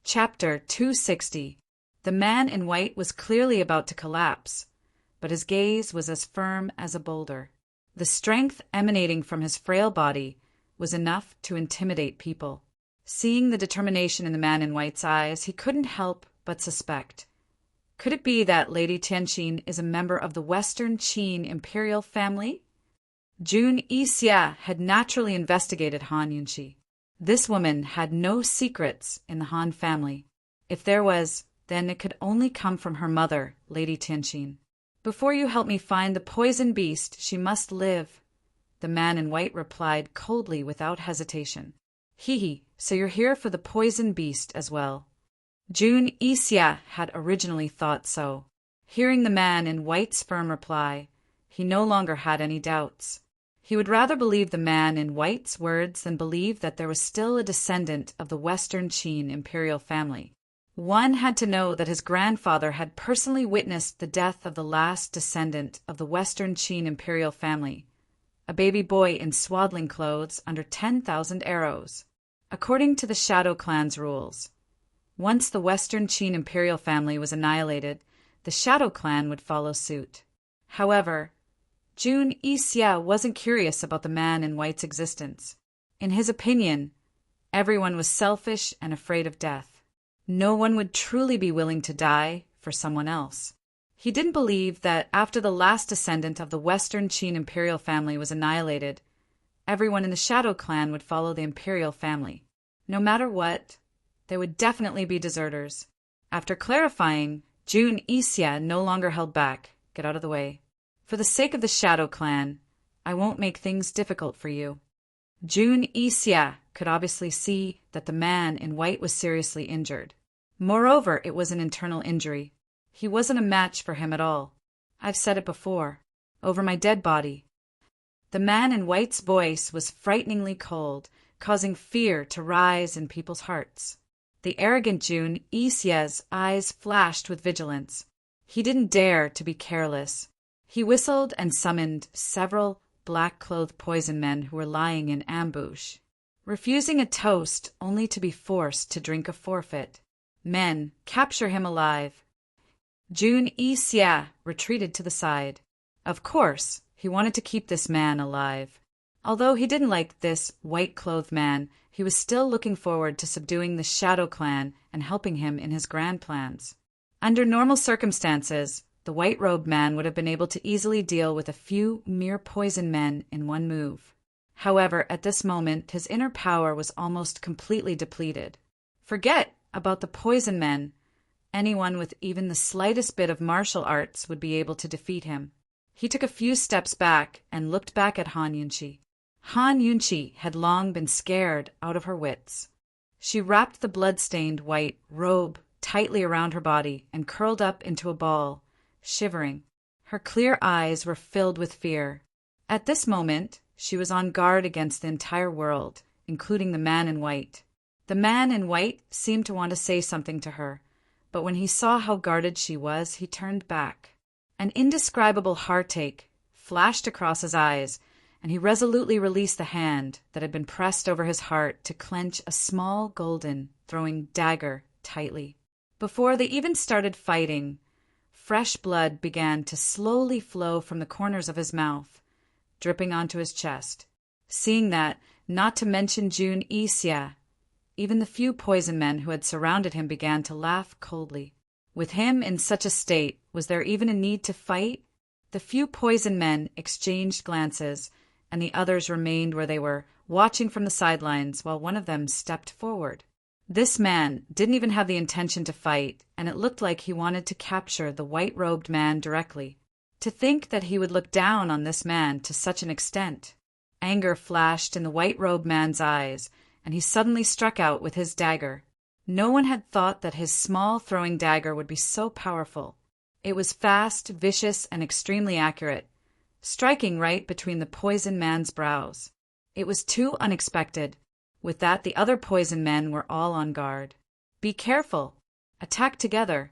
Chapter 260. The man in white was clearly about to collapse, but his gaze was as firm as a boulder. The strength emanating from his frail body was enough to intimidate people. Seeing the determination in the man in white's eyes, he couldn't help but suspect. Could it be that Lady Tianqin is a member of the Western Qin imperial family? Jun Yixia had naturally investigated Han Yunqi. This woman had no secrets in the Han family. If there was, then it could only come from her mother, Lady Tianqin. Before you help me find the poison beast, she must live, the man in white replied coldly without hesitation. Hee, so you're here for the poison beast as well. Jun Yixia had originally thought so. Hearing the man in white's firm reply, he no longer had any doubts. He would rather believe the man in white's words than believe that there was still a descendant of the Western Qin imperial family. One had to know that his grandfather had personally witnessed the death of the last descendant of the Western Qin imperial family, a baby boy in swaddling clothes under 10,000 arrows. According to the Shadow Clan's rules, once the Western Qin imperial family was annihilated, the Shadow Clan would follow suit. However, Jun Yixia wasn't curious about the man in white's existence. In his opinion, everyone was selfish and afraid of death. No one would truly be willing to die for someone else. He didn't believe that after the last descendant of the Western Qin imperial family was annihilated, everyone in the Shadow Clan would follow the imperial family. No matter what, there would definitely be deserters. After clarifying, Jun Yixia no longer held back. Get out of the way. For the sake of the Shadow Clan, I won't make things difficult for you. Jun Yixia could obviously see that the man in white was seriously injured. Moreover, it was an internal injury. He wasn't a match for him at all. I've said it before. Over my dead body. The man in white's voice was frighteningly cold, causing fear to rise in people's hearts. The arrogant Jun Yixia's eyes flashed with vigilance. He didn't dare to be careless. He whistled and summoned several black-clothed poison men who were lying in ambush, refusing a toast only to be forced to drink a forfeit. Men, capture him alive. Jun Yixia retreated to the side. Of course, he wanted to keep this man alive. Although he didn't like this white-clothed man, he was still looking forward to subduing the Shadow Clan and helping him in his grand plans. Under normal circumstances, the white-robed man would have been able to easily deal with a few mere poison men in one move. However, at this moment, his inner power was almost completely depleted. Forget about the poison men. Anyone with even the slightest bit of martial arts would be able to defeat him. He took a few steps back and looked back at Han Yunqi. Han Yunqi had long been scared out of her wits. She wrapped the blood-stained white robe tightly around her body and curled up into a ball, shivering. Her clear eyes were filled with fear. At this moment, she was on guard against the entire world, including the man in white. The man in white seemed to want to say something to her, but when he saw how guarded she was, he turned back. An indescribable heartache flashed across his eyes, and he resolutely released the hand that had been pressed over his heart to clench a small golden throwing dagger tightly. Before they even started fighting, fresh blood began to slowly flow from the corners of his mouth, dripping onto his chest. Seeing that, not to mention Jun Yixia, even the few poison men who had surrounded him began to laugh coldly. With him in such a state, was there even a need to fight? The few poison men exchanged glances, and the others remained where they were, watching from the sidelines while one of them stepped forward. This man didn't even have the intention to fight, and it looked like he wanted to capture the white-robed man directly. To think that he would look down on this man to such an extent. Anger flashed in the white-robed man's eyes, and he suddenly struck out with his dagger. No one had thought that his small throwing dagger would be so powerful. It was fast, vicious, and extremely accurate, striking right between the poison man's brows. It was too unexpected. With that, the other poison men were all on guard. Be careful. Attack together.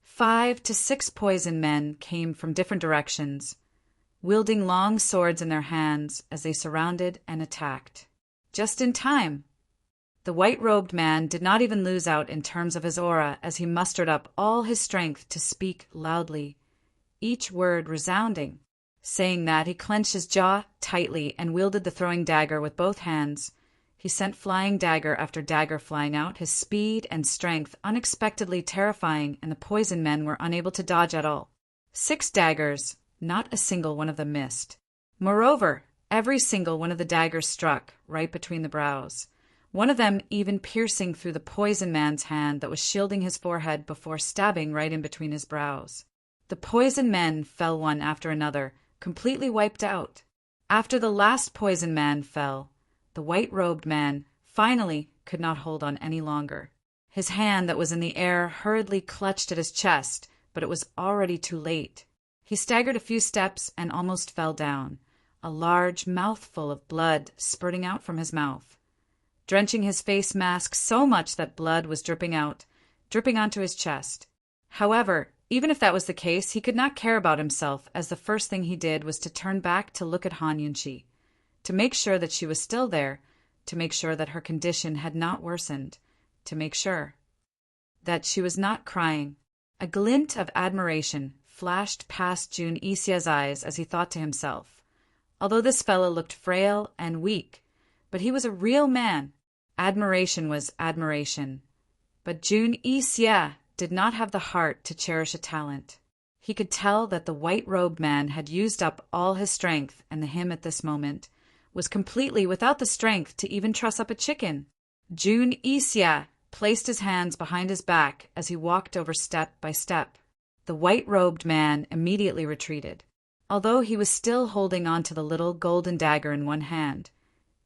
5 to 6 poison men came from different directions, wielding long swords in their hands as they surrounded and attacked. Just in time. The white-robed man did not even lose out in terms of his aura as he mustered up all his strength to speak loudly, each word resounding. Saying that, he clenched his jaw tightly and wielded the throwing dagger with both hands. He sent flying dagger after dagger flying out, his speed and strength unexpectedly terrifying, and the poison men were unable to dodge at all. 6 daggers, not a single one of them missed. Moreover, every single one of the daggers struck right between the brows, one of them even piercing through the poison man's hand that was shielding his forehead before stabbing right in between his brows. The poison men fell one after another, completely wiped out. After the last poison man fell, the white-robed man finally could not hold on any longer. His hand that was in the air hurriedly clutched at his chest, but it was already too late. He staggered a few steps and almost fell down, a large mouthful of blood spurting out from his mouth, drenching his face mask so much that blood was dripping onto his chest. However, even if that was the case, he could not care about himself, as the first thing he did was to turn back to look at Han Yunqi, to make sure that she was still there, to make sure that her condition had not worsened, to make sure that she was not crying. A glint of admiration flashed past Jun Isia's eyes as he thought to himself, although this fellow looked frail and weak, but he was a real man. Admiration was admiration. But Jun Isia did not have the heart to cherish a talent. He could tell that the white-robed man had used up all his strength, and him at this moment was completely without the strength to even truss up a chicken. Jun Isia placed his hands behind his back as he walked over step by step. The white-robed man immediately retreated. Although he was still holding on to the little golden dagger in one hand,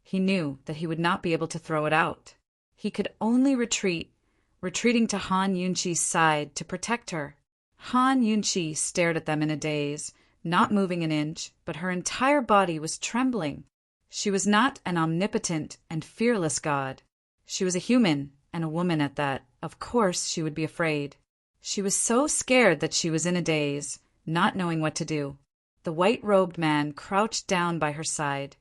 he knew that he would not be able to throw it out. He could only retreating to Han Yunqi's side to protect her. Han Yunqi stared at them in a daze, not moving an inch, but her entire body was trembling. She was not an omnipotent and fearless god. She was a human, and a woman at that. Of course she would be afraid. She was so scared that she was in a daze, not knowing what to do. The white-robed man crouched down by her side,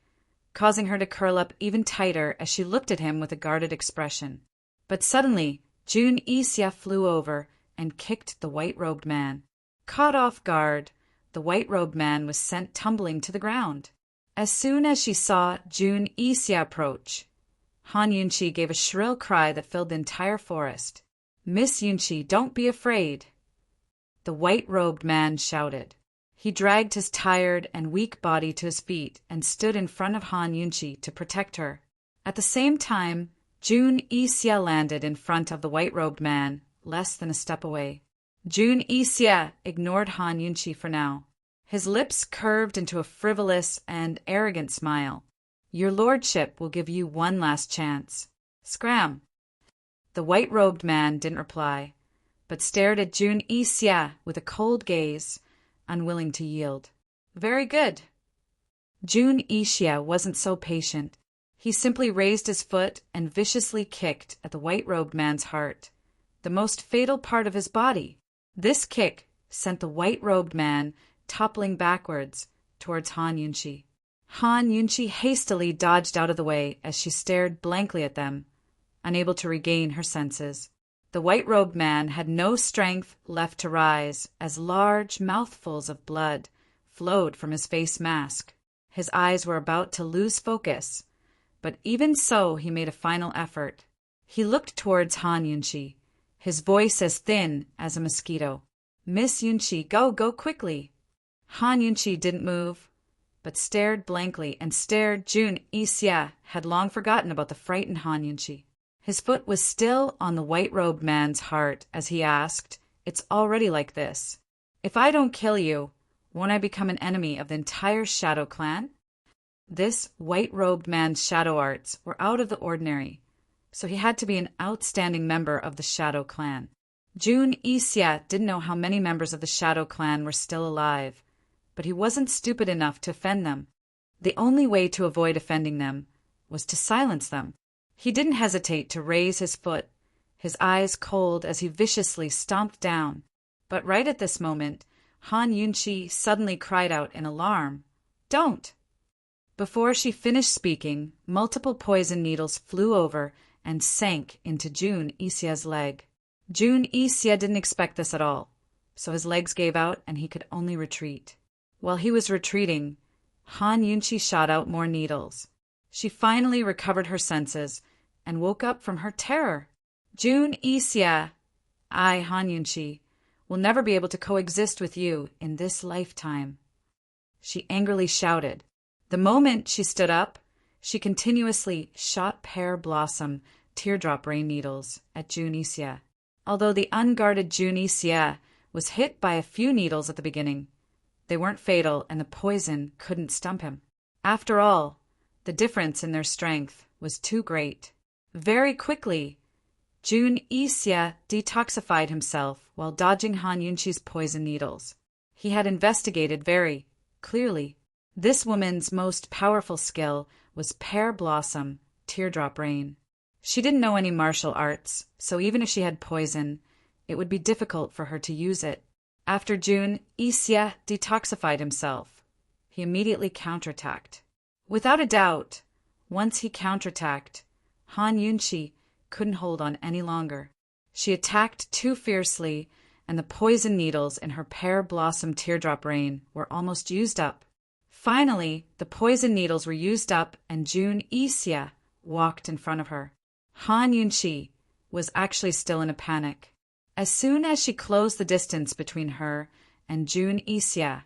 causing her to curl up even tighter as she looked at him with a guarded expression. But suddenly, Jun Isia flew over and kicked the white-robed man. Caught off guard, the white-robed man was sent tumbling to the ground. As soon as she saw Jun Isia approach, Han Yunqi gave a shrill cry that filled the entire forest. "Miss Yunqi, don't be afraid," the white-robed man shouted. He dragged his tired and weak body to his feet and stood in front of Han Yunqi to protect her. At the same time, Jun Isia landed in front of the white-robed man, less than a step away. Jun Isia ignored Han Yunqi for now. His lips curved into a frivolous and arrogant smile. "Your lordship will give you one last chance. Scram." The white-robed man didn't reply, but stared at Jun Isia with a cold gaze, unwilling to yield. "Very good." Jun Isia wasn't so patient. He simply raised his foot and viciously kicked at the white-robed man's heart, the most fatal part of his body. This kick sent the white-robed man toppling backwards towards Han Yunqi. Han Yunqi hastily dodged out of the way as she stared blankly at them, unable to regain her senses. The white-robed man had no strength left to rise as large mouthfuls of blood flowed from his face mask. His eyes were about to lose focus, but even so he made a final effort. He looked towards Han Yunqi, his voice as thin as a mosquito. "Miss Yunqi, go quickly." Han Yunqi didn't move, but stared blankly and stared. Jun Isia had long forgotten about the frightened Han Yunqi. His foot was still on the white-robed man's heart as he asked, "It's already like this. If I don't kill you, won't I become an enemy of the entire Shadow Clan?" This white-robed man's shadow arts were out of the ordinary, so he had to be an outstanding member of the Shadow Clan. Jun Isia didn't know how many members of the Shadow Clan were still alive, but he wasn't stupid enough to offend them. The only way to avoid offending them was to silence them. He didn't hesitate to raise his foot, his eyes cold as he viciously stomped down. But right at this moment, Han Yunqi suddenly cried out in alarm, "Don't!" Before she finished speaking, multiple poison needles flew over and sank into Jun Isia's leg. Jun Isia didn't expect this at all, so his legs gave out and he could only retreat. While he was retreating, Han Yunchi shot out more needles. She finally recovered her senses and woke up from her terror. Jun Isia, I, Han Yunchi, will never be able to coexist with you in this lifetime, she angrily shouted. The moment she stood up, she continuously shot pear blossom teardrop rain needles at Jun Isia. Although the unguarded Jun Isia was hit by a few needles at the beginning, they weren't fatal and the poison couldn't stump him. After all, the difference in their strength was too great. Very quickly, Jun Isia detoxified himself while dodging Han Yunchi's poison needles. He had investigated very clearly. This woman's most powerful skill was pear blossom teardrop rain. She didn't know any martial arts, so even if she had poison, it would be difficult for her to use it. After Jun Isia detoxified himself, he immediately counterattacked. Without a doubt, once he counterattacked, Han Yunchi couldn't hold on any longer. She attacked too fiercely, and the poison needles in her pear blossom teardrop rain were almost used up. Finally, the poison needles were used up and Jun Isia walked in front of her. Han Yunchi was actually still in a panic. As soon as she closed the distance between her and Jun Isia,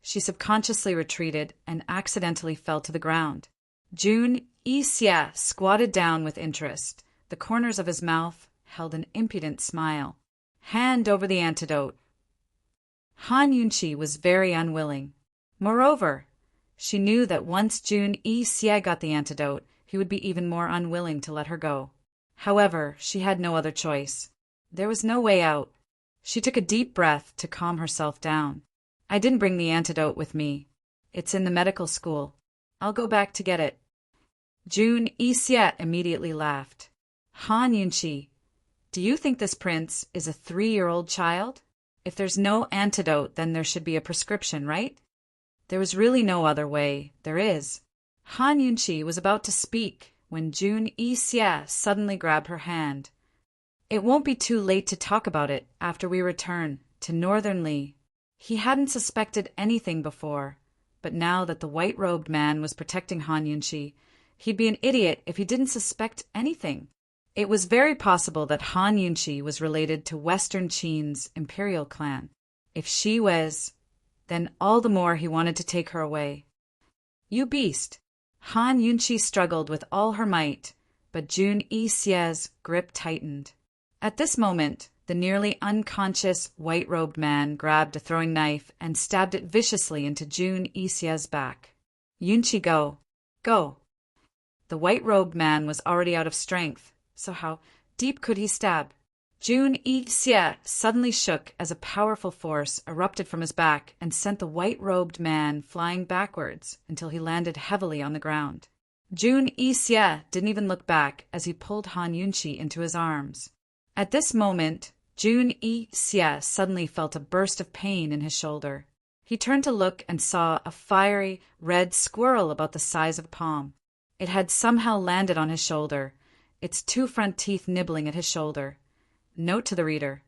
she subconsciously retreated and accidentally fell to the ground. Jun Isia squatted down with interest. The corners of his mouth held an impudent smile. Hand over the antidote. Han Yunchi was very unwilling. Moreover, she knew that once Jun Isia got the antidote, he would be even more unwilling to let her go. However, she had no other choice. There was no way out. She took a deep breath to calm herself down. I didn't bring the antidote with me. It's in the medical school. I'll go back to get it. Jun Isia immediately laughed. Han Yunchi, do you think this prince is a 3-year-old child? If there's no antidote, then there should be a prescription, right? There was really no other way. There is. Han Yunchi was about to speak when Jun Isia suddenly grabbed her hand. It won't be too late to talk about it after we return to Northern Li. He hadn't suspected anything before, but now that the white-robed man was protecting Han Yunchi, he'd be an idiot if he didn't suspect anything. It was very possible that Han Yunchi was related to Western Qin's imperial clan. If she was, then all the more he wanted to take her away. You beast! Han Yunchi struggled with all her might, but Jun Isia's grip tightened. At this moment, the nearly unconscious white-robed man grabbed a throwing knife and stabbed it viciously into Jun Isia's back. Yunchi, go! Go! The white-robed man was already out of strength, so how deep could he stab? Jun Isia suddenly shook as a powerful force erupted from his back and sent the white-robed man flying backwards until he landed heavily on the ground. Jun Isia didn't even look back as he pulled Han Yunchi into his arms. At this moment, Jun Isia suddenly felt a burst of pain in his shoulder. He turned to look and saw a fiery red squirrel about the size of a palm. It had somehow landed on his shoulder, its 2 front teeth nibbling at his shoulder. Note to the reader: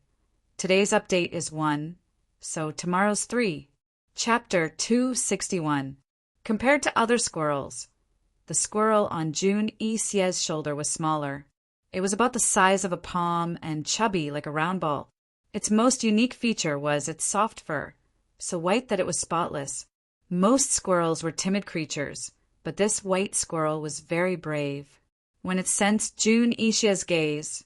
today's update is 1, so tomorrow's 3. Chapter 261. Compared to other squirrels, the squirrel on Jun Isia's shoulder was smaller. It was about the size of a palm and chubby like a round ball. Its most unique feature was its soft fur, so white that it was spotless. Most squirrels were timid creatures, but this white squirrel was very brave. When it sensed Jun Isia's gaze,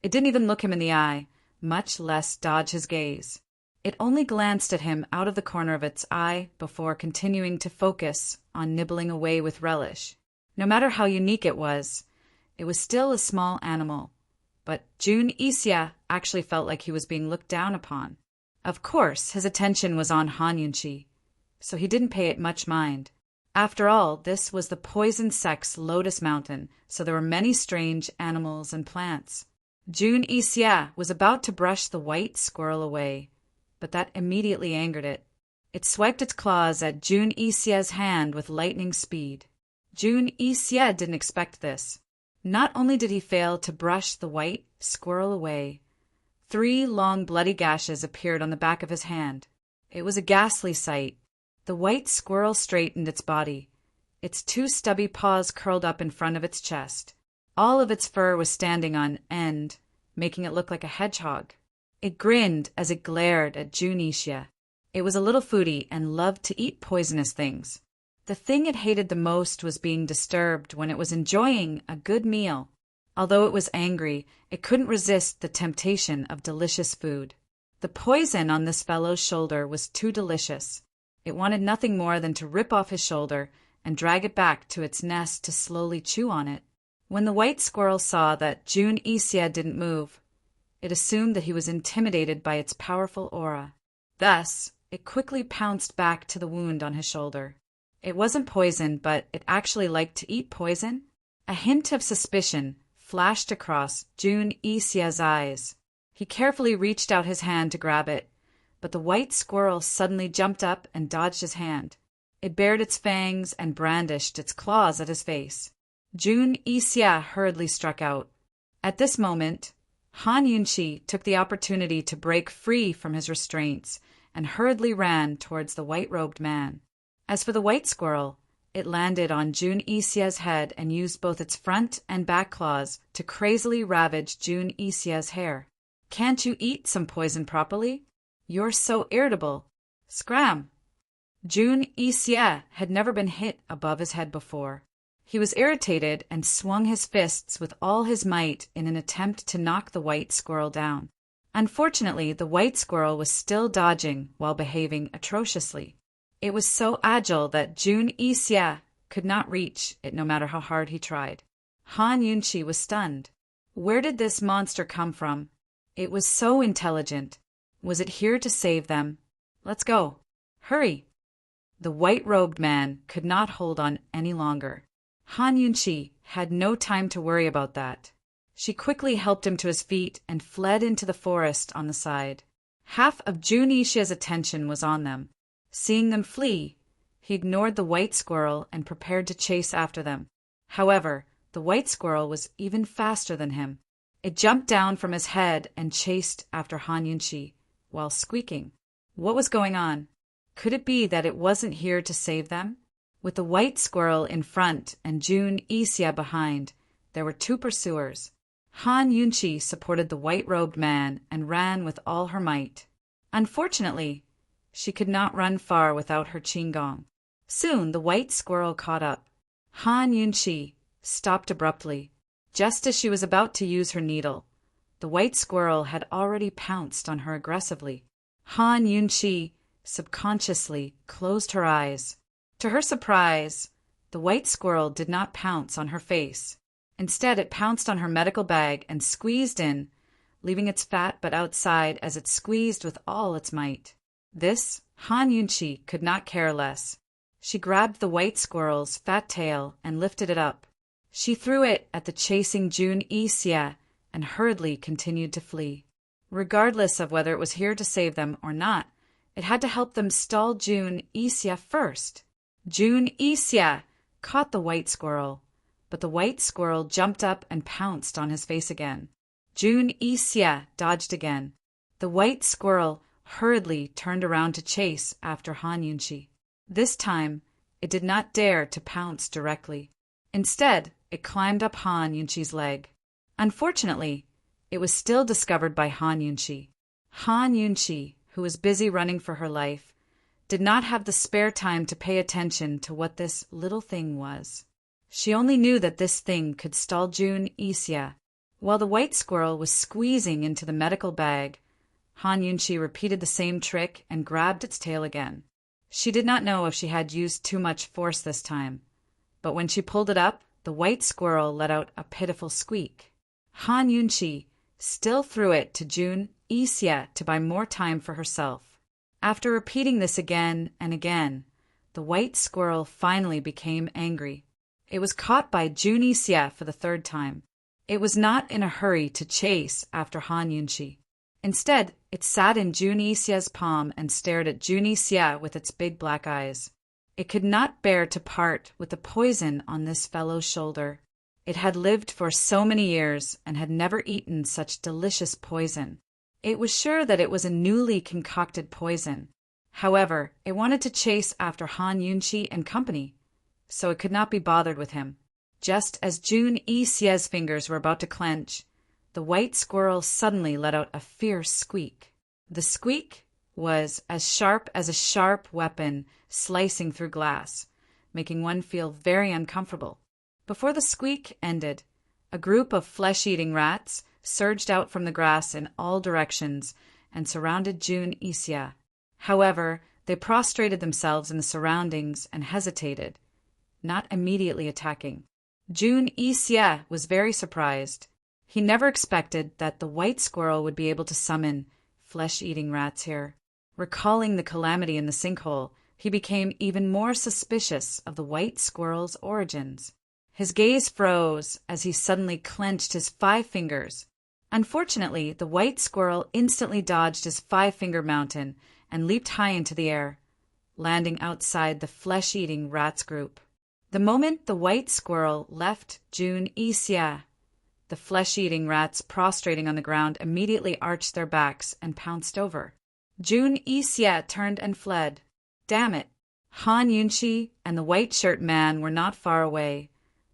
it didn't even look him in the eye, much less dodge his gaze. It only glanced at him out of the corner of its eye before continuing to focus on nibbling away with relish. No matter how unique it was still a small animal, but Jun Isia actually felt like he was being looked down upon. Of course, his attention was on Han Yunchi, so he didn't pay it much mind. After all, this was the poison sex Lotus Mountain, so there were many strange animals and plants. Jun Isia was about to brush the white squirrel away, but that immediately angered it. It swiped its claws at Jun Isia's hand with lightning speed. Jun Isia didn't expect this. Not only did he fail to brush the white squirrel away, 3 long bloody gashes appeared on the back of his hand. It was a ghastly sight. The white squirrel straightened its body. Its 2 stubby paws curled up in front of its chest. All of its fur was standing on end, making it look like a hedgehog. It grinned as it glared at Junicia. It was a little foodie and loved to eat poisonous things. The thing it hated the most was being disturbed when it was enjoying a good meal. Although it was angry, it couldn't resist the temptation of delicious food. The poison on this fellow's shoulder was too delicious. It wanted nothing more than to rip off his shoulder and drag it back to its nest to slowly chew on it. When the white squirrel saw that Junicia didn't move, it assumed that he was intimidated by its powerful aura. Thus, it quickly pounced back to the wound on his shoulder. It wasn't poison, but it actually liked to eat poison. A hint of suspicion flashed across Junicia's eyes. He carefully reached out his hand to grab it, but the white squirrel suddenly jumped up and dodged his hand. It bared its fangs and brandished its claws at his face. Junicia hurriedly struck out. At this moment, Han Yunqi took the opportunity to break free from his restraints and hurriedly ran towards the white-robed man. As for the white squirrel, it landed on Junicia's head and used both its front and back claws to crazily ravage Junicia's hair. "Can't you eat some poison properly? You're so irritable. Scram!" Junicia had never been hit above his head before. He was irritated and swung his fists with all his might in an attempt to knock the white squirrel down. Unfortunately, the white squirrel was still dodging while behaving atrociously. It was so agile that Junicia could not reach it no matter how hard he tried. Han Yunqi was stunned. Where did this monster come from? It was so intelligent. Was it here to save them? Let's go. Hurry. The white-robed man could not hold on any longer. Han Yunqi had no time to worry about that. She quickly helped him to his feet and fled into the forest on the side. Half of Junicia's attention was on them. Seeing them flee, he ignored the white squirrel and prepared to chase after them. However, the white squirrel was even faster than him. It jumped down from his head and chased after Han Yunqi, while squeaking. What was going on? Could it be that it wasn't here to save them? With the white squirrel in front and Junicia behind, there were 2 pursuers. Han Yunqi supported the white-robed man and ran with all her might. Unfortunately, she could not run far without her qinggong. Soon the white squirrel caught up. Han Yunqi stopped abruptly. Just as she was about to use her needle, the white squirrel had already pounced on her aggressively. Han Yunqi subconsciously closed her eyes. To her surprise, the white squirrel did not pounce on her face. Instead, it pounced on her medical bag and squeezed in, leaving its fat butt outside as it squeezed with all its might. This, Han Yunqi could not care less. She grabbed the white squirrel's fat tail and lifted it up. She threw it at the chasing Junicia and hurriedly continued to flee. Regardless of whether it was here to save them or not, it had to help them stall Junicia first. Junicia caught the white squirrel, but the white squirrel jumped up and pounced on his face again. Junicia dodged again. The white squirrel hurriedly turned around to chase after Han Yunqi. This time, it did not dare to pounce directly. Instead, it climbed up Han Yunqi's leg. Unfortunately, it was still discovered by Han Yunqi. Han Yunqi, who was busy running for her life, did not have the spare time to pay attention to what this little thing was. She only knew that this thing could stall Junicia. While the white squirrel was squeezing into the medical bag, Han Yunqi repeated the same trick and grabbed its tail again. She did not know if she had used too much force this time, but when she pulled it up, the white squirrel let out a pitiful squeak. Han Yunqi still threw it to Junicia to buy more time for herself. After repeating this again and again, the white squirrel finally became angry. It was caught by Junicia for the 3rd time. It was not in a hurry to chase after Han Yunqi. Instead, it sat in Junicia's palm and stared at Junicia with its big black eyes. It could not bear to part with the poison on this fellow's shoulder. It had lived for so many years and had never eaten such delicious poison. It was sure that it was a newly concocted poison. However, it wanted to chase after Han Yunqi and company, so it could not be bothered with him. Just as Jun Yixie's fingers were about to clench, the white squirrel suddenly let out a fierce squeak. The squeak was as sharp as a sharp weapon slicing through glass, making one feel very uncomfortable. Before the squeak ended, a group of flesh-eating rats surged out from the grass in all directions and surrounded Jun Yixie. However, they prostrated themselves in the surroundings and hesitated, not immediately attacking. Jun Yixie was very surprised. He never expected that the white squirrel would be able to summon flesh-eating rats here. Recalling the calamity in the sinkhole, he became even more suspicious of the white squirrel's origins. His gaze froze as he suddenly clenched his 5 fingers. Unfortunately, the white squirrel instantly dodged his 5-finger mountain and leaped high into the air, landing outside the flesh-eating rats group. The moment the white squirrel left Jun Yixie, the flesh-eating rats prostrating on the ground immediately arched their backs and pounced over. Jun Yixie turned and fled. Damn it! Han Yunqi and the white shirt man were not far away,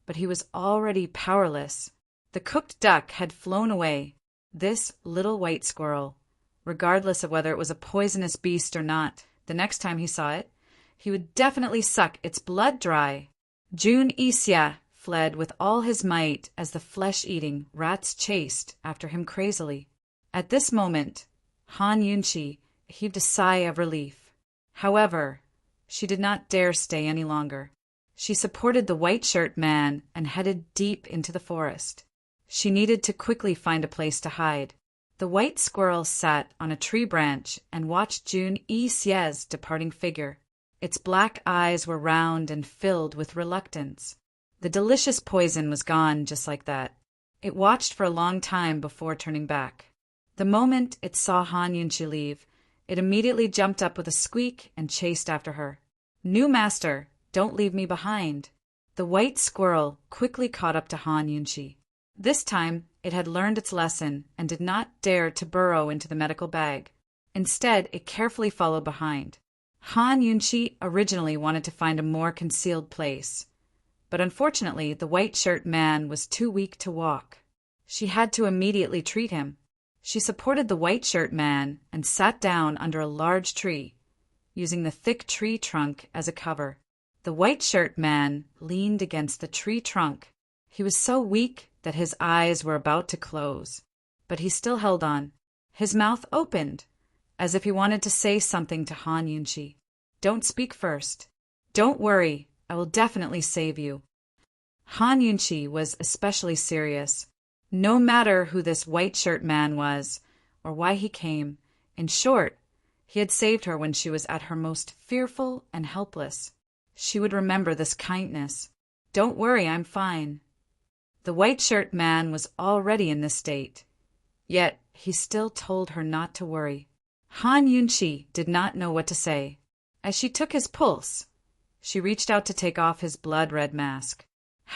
but he was already powerless. The cooked duck had flown away. This little white squirrel, regardless of whether it was a poisonous beast or not, the next time he saw it, he would definitely suck its blood dry. Jun Yixie fled with all his might as the flesh-eating rats chased after him crazily. At this moment, Han Yunqi heaved a sigh of relief. However, she did not dare stay any longer. She supported the white shirt man and headed deep into the forest. She needed to quickly find a place to hide. The white squirrel sat on a tree branch and watched Jun Yixie's departing figure. Its black eyes were round and filled with reluctance. The delicious poison was gone just like that. It watched for a long time before turning back. The moment it saw Han Yunqi leave, it immediately jumped up with a squeak and chased after her. "New master, don't leave me behind." The white squirrel quickly caught up to Han Yunqi. This time, it had learned its lesson and did not dare to burrow into the medical bag. Instead, it carefully followed behind. Han Yunqi originally wanted to find a more concealed place, but unfortunately the white shirt man was too weak to walk. She had to immediately treat him. She supported the white shirt man and sat down under a large tree, using the thick tree trunk as a cover. The white shirt man leaned against the tree trunk. He was so weak that his eyes were about to close, but he still held on. His mouth opened, as if he wanted to say something to Han Yunqi. "Don't speak first. Don't worry, I will definitely save you." Han Yunqi was especially serious. No matter who this white shirt man was, or why he came, in short, he had saved her when she was at her most fearful and helpless. She would remember this kindness. "Don't worry, I'm fine." The white shirt man was already in this state, yet he still told her not to worry. Han Yunqi did not know what to say. As she took his pulse, she reached out to take off his blood-red mask.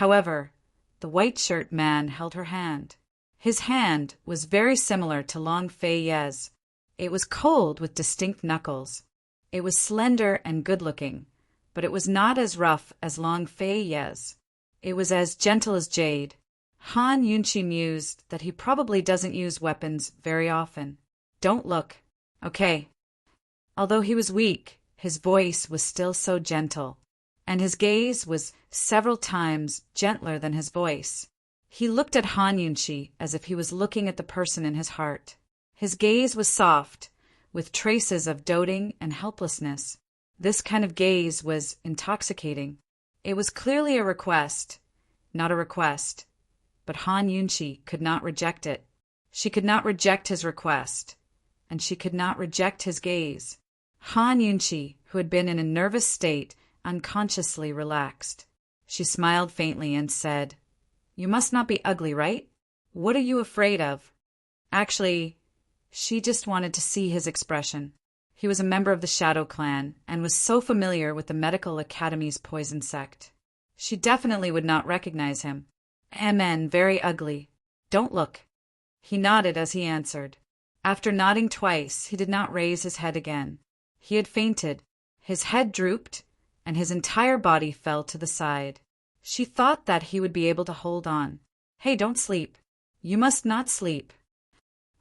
However, the white shirt man held her hand. His hand was very similar to Long Fei Ye's. It was cold with distinct knuckles. It was slender and good-looking, but it was not as rough as Long Fei Ye's. It was as gentle as jade. Han Yunqi mused that he probably doesn't use weapons very often. "Don't look. Okay." Although he was weak, his voice was still so gentle, and his gaze was several times gentler than his voice. He looked at Han Yunqi as if he was looking at the person in his heart. His gaze was soft, with traces of doting and helplessness. This kind of gaze was intoxicating. It was clearly a request, not a request, but Han Yunqi could not reject it. She could not reject his request, and she could not reject his gaze. Han Yunqi, who had been in a nervous state, unconsciously relaxed. She smiled faintly and said, "You must not be ugly, right? What are you afraid of?" Actually, she just wanted to see his expression. He was a member of the Shadow Clan and was so familiar with the Medical Academy's poison sect. She definitely would not recognize him. "Amen, very ugly. Don't look." He nodded as he answered. After nodding twice, he did not raise his head again. He had fainted. His head drooped, and his entire body fell to the side. She thought that he would be able to hold on. "Hey, don't sleep. You must not sleep."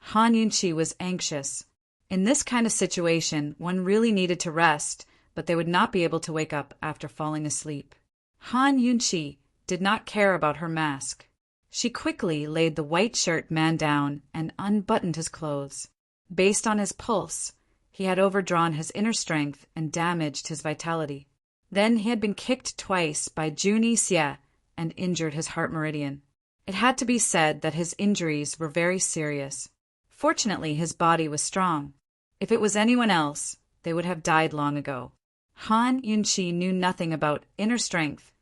Han Yunqi was anxious. In this kind of situation, one really needed to rest, but they would not be able to wake up after falling asleep. Han Yunqi did not care about her mask. She quickly laid the white shirt man down and unbuttoned his clothes. Based on his pulse, he had overdrawn his inner strength and damaged his vitality. Then he had been kicked twice by Juni Xie and injured his heart meridian. It had to be said that his injuries were very serious. Fortunately, his body was strong. If it was anyone else, they would have died long ago. Han Yunqi knew nothing about inner strength,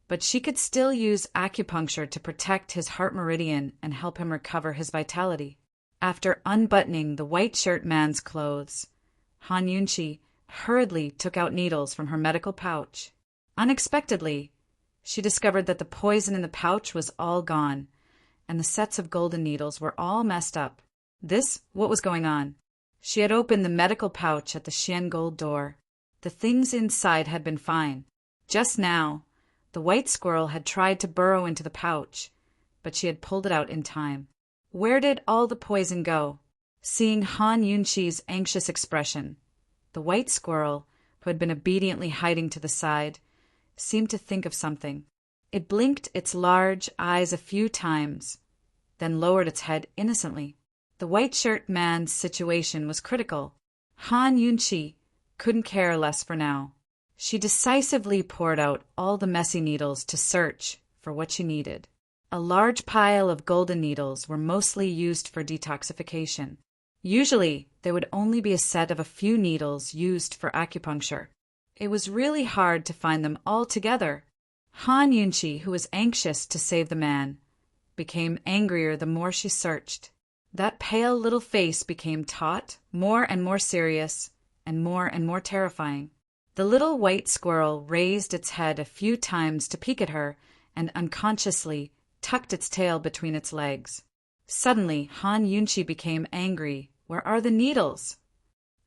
but she could still use acupuncture to protect his heart meridian and help him recover his vitality. After unbuttoning the white shirt man's clothes, Han Yunqi hurriedly took out needles from her medical pouch. Unexpectedly, she discovered that the poison in the pouch was all gone, and the sets of golden needles were all messed up. What was going on? She had opened the medical pouch at the Xian gold door. The things inside had been fine. Just now, the white squirrel had tried to burrow into the pouch, but she had pulled it out in time. Where did all the poison go? Seeing Han Yunqi's anxious expression, the white squirrel, who had been obediently hiding to the side, seemed to think of something. It blinked its large eyes a few times, then lowered its head innocently. The white shirt man's situation was critical. Han Yunqi couldn't care less for now. She decisively poured out all the messy needles to search for what she needed. A large pile of golden needles were mostly used for detoxification. Usually, there would only be a set of a few needles used for acupuncture. It was really hard to find them all together. Han Yunqi, who was anxious to save the man, became angrier the more she searched. That pale little face became taut, more and more serious, and more terrifying. The little white squirrel raised its head a few times to peek at her and unconsciously tucked its tail between its legs. Suddenly, Han Yunqi became angry. Where are the needles?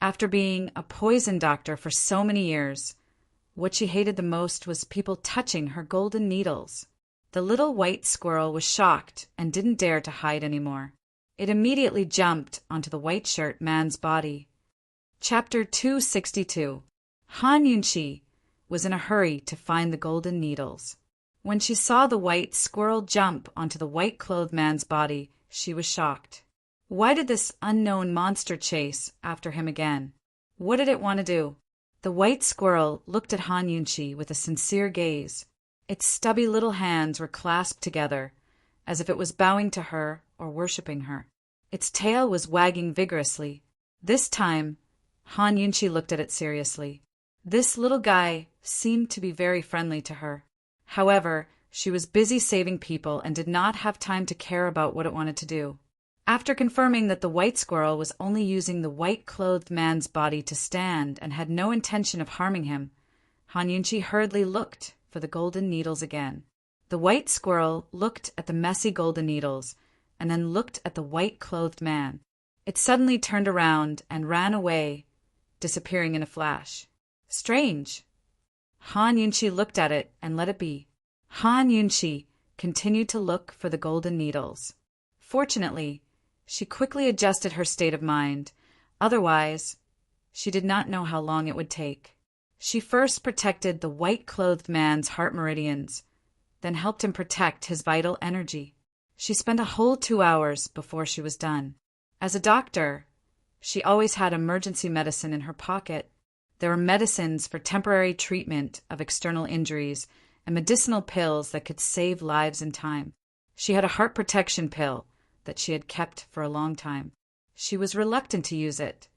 After being a poison doctor for so many years, what she hated the most was people touching her golden needles. The little white squirrel was shocked and didn't dare to hide anymore. It immediately jumped onto the white shirt man's body. Chapter 262. Han Yunqi was in a hurry to find the golden needles. When she saw the white squirrel jump onto the white-clothed man's body, she was shocked. Why did this unknown monster chase after him again? What did it want to do? The white squirrel looked at Han Yunqi with a sincere gaze. Its stubby little hands were clasped together, as if it was bowing to her or worshipping her. Its tail was wagging vigorously. This time, Han Yunqi looked at it seriously. This little guy seemed to be very friendly to her. However, she was busy saving people and did not have time to care about what it wanted to do. After confirming that the white squirrel was only using the white-clothed man's body to stand and had no intention of harming him, Han Yunqi hurriedly looked for the golden needles again. The white squirrel looked at the messy golden needles and then looked at the white-clothed man. It suddenly turned around and ran away, disappearing in a flash. Strange. Han Yunqi looked at it and let it be. Han Yunqi continued to look for the golden needles. Fortunately, she quickly adjusted her state of mind. Otherwise, she did not know how long it would take. She first protected the white-clothed man's heart meridians, then helped him protect his vital energy. She spent a whole 2 hours before she was done. As a doctor, she always had emergency medicine in her pocket. There were medicines for temporary treatment of external injuries and medicinal pills that could save lives in time. She had a heart protection pill that she had kept for a long time. She was reluctant to use it,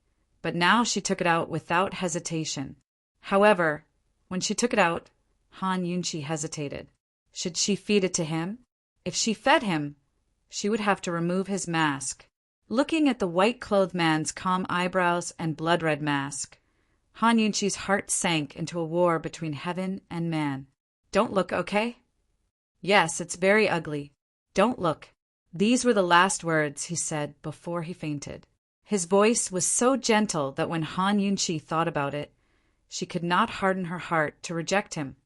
but now she took it out without hesitation. However, when she took it out, Han Yunqi hesitated. Should she feed it to him? If she fed him, she would have to remove his mask. Looking at the white-clothed man's calm eyebrows and blood-red mask, Han Yunqi's heart sank into a war between heaven and man. Don't look, okay? Yes, it's very ugly. Don't look. These were the last words he said before he fainted. His voice was so gentle that when Han Yunqi thought about it, she could not harden her heart to reject him.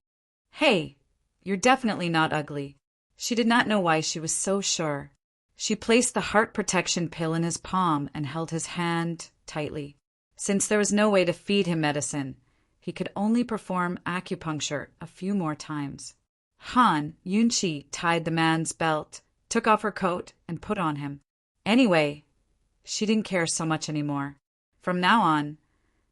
Hey, you're definitely not ugly. She did not know why she was so sure. She placed the heart protection pill in his palm and held his hand tightly. Since there was no way to feed him medicine, he could only perform acupuncture a few more times. Han Yunqi tied the man's belt, took off her coat, and put on him. Anyway, she didn't care so much anymore. From now on,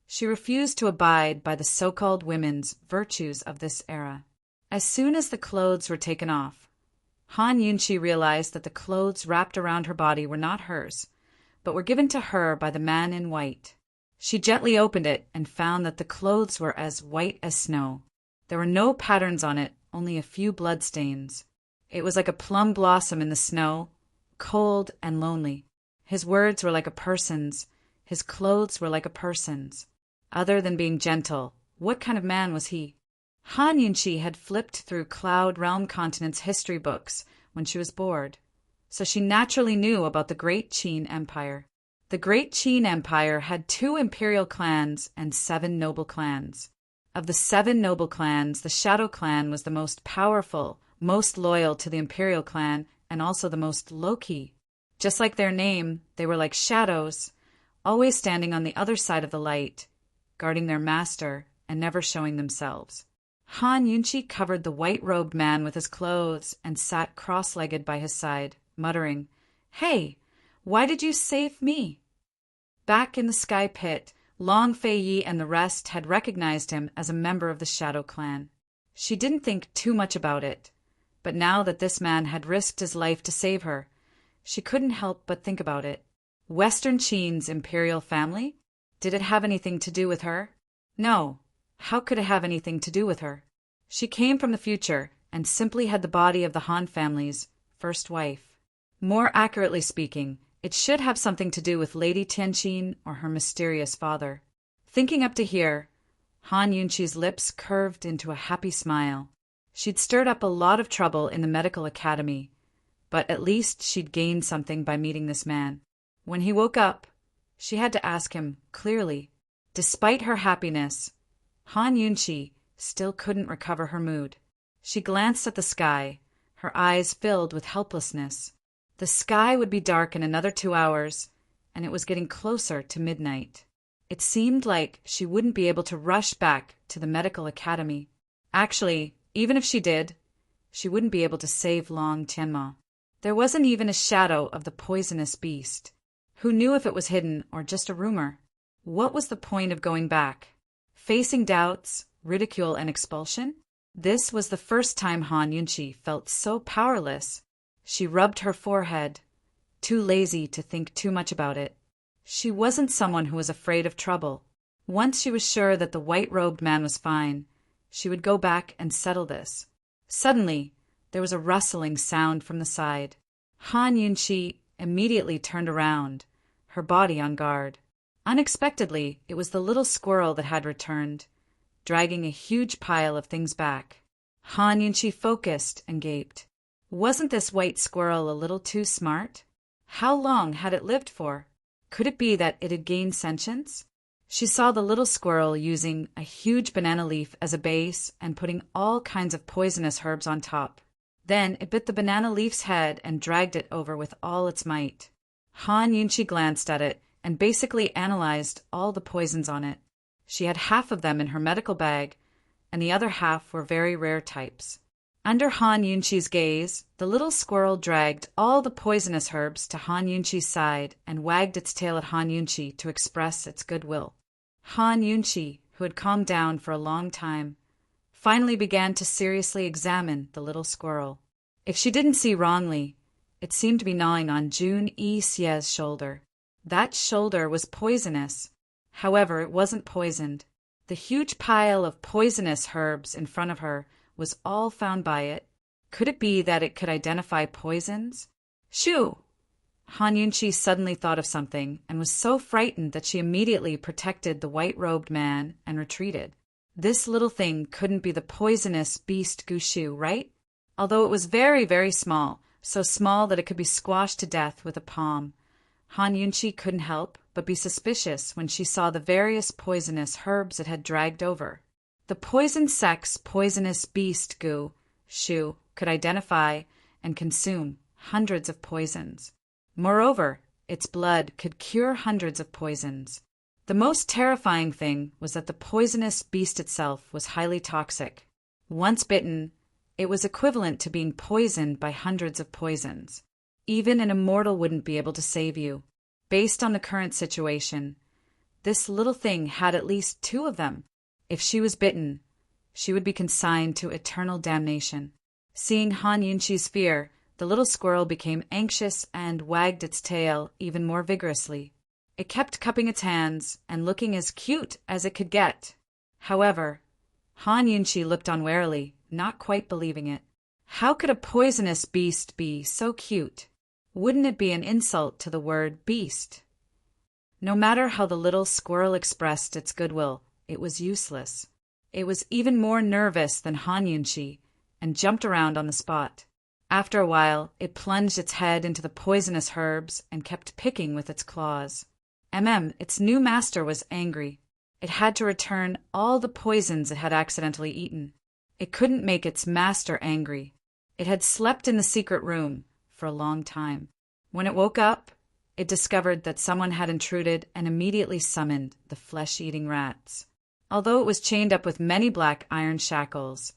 she refused to abide by the so-called women's virtues of this era. As soon as the clothes were taken off, Han Yunqi realized that the clothes wrapped around her body were not hers, but were given to her by the man in white. She gently opened it and found that the clothes were as white as snow. There were no patterns on it, only a few bloodstains. It was like a plum blossom in the snow, cold and lonely. His words were like a person's. His clothes were like a person's. Other than being gentle, what kind of man was he? Han Yunqi had flipped through Cloud Realm Continent's history books when she was bored, so she naturally knew about the Great Qin Empire. The Great Qin Empire had 2 imperial clans and 7 noble clans. Of the 7 noble clans, the Shadow Clan was the most powerful, most loyal to the imperial clan, and also the most low-key. Just like their name, they were like shadows, always standing on the other side of the light, guarding their master and never showing themselves. Han Yunqi covered the white-robed man with his clothes and sat cross-legged by his side, muttering, "Hey, why did you save me?" Back in the sky pit, Long Fei Yi and the rest had recognized him as a member of the Shadow Clan. She didn't think too much about it, but now that this man had risked his life to save her, she couldn't help but think about it. Western Qin's imperial family? Did it have anything to do with her? No. How could it have anything to do with her? She came from the future and simply had the body of the Han family's first wife. More accurately speaking, it should have something to do with Lady Tianqin or her mysterious father. Thinking up to here, Han Yunqi's lips curved into a happy smile. She'd stirred up a lot of trouble in the medical academy, but at least she'd gained something by meeting this man. When he woke up, she had to ask him clearly. Despite her happiness, Han Yunqi still couldn't recover her mood. She glanced at the sky, her eyes filled with helplessness. The sky would be dark in another 2 hours, and it was getting closer to midnight. It seemed like she wouldn't be able to rush back to the medical academy. Actually, even if she did, she wouldn't be able to save Long Tianma. There wasn't even a shadow of the poisonous beast. Who knew if it was hidden or just a rumor? What was the point of going back? Facing doubts, ridicule, and expulsion? This was the first time Han Yunqi felt so powerless. She rubbed her forehead, too lazy to think too much about it. She wasn't someone who was afraid of trouble. Once she was sure that the white-robed man was fine, she would go back and settle this. Suddenly, there was a rustling sound from the side. Han Yunqi immediately turned around, her body on guard. Unexpectedly, it was the little squirrel that had returned, dragging a huge pile of things back. Han Yunqi focused and gaped. Wasn't this white squirrel a little too smart? How long had it lived for? Could it be that it had gained sentience? She saw the little squirrel using a huge banana leaf as a base and putting all kinds of poisonous herbs on top. Then it bit the banana leaf's head and dragged it over with all its might. Han Yunqi glanced at it and basically analyzed all the poisons on it. She had half of them in her medical bag, and the other half were very rare types. Under Han Yunqi's gaze, the little squirrel dragged all the poisonous herbs to Han Yunqi's side and wagged its tail at Han Yunqi to express its goodwill. Han Yunqi, who had calmed down for a long time, finally began to seriously examine the little squirrel. If she didn't see wrongly, it seemed to be gnawing on Jun Yixie's shoulder. That shoulder was poisonous. However, it wasn't poisoned. The huge pile of poisonous herbs in front of her was all found by it. Could it be that it could identify poisons? Shoo! Han Yunqi suddenly thought of something and was so frightened that she immediately protected the white-robed man and retreated. This little thing couldn't be the poisonous beast Gushu, right? although it was very, very small, so small that it could be squashed to death with a palm. Han Yunchi couldn't help but be suspicious when she saw the various poisonous herbs it had dragged over. The poison sex poisonous beast Gu Shu could identify and consume hundreds of poisons. Moreover, its blood could cure hundreds of poisons. The most terrifying thing was that the poisonous beast itself was highly toxic. Once bitten, it was equivalent to being poisoned by hundreds of poisons. Even an immortal wouldn't be able to save you. Based on the current situation, this little thing had at least 2 of them. If she was bitten, she would be consigned to eternal damnation. Seeing Han Yunchi's fear, the little squirrel became anxious and wagged its tail even more vigorously. It kept cupping its hands and looking as cute as it could get. However, Han Yunchi looked on warily, not quite believing it. How could a poisonous beast be so cute? Wouldn't it be an insult to the word beast? No matter how the little squirrel expressed its goodwill, it was useless. It was even more nervous than Han Yunchi and jumped around on the spot. After a while, it plunged its head into the poisonous herbs and kept picking with its claws. Its new master was angry. It had to return all the poisons it had accidentally eaten. It couldn't make its master angry. It had slept in the secret room for a long time. When it woke up, it discovered that someone had intruded and immediately summoned the flesh-eating rats. Although it was chained up with many black iron shackles,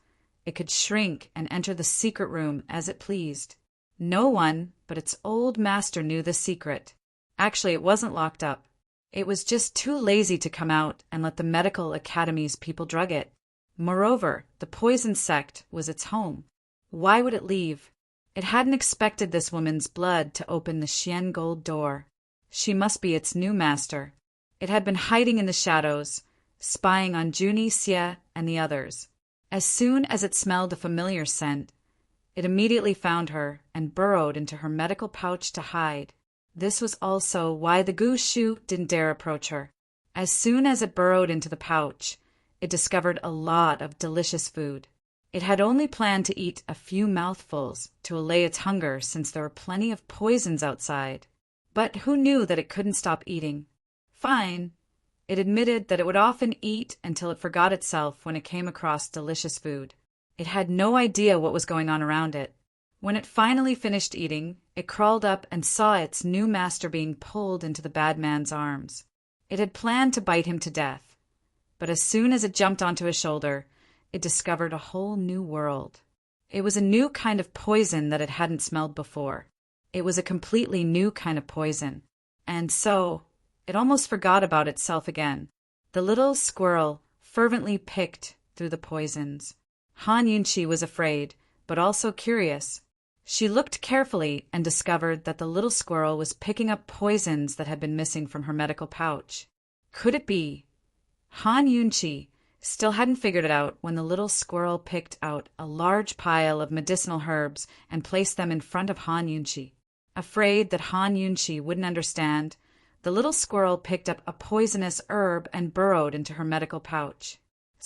it could shrink and enter the secret room as it pleased. No one but its old master knew the secret. Actually, it wasn't locked up. It was just too lazy to come out and let the medical academy's people drug it. Moreover, the poison sect was its home. Why would it leave? It hadn't expected this woman's blood to open the Xian gold door. She must be its new master. It had been hiding in the shadows, spying on Junie, Xie, and the others. As soon as it smelled a familiar scent, it immediately found her and burrowed into her medical pouch to hide. This was also why the Gu Shu didn't dare approach her. As soon as it burrowed into the pouch, it discovered a lot of delicious food. It had only planned to eat a few mouthfuls to allay its hunger since there were plenty of poisons outside. But who knew that it couldn't stop eating? Fine. It admitted that it would often eat until it forgot itself when it came across delicious food. It had no idea what was going on around it. When it finally finished eating, it crawled up and saw its new master being pulled into the bad man's arms. It had planned to bite him to death, but as soon as it jumped onto his shoulder, it discovered a whole new world. It was a new kind of poison that it hadn't smelled before. It was a completely new kind of poison. And so, it almost forgot about itself again. The little squirrel fervently picked through the poisons. Han Yunchi was afraid, but also curious. She looked carefully and discovered that the little squirrel was picking up poisons that had been missing from her medical pouch. Could it be? Han Yunchi still hadn't figured it out when the little squirrel picked out a large pile of medicinal herbs and placed them in front of Han Yunchi. Afraid that Han Yunchi wouldn't understand, the little squirrel picked up a poisonous herb and burrowed into her medical pouch.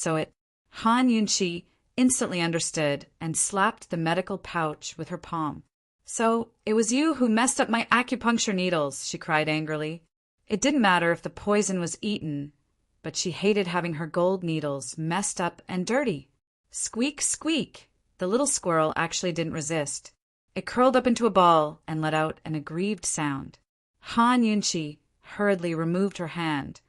Han Yunchi instantly understood and slapped the medical pouch with her palm. "So, it was you who messed up my acupuncture needles," she cried angrily. It didn't matter if the poison was eaten, but she hated having her gold needles messed up and dirty. Squeak, squeak! The little squirrel actually didn't resist. It curled up into a ball and let out an aggrieved sound. Han Yunchi hurriedly removed her hand,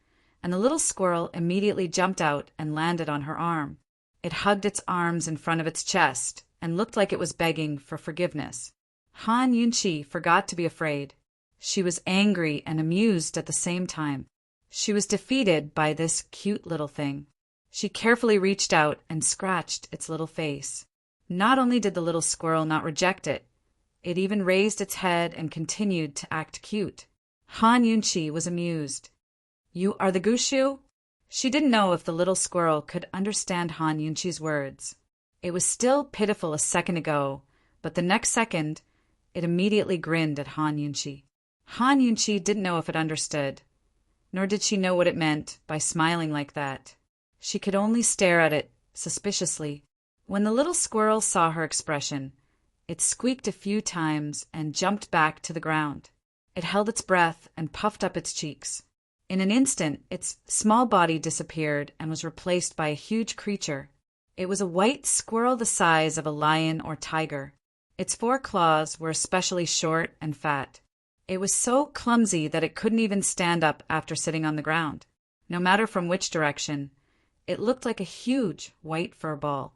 and the little squirrel immediately jumped out and landed on her arm. It hugged its arms in front of its chest and looked like it was begging for forgiveness. Han Yunchi forgot to be afraid. She was angry and amused at the same time. She was defeated by this cute little thing. She carefully reached out and scratched its little face. Not only did the little squirrel not reject it, it even raised its head and continued to act cute. Han Yunchi was amused. "You are the Gushu?" She didn't know if the little squirrel could understand Han Yunchi's words. It was still pitiful a second ago, but the next second, it immediately grinned at Han Yunchi. Han Yunchi didn't know if it understood, nor did she know what it meant by smiling like that. She could only stare at it suspiciously. When the little squirrel saw her expression, it squeaked a few times and jumped back to the ground. It held its breath and puffed up its cheeks. In an instant, its small body disappeared and was replaced by a huge creature. It was a white squirrel the size of a lion or tiger. Its 4 claws were especially short and fat. It was so clumsy that it couldn't even stand up after sitting on the ground. No matter from which direction, it looked like a huge white fur ball.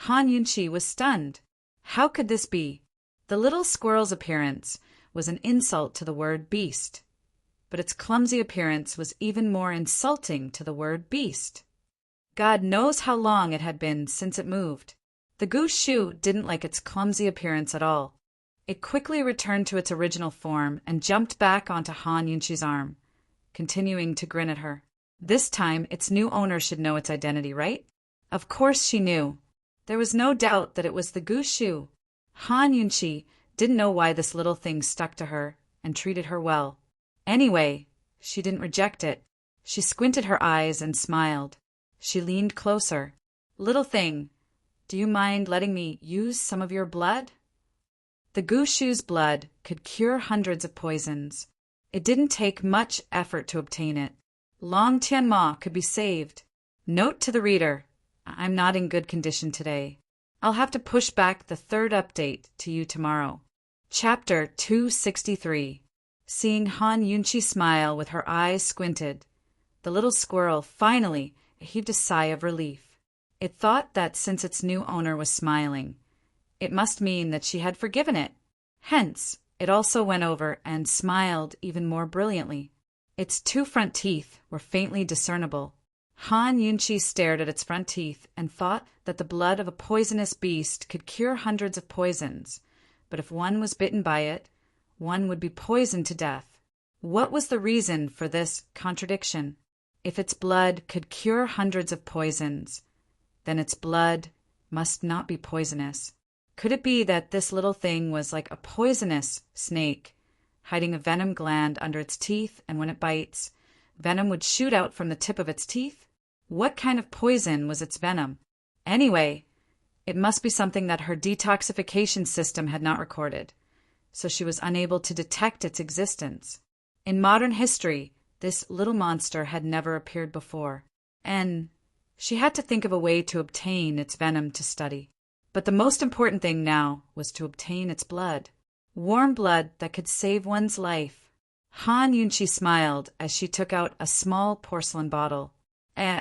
Han Yunqi was stunned. How could this be? The little squirrel's appearance was an insult to the word beast, but its clumsy appearance was even more insulting to the word beast. God knows how long it had been since it moved. The goose shoe didn't like its clumsy appearance at all. It quickly returned to its original form and jumped back onto Han Yunqi's arm, continuing to grin at her. This time, its new owner should know its identity, right? Of course she knew. There was no doubt that it was the goose shoe. Han Yunqi didn't know why this little thing stuck to her and treated her well. Anyway, she didn't reject it. She squinted her eyes and smiled. She leaned closer. Little thing, do you mind letting me use some of your blood? The goose shoe's blood could cure hundreds of poisons. It didn't take much effort to obtain it. Long Tianma could be saved. Note to the reader, I'm not in good condition today. I'll have to push back the 3rd update to you tomorrow. Chapter 263. Seeing Han Yunqi smile with her eyes squinted, the little squirrel finally heaved a sigh of relief. It thought that since its new owner was smiling, it must mean that she had forgiven it. Hence, it also went over and smiled even more brilliantly. Its 2 front teeth were faintly discernible. Han Yunqi stared at its front teeth and thought that the blood of a poisonous beast could cure hundreds of poisons, but if one was bitten by it, one would be poisoned to death. What was the reason for this contradiction? If its blood could cure hundreds of poisons, then its blood must not be poisonous. Could it be that this little thing was like a poisonous snake, hiding a venom gland under its teeth, and when it bites, venom would shoot out from the tip of its teeth? What kind of poison was its venom? Anyway, it must be something that her detoxification system had not recorded, so she was unable to detect its existence. In modern history, this little monster had never appeared before, and she had to think of a way to obtain its venom to study. But the most important thing now was to obtain its blood. Warm blood that could save one's life. Han Yunqi smiled as she took out a small porcelain bottle.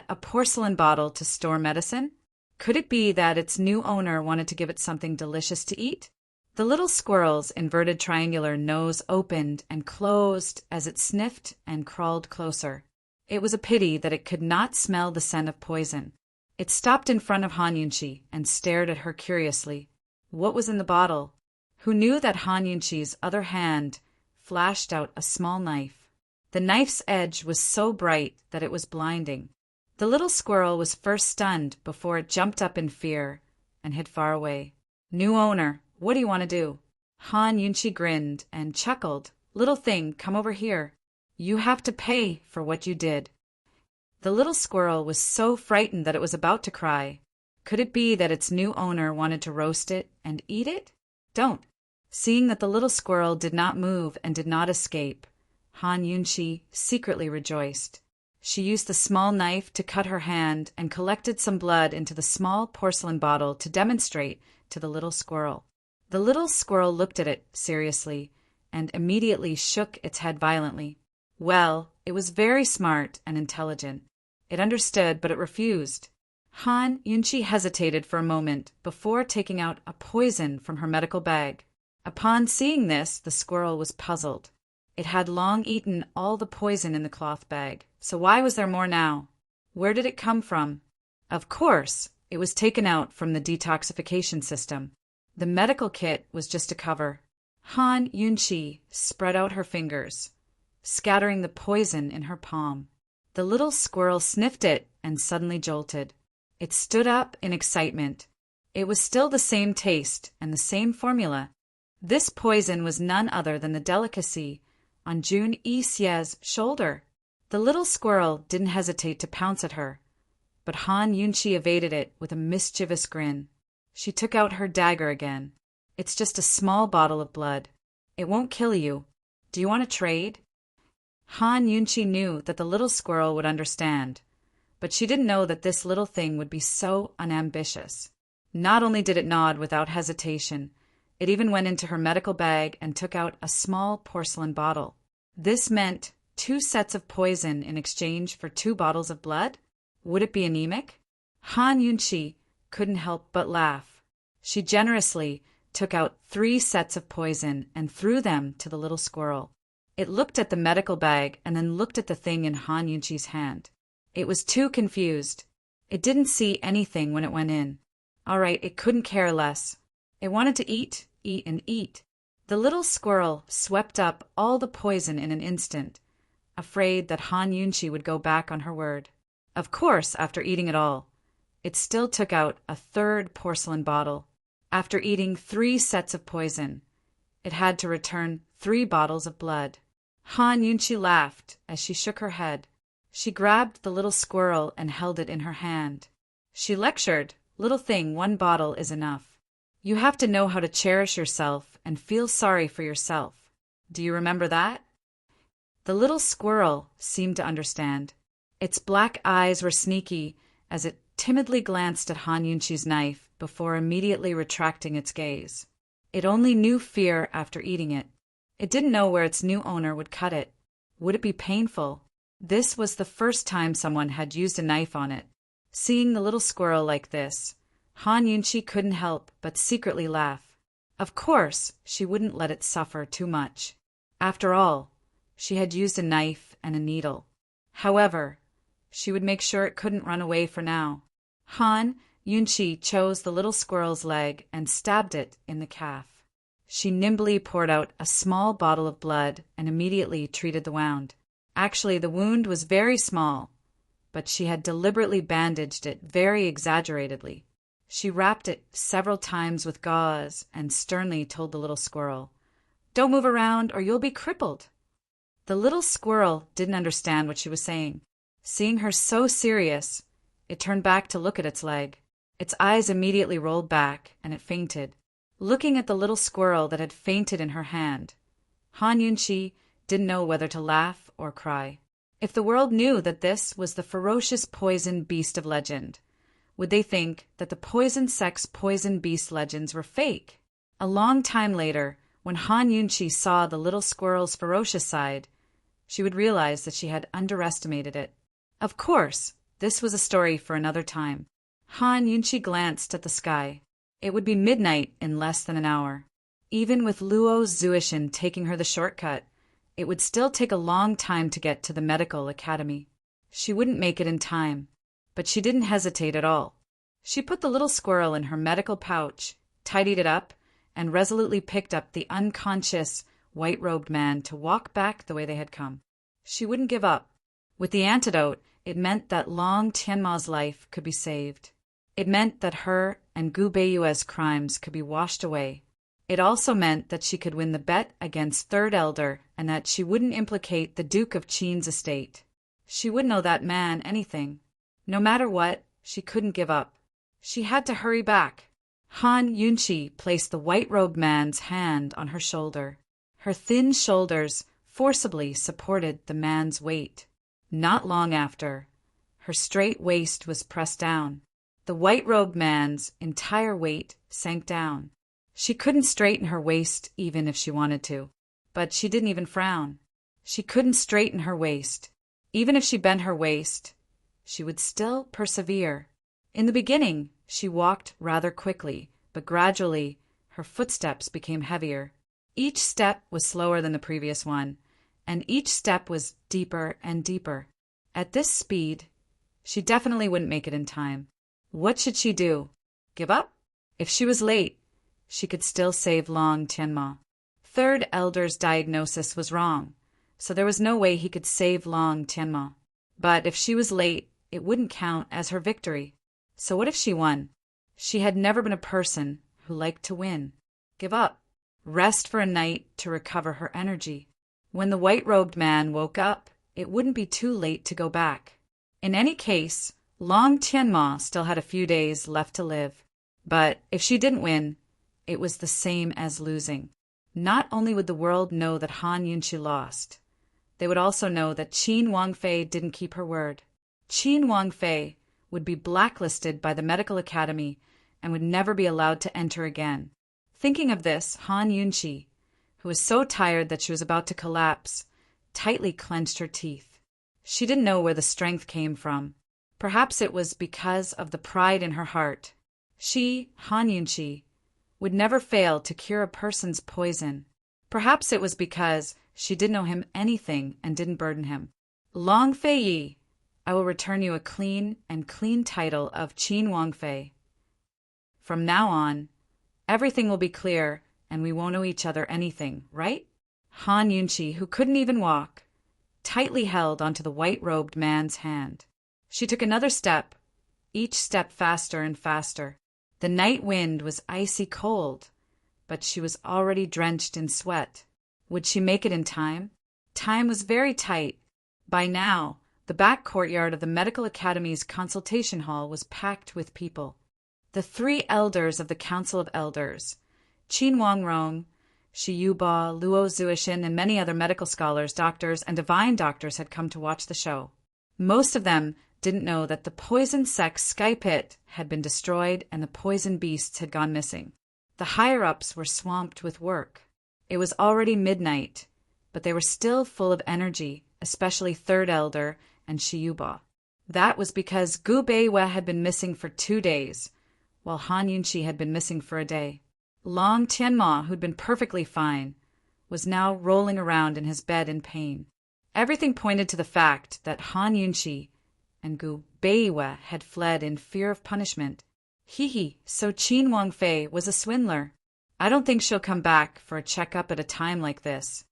A porcelain bottle to store medicine? Could it be that its new owner wanted to give it something delicious to eat? The little squirrel's inverted triangular nose opened and closed as it sniffed and crawled closer. It was a pity that it could not smell the scent of poison. It stopped in front of Han Yunqi and stared at her curiously. What was in the bottle? Who knew that Han Yunqi's other hand flashed out a small knife? The knife's edge was so bright that it was blinding. The little squirrel was first stunned before it jumped up in fear and hid far away. New owner, what do you want to do? Han Yunqi grinned and chuckled. Little thing, come over here. You have to pay for what you did. The little squirrel was so frightened that it was about to cry. Could it be that its new owner wanted to roast it and eat it? Don't. Seeing that the little squirrel did not move and did not escape, Han Yunqi secretly rejoiced. She used the small knife to cut her hand and collected some blood into the small porcelain bottle to demonstrate to the little squirrel. The little squirrel looked at it seriously and immediately shook its head violently. Well, it was very smart and intelligent. It understood, but it refused. Han Yunqi hesitated for a moment before taking out a poison from her medical bag. Upon seeing this, the squirrel was puzzled. It had long eaten all the poison in the cloth bag, so why was there more now? Where did it come from? Of course, it was taken out from the detoxification system. The medical kit was just a cover. Han Yunqi spread out her fingers, scattering the poison in her palm. The little squirrel sniffed it and suddenly jolted. It stood up in excitement. It was still the same taste and the same formula. This poison was none other than the delicacy on Jun Yixie's shoulder. The little squirrel didn't hesitate to pounce at her, but Han Yunqi evaded it with a mischievous grin. She took out her dagger again. It's just a small bottle of blood. It won't kill you. Do you want to trade? Han Yunchi knew that the little squirrel would understand, but she didn't know that this little thing would be so unambitious. Not only did it nod without hesitation, it even went into her medical bag and took out a small porcelain bottle. This meant 2 sets of poison in exchange for 2 bottles of blood? Would it be anemic? Han Yunchi couldn't help but laugh. She generously took out 3 sets of poison and threw them to the little squirrel. It looked at the medical bag and then looked at the thing in Han Yunchi's hand. It was too confused. It didn't see anything when it went in. All right, it couldn't care less. It wanted to eat, and eat. The little squirrel swept up all the poison in an instant, afraid that Han Yunchi would go back on her word. Of course, after eating it all, it still took out a 3rd porcelain bottle. After eating 3 sets of poison, it had to return 3 bottles of blood. Han Yunchi laughed as she shook her head. She grabbed the little squirrel and held it in her hand. She lectured, "Little thing, 1 bottle is enough. You have to know how to cherish yourself and feel sorry for yourself. Do you remember that?" The little squirrel seemed to understand. Its black eyes were sneaky as it timidly glanced at Han Yunchi's knife before immediately retracting its gaze. It only knew fear after eating it. It didn't know where its new owner would cut it. Would it be painful? This was the first time someone had used a knife on it. Seeing the little squirrel like this, Han Yunchi couldn't help but secretly laugh. Of course, she wouldn't let it suffer too much. After all, she had used a knife and a needle. However, she would make sure it couldn't run away for now. Han Yunchi chose the little squirrel's leg and stabbed it in the calf. She nimbly poured out a small bottle of blood and immediately treated the wound. Actually, the wound was very small, but she had deliberately bandaged it very exaggeratedly. She wrapped it several times with gauze and sternly told the little squirrel, "Don't move around or you'll be crippled." The little squirrel didn't understand what she was saying. Seeing her so serious, it turned back to look at its leg. Its eyes immediately rolled back and it fainted. Looking at the little squirrel that had fainted in her hand, Han Yunchi didn't know whether to laugh or cry. If the world knew that this was the ferocious poison beast of legend, would they think that the poison sex poison beast legends were fake? A long time later, when Han Yunchi saw the little squirrel's ferocious side, she would realize that she had underestimated it. Of course, this was a story for another time. Han Yunchi glanced at the sky. It would be midnight in less than an hour. Even with Luo Zuishin taking her the shortcut, it would still take a long time to get to the medical academy. She wouldn't make it in time, but she didn't hesitate at all. She put the little squirrel in her medical pouch, tidied it up, and resolutely picked up the unconscious, white-robed man to walk back the way they had come. She wouldn't give up. With the antidote, it meant that Long Tianma's life could be saved. It meant that her and Gu Beiyue's crimes could be washed away. It also meant that she could win the bet against Third Elder and that she wouldn't implicate the Duke of Qin's estate. She wouldn't owe that man anything. No matter what, she couldn't give up. She had to hurry back. Han Yunchi placed the white-robed man's hand on her shoulder. Her thin shoulders forcibly supported the man's weight. Not long after, her straight waist was pressed down. The white-robed man's entire weight sank down. She couldn't straighten her waist even if she wanted to, but she didn't even frown. She couldn't straighten her waist. Even if she bent her waist, she would still persevere. In the beginning, she walked rather quickly, but gradually her footsteps became heavier. Each step was slower than the previous one, and each step was deeper and deeper. At this speed, she definitely wouldn't make it in time. What should she do? Give up? If she was late, she could still save Long Tianma. Third Elder's diagnosis was wrong, so there was no way he could save Long Tianma. But if she was late, it wouldn't count as her victory. So what if she won? She had never been a person who liked to win. Give up. Rest for a night to recover her energy. When the white-robed man woke up, it wouldn't be too late to go back. In any case, Long Tianma still had a few days left to live. But if she didn't win, it was the same as losing. Not only would the world know that Han Yunqi lost, they would also know that Qin Wangfei didn't keep her word. Qin Wangfei would be blacklisted by the medical academy and would never be allowed to enter again. Thinking of this, Han Yunqi, who was so tired that she was about to collapse, tightly clenched her teeth. She didn't know where the strength came from. Perhaps it was because of the pride in her heart. She, Han Yunqi, would never fail to cure a person's poison. Perhaps it was because she didn't owe him anything and didn't burden him. Long Fei Yi, I will return you a clean title of Qin Wangfei. From now on, everything will be clear and we won't owe each other anything, right? Han Yunqi, who couldn't even walk, tightly held onto the white-robed man's hand. She took another step, each step faster and faster. The night wind was icy cold, but she was already drenched in sweat. Would she make it in time? Time was very tight. By now, the back courtyard of the Medical Academy's consultation hall was packed with people. The 3 elders of the Council of Elders, Qin Wangrong, Shi Yuba, Luo Zuishin, and many other medical scholars, doctors, and divine doctors had come to watch the show. Most of them didn't know that the poison sex sky pit had been destroyed and the poison beasts had gone missing. The higher-ups were swamped with work. It was already midnight, but they were still full of energy, especially Third Elder and Shi Yuba. That was because Gu Beiwe had been missing for 2 days, while Han Yunqi had been missing for a day. Long Tianma, who'd been perfectly fine, was now rolling around in his bed in pain. Everything pointed to the fact that Han Yunqi and Gu Beiwe had fled in fear of punishment. So Qin Wangfei was a swindler. I don't think she'll come back for a checkup at a time like this.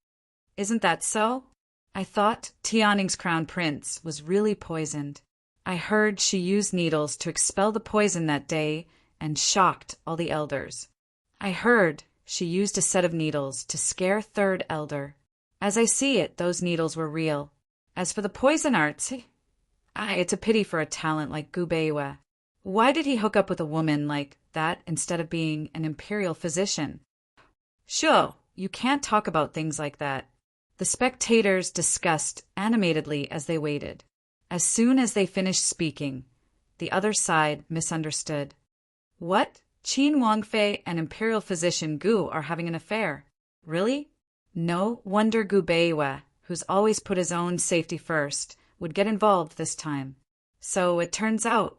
Isn't that so? I thought Tianning's crown prince was really poisoned. I heard she used needles to expel the poison that day and shocked all the elders. I heard she used a set of needles to scare Third Elder. As I see it, those needles were real. As for the poison arts, it's a pity for a talent like Gu Beiwe. Why did he hook up with a woman like that instead of being an imperial physician? Sure, you can't talk about things like that. The spectators discussed animatedly as they waited. As soon as they finished speaking, the other side misunderstood. What? Qin Wangfei and imperial physician Gu are having an affair. Really? No wonder Gu Beiwe, who's always put his own safety first, would get involved this time. So it turns out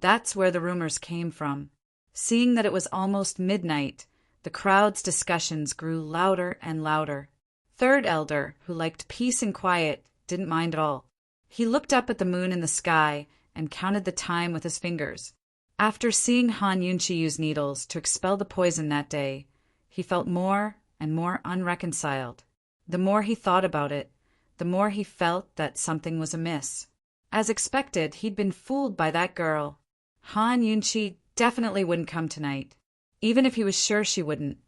that's where the rumors came from. Seeing that it was almost midnight, the crowd's discussions grew louder and louder. Third Elder, who liked peace and quiet, didn't mind at all. He looked up at the moon in the sky and counted the time with his fingers. After seeing Han Yunqi use needles to expel the poison that day, he felt more and more unreconciled. The more he thought about it, the more he felt that something was amiss. As expected, he'd been fooled by that girl. Han Yunqi definitely wouldn't come tonight. Even if he was sure she wouldn't,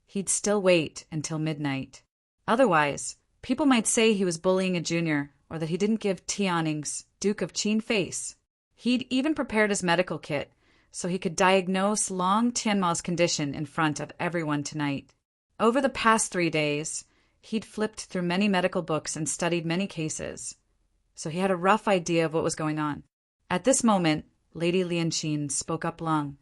he'd still wait until midnight. Otherwise, people might say he was bullying a junior or that he didn't give Tianning's Duke of Qin face. He'd even prepared his medical kit so he could diagnose Long Tianma's condition in front of everyone tonight. Over the past 3 days, he'd flipped through many medical books and studied many cases, so he had a rough idea of what was going on. At this moment, Lady Lianqin spoke up Long.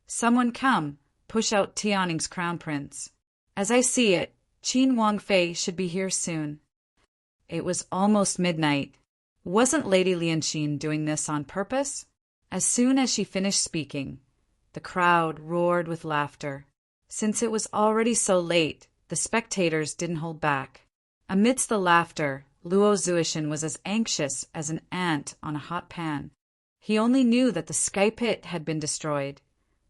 Someone come, push out Tianning's crown prince. As I see it, Qin Wangfei should be here soon. It was almost midnight. Wasn't Lady Lianqin doing this on purpose? As soon as she finished speaking, the crowd roared with laughter. Since it was already so late, the spectators didn't hold back. Amidst the laughter, Luo Zuishin was as anxious as an ant on a hot pan. He only knew that the sky pit had been destroyed,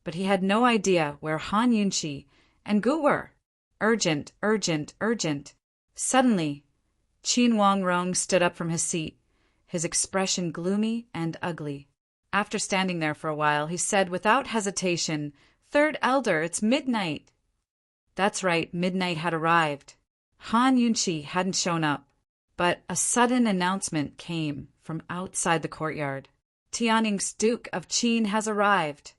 but he had no idea where Han Yunqi and Gu were. Urgent, urgent, urgent. Suddenly, Qin Wangrong stood up from his seat, his expression gloomy and ugly. After standing there for a while, he said without hesitation, "Third Elder, it's midnight." That's right, midnight had arrived. Han Yunqi hadn't shown up, but a sudden announcement came from outside the courtyard. Tianning's Duke of Qin has arrived.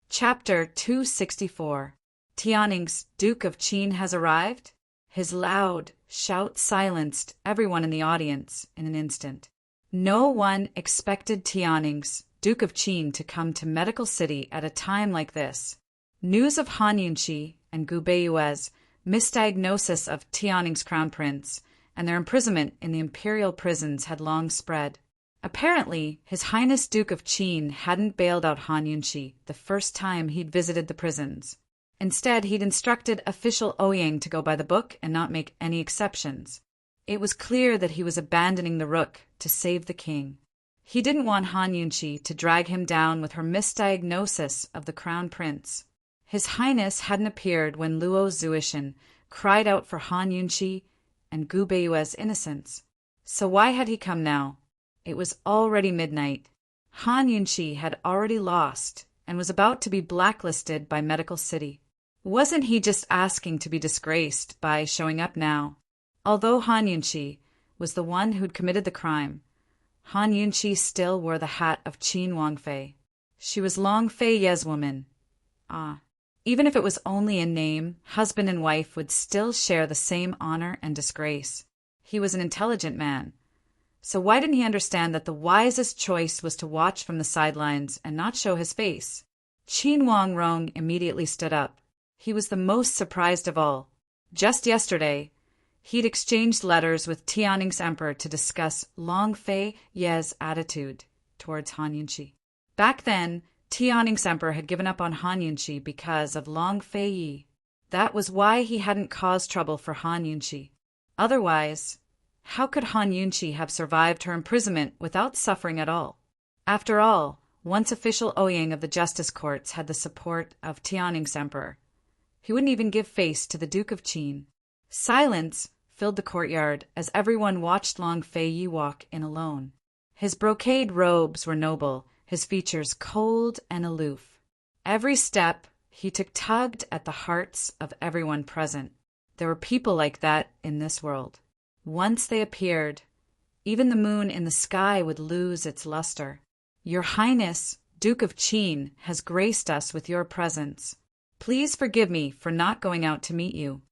Chapter 264. Tianning's Duke of Qin has arrived? His loud shout silenced everyone in the audience in an instant. No one expected Tianning's Duke of Qin to come to Medical City at a time like this. News of Han Yunqi and Gu Beiyue's misdiagnosis of Tianning's crown prince and their imprisonment in the imperial prisons had long spread. Apparently, His Highness Duke of Qin hadn't bailed out Han Yunqi the first time he'd visited the prisons. Instead, he'd instructed official Ouyang to go by the book and not make any exceptions. It was clear that he was abandoning the rook to save the king. He didn't want Han Yunqi to drag him down with her misdiagnosis of the crown prince. His Highness hadn't appeared when Luo Zuishan cried out for Han Yunqi and Gu Beiyue's innocence. So why had he come now? It was already midnight. Han Yunqi had already lost and was about to be blacklisted by Medical City. Wasn't he just asking to be disgraced by showing up now? Although Han Yunqi was the one who'd committed the crime, Han Yunqi still wore the hat of Qin Wangfei. She was Long Fei Ye's woman. Even if it was only in name, husband and wife would still share the same honor and disgrace. He was an intelligent man. So why didn't he understand that the wisest choice was to watch from the sidelines and not show his face? Qin Wangrong immediately stood up. He was the most surprised of all. Just yesterday, he'd exchanged letters with Tianning's emperor to discuss Long Fei Ye's attitude towards Han Yunqi. Back then, Tianning's emperor had given up on Han Yunqi because of Long Fei Yi. That was why he hadn't caused trouble for Han Yunqi. Otherwise, how could Han Yunqi have survived her imprisonment without suffering at all? After all, once official Ouyang of the justice courts had the support of Tianning's emperor, he wouldn't even give face to the Duke of Qin. Silence filled the courtyard as everyone watched Long Fei Yi walk in alone. His brocade robes were noble, his features cold and aloof. Every step he took tugged at the hearts of everyone present. There were people like that in this world. Once they appeared, even the moon in the sky would lose its luster. Your Highness, Duke of Qin, has graced us with your presence. Please forgive me for not going out to meet you.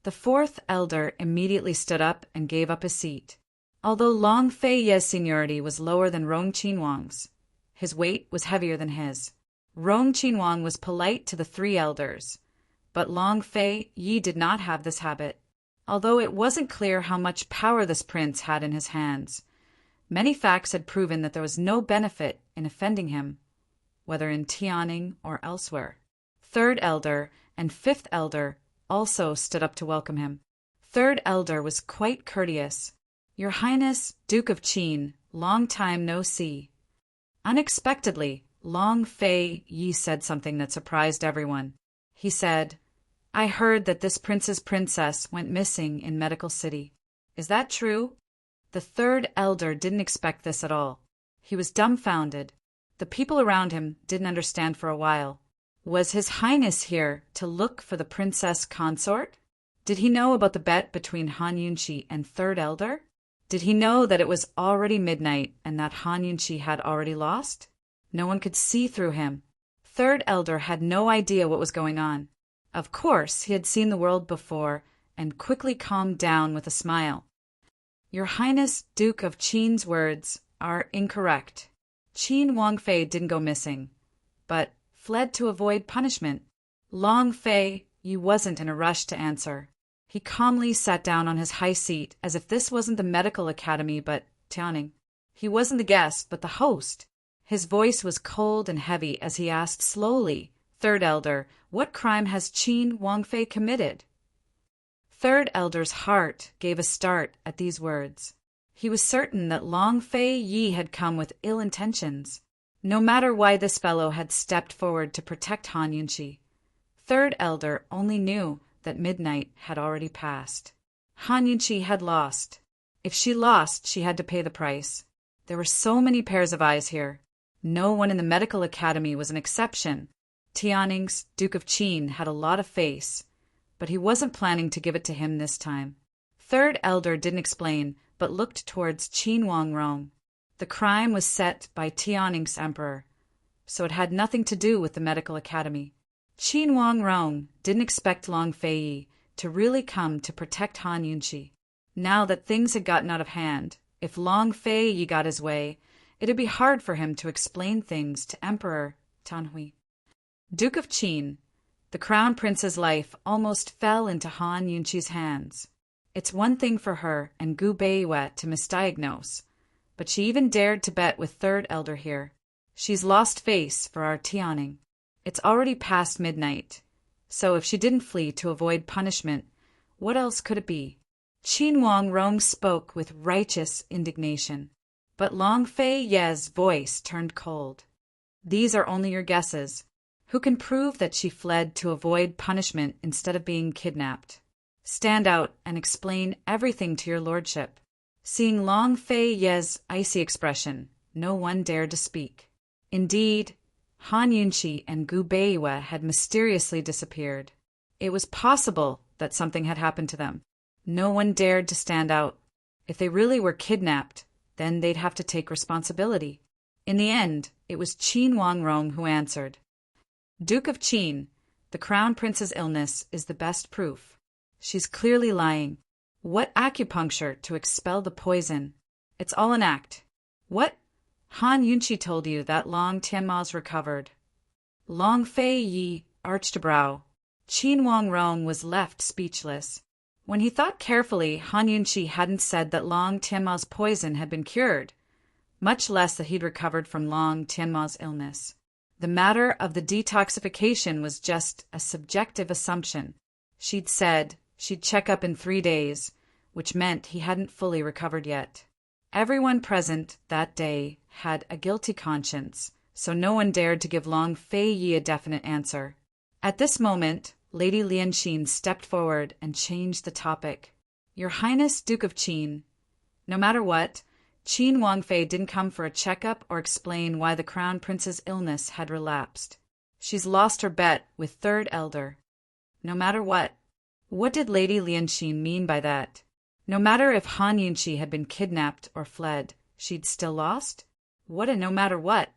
The fourth elder immediately stood up and gave up his seat. Although Long Fei Ye's seniority was lower than Rong Qinhuang's, his weight was heavier than his. Rong Qinhuang was polite to the three elders, but Long Fei Yi did not have this habit. Although it wasn't clear how much power this prince had in his hands, many facts had proven that there was no benefit in offending him, whether in Tianning or elsewhere. Third elder and fifth elder also stood up to welcome him. Third elder was quite courteous. Your Highness, Duke of Qin, long time no see. Unexpectedly, Long Fei Yi said something that surprised everyone. He said, I heard that this prince's princess went missing in Medical City. Is that true? The third elder didn't expect this at all. He was dumbfounded. The people around him didn't understand for a while. Was His Highness here to look for the princess consort? Did he know about the bet between Han Yunqi and third elder? Did he know that it was already midnight and that Han Yunqi had already lost? No one could see through him. Third elder had no idea what was going on. Of course, he had seen the world before and quickly calmed down with a smile. Your Highness, Duke of Qin's words are incorrect. Qin Wangfei didn't go missing, but fled to avoid punishment. Long Fei Yi wasn't in a rush to answer. He calmly sat down on his high seat as if this wasn't the medical academy but Tianning. He wasn't the guest but the host. His voice was cold and heavy as he asked slowly, Third elder, what crime has Qin Wangfei committed? Third elder's heart gave a start at these words. He was certain that Long Fei Yi had come with ill intentions. No matter why this fellow had stepped forward to protect Han Yunqi, third elder only knew that midnight had already passed. Han Yunqi had lost. If she lost, she had to pay the price. There were so many pairs of eyes here. No one in the medical academy was an exception. Tianning's Duke of Qin had a lot of face, but he wasn't planning to give it to him this time. Third elder didn't explain, but looked towards Qin Wangrong. The crime was set by Tianning's emperor, so it had nothing to do with the medical academy. Qin Wang Rong didn't expect Long Fei to really come to protect Han Yunqi. Now that things had gotten out of hand, if Long Fei got his way, it'd be hard for him to explain things to Emperor Tianhui. Duke of Qin, the crown prince's life almost fell into Han Yunqi's hands. It's one thing for her and Gu Beiwei to misdiagnose, but she even dared to bet with third elder here. She's lost face for our Tianing. It's already past midnight, so if she didn't flee to avoid punishment, what else could it be? Qin Wang Rong spoke with righteous indignation, but Long Fei Ye's voice turned cold. These are only your guesses. Who can prove that she fled to avoid punishment instead of being kidnapped? Stand out and explain everything to your lordship. Seeing Long Fei Ye's icy expression, no one dared to speak. Indeed, Han Yunqi and Gu Beiwei had mysteriously disappeared. It was possible that something had happened to them. No one dared to stand out. If they really were kidnapped, then they'd have to take responsibility. In the end, it was Qin Wang Rong who answered. Duke of Qin, the crown prince's illness is the best proof. She's clearly lying. What acupuncture to expel the poison? It's all an act. What? Han Yunqi told you that Long Tianma's recovered. Long Fei Yi arched a brow. Qin Wang Rong was left speechless. When he thought carefully, Han Yunqi hadn't said that Long Tianma's poison had been cured, much less that he'd recovered from Long Tianma's illness. The matter of the detoxification was just a subjective assumption. She'd said she'd check up in 3 days, which meant he hadn't fully recovered yet. Everyone present that day had a guilty conscience, so no one dared to give Long Fei Yi a definite answer. At this moment, Lady Lianxin stepped forward and changed the topic. Your Highness Duke of Qin, no matter what, Qin Wangfei didn't come for a checkup or explain why the crown prince's illness had relapsed. She's lost her bet with third elder. No matter what. What did Lady Lianxin mean by that? No matter if Han Yunqi had been kidnapped or fled, she'd still lost? What a no matter what?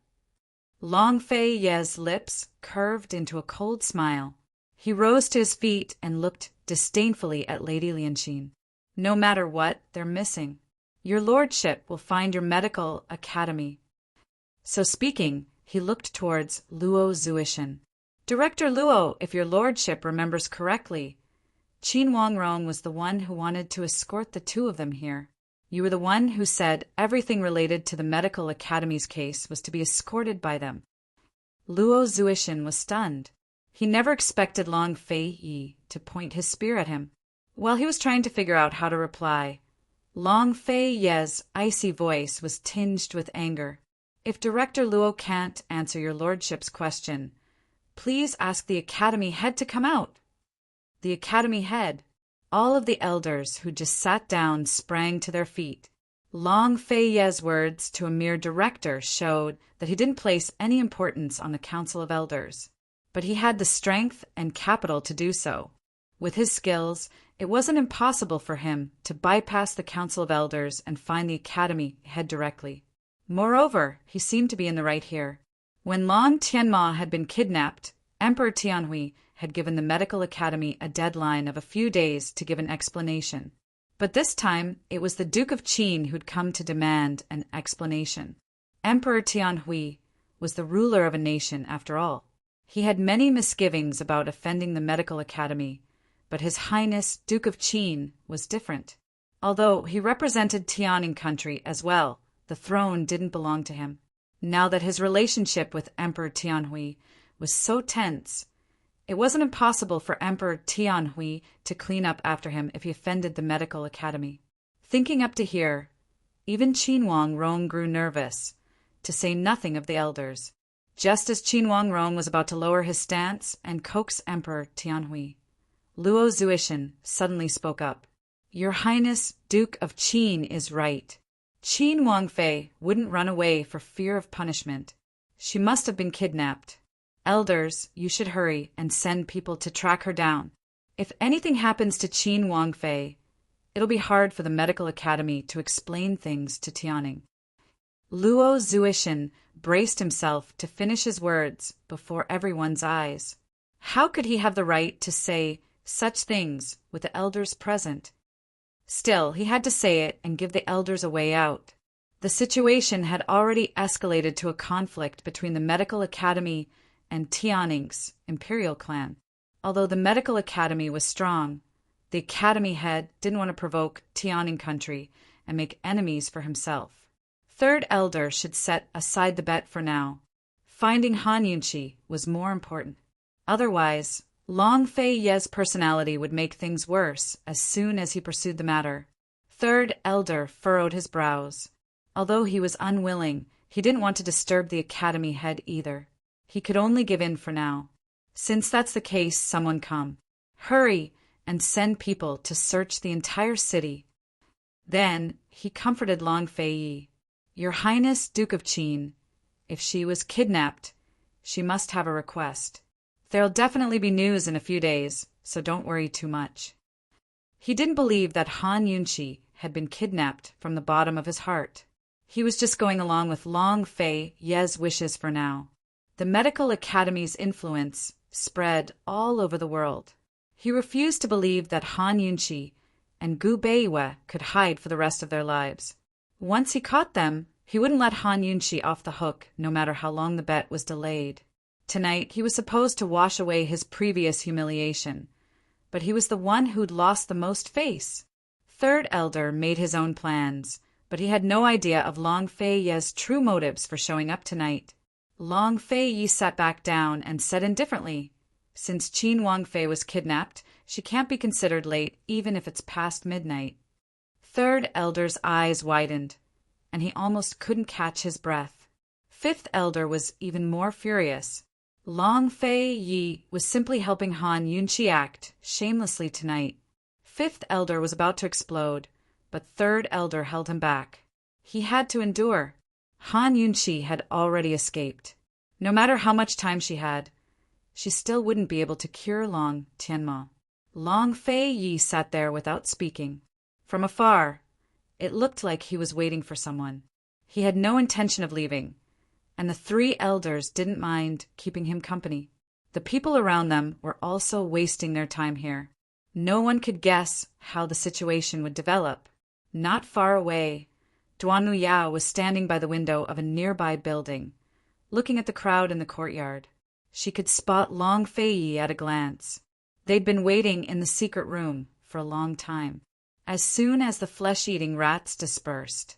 Long Fei Ye's lips curved into a cold smile. He rose to his feet and looked disdainfully at Lady Lianxin. No matter what, they're missing. Your lordship will find your medical academy. So speaking, he looked towards Luo Zuishan. Director Luo, if your lordship remembers correctly, Qin Wangrong was the one who wanted to escort the two of them here. You were the one who said everything related to the medical academy's case was to be escorted by them. Luo Zuishan was stunned. He never expected Long Fei Yi to point his spear at him. While he was trying to figure out how to reply, Long Fei Ye's icy voice was tinged with anger. If Director Luo can't answer your lordship's question, please ask the academy head to come out. The academy head. All of the elders who just sat down sprang to their feet. Long Fei Ye's words to a mere director showed that he didn't place any importance on the Council of Elders. But he had the strength and capital to do so. With his skills, it wasn't impossible for him to bypass the Council of Elders and find the academy head directly. Moreover, he seemed to be in the right here. When Long Tianma had been kidnapped, Emperor Tianhui had given the medical academy a deadline of a few days to give an explanation. But this time, it was the Duke of Qin who'd come to demand an explanation. Emperor Tianhui was the ruler of a nation, after all. He had many misgivings about offending the medical academy, but His Highness Duke of Qin was different. Although he represented Tianing country as well, the throne didn't belong to him. Now that his relationship with Emperor Tianhui was so tense, it wasn't impossible for Emperor Tianhui to clean up after him if he offended the medical academy. Thinking up to here, even Qin Wang Rong grew nervous, to say nothing of the elders. Just as Qin Wang Rong was about to lower his stance and coax Emperor Tianhui, Luo Zuishan suddenly spoke up. Your Highness Duke of Qin is right. Qin Wangfei wouldn't run away for fear of punishment. She must have been kidnapped. Elders, you should hurry and send people to track her down. If anything happens to Qin Wangfei, it'll be hard for the medical academy to explain things to Tianing. Luo Zuishan braced himself to finish his words before everyone's eyes. How could he have the right to say such things with the elders present? Still, he had to say it and give the elders a way out. The situation had already escalated to a conflict between the Medical Academy and Tianing's imperial clan. Although the Medical Academy was strong, the academy head didn't want to provoke Tianing country and make enemies for himself. Third elder should set aside the bet for now. Finding Han Yunqi was more important. Otherwise, Long Fei Ye's personality would make things worse as soon as he pursued the matter. Third elder furrowed his brows. Although he was unwilling, he didn't want to disturb the academy head either. He could only give in for now. Since that's the case, someone come. Hurry and send people to search the entire city. Then he comforted Long Fei Yi. Your Highness Duke of Qin, if she was kidnapped, she must have a request. There'll definitely be news in a few days, so don't worry too much. He didn't believe that Han Yunqi had been kidnapped from the bottom of his heart. He was just going along with Long Fei Ye's wishes for now. The Medical Academy's influence spread all over the world. He refused to believe that Han Yunqi and Gu Beiwe could hide for the rest of their lives. Once he caught them, he wouldn't let Han Yunqi off the hook no matter how long the bet was delayed. Tonight, he was supposed to wash away his previous humiliation, but he was the one who'd lost the most face. Third elder made his own plans, but he had no idea of Long Fei Ye's true motives for showing up tonight. Long Fei Yi sat back down and said indifferently, since Qin Wangfei was kidnapped, she can't be considered late even if it's past midnight. Third elder's eyes widened, and he almost couldn't catch his breath. Fifth elder was even more furious. Long Fei Yi was simply helping Han Yunqi act shamelessly tonight. Fifth elder was about to explode, but third elder held him back. He had to endure. Han Yunqi had already escaped. No matter how much time she had, she still wouldn't be able to cure Long Tianma. Long Fei Yi sat there without speaking. From afar, it looked like he was waiting for someone. He had no intention of leaving, and the three elders didn't mind keeping him company. The people around them were also wasting their time here. No one could guess how the situation would develop. Not far away, Duanmu Yao was standing by the window of a nearby building, looking at the crowd in the courtyard. She could spot Long Fei Yi at a glance. They'd been waiting in the secret room for a long time. As soon as the flesh-eating rats dispersed,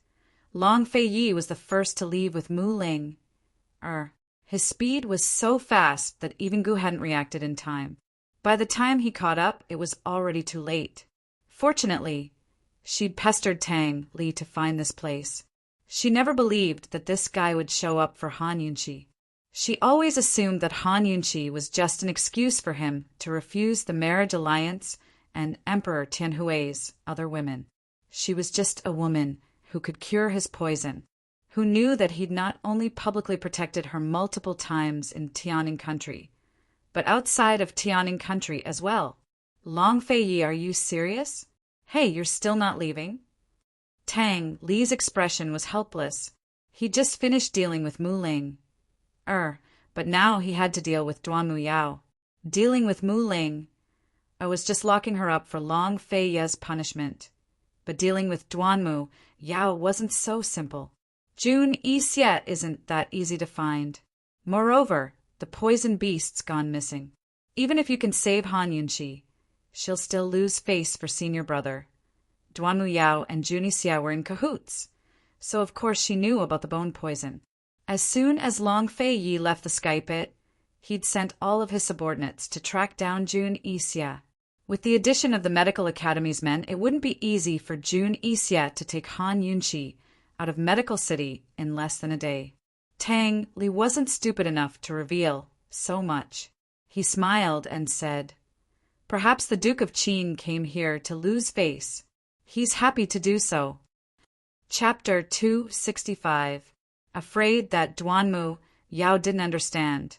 Long Fei Yi was the first to leave with Mu Ling. His speed was so fast that even Gu hadn't reacted in time. By the time he caught up, it was already too late. Fortunately, she'd pestered Tang Li to find this place. She never believed that this guy would show up for Han Yunqi. She always assumed that Han Yunqi was just an excuse for him to refuse the marriage alliance and Emperor Tianhui's other women. She was just a woman who could cure his poison, who knew that he'd not only publicly protected her multiple times in Tianing country, but outside of Tianing country as well. Long Fei Yi, are you serious? Hey, you're still not leaving? Tang Li's expression was helpless. He'd just finished dealing with Mu Ling. But now he had to deal with Duanmu Yao. Dealing with Mu Ling, I was just locking her up for Long Fei Ye's punishment. But dealing with Duanmu Yao wasn't so simple. Jun Yixie isn't that easy to find. Moreover, the poison beast's gone missing. Even if you can save Han Yunqi, she'll still lose face for senior brother. Duanmu Yao and Jun Yixie were in cahoots, so of course she knew about the bone poison. As soon as Long Fei Yi left the sky pit, he'd sent all of his subordinates to track down Jun Yixie. With the addition of the Medical Academy's men, it wouldn't be easy for Jun Yixie to take Han Yunqi out of Medical City in less than a day. Tang Li wasn't stupid enough to reveal so much. He smiled and said, "Perhaps the Duke of Qin came here to lose face. He's happy to do so." Chapter 265. Afraid that Duanmu Yao didn't understand,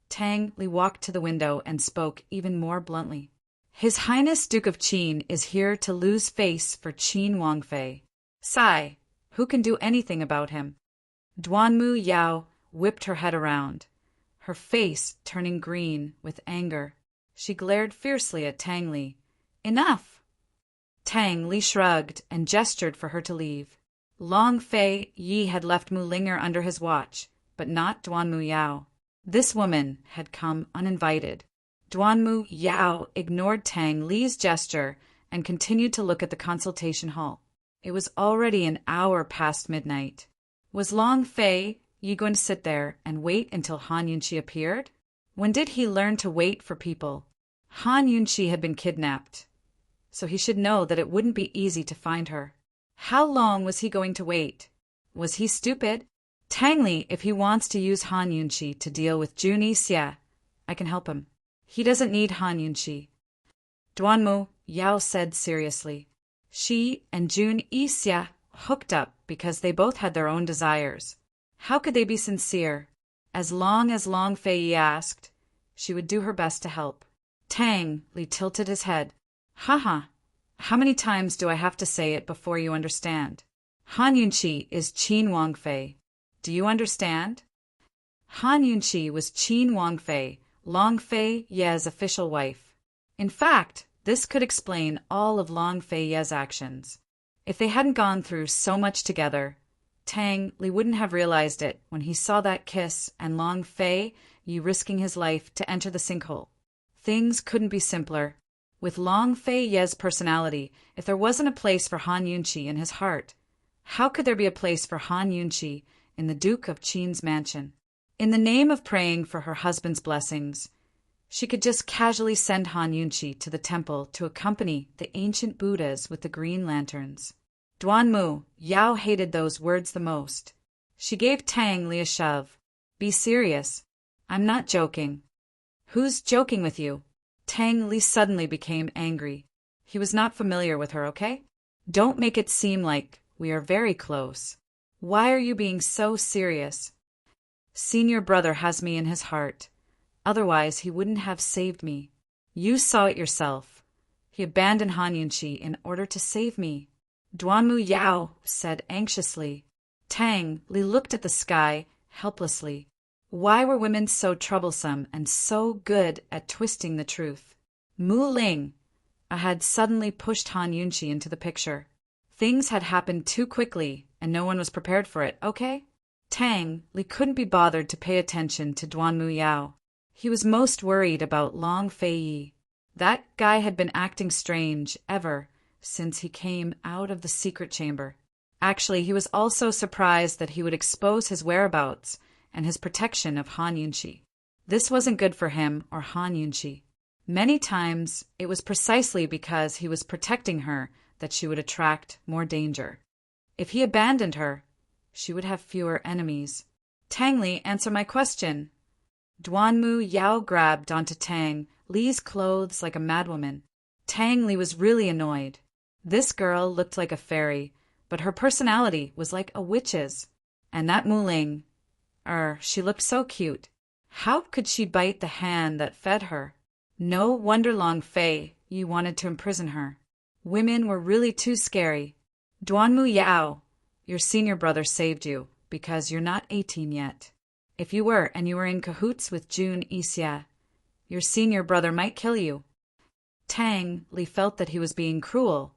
Tang Li walked to the window and spoke even more bluntly. "His Highness Duke of Qin is here to lose face for Qin Wangfei. Who can do anything about him?" Duanmu Yao whipped her head around, her face turning green with anger. She glared fiercely at Tang Li. "Enough!" Tang Li shrugged and gestured for her to leave. Long Fei Yi had left Mu Linger under his watch, but not Duanmu Yao. This woman had come uninvited. Duanmu Yao ignored Tang Li's gesture and continued to look at the consultation hall. It was already an hour past midnight. Was Long Fei Yi going to sit there and wait until Han Yunqi appeared? When did he learn to wait for people? Han Yunqi had been kidnapped, so he should know that it wouldn't be easy to find her. How long was he going to wait? Was he stupid? Tang Li, if he wants to use Han Yunqi to deal with Jun Yixia, I can help him. He doesn't need Han Yunqi. Duanmu Yao said seriously. She and Jun Yixia hooked up because they both had their own desires. How could they be sincere? As long as Long Fei Yi asked, she would do her best to help. Tang Li tilted his head. Haha, how many times do I have to say it before you understand? Han Yunqi is Qin Wangfei. Do you understand? Han Yunqi was Qin Wangfei, Long Fei Ye's official wife. In fact, this could explain all of Long Fei Ye's actions. If they hadn't gone through so much together, Tang Li wouldn't have realized it when he saw that kiss and Long Fei Yi risking his life to enter the sinkhole. Things couldn't be simpler. With Long Fei Ye's personality, if there wasn't a place for Han Yunqi in his heart, how could there be a place for Han Yunqi in the Duke of Qin's mansion? In the name of praying for her husband's blessings, she could just casually send Han Yunqi to the temple to accompany the ancient Buddhas with the green lanterns. Duanmu Yao hated those words the most. She gave Tang Li a shove. Be serious. I'm not joking. Who's joking with you? Tang Li suddenly became angry. He was not familiar with her, okay? Don't make it seem like we are very close. Why are you being so serious? Senior brother has me in his heart. Otherwise, he wouldn't have saved me. You saw it yourself. He abandoned Han Yunqi in order to save me. Duanmu Yao said anxiously. Tang Li looked at the sky helplessly. Why were women so troublesome and so good at twisting the truth? Mu Ling had suddenly pushed Han Yunqi into the picture. Things had happened too quickly, and no one was prepared for it, okay? Tang Li couldn't be bothered to pay attention to Duanmu Yao. He was most worried about Long Fei Yi. That guy had been acting strange ever since he came out of the secret chamber. Actually, he was also surprised that he would expose his whereabouts and his protection of Han Yunqi. This wasn't good for him or Han Yunqi. Many times, it was precisely because he was protecting her that she would attract more danger. If he abandoned her, she would have fewer enemies. Tang Li, answer my question. Duanmu Yao grabbed onto Tang Li's clothes like a madwoman. Tang Li was really annoyed. This girl looked like a fairy, but her personality was like a witch's. And that Mu Ling, she looked so cute. How could she bite the hand that fed her? No wonder Long Fei Yi wanted to imprison her. Women were really too scary. Duanmu Yao, your senior brother saved you because you're not 18 yet. If you were and you were in cahoots with Jun Yixia, your senior brother might kill you. Tang Li felt that he was being cruel,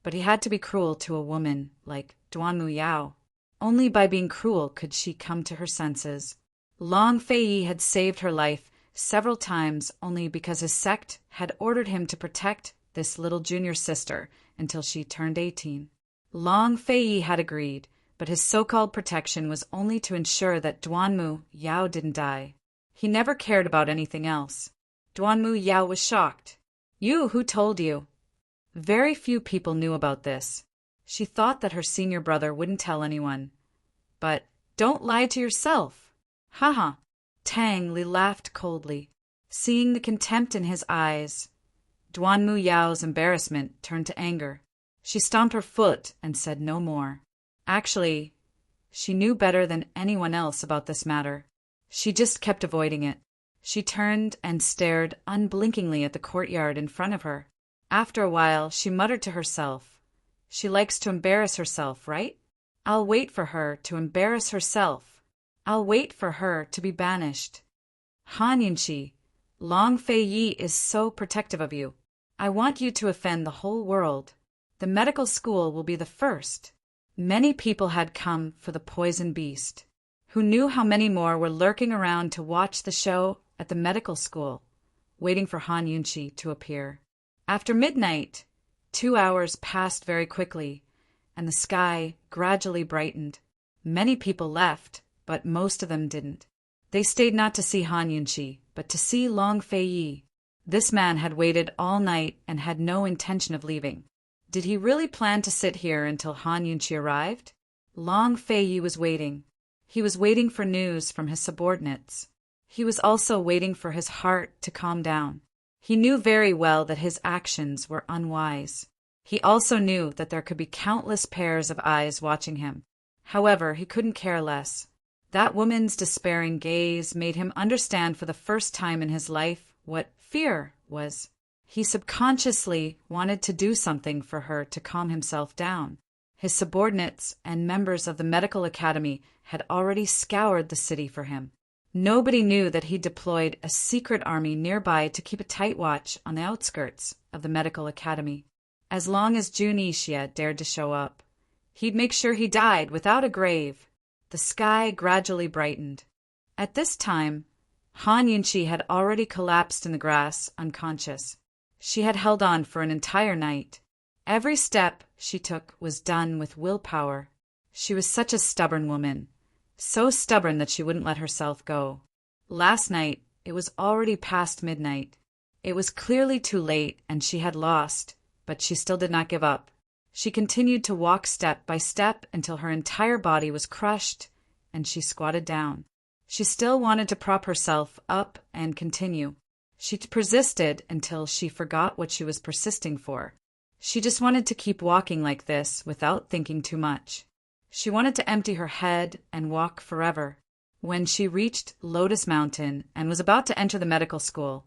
but he had to be cruel to a woman like Duanmu Yao. Only by being cruel could she come to her senses. Long Fei Yi had saved her life several times only because his sect had ordered him to protect this little junior sister until she turned 18. Long Fei Yi had agreed, but his so-called protection was only to ensure that Duanmu Yao didn't die. He never cared about anything else. Duanmu Yao was shocked. You, who told you? Very few people knew about this. She thought that her senior brother wouldn't tell anyone. But don't lie to yourself. Haha. Tang Li laughed coldly, seeing the contempt in his eyes. Duanmu Yao's embarrassment turned to anger. She stomped her foot and said no more. Actually, she knew better than anyone else about this matter. She just kept avoiding it. She turned and stared unblinkingly at the courtyard in front of her. After a while, she muttered to herself, "She likes to embarrass herself, right? I'll wait for her to embarrass herself." I'll wait for her to be banished. Han Yunqi, Long Fei Yi is so protective of you. I want you to offend the whole world. The medical school will be the first. Many people had come for the poison beast. Who knew how many more were lurking around to watch the show at the medical school, waiting for Han Yunqi to appear. After midnight, 2 hours passed very quickly, and the sky gradually brightened. Many people left, but most of them didn't. They stayed not to see Han Yunqi, but to see Long Fei Yi. This man had waited all night and had no intention of leaving. Did he really plan to sit here until Han Yunqi arrived? Long Fei Yi was waiting. He was waiting for news from his subordinates. He was also waiting for his heart to calm down. He knew very well that his actions were unwise. He also knew that there could be countless pairs of eyes watching him. However, he couldn't care less. That woman's despairing gaze made him understand for the first time in his life what fear was. He subconsciously wanted to do something for her to calm himself down. His subordinates and members of the medical academy had already scoured the city for him. Nobody knew that he deployed a secret army nearby to keep a tight watch on the outskirts of the medical academy. As long as Jun Yixia dared to show up, he'd make sure he died without a grave. The sky gradually brightened. At this time, Han Yunqi had already collapsed in the grass, unconscious. She had held on for an entire night. Every step she took was done with willpower. She was such a stubborn woman, so stubborn that she wouldn't let herself go. Last night, it was already past midnight. It was clearly too late and she had lost, but she still did not give up. She continued to walk step by step until her entire body was crushed and she squatted down. She still wanted to prop herself up and continue. She persisted until she forgot what she was persisting for. She just wanted to keep walking like this without thinking too much. She wanted to empty her head and walk forever. When she reached Lotus Mountain and was about to enter the medical school,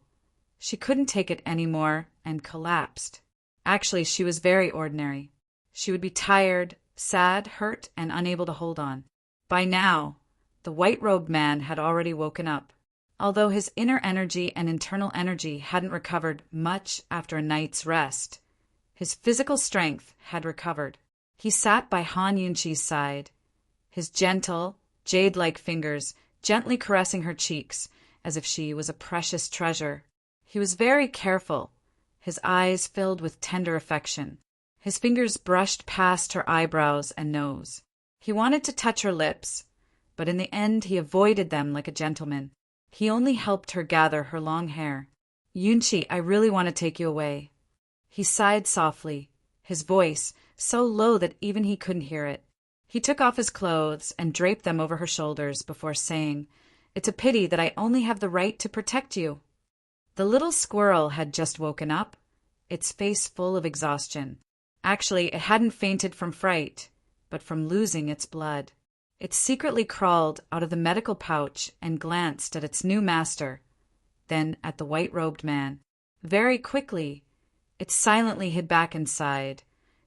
she couldn't take it anymore and collapsed. Actually, she was very ordinary. She would be tired, sad, hurt, and unable to hold on. By now, the white-robed man had already woken up. Although his inner energy and internal energy hadn't recovered much after a night's rest, his physical strength had recovered. He sat by Han Yunqi's side, his gentle, jade-like fingers gently caressing her cheeks as if she was a precious treasure. He was very careful, his eyes filled with tender affection. His fingers brushed past her eyebrows and nose. He wanted to touch her lips, but in the end he avoided them like a gentleman. He only helped her gather her long hair. "Yunqi, I really want to take you away." He sighed softly, his voice so low that even he couldn't hear it. He took off his clothes and draped them over her shoulders before saying, "It's a pity that I only have the right to protect you." The little squirrel had just woken up, its face full of exhaustion. Actually, it hadn't fainted from fright, but from losing its blood. It secretly crawled out of the medical pouch and glanced at its new master, then at the white-robed man. Very quickly, it silently hid back inside,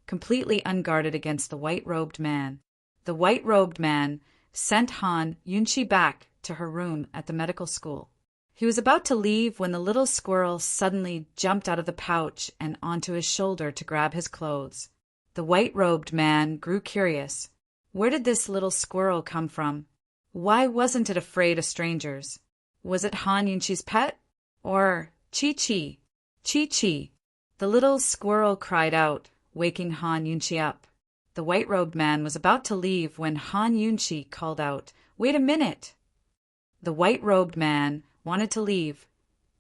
completely unguarded against the white-robed man. The white-robed man sent Han Yunqi back to her room at the medical school. He was about to leave when the little squirrel suddenly jumped out of the pouch and onto his shoulder to grab his clothes. The white-robed man grew curious. Where did this little squirrel come from? Why wasn't it afraid of strangers? Was it Han Yunqi's pet? Or Chi-Chi? Chi-Chi! The little squirrel cried out, waking Han Yunqi up. The white-robed man was about to leave when Han Yunqi called out, "Wait a minute!" The white-robed man wanted to leave,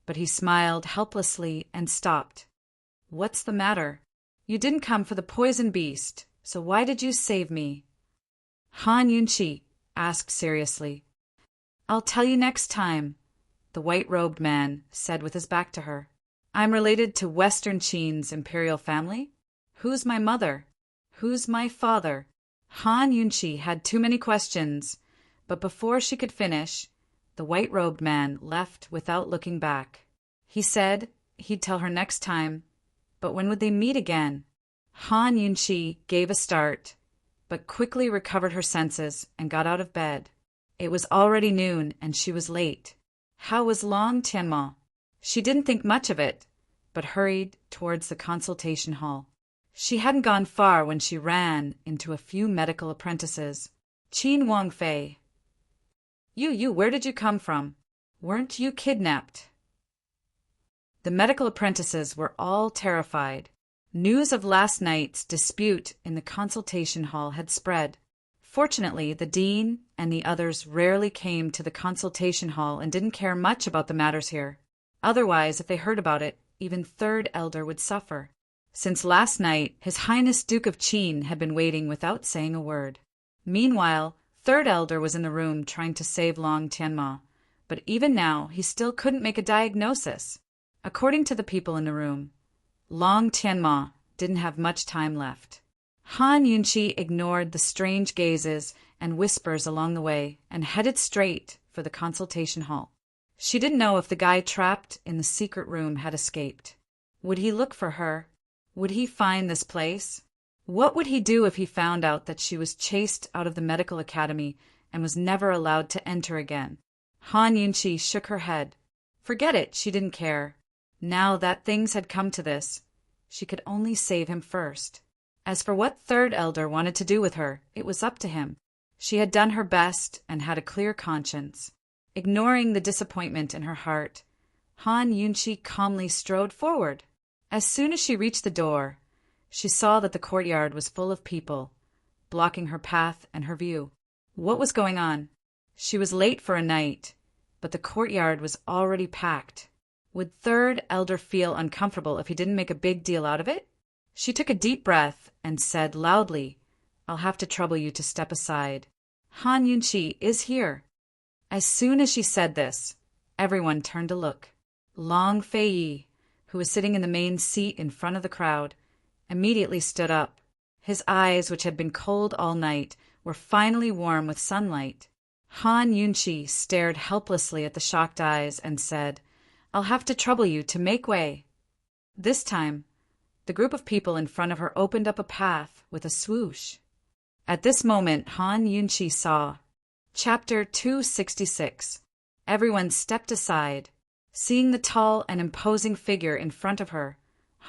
but he smiled helplessly and stopped. "What's the matter? You didn't come for the poison beast, so why did you save me?" Han Yunqi asked seriously. "I'll tell you next time," the white-robed man said with his back to her. "I'm related to Western Qin's imperial family? Who's my mother? Who's my father?" Han Yunqi had too many questions, but before she could finish, the white-robed man left without looking back. He said he'd tell her next time, but when would they meet again? Han Yunqi gave a start, but quickly recovered her senses and got out of bed. It was already noon, and she was late. How was Long Tianma? She didn't think much of it, but hurried towards the consultation hall. She hadn't gone far when she ran into a few medical apprentices. Qin Wangfei. You, where did you come from? Weren't you kidnapped? The medical apprentices were all terrified. News of last night's dispute in the consultation hall had spread. Fortunately, the dean and the others rarely came to the consultation hall and didn't care much about the matters here. Otherwise, if they heard about it, even Third Elder would suffer. Since last night, His Highness Duke of Qin had been waiting without saying a word. Meanwhile, Third Elder was in the room trying to save Long Tianma, but even now he still couldn't make a diagnosis. According to the people in the room, Long Tianma didn't have much time left. Han Yunqi ignored the strange gazes and whispers along the way and headed straight for the consultation hall. She didn't know if the guy trapped in the secret room had escaped. Would he look for her? Would he find this place? What would he do if he found out that she was chased out of the medical academy and was never allowed to enter again? Han Yunqi shook her head. Forget it, she didn't care. Now that things had come to this, she could only save him first. As for what Third Elder wanted to do with her, it was up to him. She had done her best and had a clear conscience. Ignoring the disappointment in her heart, Han Yunqi calmly strode forward. As soon as she reached the door, she saw that the courtyard was full of people, blocking her path and her view. What was going on? She was late for a night, but the courtyard was already packed. Would Third Elder feel uncomfortable if he didn't make a big deal out of it? She took a deep breath and said loudly, "I'll have to trouble you to step aside. Han Yunqi is here." As soon as she said this, everyone turned to look. Long Fei, who was sitting in the main seat in front of the crowd, immediately stood up. His eyes, which had been cold all night, were finally warm with sunlight. Han Yunqi stared helplessly at the shocked eyes and said, "I'll have to trouble you to make way." This time, the group of people in front of her opened up a path with a swoosh. At this moment, Han Yunqi saw. Chapter 266. Everyone stepped aside. Seeing the tall and imposing figure in front of her,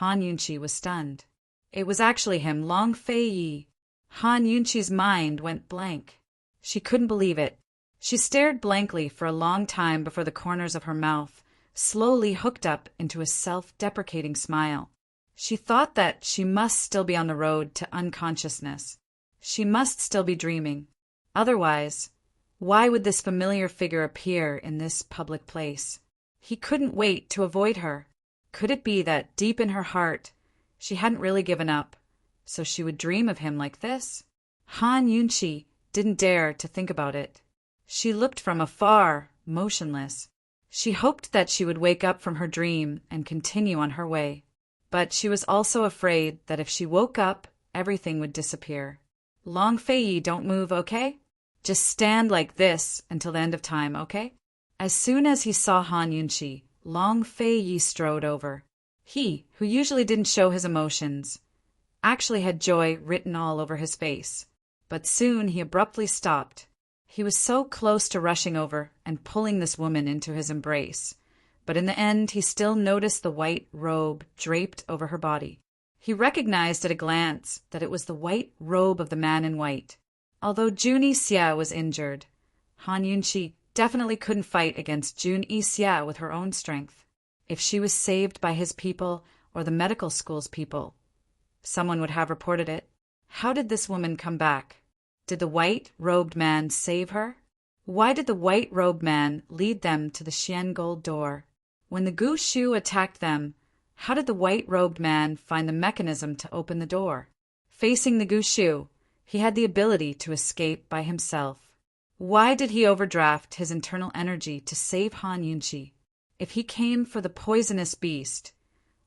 Han Yunqi was stunned. It was actually him, Long Fei. Han Yunqi's mind went blank. She couldn't believe it. She stared blankly for a long time before the corners of her mouth slowly hooked up into a self-deprecating smile. She thought that she must still be on the road to unconsciousness. She must still be dreaming. Otherwise, why would this familiar figure appear in this public place? He couldn't wait to avoid her. Could it be that deep in her heart, she hadn't really given up, so she would dream of him like this? Han Yunqi didn't dare to think about it. She looked from afar, motionless. She hoped that she would wake up from her dream and continue on her way. But she was also afraid that if she woke up, everything would disappear. Long Fei, don't move, okay? Just stand like this until the end of time, okay? As soon as he saw Han Yunqi, Long Fei strode over. He, who usually didn't show his emotions, actually had joy written all over his face. But soon he abruptly stopped. He was so close to rushing over and pulling this woman into his embrace, but in the end he still noticed the white robe draped over her body. He recognized at a glance that it was the white robe of the man in white. Although Jun Yixia was injured, Han Yunqi definitely couldn't fight against Jun Yixia with her own strength. If she was saved by his people or the medical school's people, someone would have reported it. How did this woman come back? Did the white-robed man save her? Why did the white-robed man lead them to the Xian Gold door? When the Gu Shu attacked them, how did the white-robed man find the mechanism to open the door? Facing the Gu Shu, he had the ability to escape by himself. Why did he overdraft his internal energy to save Han Yunqi? If he came for the poisonous beast,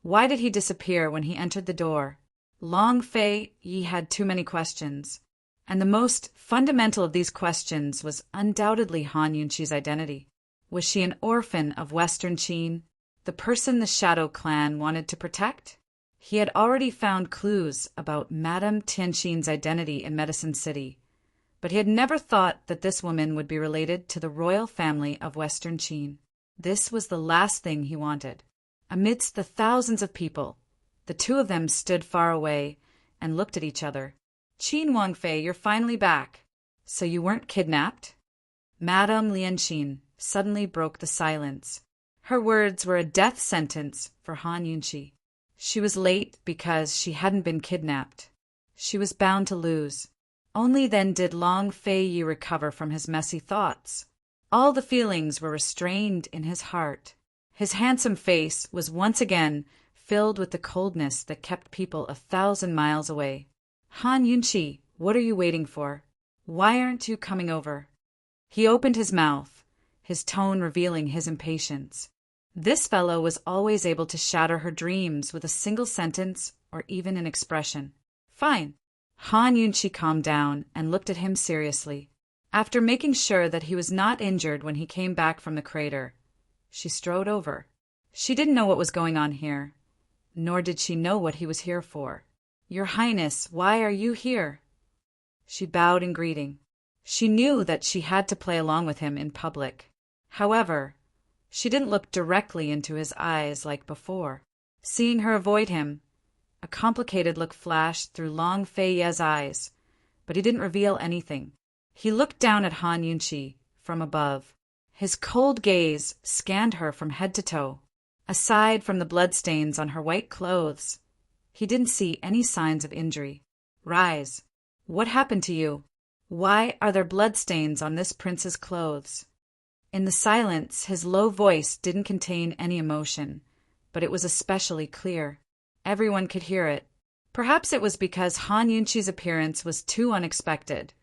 why did he disappear when he entered the door? Long Fei had too many questions. And the most fundamental of these questions was undoubtedly Han Yunqi's identity. Was she an orphan of Western Qin, the person the Shadow Clan wanted to protect? He had already found clues about Madame Tianxin's identity in Medicine City, but he had never thought that this woman would be related to the royal family of Western Qin. This was the last thing he wanted. Amidst the thousands of people, the two of them stood far away and looked at each other. "Qin Wangfei, you're finally back. So you weren't kidnapped?" Madame Lianqin suddenly broke the silence. Her words were a death sentence for Han Yunqi. She was late because she hadn't been kidnapped. She was bound to lose. Only then did Long Fei Yi recover from his messy thoughts. All the feelings were restrained in his heart. His handsome face was once again filled with the coldness that kept people 1,000 miles away. "Han Yunqi, what are you waiting for? Why aren't you coming over?" He opened his mouth, his tone revealing his impatience. This fellow was always able to shatter her dreams with a single sentence or even an expression. "Fine." Han Yunqi calmed down and looked at him seriously. After making sure that he was not injured when he came back from the crater, she strode over. She didn't know what was going on here, nor did she know what he was here for. "Your Highness, why are you here?" She bowed in greeting. She knew that she had to play along with him in public. However, she didn't look directly into his eyes like before. Seeing her avoid him, a complicated look flashed through Long Fei Ye's eyes, but he didn't reveal anything. He looked down at Han Yunqi from above. His cold gaze scanned her from head to toe. Aside from the bloodstains on her white clothes, he didn't see any signs of injury. "Rise. What happened to you? Why are there bloodstains on this prince's clothes?" In the silence, his low voice didn't contain any emotion, but it was especially clear. Everyone could hear it. Perhaps it was because Han Yunqi's appearance was too unexpected.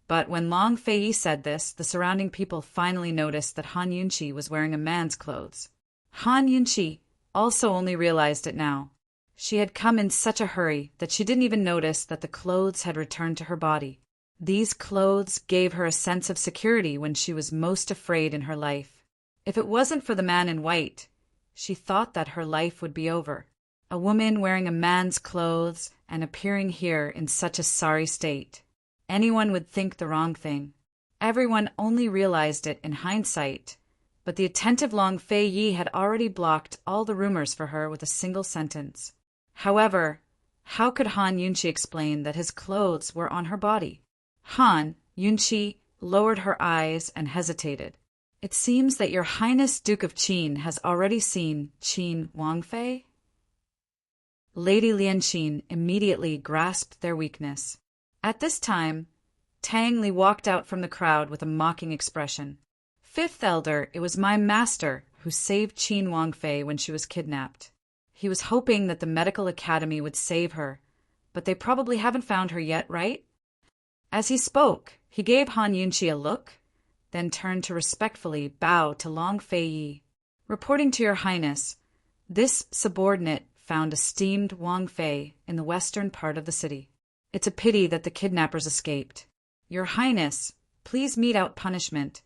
But when Long Fei Yi said this, the surrounding people finally noticed that Han Yunqi was wearing a man's clothes. Han Yunqi also only realized it now. She had come in such a hurry that she didn't even notice that the clothes had returned to her body. These clothes gave her a sense of security when she was most afraid in her life. If it wasn't for the man in white, she thought that her life would be over. A woman wearing a man's clothes and appearing here in such a sorry state. Anyone would think the wrong thing. Everyone only realized it in hindsight, but the attentive Long Fei Yi had already blocked all the rumors for her with a single sentence. However, how could Han Yunqi explain that his clothes were on her body? Han Yunqi lowered her eyes and hesitated. "It seems that your Highness Duke of Qin has already seen Qin Wangfei?" Lady Lianqin immediately grasped their weakness. At this time, Tang Li walked out from the crowd with a mocking expression. "Fifth Elder, it was my master who saved Qin Wangfei when she was kidnapped. He was hoping that the medical academy would save her, but they probably haven't found her yet, right?" As he spoke, he gave Han Yunqi a look, then turned to respectfully bow to Long Fei Yi. "Reporting to your Highness, this subordinate found esteemed Wang Fei in the western part of the city. It's a pity that the kidnappers escaped. Your Highness, please mete out punishment."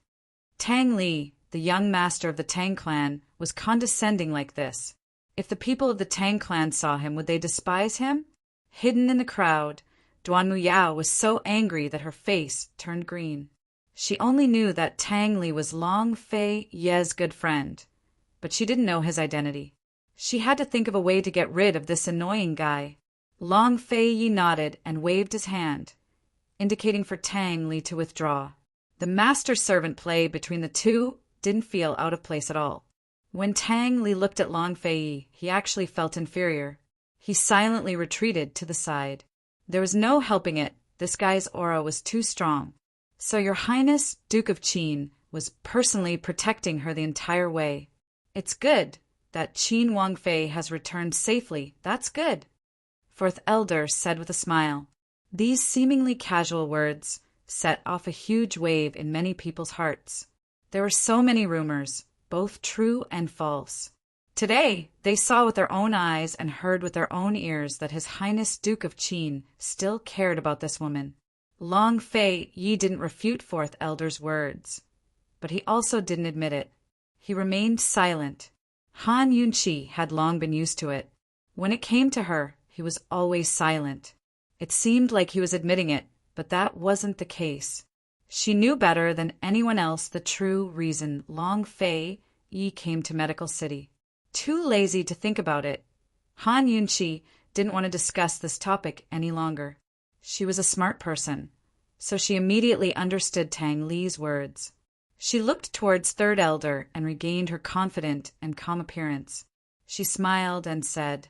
Tang Li, the young master of the Tang clan, was condescending like this. If the people of the Tang clan saw him, would they despise him? Hidden in the crowd, Duan Muyao was so angry that her face turned green. She only knew that Tang Li was Long Fei Ye's good friend, but she didn't know his identity. She had to think of a way to get rid of this annoying guy. Long Fei Yi nodded and waved his hand, indicating for Tang Li to withdraw. The master-servant play between the two didn't feel out of place at all. When Tang Li looked at Long Fei Yi, he actually felt inferior. He silently retreated to the side. There was no helping it, this guy's aura was too strong. "So your Highness, Duke of Qin, was personally protecting her the entire way. It's good that Qin Wangfei has returned safely, that's good," Fourth Elder said with a smile. These seemingly casual words set off a huge wave in many people's hearts. There were so many rumors, both true and false. Today, they saw with their own eyes and heard with their own ears that His Highness Duke of Qin still cared about this woman. Long Fei Yi didn't refute Fourth Elder's words, but he also didn't admit it. He remained silent. Han Yunqi had long been used to it. When it came to her, he was always silent. It seemed like he was admitting it, but that wasn't the case. She knew better than anyone else the true reason Long Fei Yi came to Medical City. Too lazy to think about it, Han Yunqi didn't want to discuss this topic any longer. She was a smart person, so she immediately understood Tang Li's words. She looked towards Third Elder and regained her confident and calm appearance. She smiled and said,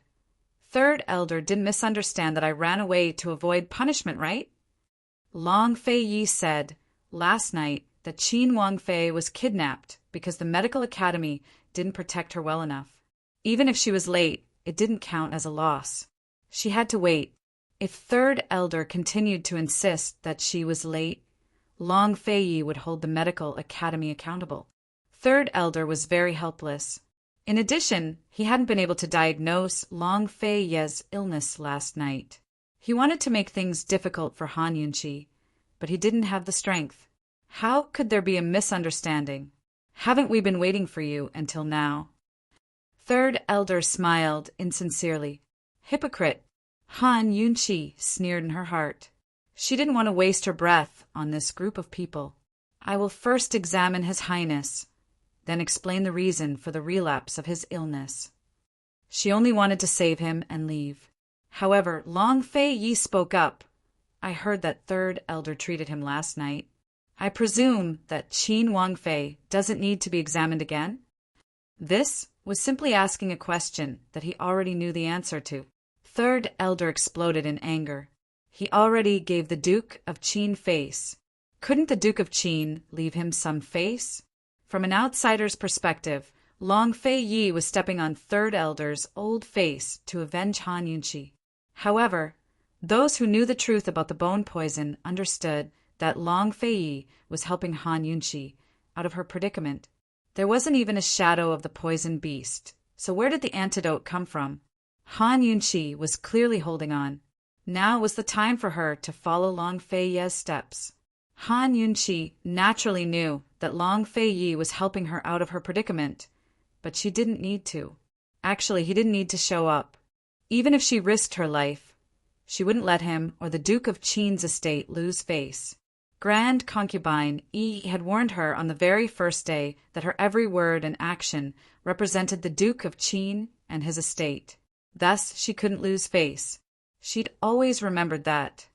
"Third Elder didn't misunderstand that I ran away to avoid punishment, right?" Long Fei Yi said last night that Qin Wangfei was kidnapped because the medical academy didn't protect her well enough. Even if she was late, it didn't count as a loss. She had to wait. If Third Elder continued to insist that she was late, Long Fei Yi would hold the medical academy accountable. Third Elder was very helpless. In addition, he hadn't been able to diagnose Long Fei Yi's illness last night. He wanted to make things difficult for Han Yunqi, but he didn't have the strength. How could there be a misunderstanding? Haven't we been waiting for you until now? Third Elder smiled insincerely. Hypocrite, Han Yunqi sneered in her heart. She didn't want to waste her breath on this group of people. I will first examine His Highness, then explain the reason for the relapse of his illness. She only wanted to save him and leave. However, Long Fei Yi spoke up. I heard that Third Elder treated him last night. I presume that Qin Wangfei doesn't need to be examined again? This was simply asking a question that he already knew the answer to. Third Elder exploded in anger. He already gave the Duke of Qin face. Couldn't the Duke of Qin leave him some face? From an outsider's perspective, Long Fei Yi was stepping on Third Elder's old face to avenge Han Yunqi. However, those who knew the truth about the bone poison understood that Long Fei Yi was helping Han Yunqi out of her predicament. There wasn't even a shadow of the poison beast, so where did the antidote come from? Han Yunqi was clearly holding on. Now was the time for her to follow Long Fei Yi's steps. Han Yunqi naturally knew that Long Fei Yi was helping her out of her predicament, but she didn't need to. Actually, he didn't need to show up. Even if she risked her life, she wouldn't let him or the Duke of Qin's estate lose face. Grand Concubine Yi had warned her on the very first day that her every word and action represented the Duke of Qin and his estate. Thus, she couldn't lose face. She'd always remembered that.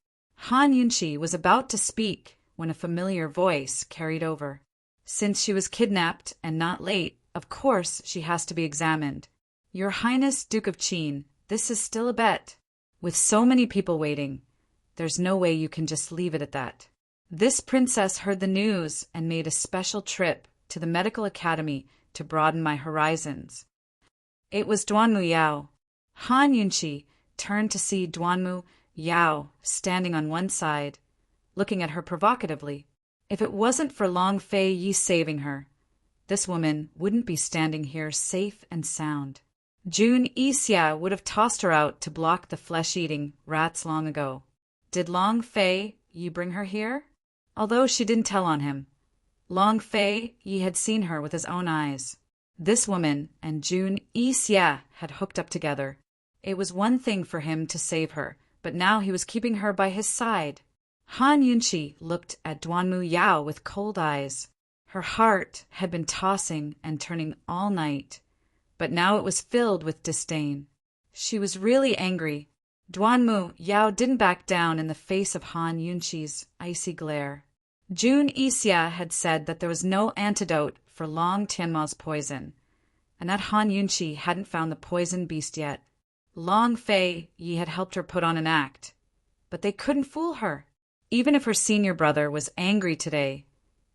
Han Yunqi was about to speak when a familiar voice carried over. Since she was kidnapped and not late, of course she has to be examined. Your Highness Duke of Qin, this is still a bet. With so many people waiting, there's no way you can just leave it at that. This princess heard the news and made a special trip to the medical academy to broaden my horizons. It was Duanmu Yao. Han Yunqi turned to see Duanmu Yao standing on one side, looking at her provocatively. If it wasn't for Long Fei Yi saving her, this woman wouldn't be standing here safe and sound. Jun Yixia would have tossed her out to block the flesh-eating rats long ago. Did Long Fei Yi bring her here? Although she didn't tell on him, Long Fei Yi had seen her with his own eyes. This woman and Jun Yixia had hooked up together. It was one thing for him to save her, but now he was keeping her by his side. Han Yunqi looked at Duanmu Yao with cold eyes. Her heart had been tossing and turning all night, but now it was filled with disdain. She was really angry. Duanmu Yao didn't back down in the face of Han Yunqi's icy glare. Jun Yixia had said that there was no antidote for Long Tianma's poison, and that Han Yunqi hadn't found the poison beast yet. Long Fei Yi had helped her put on an act, but they couldn't fool her. Even if her senior brother was angry today,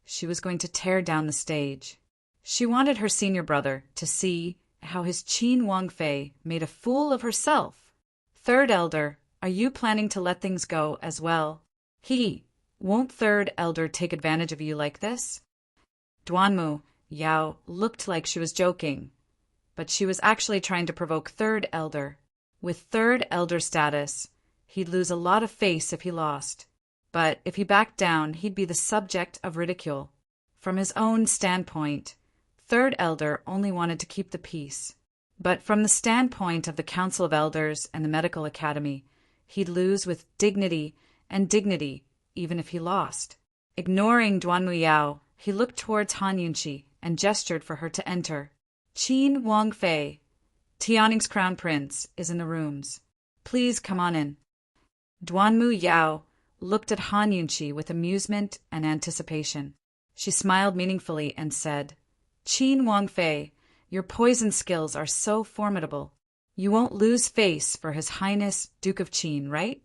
she was going to tear down the stage. She wanted her senior brother to see how his Qin Wangfei made a fool of herself. Third Elder, are you planning to let things go as well? Won't Third Elder take advantage of you like this? Duanmu Yao looked like she was joking, but she was actually trying to provoke Third Elder. With Third Elder status, he'd lose a lot of face if he lost. But if he backed down, he'd be the subject of ridicule. From his own standpoint, Third Elder only wanted to keep the peace. But from the standpoint of the Council of Elders and the Medical Academy, he'd lose with dignity, and dignity even if he lost. Ignoring Duanmu Yao, he looked towards Han Yunqi and gestured for her to enter. Qin Wangfei, Tianning's crown prince, is in the rooms. Please come on in. Duanmu Yao looked at Han Yunqi with amusement and anticipation. She smiled meaningfully and said, Qin Wangfei, your poison skills are so formidable. You won't lose face for His Highness Duke of Qin, right?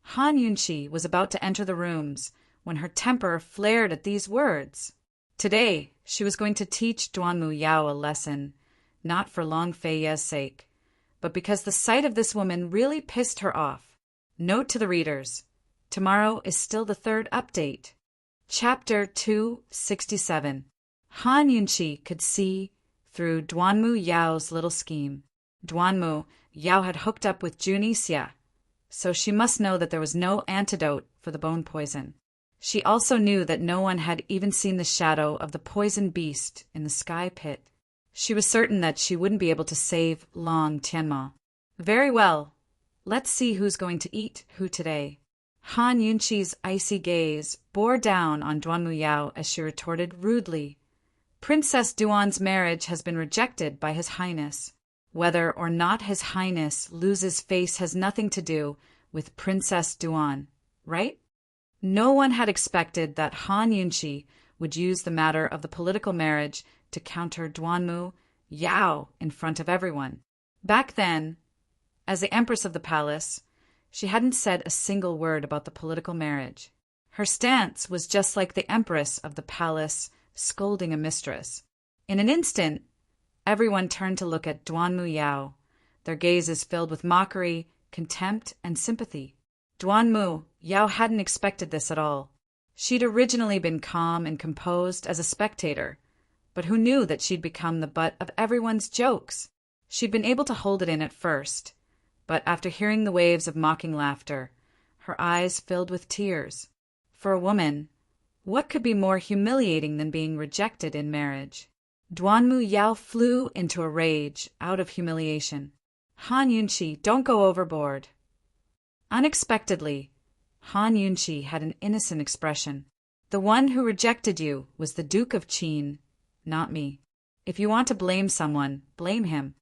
Han Yunqi was about to enter the rooms when her temper flared at these words. Today, she was going to teach Duanmu Yao a lesson, not for Long Fei Ye's sake, but because the sight of this woman really pissed her off. Note to the readers, tomorrow is still the third update. Chapter 267. Han Yunqi could see through Duanmu Yao's little scheme. Duanmu Yao had hooked up with Juni Xia, so she must know that there was no antidote for the bone poison. She also knew that no one had even seen the shadow of the poison beast in the sky pit. She was certain that she wouldn't be able to save Long Tianma. Very well, let's see who's going to eat who today. Han Yunqi's icy gaze bore down on Duanmu Yao as she retorted rudely. Princess Duan's marriage has been rejected by His Highness. Whether or not His Highness loses face has nothing to do with Princess Duan, right? No one had expected that Han Yunqi would use the matter of the political marriage to counter Duanmu Yao in front of everyone. Back then, as the Empress of the Palace, she hadn't said a single word about the political marriage. Her stance was just like the Empress of the Palace scolding a mistress. In an instant, everyone turned to look at Duanmu Yao, their gazes filled with mockery, contempt, and sympathy. Duanmu Yao hadn't expected this at all. She'd originally been calm and composed as a spectator, but who knew that she'd become the butt of everyone's jokes? She'd been able to hold it in at first, but after hearing the waves of mocking laughter, her eyes filled with tears. For a woman, what could be more humiliating than being rejected in marriage? Duanmu Yao flew into a rage out of humiliation. Han Yunqi, don't go overboard. Unexpectedly, Han Yunqi had an innocent expression. The one who rejected you was the Duke of Qin, not me. If you want to blame someone, blame him.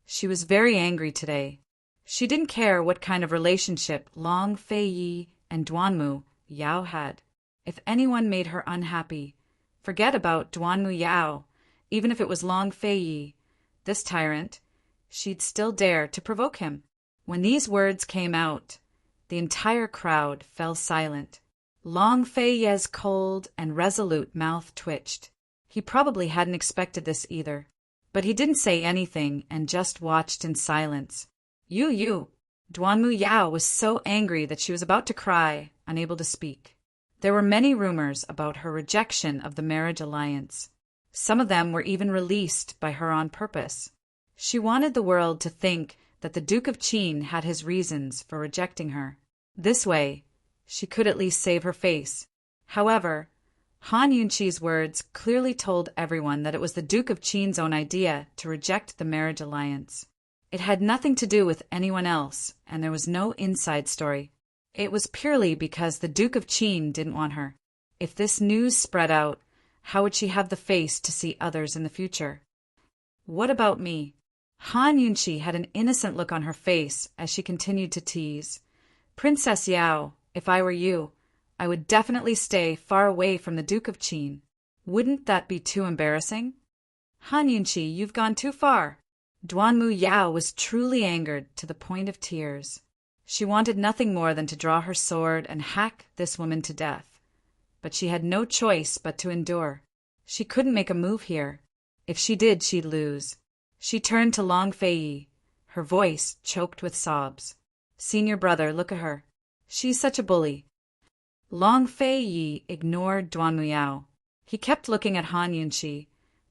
She was very angry today. She didn't care what kind of relationship Long Fei Yi and Duanmu Yao had. If anyone made her unhappy, forget about Duanmu Yao. Even if it was Long Fei Yi, this tyrant, she'd still dare to provoke him. When these words came out, the entire crowd fell silent. Long Fei Ye's cold and resolute mouth twitched. He probably hadn't expected this either, but he didn't say anything and just watched in silence. You. Duanmu Yao was so angry that she was about to cry, unable to speak. There were many rumors about her rejection of the marriage alliance. Some of them were even released by her on purpose. She wanted the world to think that the Duke of Qin had his reasons for rejecting her. This way, she could at least save her face. However, Han Yunqi's words clearly told everyone that it was the Duke of Qin's own idea to reject the marriage alliance. It had nothing to do with anyone else, and there was no inside story. It was purely because the Duke of Qin didn't want her. If this news spread out, how would she have the face to see others in the future? What about me? Han Yunqi had an innocent look on her face as she continued to tease. Princess Yao, if I were you, I would definitely stay far away from the Duke of Qin. Wouldn't that be too embarrassing? Han Yunqi, you've gone too far. Duanmu Yao was truly angered to the point of tears. She wanted nothing more than to draw her sword and hack this woman to death. But she had no choice but to endure. She couldn't make a move here. If she did, she'd lose. She turned to Long Fei Yi, her voice choked with sobs. Senior brother, look at her. She's such a bully. Long Fei Yi ignored Duanmu Yao. He kept looking at Han Yunqi,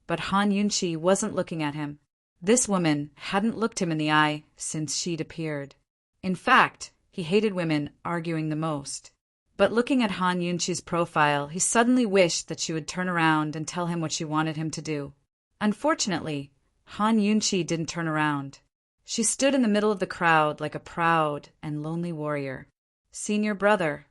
but Han Yunqi wasn't looking at him. This woman hadn't looked him in the eye since she'd appeared. In fact, he hated women arguing the most. But looking at Han Yunqi's profile, he suddenly wished that she would turn around and tell him what she wanted him to do. Unfortunately, Han Yunqi didn't turn around. She stood in the middle of the crowd like a proud and lonely warrior. Senior brother,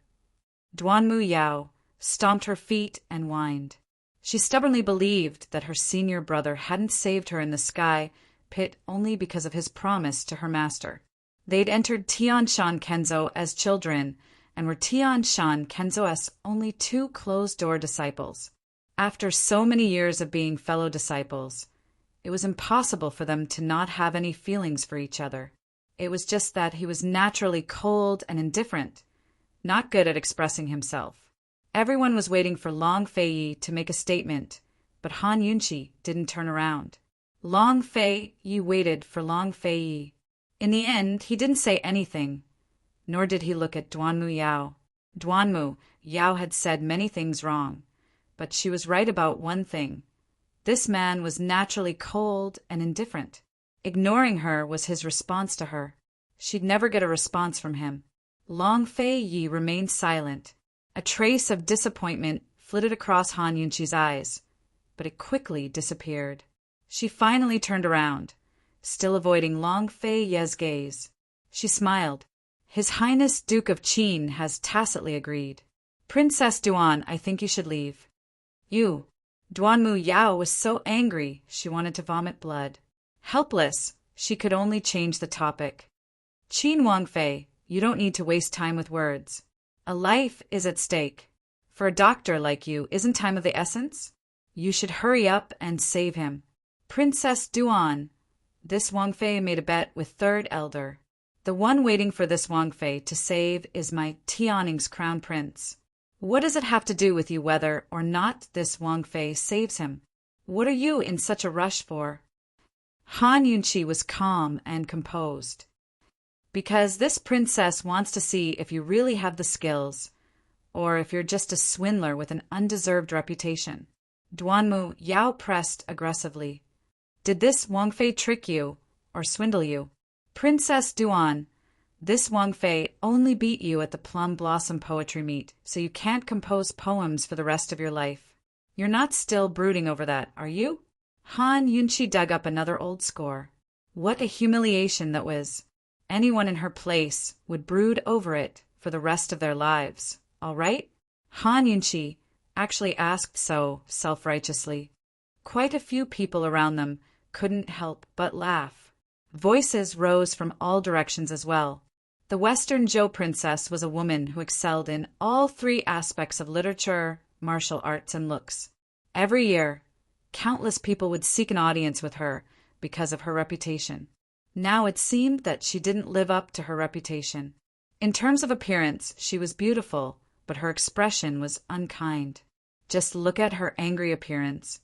Duanmu Yao stomped her feet and whined. She stubbornly believed that her senior brother hadn't saved her in the sky pit only because of his promise to her master. They'd entered Tianshan Kenzo as children and were Tianshan Kenzo's only two closed-door disciples. After so many years of being fellow disciples, it was impossible for them to not have any feelings for each other. It was just that he was naturally cold and indifferent, not good at expressing himself. Everyone was waiting for Long Fei to make a statement, but Han Yunqi didn't turn around. Long Fei waited for Long Fei. In the end, he didn't say anything, nor did he look at Duanmu Yao. Duanmu Yao had said many things wrong, but she was right about one thing. This man was naturally cold and indifferent. Ignoring her was his response to her. She'd never get a response from him. Long Fei remained silent. A trace of disappointment flitted across Han Yunqi's eyes, but it quickly disappeared. She finally turned around, still avoiding Long Fei's gaze. She smiled. His Highness Duke of Qin has tacitly agreed. Princess Duan, I think you should leave. You. Duanmu Yao was so angry she wanted to vomit blood. Helpless, she could only change the topic. Qin Wangfei, you don't need to waste time with words. A life is at stake. For a doctor like you, isn't time of the essence? You should hurry up and save him. Princess Duan. This Wangfei made a bet with third elder. The one waiting for this Wangfei to save is my Tianning's crown prince. What does it have to do with you whether or not this Wangfei saves him? What are you in such a rush for? Han Yunqi was calm and composed. Because this princess wants to see if you really have the skills, or if you're just a swindler with an undeserved reputation. Duanmu Yao pressed aggressively. Did this Wangfei trick you, or swindle you? Princess Duan, this Wangfei only beat you at the Plum Blossom Poetry Meet, so you can't compose poems for the rest of your life. You're not still brooding over that, are you? Han Yunqi dug up another old score. What a humiliation that was. Anyone in her place would brood over it for the rest of their lives, all right? Han Yunqi actually asked so self-righteously. Quite a few people around them couldn't help but laugh. Voices rose from all directions as well. The Western Zhou princess was a woman who excelled in all three aspects of literature, martial arts, and looks. Every year, countless people would seek an audience with her because of her reputation. Now it seemed that she didn't live up to her reputation. In terms of appearance, she was beautiful, but her expression was unkind. Just look at her angry appearance.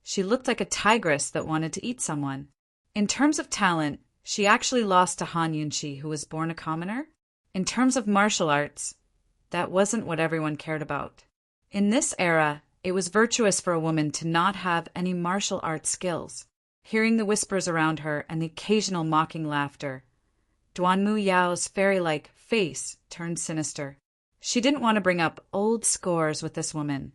She looked like a tigress that wanted to eat someone. In terms of talent, she actually lost to Han Yunqi, who was born a commoner. In terms of martial arts, that wasn't what everyone cared about. In this era, it was virtuous for a woman to not have any martial arts skills. Hearing the whispers around her and the occasional mocking laughter, Duanmu Yao's fairy-like face turned sinister. She didn't want to bring up old scores with this woman,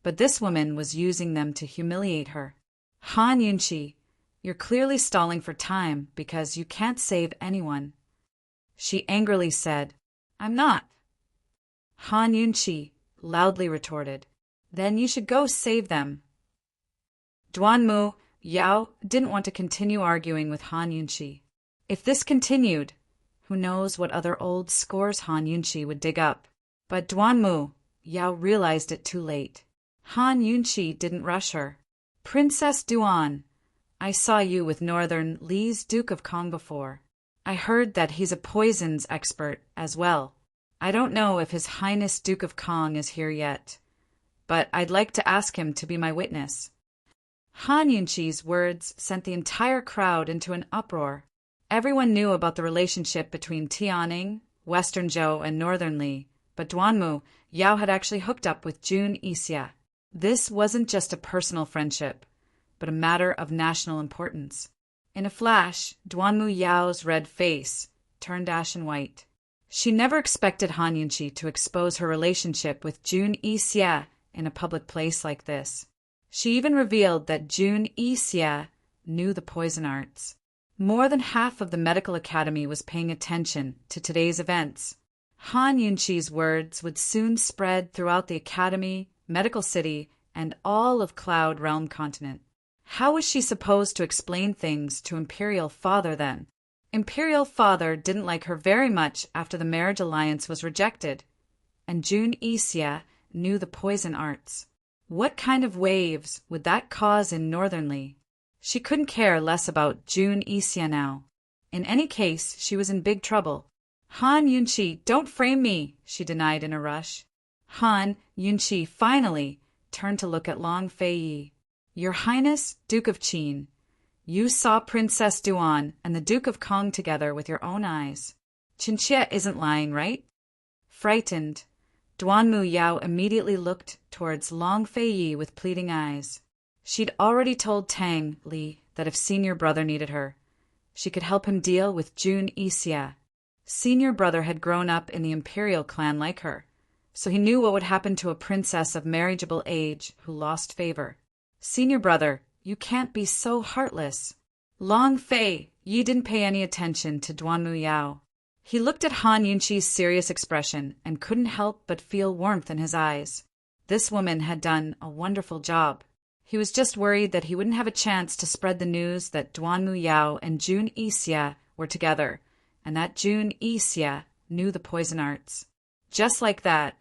but this woman was using them to humiliate her. Han Yunqi, you're clearly stalling for time because you can't save anyone. She angrily said, I'm not. Han Yunqi loudly retorted, then you should go save them. Duanmu Yao didn't want to continue arguing with Han Yunqi. If this continued, who knows what other old scores Han Yunqi would dig up. But Duanmu Yao realized it too late. Han Yunqi didn't rush her. Princess Duan, I saw you with Northern Li's Duke of Kong before. I heard that he's a poisons expert as well. I don't know if His Highness Duke of Kong is here yet, but I'd like to ask him to be my witness. Han Yunqi's words sent the entire crowd into an uproar. Everyone knew about the relationship between Tianning, Western Zhou, and Northern Li, but Duanmu Yao had actually hooked up with Jun Yixia. This wasn't just a personal friendship, but a matter of national importance. In a flash, Duanmu Yao's red face turned ashen white. She never expected Han Yunqi to expose her relationship with Jun Yixia in a public place like this. She even revealed that Jun Yixia knew the poison arts. More than half of the medical academy was paying attention to today's events. Han Yunqi's words would soon spread throughout the academy, medical city, and all of Cloud Realm continent. How was she supposed to explain things to Imperial Father then? Imperial Father didn't like her very much after the marriage alliance was rejected, and June Isia knew the poison arts. What kind of waves would that cause in Northernly? She couldn't care less about June Isia now. In any case, she was in big trouble. Han Yunqi, don't frame me, she denied in a rush. Han Yunqi finally turned to look at Long Fei. Your Highness, Duke of Qin, you saw Princess Duan and the Duke of Kong together with your own eyes. Qinxie isn't lying, right? Frightened, Duanmu Yao immediately looked towards Long Fei with pleading eyes. She'd already told Tang Li that if senior brother needed her, she could help him deal with June Isia. Senior brother had grown up in the imperial clan like her, so he knew what would happen to a princess of marriageable age who lost favor. Senior brother, you can't be so heartless. Long Fei, Yi didn't pay any attention to Duanmu Yao. He looked at Han Yunqi's serious expression and couldn't help but feel warmth in his eyes. This woman had done a wonderful job. He was just worried that he wouldn't have a chance to spread the news that Duanmu Yao and June Isia were together, and that June Isia knew the poison arts. Just like that,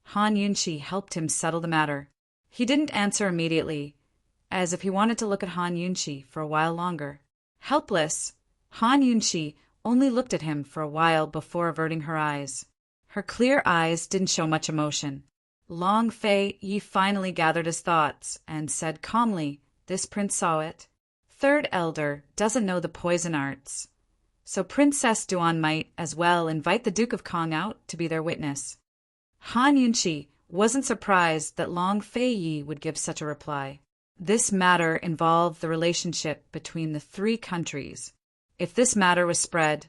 Han Yunqi helped him settle the matter. He didn't answer immediately, as if he wanted to look at Han Yunqi for a while longer. Helpless, Han Yunqi only looked at him for a while before averting her eyes. Her clear eyes didn't show much emotion. Long Fei Yi finally gathered his thoughts and said calmly, this prince saw it. Third elder doesn't know the poison arts, so Princess Duan might as well invite the Duke of Kong out to be their witness. Han Yunqi wasn't surprised that Long Fei Yi would give such a reply. This matter involved the relationship between the three countries. If this matter was spread,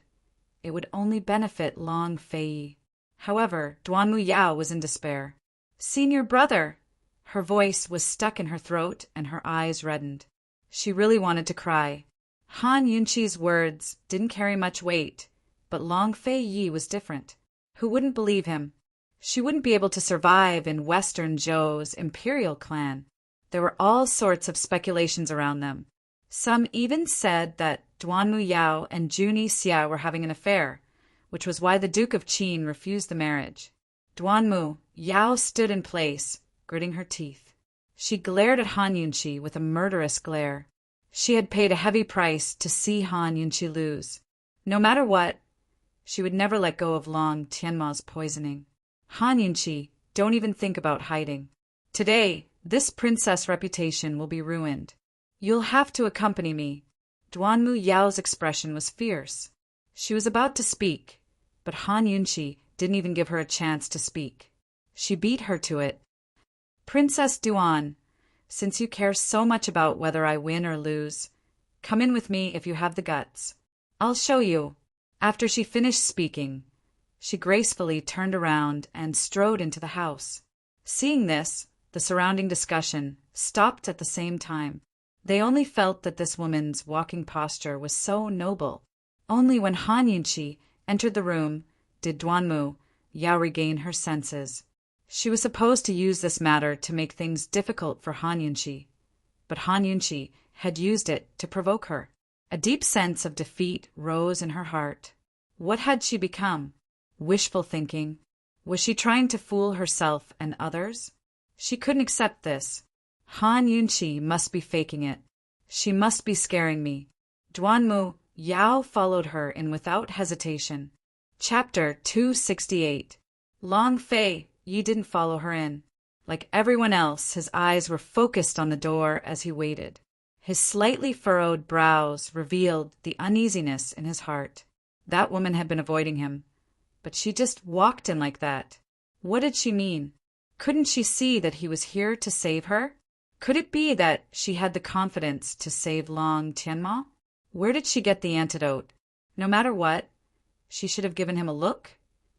it would only benefit Long Fei Yi. However, Duanmu Yao was in despair. Senior brother! Her voice was stuck in her throat and her eyes reddened. She really wanted to cry. Han Yunqi's words didn't carry much weight, but Long Fei Yi was different. Who wouldn't believe him? She wouldn't be able to survive in Western Zhou's imperial clan. There were all sorts of speculations around them. Some even said that Duanmu Yao and June Isia were having an affair, which was why the Duke of Qin refused the marriage. Duanmu Yao stood in place, gritting her teeth. She glared at Han Yunqi with a murderous glare. She had paid a heavy price to see Han Yunqi lose. No matter what, she would never let go of Long Tianma's poisoning. Han Yunqi, don't even think about hiding. Today, this princess reputation will be ruined. You'll have to accompany me. Duanmu Yao's expression was fierce. She was about to speak, but Han Yunqi didn't even give her a chance to speak. She beat her to it. Princess Duan, since you care so much about whether I win or lose, come in with me if you have the guts. I'll show you. After she finished speaking, she gracefully turned around and strode into the house. Seeing this, the surrounding discussion stopped at the same time. They only felt that this woman's walking posture was so noble. Only when Han Yunqi entered the room did Duanmu Yao regain her senses. She was supposed to use this matter to make things difficult for Han Yunqi, but Han Yunqi had used it to provoke her. A deep sense of defeat rose in her heart. What had she become? Wishful thinking? Was she trying to fool herself and others? She couldn't accept this. Han Yunqi must be faking it. She must be scaring me. Duanmu Yao followed her in without hesitation. Chapter 268. Long Fei Yi didn't follow her in. Like everyone else, his eyes were focused on the door as he waited. His slightly furrowed brows revealed the uneasiness in his heart. That woman had been avoiding him, but she just walked in like that. What did she mean? Couldn't she see that he was here to save her? Could it be that she had the confidence to save Long Tianma? Where did she get the antidote? No matter what, she should have given him a look,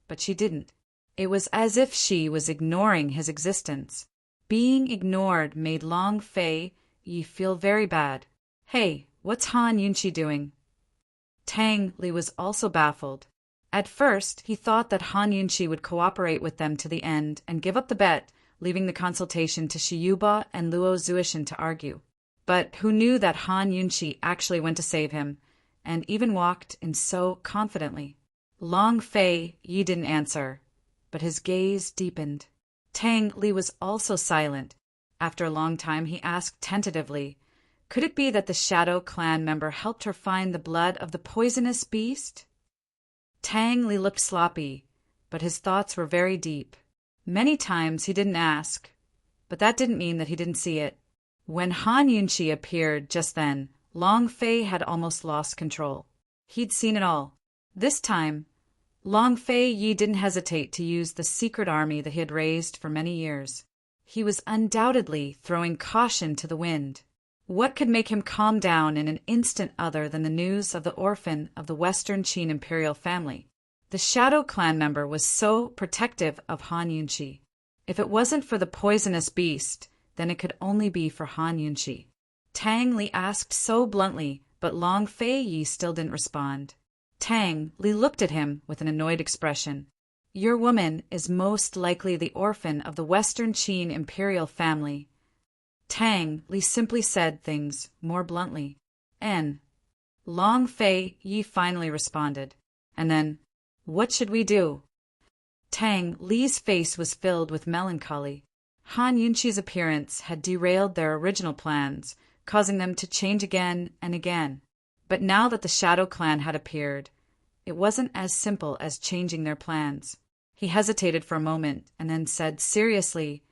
but she didn't. It was as if she was ignoring his existence. Being ignored made Long Fei Yi feel very bad. Hey, what's Han Yunqi doing? Tang Li was also baffled. At first, he thought that Han Yunqi would cooperate with them to the end and give up the bet, leaving the consultation to Shiyuba and Luo Zuishan to argue. But who knew that Han Yunqi actually went to save him, and even walked in so confidently? Long Fei Yi didn't answer, but his gaze deepened. Tang Li was also silent. After a long time, he asked tentatively, could it be that the Shadow Clan member helped her find the blood of the poisonous beast? Tang Li looked sloppy, but his thoughts were very deep. Many times he didn't ask, but that didn't mean that he didn't see it. When Han Yunqi appeared just then, Long Fei had almost lost control. He'd seen it all. This time, Long Fei Yi didn't hesitate to use the secret army that he had raised for many years. He was undoubtedly throwing caution to the wind. What could make him calm down in an instant other than the news of the orphan of the Western Qin imperial family? The Shadow Clan member was so protective of Han Yunqi. If it wasn't for the poisonous beast, then it could only be for Han Yunqi. Tang Li asked so bluntly, but Long Fei Yi still didn't respond. Tang Li looked at him with an annoyed expression. Your woman is most likely the orphan of the Western Qin imperial family. Tang Li simply said things more bluntly. Long Fei Yi finally responded. And then, what should we do? Tang Li's face was filled with melancholy. Han Yunqi's appearance had derailed their original plans, causing them to change again and again. But now that the Shadow Clan had appeared, it wasn't as simple as changing their plans. He hesitated for a moment and then said seriously,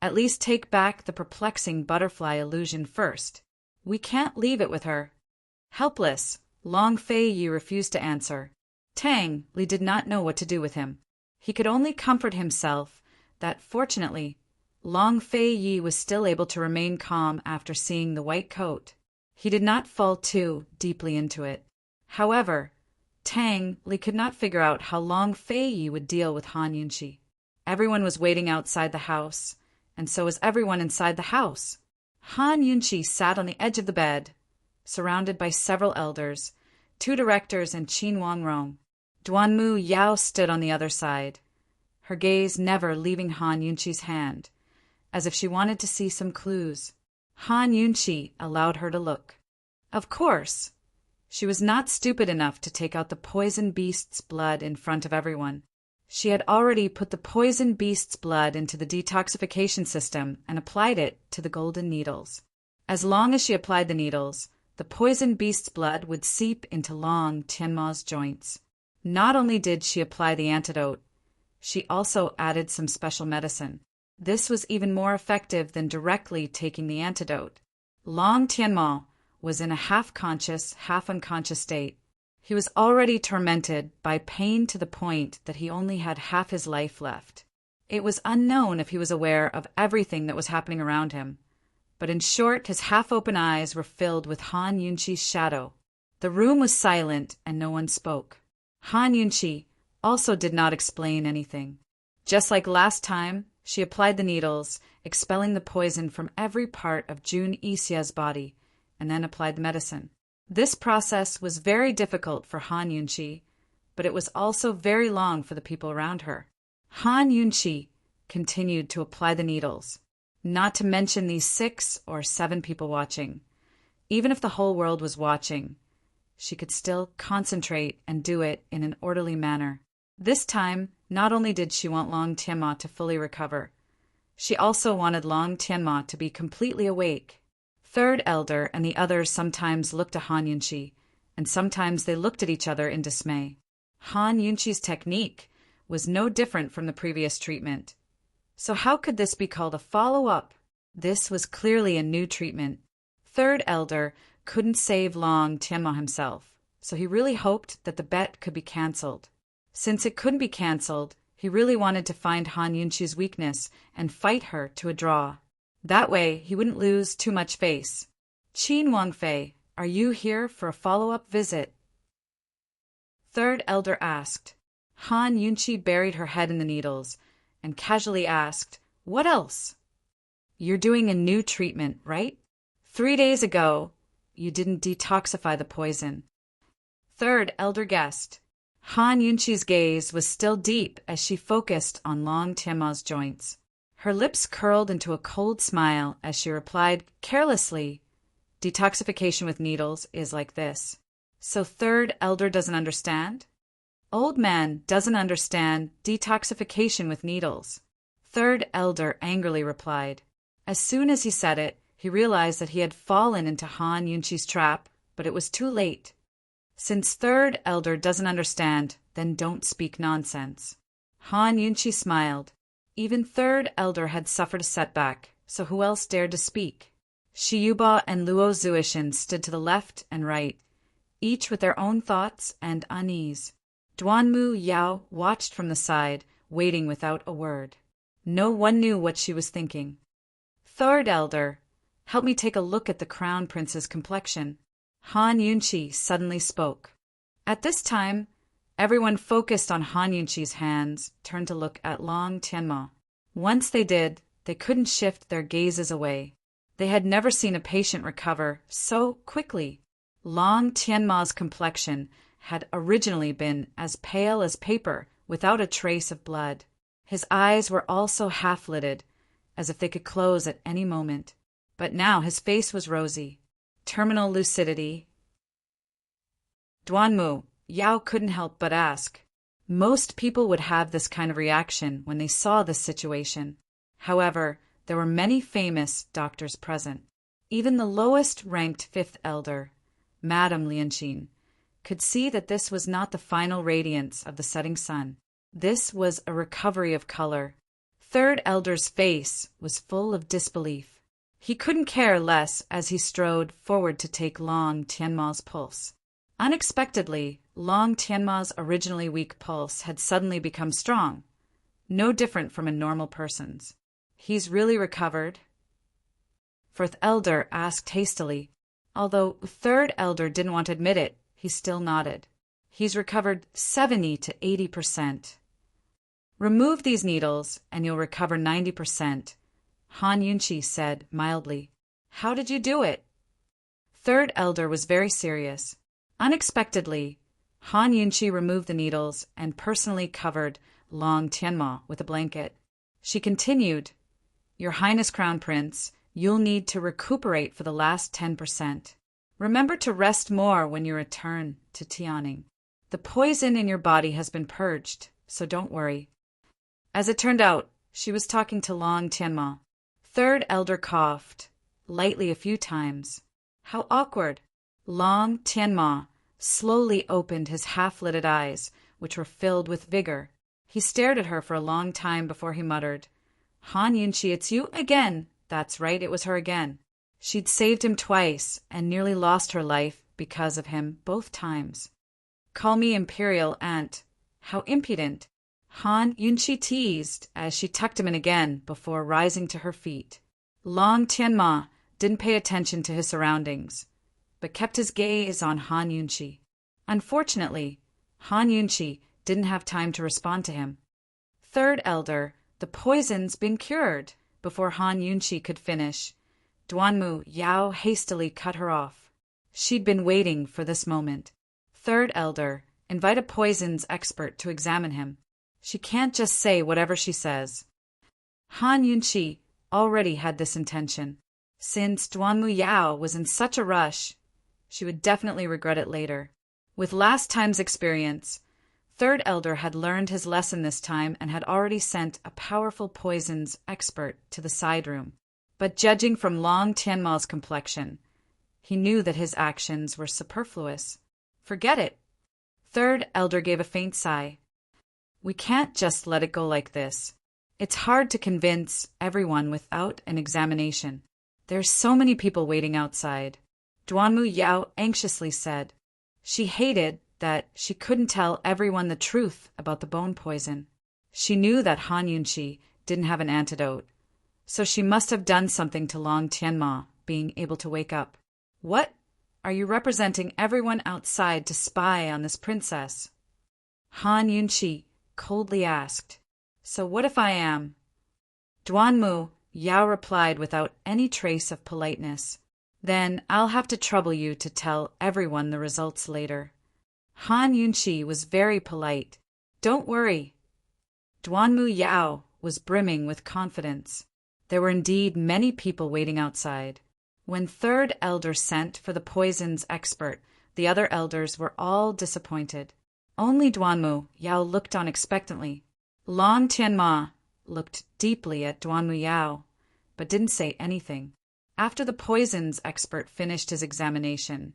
at least take back the perplexing butterfly illusion first. We can't leave it with her. Helpless, Long Fei Yi refused to answer. Tang Li did not know what to do with him. He could only comfort himself that, fortunately, Long Fei Yi was still able to remain calm after seeing the white coat. He did not fall too deeply into it. However, Tang Li could not figure out how Long Fei Yi would deal with Han Yunqi. Everyone was waiting outside the house, and so was everyone inside the house. Han Yunqi sat on the edge of the bed, surrounded by several elders, 2 directors and Qin Wangrong. Duanmu Yao stood on the other side, her gaze never leaving Han Yunqi's hand, as if she wanted to see some clues. Han Yunqi allowed her to look. Of course, she was not stupid enough to take out the poison beast's blood in front of everyone. She had already put the poison beast's blood into the detoxification system and applied it to the golden needles. As long as she applied the needles, the poison beast's blood would seep into Long Tianma's joints. Not only did she apply the antidote, she also added some special medicine. This was even more effective than directly taking the antidote. Long Tianma was in a half-conscious, half-unconscious state. He was already tormented by pain to the point that he only had half his life left. It was unknown if he was aware of everything that was happening around him. But in short, his half-open eyes were filled with Han Yunqi's shadow. The room was silent and no one spoke. Han Yunqi also did not explain anything. Just like last time, she applied the needles, expelling the poison from every part of Jun Yixia's body, and then applied the medicine. This process was very difficult for Han Yunqi, but it was also very long for the people around her. Han Yunqi continued to apply the needles, not to mention these 6 or 7 people watching. Even if the whole world was watching, she could still concentrate and do it in an orderly manner. This time, not only did she want Long Tianma to fully recover, she also wanted Long Tianma to be completely awake. Third Elder and the others sometimes looked to Han Yunqi, and sometimes they looked at each other in dismay. Han Yunqi's technique was no different from the previous treatment. So how could this be called a follow-up? This was clearly a new treatment. Third Elder couldn't save Long Tianma himself, so he really hoped that the bet could be cancelled. Since it couldn't be cancelled, he really wanted to find Han Yunqi's weakness and fight her to a draw. That way, he wouldn't lose too much face. Qin Wangfei, are you here for a follow-up visit? Third Elder asked. Han Yunqi buried her head in the needles and casually asked, what else? You're doing a new treatment, right? 3 days ago, you didn't detoxify the poison. Third Elder guessed. Han Yunqi's gaze was still deep as she focused on Long Tianma's joints. Her lips curled into a cold smile as she replied carelessly, "Detoxification with needles is like this." So third elder doesn't understand? Old man doesn't understand detoxification with needles. Third elder angrily replied. As soon as he said it, he realized that he had fallen into Han Yunqi's trap, but it was too late. Since third elder doesn't understand, then don't speak nonsense. Han Yunqi smiled. Even third elder had suffered a setback, so who else dared to speak? Shi Yuba and Luo Zuishan stood to the left and right, each with their own thoughts and unease. Duanmu Yao watched from the side, waiting without a word. No one knew what she was thinking. Third elder, help me take a look at the crown prince's complexion. Han Yunqi suddenly spoke. At this time, everyone focused on Han Yunqi's hands turned to look at Long Tianma. Once they did, they couldn't shift their gazes away. They had never seen a patient recover so quickly. Long Tianma's complexion had originally been as pale as paper, without a trace of blood. His eyes were also half-lidded, as if they could close at any moment. But now his face was rosy. Terminal lucidity. Duanmu, Yao couldn't help but ask. Most people would have this kind of reaction when they saw this situation. However, there were many famous doctors present. Even the lowest-ranked fifth elder, Madame Lianqin, could see that this was not the final radiance of the setting sun. This was a recovery of color. Third elder's face was full of disbelief. He couldn't care less as he strode forward to take Long Tianma's pulse. Unexpectedly, Long Tianma's originally weak pulse had suddenly become strong, no different from a normal person's. He's really recovered? Fourth elder asked hastily. Although third elder didn't want to admit it, he still nodded. He's recovered 70 to 80%. Remove these needles and you'll recover 90%, Han Yunqi said mildly. How did you do it? Third elder was very serious. Unexpectedly, Han Yunqi removed the needles and personally covered Long Tianma with a blanket. She continued, Your Highness Crown Prince, you'll need to recuperate for the last 10%. Remember to rest more when you return to Tianing. The poison in your body has been purged, so don't worry. As it turned out, she was talking to Long Tianma. Third elder coughed, lightly a few times. How awkward. Long Tianma slowly opened his half-lidded eyes, which were filled with vigor. He stared at her for a long time before he muttered, Han Yunqi, it's you again. That's right, it was her again. She'd saved him twice and nearly lost her life because of him both times. Call me Imperial Aunt. How impudent. Han Yunqi teased as she tucked him in again before rising to her feet. Long Tianma didn't pay attention to his surroundings, but kept his gaze on Han Yunqi. Unfortunately, Han Yunqi didn't have time to respond to him. Third elder, the poison's been cured. Before Han Yunqi could finish, Duanmu Yao hastily cut her off. She'd been waiting for this moment. Third elder, invite a poisons expert to examine him. She can't just say whatever she says. Han Yunqi already had this intention. Since Duanmu Yao was in such a rush, she would definitely regret it later. With last time's experience, Third elder had learned his lesson this time and had already sent a powerful poisons expert to the side room. But judging from Long Tianma's complexion, he knew that his actions were superfluous. Forget it. Third elder gave a faint sigh. We can't just let it go like this. It's hard to convince everyone without an examination. There's so many people waiting outside. Duanmu Yao anxiously said. She hated that she couldn't tell everyone the truth about the bone poison. She knew that Han Yunqi didn't have an antidote, so she must have done something to Long Tianma being able to wake up. What? Are you representing everyone outside to spy on this princess? Han Yunqi coldly asked. So what if I am? Duanmu Yao replied without any trace of politeness. Then I'll have to trouble you to tell everyone the results later. Han Yunqi was very polite. Don't worry. Duanmu Yao was brimming with confidence. There were indeed many people waiting outside. When third elder sent for the poisons expert, the other elders were all disappointed. Only Duanmu Yao looked on expectantly. Long Tianma looked deeply at Duanmu Yao, but didn't say anything. After the poisons expert finished his examination,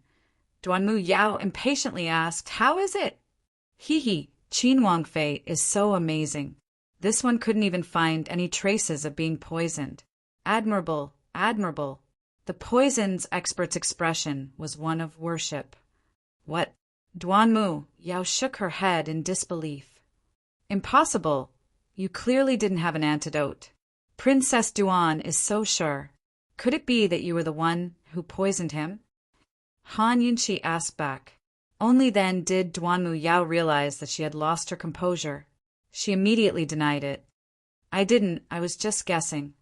Duanmu Yao impatiently asked, "How is it?" "Hee, Qin Wangfei is so amazing. This one couldn't even find any traces of being poisoned. Admirable, admirable." The poisons expert's expression was one of worship. "What?" Duanmu Yao shook her head in disbelief. "Impossible. You clearly didn't have an antidote. Princess Duan is so sure. Could it be that you were the one who poisoned him?" Han Yunqi asked back. Only then did Duanmu Yao realize that she had lost her composure. She immediately denied it. "I didn't, I was just guessing."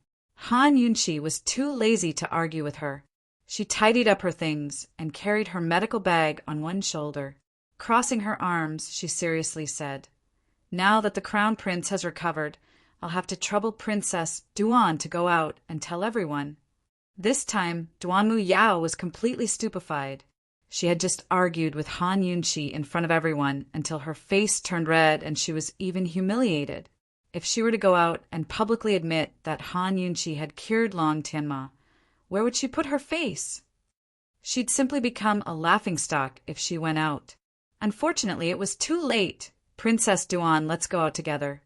Han Yunqi was too lazy to argue with her. She tidied up her things and carried her medical bag on one shoulder. Crossing her arms, she seriously said, "Now that the crown prince has recovered, I'll have to trouble Princess Duan to go out and tell everyone." This time, Duanmu Yao was completely stupefied. She had just argued with Han Yunqi in front of everyone until her face turned red and she was even humiliated. If she were to go out and publicly admit that Han Yunqi had cured Long Tianma, where would she put her face? She'd simply become a laughingstock if she went out. Unfortunately, it was too late. "Princess Duan, let's go out together."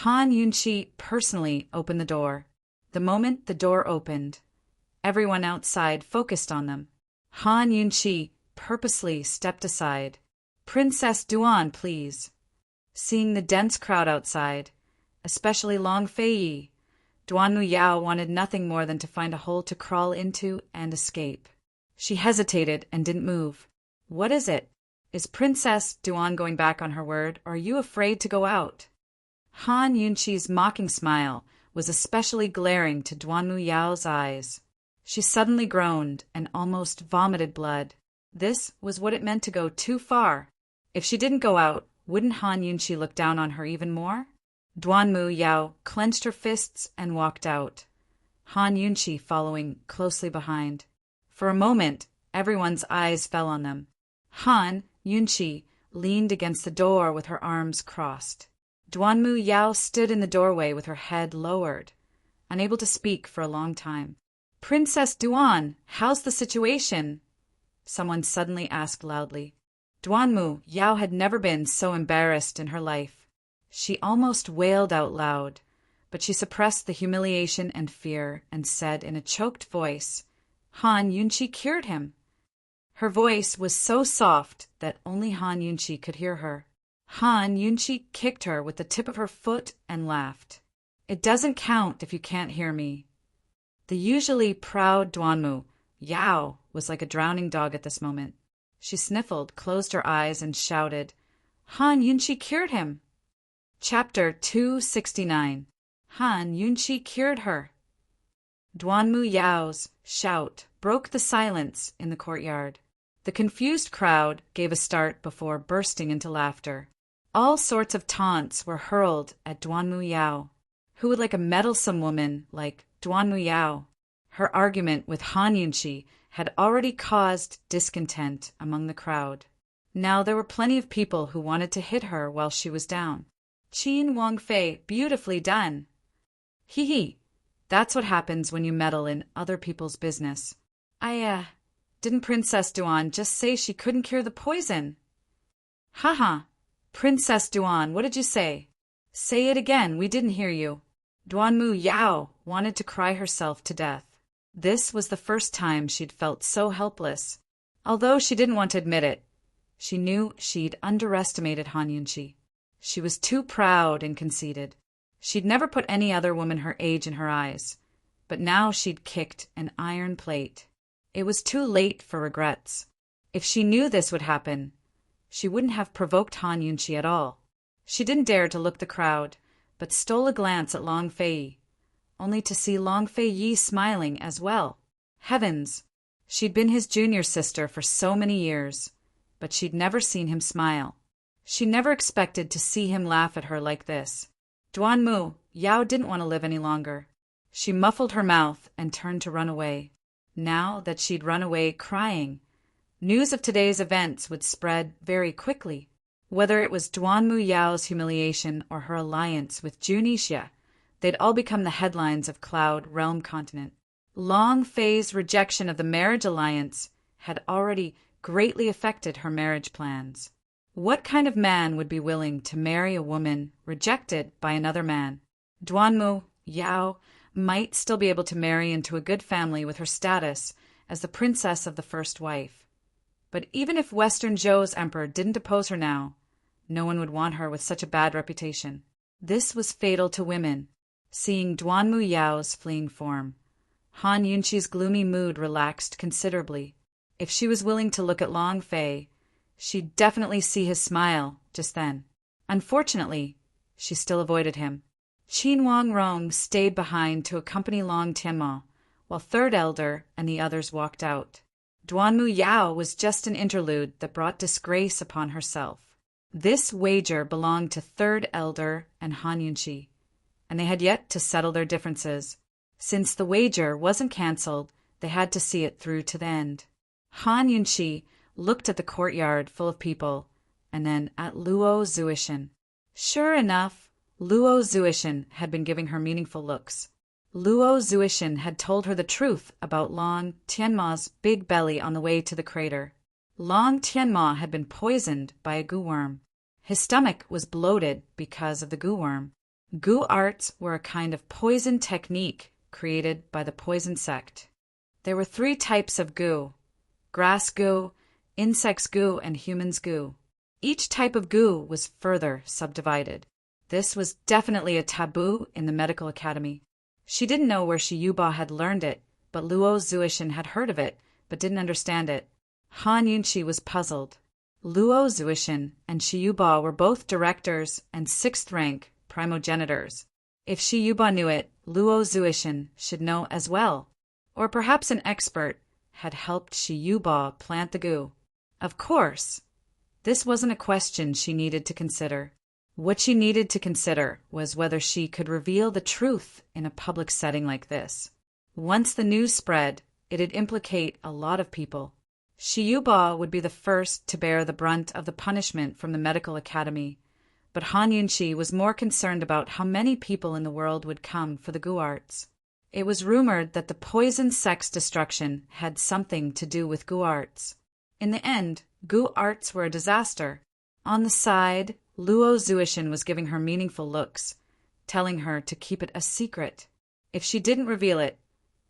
Han Yunqi personally opened the door. The moment the door opened, everyone outside focused on them. Han Yunqi purposely stepped aside. "Princess Duan, please." Seeing the dense crowd outside, especially Long Fei, Duanmu Yao wanted nothing more than to find a hole to crawl into and escape. She hesitated and didn't move. "What is it? Is Princess Duan going back on her word, or are you afraid to go out?" Han Yunqi's mocking smile was especially glaring to Duanmu Yao's eyes. She suddenly groaned and almost vomited blood. This was what it meant to go too far. If she didn't go out, wouldn't Han Yunqi look down on her even more? Duanmu Yao clenched her fists and walked out, Han Yunqi following closely behind. For a moment, everyone's eyes fell on them. Han Yunqi leaned against the door with her arms crossed. Duanmu Yao stood in the doorway with her head lowered, unable to speak for a long time. "Princess Duan, how's the situation?" someone suddenly asked loudly. Duanmu Yao had never been so embarrassed in her life. She almost wailed out loud, but she suppressed the humiliation and fear and said in a choked voice, "Han Yunqi cured him." Her voice was so soft that only Han Yunqi could hear her. Han Yunqi kicked her with the tip of her foot and laughed. "It doesn't count if you can't hear me." The usually proud Duanmu Yao was like a drowning dog at this moment. She sniffled, closed her eyes, and shouted, "Han Yunqi cured him!" Chapter 269. Han Yunqi cured her. Duanmu Yao's shout broke the silence in the courtyard. The confused crowd gave a start before bursting into laughter. All sorts of taunts were hurled at Duanmu Yao. Who would like a meddlesome woman like Duanmu Yao? Her argument with Han Yunqi had already caused discontent among the crowd. Now there were plenty of people who wanted to hit her while she was down. "Qin Wangfei, beautifully done." "Hee, that's what happens when you meddle in other people's business." Didn't Princess Duan just say she couldn't cure the poison?" "Haha, Princess Duan, what did you say?" "Say it again, we didn't hear you." Duanmu Yao wanted to cry herself to death. This was the first time she'd felt so helpless. Although she didn't want to admit it, she knew she'd underestimated Han Yunqi. She was too proud and conceited. She'd never put any other woman her age in her eyes, but now she'd kicked an iron plate. It was too late for regrets. If she knew this would happen, she wouldn't have provoked Han Yunqi at all. She didn't dare to look the crowd, but stole a glance at Long Fei, only to see Long Fei smiling as well. Heavens! She'd been his junior sister for so many years. but she'd never seen him smile. She never expected to see him laugh at her like this. Duanmu, Yao didn't want to live any longer. She muffled her mouth and turned to run away. Now that she'd run away crying, news of today's events would spread very quickly. Whether it was Duanmu Yao's humiliation or her alliance with Junixia, they'd all become the headlines of Cloud Realm Continent. Long Fei's rejection of the marriage alliance had already greatly affected her marriage plans. What kind of man would be willing to marry a woman rejected by another man? Duanmu Yao might still be able to marry into a good family with her status as the princess of the first wife. But even if Western Zhou's emperor didn't oppose her now, no one would want her with such a bad reputation. This was fatal to women. Seeing Duanmu Yao's fleeing form, Han Yunqi's gloomy mood relaxed considerably. If she was willing to look at Long Fei, she'd definitely see his smile just then. Unfortunately, she still avoided him. Qin Wang Rong stayed behind to accompany Long Tianma, while Third Elder and the others walked out. Duanmu Yao was just an interlude that brought disgrace upon herself. This wager belonged to Third Elder and Han Yunqi, and they had yet to settle their differences. Since the wager wasn't cancelled, they had to see it through to the end. Han Yunqi looked at the courtyard full of people, and then at Luo Zuishan. Sure enough, Luo Zuishan had been giving her meaningful looks. Luo Zuishan had told her the truth about Long Tianma's big belly on the way to the crater. Long Tianma had been poisoned by a goo worm. His stomach was bloated because of the goo worm. Goo arts were a kind of poison technique created by the poison sect. There were 3 types of goo: grass goo, insects goo, and humans goo. Each type of goo was further subdivided. This was definitely a taboo in the medical academy. She didn't know where Shi Yuba had learned it, but Luo Zuishan had heard of it, but didn't understand it. Han Yunqi was puzzled. Luo Zuishan and Shi Yuba were both directors and 6th rank primogenitors. If Shi Yuba knew it, Luo Zuishan should know as well. Or perhaps an expert had helped Shi Yuba plant the goo. Of course, this wasn't a question she needed to consider. What she needed to consider was whether she could reveal the truth in a public setting like this. Once the news spread, it'd implicate a lot of people. Shi Yuba would be the first to bear the brunt of the punishment from the medical academy, but Han Yunqi was more concerned about how many people in the world would come for the goo arts. It was rumored that the poison sect's destruction had something to do with goo arts. In the end, goo arts were a disaster. On the side, Luo Zuishan was giving her meaningful looks, telling her to keep it a secret. If she didn't reveal it,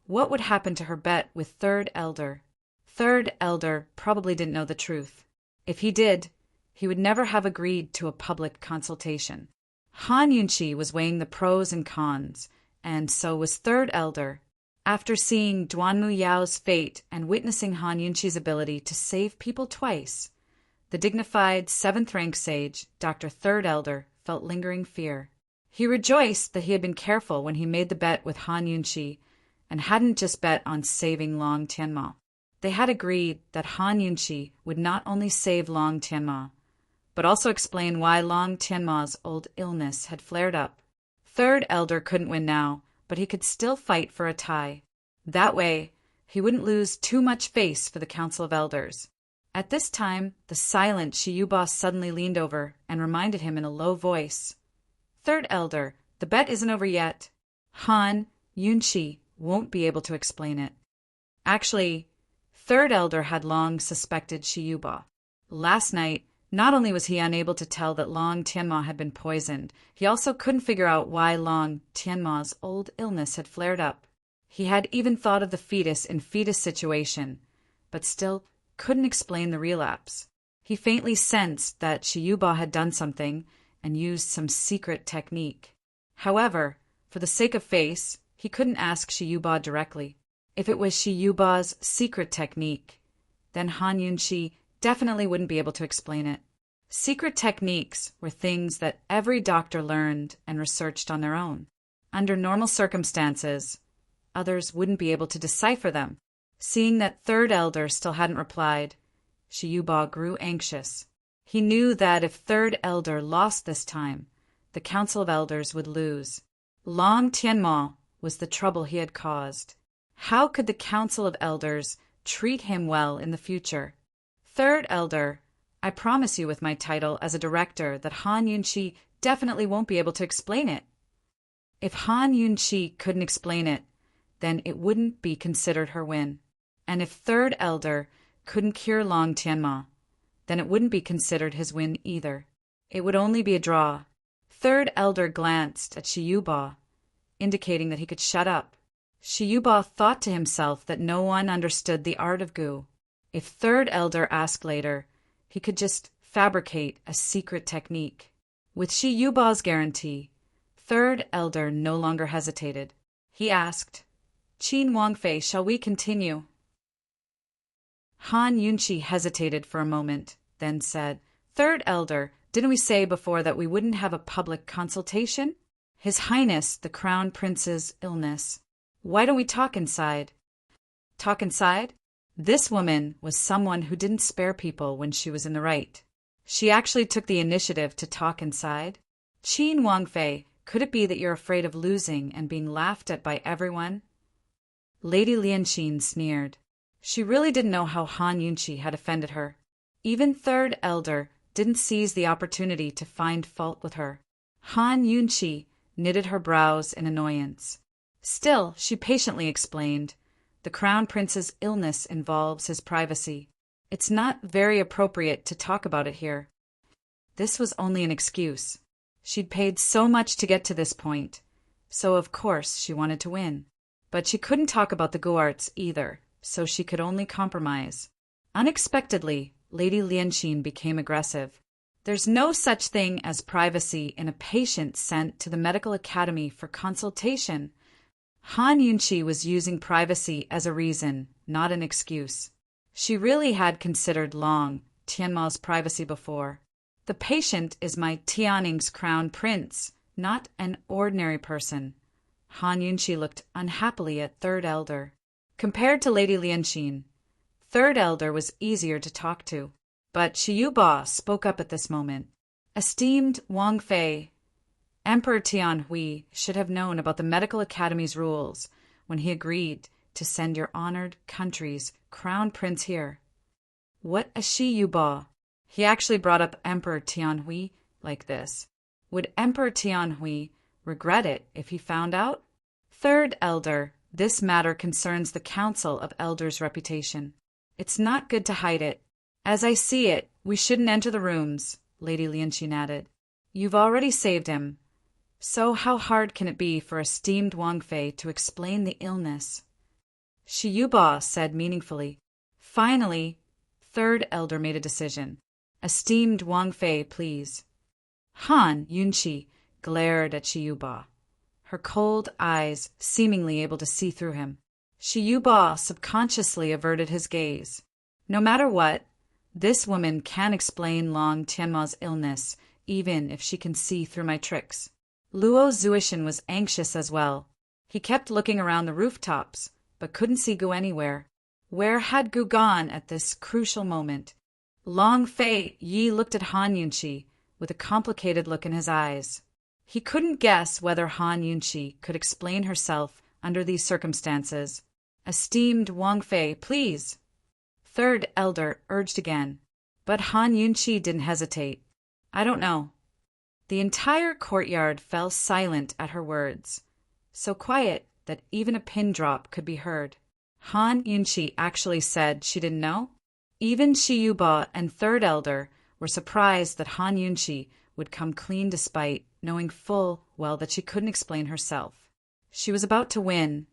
what would happen to her bet with Third Elder? Third Elder probably didn't know the truth. If he did, he would never have agreed to a public consultation. Han Yunqi was weighing the pros and cons, and so was Third Elder. After seeing Duanmu Yao's fate and witnessing Han Yunqi's ability to save people twice, the dignified 7th rank sage, Dr. Third Elder, felt lingering fear. He rejoiced that he had been careful when he made the bet with Han Yunqi and hadn't just bet on saving Long Tianma. They had agreed that Han Yunqi would not only save Long Tianma, but also explain why Long Tianma's old illness had flared up. Third Elder couldn't win now, but he could still fight for a tie. That way, he wouldn't lose too much face for the Council of Elders. At this time, the silent Shi Yuba suddenly leaned over and reminded him in a low voice, "Third Elder, the bet isn't over yet. Han Yunqi won't be able to explain it." Actually, Third Elder had long suspected Shi Yuba. Last night, not only was he unable to tell that Long Tianma had been poisoned, he also couldn't figure out why Long Tianma's old illness had flared up. He had even thought of the fetus in fetus situation, but still couldn't explain the relapse. He faintly sensed that Shi Yuba had done something and used some secret technique. However, for the sake of face, he couldn't ask Shi Yuba directly. If it was Shi Yuba's secret technique, then Han Yunqi definitely wouldn't be able to explain it. Secret techniques were things that every doctor learned and researched on their own. Under normal circumstances, others wouldn't be able to decipher them. Seeing that Third Elder still hadn't replied, Shiyuba grew anxious. He knew that if Third Elder lost this time, the Council of Elders would lose. Long Tianma was the trouble he had caused. How could the Council of Elders treat him well in the future? Third Elder, I promise you with my title as a director that Han Yunqi definitely won't be able to explain it. If Han Yunqi couldn't explain it, then it wouldn't be considered her win. And if Third Elder couldn't cure Long Tianma, then it wouldn't be considered his win either. It would only be a draw. Third Elder glanced at Shiyuba, indicating that he could shut up. Shiyuba thought to himself that no one understood the art of Gu. If Third Elder asked later, he could just fabricate a secret technique. With Shiyuba's guarantee, Third Elder no longer hesitated. He asked, Qin Wangfei, shall we continue? Han Yunqi hesitated for a moment, then said, Third Elder, didn't we say before that we wouldn't have a public consultation? His Highness, the Crown Prince's illness. Why don't we talk inside? Talk inside? This woman was someone who didn't spare people when she was in the right. She actually took the initiative to talk inside. Qin Wangfei, could it be that you're afraid of losing and being laughed at by everyone? Lady Lianqin sneered. She really didn't know how Han Yunqi had offended her. Even Third Elder didn't seize the opportunity to find fault with her. Han Yunqi knitted her brows in annoyance. Still, she patiently explained, the Crown Prince's illness involves his privacy. It's not very appropriate to talk about it here. This was only an excuse. She'd paid so much to get to this point, so of course she wanted to win. But she couldn't talk about the Guards either, so she could only compromise. Unexpectedly, Lady Lianqin became aggressive. There's no such thing as privacy in a patient sent to the medical academy for consultation. Han Yunqi was using privacy as a reason, not an excuse. She really had considered Long Tianma's privacy before. The patient is my Tianning's crown prince, not an ordinary person. Han Yunqi looked unhappily at Third Elder. Compared to Lady Lianqin, Third Elder was easier to talk to. But Shiyuba spoke up at this moment. Esteemed Wang Fei, Emperor Tianhui should have known about the Medical Academy's rules when he agreed to send your honored country's crown prince here. What a Shiyuba! He actually brought up Emperor Tianhui like this. Would Emperor Tianhui regret it if he found out? Third Elder, this matter concerns the Council of Elders' reputation. It's not good to hide it. As I see it, we shouldn't enter the rooms, Lady Lianqin added. You've already saved him. So how hard can it be for esteemed Wang Fei to explain the illness? Shiyuba said meaningfully. Finally, Third Elder made a decision. Esteemed Wang Fei, please. Han Yunqi glared at Shiyuba, her cold eyes seemingly able to see through him. Shiyuba subconsciously averted his gaze. No matter what, this woman can explain Long Tianma's illness, even if she can see through my tricks. Luo Zuishan was anxious as well. He kept looking around the rooftops, but couldn't see Gu anywhere. Where had Gu gone at this crucial moment? Long Fei Yi looked at Han Yunqi with a complicated look in his eyes. He couldn't guess whether Han Yunqi could explain herself under these circumstances. Esteemed Wang Fei, please. Third Elder urged again, but Han Yunqi didn't hesitate. I don't know. The entire courtyard fell silent at her words, so quiet that even a pin drop could be heard. Han Yunqi actually said she didn't know? Even Shiyuba and Third Elder were surprised that Han Yunqi would come clean despite knowing full well that she couldn't explain herself. She was about to win,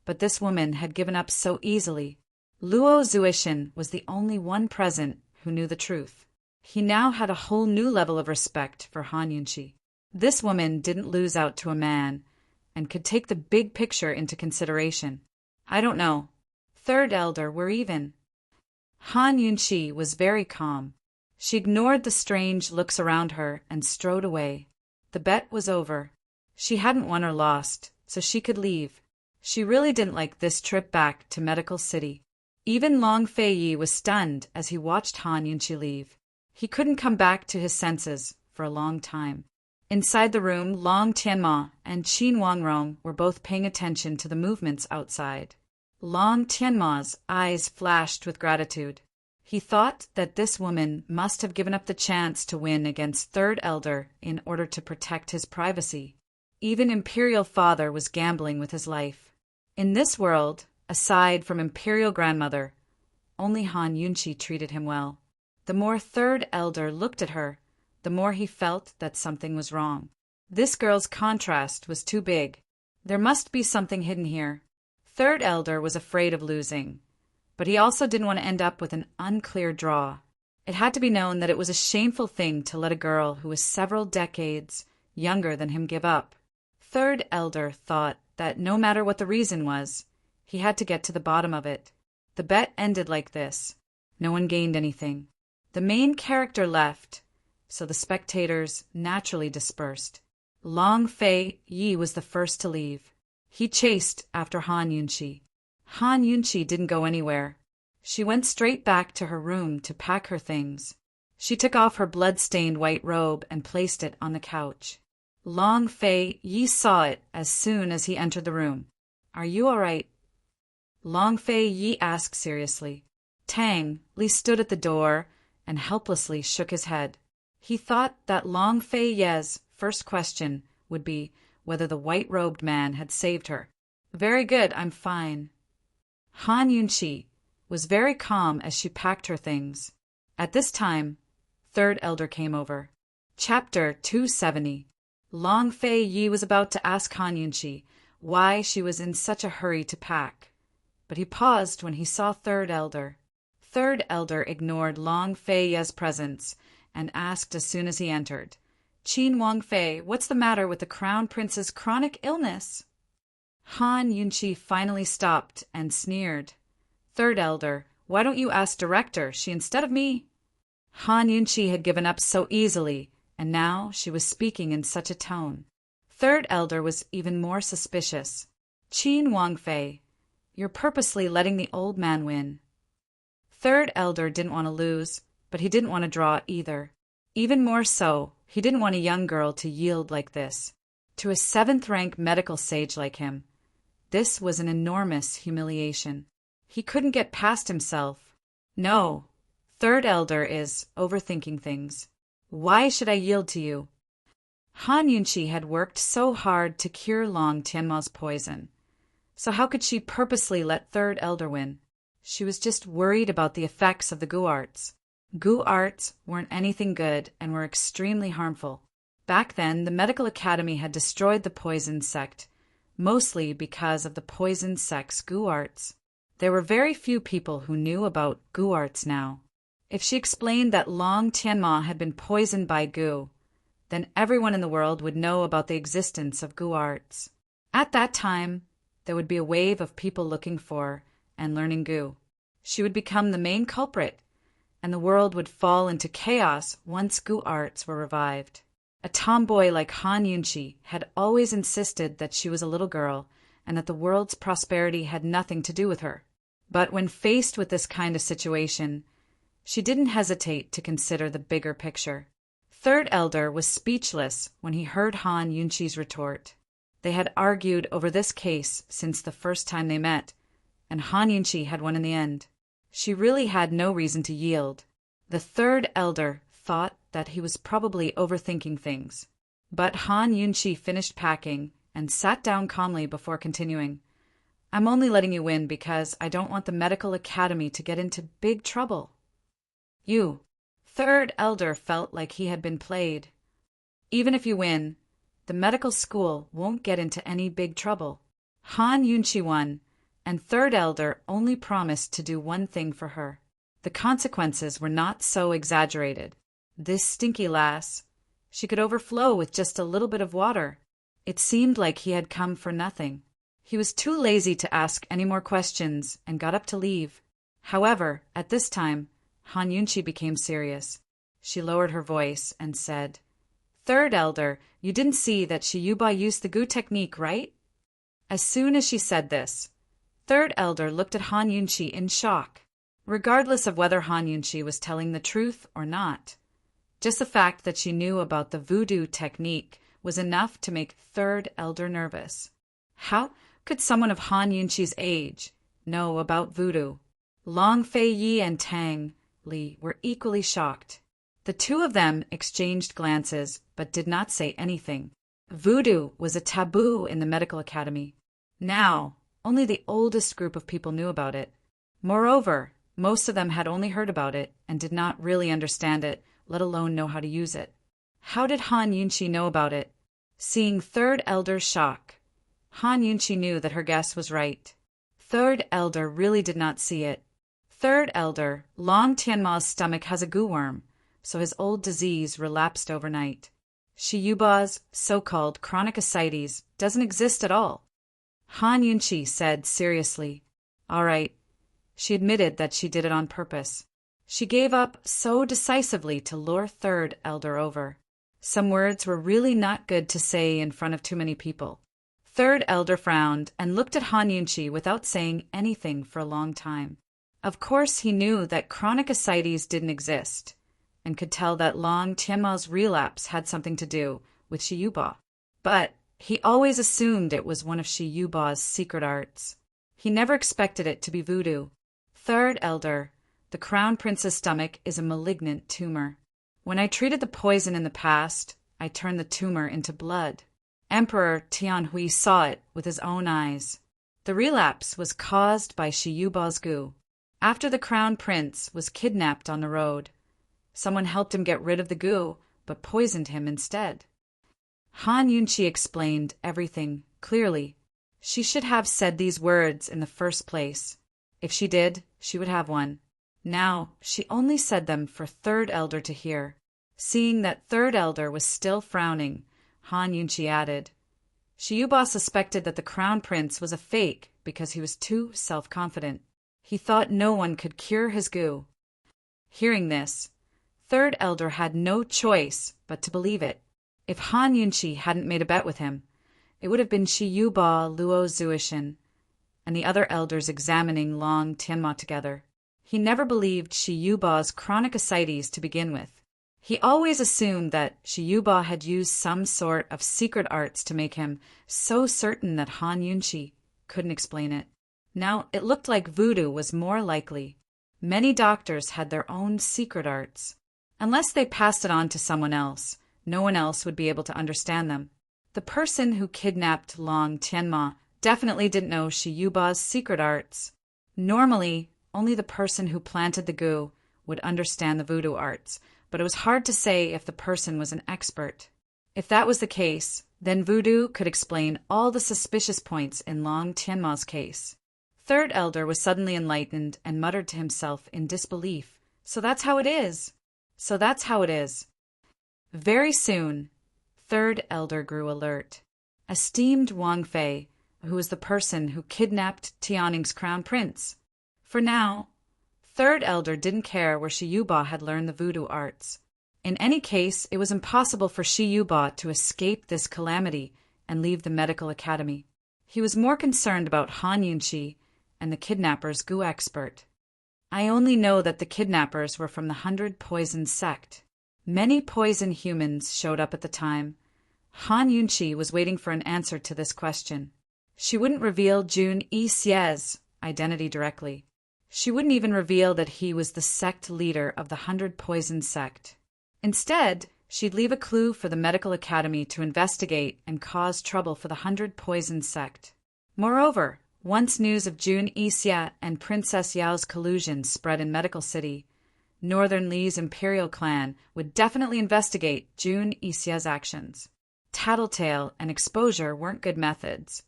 but this woman had given up so easily. Luo Zuishan was the only one present who knew the truth. He now had a whole new level of respect for Han Yunqi. This woman didn't lose out to a man and could take the big picture into consideration. I don't know. Third Elder, we're even. Han Yunqi was very calm. She ignored the strange looks around her and strode away. The bet was over. She hadn't won or lost, so she could leave. She really didn't like this trip back to Medical City. Even Long Fei Yi was stunned as he watched Han Yunqi leave. He couldn't come back to his senses for a long time. Inside the room, Long Tianma and Qin Wangrong were both paying attention to the movements outside. Long Tianma's eyes flashed with gratitude. He thought that this woman must have given up the chance to win against Third Elder in order to protect his privacy. Even Imperial Father was gambling with his life. In this world, aside from Imperial Grandmother, only Han Yunqi treated him well. The more Third Elder looked at her, the more he felt that something was wrong. This girl's contrast was too big. There must be something hidden here. Third Elder was afraid of losing, but he also didn't want to end up with an unclear draw. It had to be known that it was a shameful thing to let a girl who was several decades younger than him give up. Third Elder thought that no matter what the reason was, he had to get to the bottom of it. The bet ended like this. No one gained anything. The main character left, so the spectators naturally dispersed. Long Fei Yi was the first to leave. He chased after Han Yunqi. Han Yunqi didn't go anywhere. She went straight back to her room to pack her things. She took off her blood-stained white robe and placed it on the couch. Long Fei Yi saw it as soon as he entered the room. "Are you all right?" Long Fei Yi asked seriously. Tang Li stood at the door and helplessly shook his head. He thought that Long Fei Ye's first question would be whether the white-robed man had saved her. "Very good, I'm fine." Han Yunqi was very calm as she packed her things. At this time, Third Elder came over. Chapter 270. Long Fei Yi was about to ask Han Yunqi why she was in such a hurry to pack, but he paused when he saw Third Elder. Third Elder ignored Long Fei Ye's presence and asked as soon as he entered, "Qin Wangfei, what's the matter with the Crown Prince's chronic illness?" Han Yunqi finally stopped and sneered. "Third Elder, why don't you ask Director, she instead of me?" Han Yunqi had given up so easily, and now she was speaking in such a tone. Third Elder was even more suspicious. "Qin Wangfei, you're purposely letting the old man win." Third Elder didn't want to lose, but he didn't want to draw either. Even more so, he didn't want a young girl to yield like this. To a 7th-rank medical sage like him, this was an enormous humiliation. He couldn't get past himself. "No, Third Elder is overthinking things. Why should I yield to you?" Han Yunqi had worked so hard to cure Long Tianma's poison, so how could she purposely let Third Elder win? She was just worried about the effects of the Gu arts. Gu arts weren't anything good and were extremely harmful. Back then, the medical academy had destroyed the poison sect, mostly because of the poison sect's Gu arts. There were very few people who knew about Gu arts now. If she explained that Long Tianma had been poisoned by Gu, then everyone in the world would know about the existence of Gu arts. At that time, there would be a wave of people looking for and learning Gu. She would become the main culprit, and the world would fall into chaos once Gu arts were revived. A tomboy like Han Yunqi had always insisted that she was a little girl and that the world's prosperity had nothing to do with her. But when faced with this kind of situation, she didn't hesitate to consider the bigger picture. Third Elder was speechless when he heard Han Yunqi's retort. They had argued over this case since the first time they met, and Han Yunqi had won in the end. She really had no reason to yield. The Third Elder thought that he was probably overthinking things. But Han Yunqi finished packing and sat down calmly before continuing. "I'm only letting you win because I don't want the medical academy to get into big trouble." "You." Third Elder felt like he had been played. "Even if you win, the medical school won't get into any big trouble." Han Yunqi won, and Third Elder only promised to do one thing for her. The consequences were not so exaggerated. This stinky lass, she could overflow with just a little bit of water. It seemed like he had come for nothing. He was too lazy to ask any more questions and got up to leave. However, at this time, Han Yunqi became serious. She lowered her voice and said, "Third Elder, you didn't see that she Yuba used the Gu technique, right?" As soon as she said this, Third Elder looked at Han Yunqi in shock, regardless of whether Han Yunqi was telling the truth or not. Just the fact that she knew about the voodoo technique was enough to make Third Elder nervous. How could someone of Han Yunqi's age know about voodoo? Long Fei Yi and Tang Li were equally shocked. The two of them exchanged glances but did not say anything. Voodoo was a taboo in the medical academy. Now, only the oldest group of people knew about it. Moreover, most of them had only heard about it and did not really understand it, let alone know how to use it. How did Han Yunqi know about it? Seeing Third Elder's shock, Han Yunqi knew that her guess was right. Third Elder really did not see it. Third Elder, Long Tianma's stomach has a goo worm, so his old disease relapsed overnight. Shi Yuba's so-called chronic ascites doesn't exist at all. Han Yunqi said seriously. All right. She admitted that she did it on purpose. She gave up so decisively to lure Third Elder over. Some words were really not good to say in front of too many people. Third Elder frowned and looked at Han Yunqi without saying anything for a long time. Of course he knew that chronic ascites didn't exist, and could tell that Long Tianma's relapse had something to do with Shi Yuba. But he always assumed it was one of Shi Yuba's secret arts. He never expected it to be voodoo. Third Elder, the Crown Prince's stomach is a malignant tumor. When I treated the poison in the past, I turned the tumor into blood. Emperor Tianhui saw it with his own eyes. The relapse was caused by Shi Yuba's goo. After the Crown Prince was kidnapped on the road, someone helped him get rid of the goo, but poisoned him instead. Han Yunqi explained everything clearly. She should have said these words in the first place. If she did, she would have one. Now, she only said them for Third Elder to hear. Seeing that Third Elder was still frowning, Han Yunqi added, Shi Yuba suspected that the Crown Prince was a fake because he was too self-confident. He thought no one could cure his goo. Hearing this, Third Elder had no choice but to believe it. If Han Yunqi hadn't made a bet with him, it would have been Shi Yuba, Luo Zuishan, and the other elders examining Long Tianma together. He never believed Shi Yuba's chronic ascites to begin with. He always assumed that Shi Yuba had used some sort of secret arts to make him so certain that Han Yunqi couldn't explain it. Now it looked like voodoo was more likely. Many doctors had their own secret arts. Unless they passed it on to someone else, no one else would be able to understand them. The person who kidnapped Long Tianma definitely didn't know Shi Yuba's secret arts. Normally, only the person who planted the goo would understand the voodoo arts, but it was hard to say if the person was an expert. If that was the case, then voodoo could explain all the suspicious points in Long Tianma's case. Third Elder was suddenly enlightened and muttered to himself in disbelief. So that's how it is. So that's how it is. Very soon, Third Elder grew alert. Esteemed Wang Fei, who was the person who kidnapped Tianning's crown prince. For now, Third Elder didn't care where Shi Yuba had learned the voodoo arts. In any case, it was impossible for Shi Yuba to escape this calamity and leave the medical academy. He was more concerned about Han Yunqi and the kidnapper's goo expert. I only know that the kidnappers were from the 100 Poison sect. Many poison humans showed up at the time. Han Yunqi was waiting for an answer to this question. She wouldn't reveal Jun Yixie's identity directly. She wouldn't even reveal that he was the sect leader of the 100 Poison sect. Instead, she'd leave a clue for the medical academy to investigate and cause trouble for the 100 Poison sect. Moreover, once news of Jun Yixie and Princess Yao's collusion spread in Medical City, Northern Li's imperial clan would definitely investigate Jun Yixie's actions. Tattletale and exposure weren't good methods.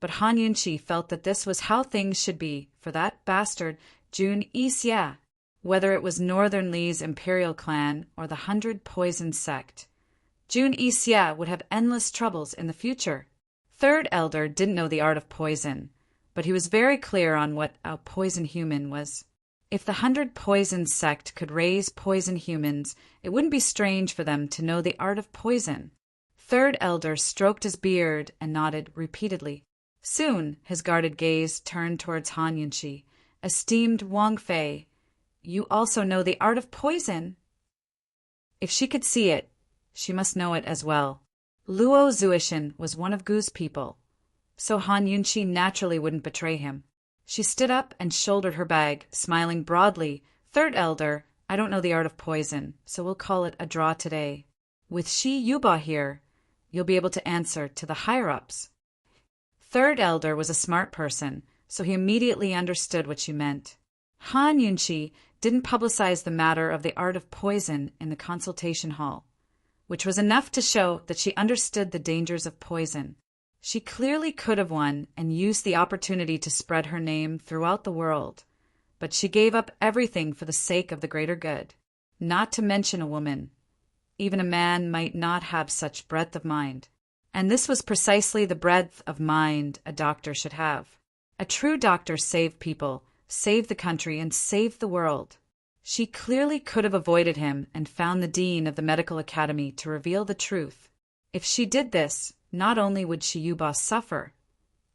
But Han Yunqi felt that this was how things should be for that bastard Jun Yixie, whether it was Northern Li's imperial clan or the 100 Poison sect. Jun Yixie would have endless troubles in the future. Third Elder didn't know the art of poison, but he was very clear on what a poison human was. If the 100 Poison sect could raise poison humans, it wouldn't be strange for them to know the art of poison. Third Elder stroked his beard and nodded repeatedly. Soon, his guarded gaze turned towards Han Yunqi. Esteemed Wang Fei, you also know the art of poison. If she could see it, she must know it as well. Luo Zuishan was one of Gu's people, so Han Yunqi naturally wouldn't betray him. She stood up and shouldered her bag, smiling broadly. Third elder, I don't know the art of poison, so we'll call it a draw today. With Shi Yuba here, you'll be able to answer to the higher-ups. Third elder was a smart person, so he immediately understood what she meant. Han Yunqi didn't publicize the matter of the art of poison in the consultation hall, which was enough to show that she understood the dangers of poison. She clearly could have won and used the opportunity to spread her name throughout the world, but she gave up everything for the sake of the greater good. Not to mention a woman. Even a man might not have such breadth of mind. And this was precisely the breadth of mind a doctor should have. A true doctor saved people, saved the country, and saved the world. She clearly could have avoided him and found the dean of the medical academy to reveal the truth. If she did this, not only would Shi Yuba suffer,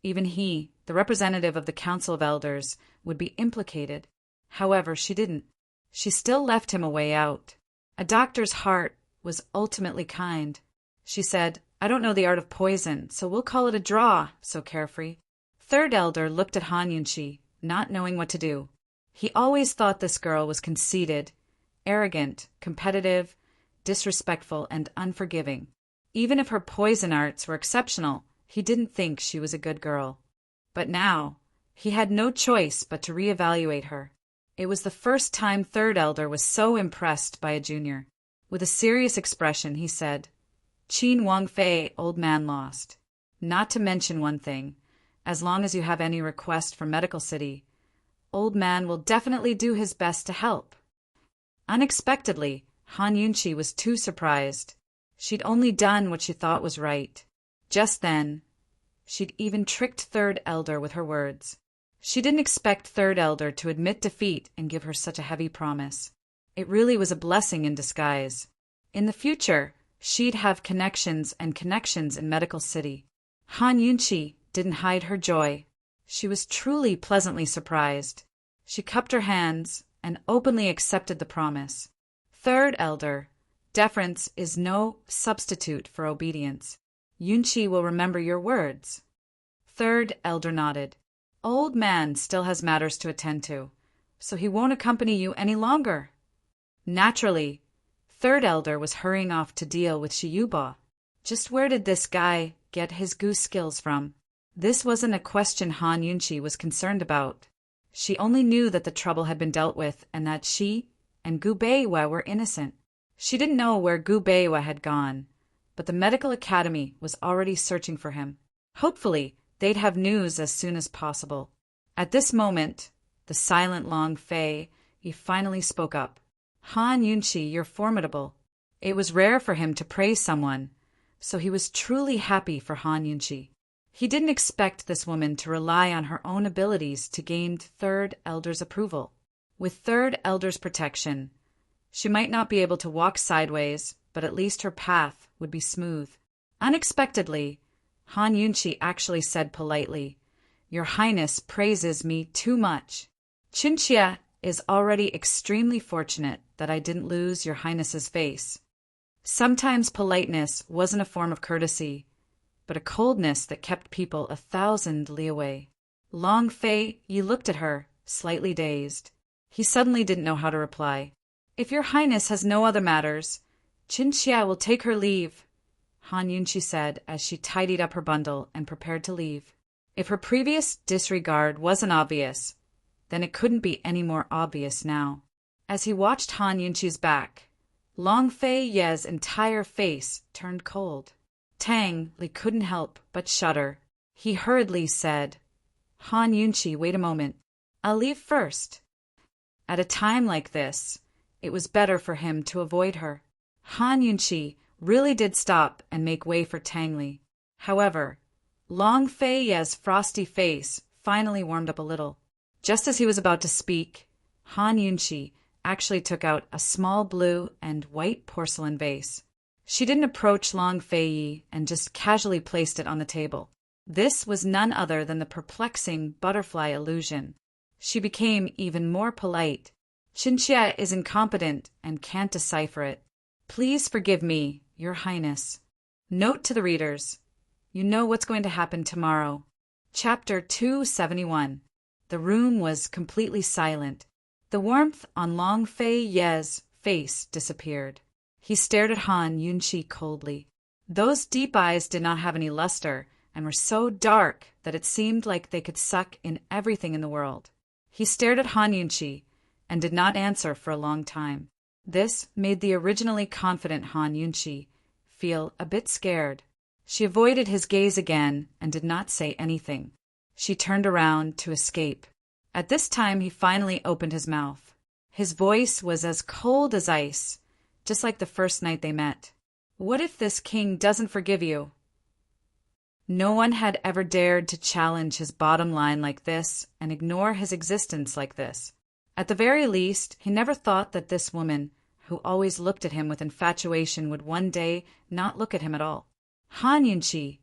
even he, the representative of the Council of Elders, would be implicated. However, she didn't. She still left him a way out. A doctor's heart was ultimately kind. She said, I don't know the art of poison, so we'll call it a draw, so carefree. Third elder looked at Han Yunqi, not knowing what to do. He always thought this girl was conceited, arrogant, competitive, disrespectful, and unforgiving. Even if her poison arts were exceptional, he didn't think she was a good girl. But now, he had no choice but to reevaluate her. It was the first time Third Elder was so impressed by a junior. With a serious expression, he said, Qin Wang Fei, old man lost. Not to mention one thing, as long as you have any request from Medical City, old man will definitely do his best to help. Unexpectedly, Han Yunqi was too surprised. She'd only done what she thought was right. Just then, she'd even tricked Third Elder with her words. She didn't expect Third Elder to admit defeat and give her such a heavy promise. It really was a blessing in disguise. In the future, she'd have connections and connections in Medical City. Han Yunqi didn't hide her joy. She was truly pleasantly surprised. She cupped her hands and openly accepted the promise. Third Elder, deference is no substitute for obedience. Yunqi will remember your words. Third Elder nodded. Old man still has matters to attend to, so he won't accompany you any longer. Naturally, Third Elder was hurrying off to deal with Shi Yuba. Just where did this guy get his goose skills from? This wasn't a question Han Yunqi was concerned about. She only knew that the trouble had been dealt with and that she and Gu Beiwa were innocent. She didn't know where Gu Beiwa had gone, but the medical academy was already searching for him. Hopefully, they'd have news as soon as possible. At this moment, the silent Long Fei, he finally spoke up. Han Yunqi, you're formidable. It was rare for him to praise someone, so he was truly happy for Han Yunqi. He didn't expect this woman to rely on her own abilities to gain Third Elder's approval. With Third Elder's protection, she might not be able to walk sideways, but at least her path would be smooth. Unexpectedly, Han Yunqi actually said politely, Your Highness praises me too much. Qinxia is already extremely fortunate that I didn't lose Your Highness's face. Sometimes politeness wasn't a form of courtesy, but a coldness that kept people 1,000 li away. Long Fei, Yi looked at her, slightly dazed. He suddenly didn't know how to reply. If Your Highness has no other matters, Qinxia will take her leave, Han Yunqi said as she tidied up her bundle and prepared to leave. If her previous disregard wasn't obvious, then it couldn't be any more obvious now. As he watched Han Yunqi's back, Long Fei Ye's entire face turned cold. Tang Li couldn't help but shudder. He hurriedly said, Han Yunqi, wait a moment. I'll leave first. At a time like this, it was better for him to avoid her. Han Yunqi really did stop and make way for Tang Li. However, Long Fei Ye's frosty face finally warmed up a little. Just as he was about to speak, Han Yunqi actually took out a small blue and white porcelain vase. She didn't approach Long Fei Yi and just casually placed it on the table. This was none other than the perplexing butterfly illusion. She became even more polite. Xinxie is incompetent and can't decipher it. Please forgive me, Your Highness. Note to the readers. You know what's going to happen tomorrow. Chapter 271. The room was completely silent. The warmth on Long Fei Ye's face disappeared. He stared at Han Yunqi coldly. Those deep eyes did not have any luster and were so dark that it seemed like they could suck in everything in the world. He stared at Han Yunqi and did not answer for a long time. This made the originally confident Han Yunqi feel a bit scared. She avoided his gaze again and did not say anything. She turned around to escape. At this time he finally opened his mouth. His voice was as cold as ice, just like the first night they met. What if this king doesn't forgive you? No one had ever dared to challenge his bottom line like this and ignore his existence like this. At the very least, he never thought that this woman, who always looked at him with infatuation, would one day not look at him at all. Han Yunqi,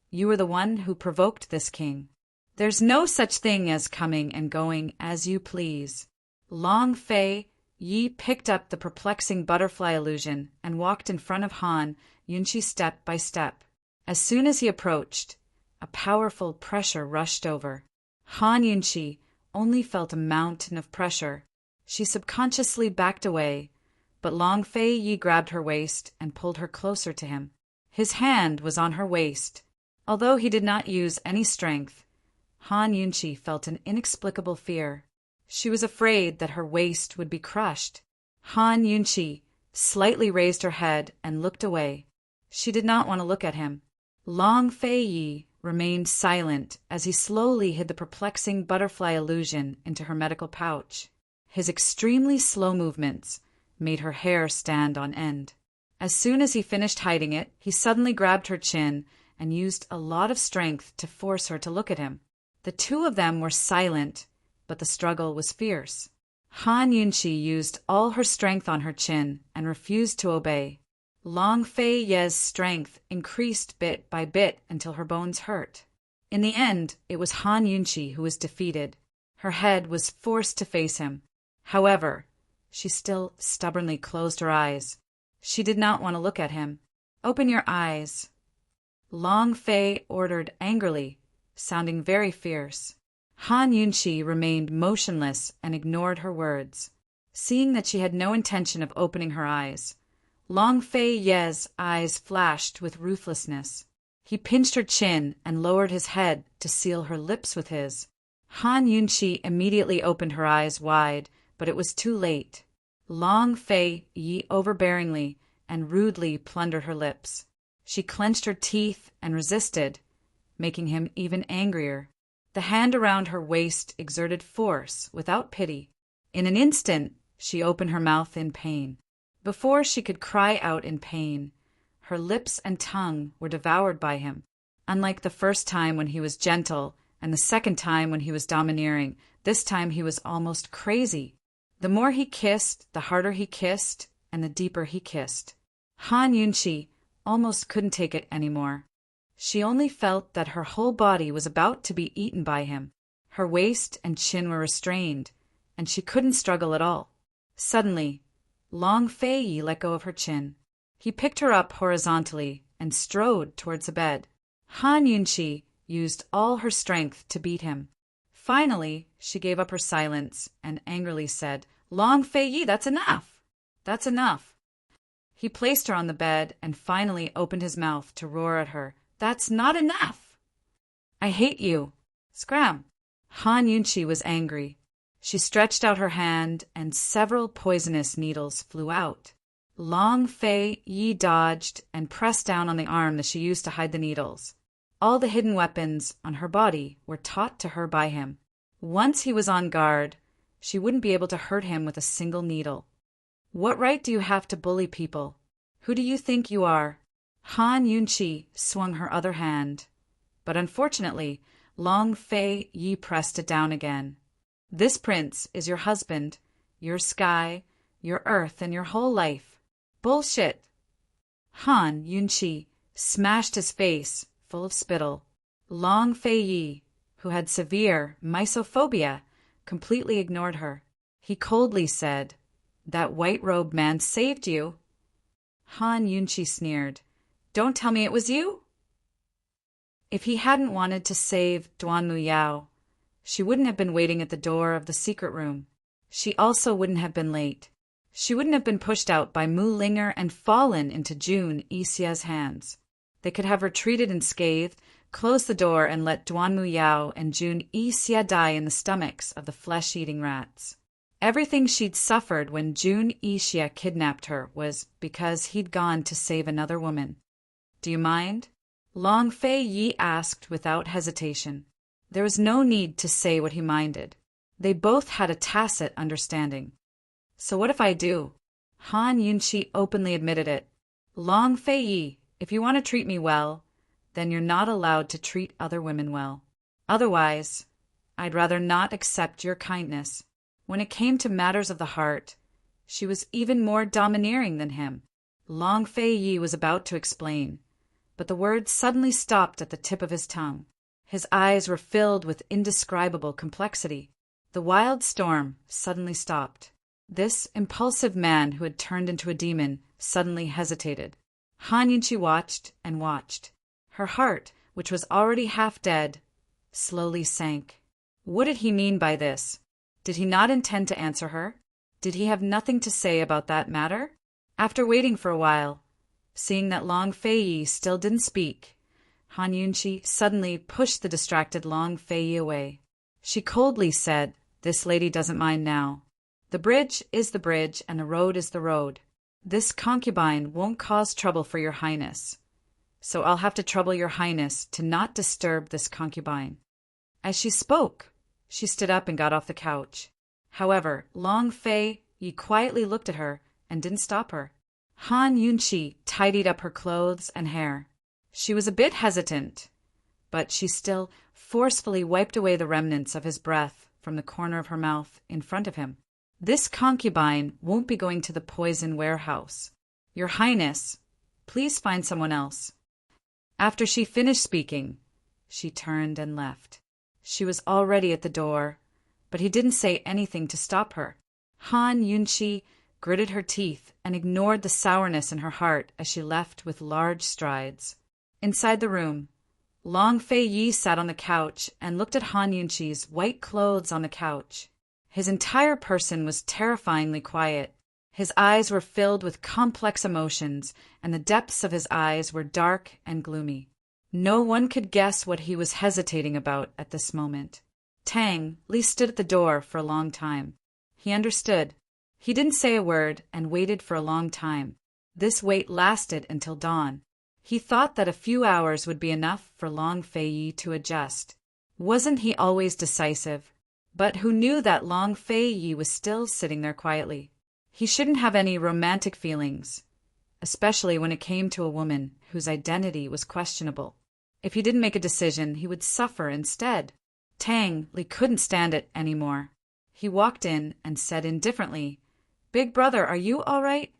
you were the one who provoked this king. There's no such thing as coming and going as you please. Long Fei Yi picked up the perplexing butterfly illusion and walked in front of Han Yunqi step by step. As soon as he approached, a powerful pressure rushed over. Han Yunqi only felt a mountain of pressure. She subconsciously backed away, but Long Fei Yi grabbed her waist and pulled her closer to him. His hand was on her waist. Although he did not use any strength, Han Yunqi felt an inexplicable fear. She was afraid that her waist would be crushed. Han Yunqi slightly raised her head and looked away. She did not want to look at him. Long Fei Yi remained silent as he slowly hid the perplexing butterfly illusion into her medical pouch. His extremely slow movements made her hair stand on end. As soon as he finished hiding it, he suddenly grabbed her chin and used a lot of strength to force her to look at him. The two of them were silent, but the struggle was fierce. Han Yunqi used all her strength on her chin and refused to obey. Long Fei Ye's strength increased bit by bit until her bones hurt. In the end, it was Han Yunqi who was defeated. Her head was forced to face him. However, she still stubbornly closed her eyes. She did not want to look at him. "Open your eyes," Long Fei ordered angrily, sounding very fierce. Han Yunqi remained motionless and ignored her words. Seeing that she had no intention of opening her eyes, Long Fei Ye's eyes flashed with ruthlessness. He pinched her chin and lowered his head to seal her lips with his. Han Yunqi immediately opened her eyes wide, but it was too late. Long Fei Yi overbearingly and rudely plundered her lips. She clenched her teeth and resisted, making him even angrier. The hand around her waist exerted force without pity. In an instant, she opened her mouth in pain. Before she could cry out in pain, her lips and tongue were devoured by him. Unlike the first time when he was gentle and the second time when he was domineering, this time he was almost crazy. The more he kissed, the harder he kissed, and the deeper he kissed. Han Yunqi almost couldn't take it anymore. She only felt that her whole body was about to be eaten by him. Her waist and chin were restrained, and she couldn't struggle at all. Suddenly, Long Fei Yi let go of her chin. He picked her up horizontally and strode towards the bed. Han Yunqi used all her strength to beat him. Finally, she gave up her silence and angrily said, "Long Fei Yi, that's enough! That's enough!" He placed her on the bed and finally opened his mouth to roar at her, "That's not enough! I hate you! Scram!" Han Yunqi was angry. She stretched out her hand and several poisonous needles flew out. Long Fei Yi dodged and pressed down on the arm that she used to hide the needles. All the hidden weapons on her body were taught to her by him. Once he was on guard, she wouldn't be able to hurt him with a single needle. "What right do you have to bully people? Who do you think you are?" Han Yunqi swung her other hand, but unfortunately, Long Fei Yi pressed it down again. "This prince is your husband, your sky, your earth, and your whole life." "Bullshit!" Han Yunqi smashed his face full of spittle. Long Fei Yi, who had severe mysophobia, completely ignored her. He coldly said, "That white-robed man saved you." Han Yunqi sneered. "Don't tell me it was you?" If he hadn't wanted to save Duan Muyao, she wouldn't have been waiting at the door of the secret room. She also wouldn't have been late. She wouldn't have been pushed out by Mu Linger and fallen into Jun Yixia's hands. They could have retreated unscathed, closed the door, and let Duan Muyao and Jun Yixia die in the stomachs of the flesh-eating rats. Everything she'd suffered when Jun Yixia kidnapped her was because he'd gone to save another woman. "Do you mind?" Long Fei Yi asked without hesitation. There was no need to say what he minded. They both had a tacit understanding. "So what if I do?" Han Yunqi openly admitted it. "Long Fei Yi, if you want to treat me well, then you're not allowed to treat other women well. Otherwise, I'd rather not accept your kindness." When it came to matters of the heart, she was even more domineering than him. Long Fei Yi was about to explain, but the words suddenly stopped at the tip of his tongue. His eyes were filled with indescribable complexity. The wild storm suddenly stopped. This impulsive man who had turned into a demon suddenly hesitated. Han Yunqi watched and watched. Her heart, which was already half dead, slowly sank. What did he mean by this? Did he not intend to answer her? Did he have nothing to say about that matter? After waiting for a while, seeing that Long Fei Yi still didn't speak, Han Yunqi suddenly pushed the distracted Long Fei Yi away. She coldly said, "This lady doesn't mind now. The bridge is the bridge and the road is the road. This concubine won't cause trouble for your highness, so I'll have to trouble your highness to not disturb this concubine." As she spoke, she stood up and got off the couch. However, Long Fei Yi quietly looked at her and didn't stop her. Han Yunqi tidied up her clothes and hair. She was a bit hesitant, but she still forcefully wiped away the remnants of his breath from the corner of her mouth in front of him. "This concubine won't be going to the poison warehouse. Your Highness, please find someone else." After she finished speaking, she turned and left. She was already at the door, but he didn't say anything to stop her. Han Yunqi gritted her teeth and ignored the sourness in her heart as she left with large strides. Inside the room, Long Fei Yi sat on the couch and looked at Han Yunqi's white clothes on the couch. His entire person was terrifyingly quiet. His eyes were filled with complex emotions, and the depths of his eyes were dark and gloomy. No one could guess what he was hesitating about at this moment. Tang Li stood at the door for a long time. He understood. He didn't say a word and waited for a long time. This wait lasted until dawn. He thought that a few hours would be enough for Long Fei Yi to adjust. Wasn't he always decisive? But who knew that Long Fei Yi was still sitting there quietly? He shouldn't have any romantic feelings, especially when it came to a woman whose identity was questionable. If he didn't make a decision, he would suffer instead. Tang Li couldn't stand it anymore. He walked in and said indifferently, "Big brother, are you all right?"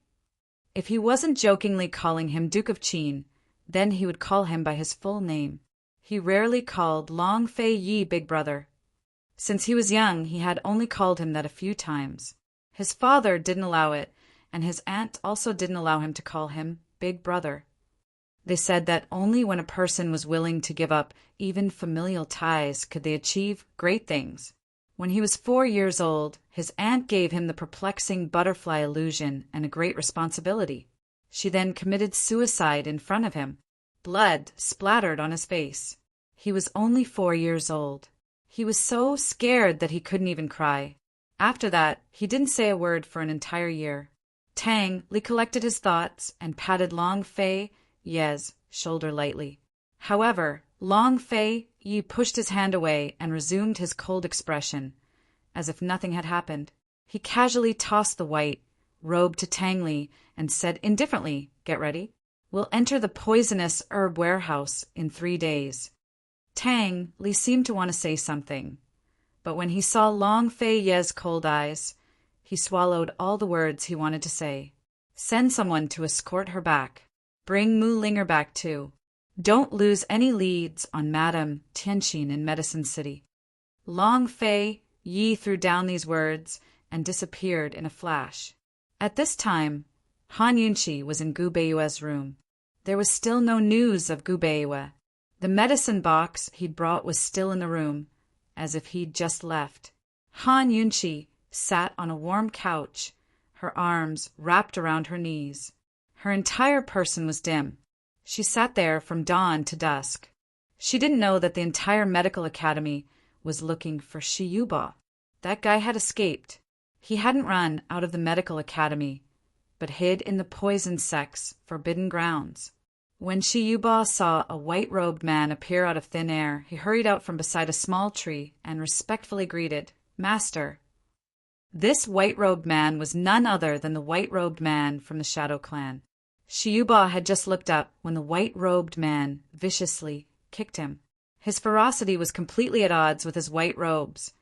If he wasn't jokingly calling him Duke of Qin, then he would call him by his full name. He rarely called Long Fei Yi Big Brother. Since he was young, he had only called him that a few times. His father didn't allow it, and his aunt also didn't allow him to call him Big Brother. They said that only when a person was willing to give up even familial ties could they achieve great things. When he was 4 years old, his aunt gave him the perplexing butterfly illusion and a great responsibility. She then committed suicide in front of him. Blood splattered on his face. He was only 4 years old. He was so scared that he couldn't even cry. After that, he didn't say a word for an entire year. Tang Li collected his thoughts and patted Long Fei Yi's shoulder lightly. However, Long Fei Yi pushed his hand away and resumed his cold expression, as if nothing had happened. He casually tossed the white robe to Tang Li and said indifferently, "Get ready. We'll enter the poisonous herb warehouse in 3 days." Tang Li seemed to want to say something, but when he saw Long Fei Yi's cold eyes, he swallowed all the words he wanted to say. "Send someone to escort her back. Bring Mu Linger back too." Don't lose any leads on Madame Tianqin in Medicine City. Long Fei Yi threw down these words and disappeared in a flash. At this time, Han Yunqi was in Gu Beiyue's room. There was still no news of Gu Beiyue. The medicine box he'd brought was still in the room, as if he'd just left. Han Yunqi sat on a warm couch, her arms wrapped around her knees. Her entire person was dim. She sat there from dawn to dusk. She didn't know that the entire medical academy was looking for Shi Yuba. That guy had escaped. He hadn't run out of the medical academy, but hid in the poison sect's forbidden grounds. When Shi Yuba saw a white-robed man appear out of thin air, he hurried out from beside a small tree and respectfully greeted, "Master." This white-robed man was none other than the white-robed man from the Shadow Clan. Shi Yuba had just looked up when the white-robed man viciously kicked him. His ferocity was completely at odds with his white robes,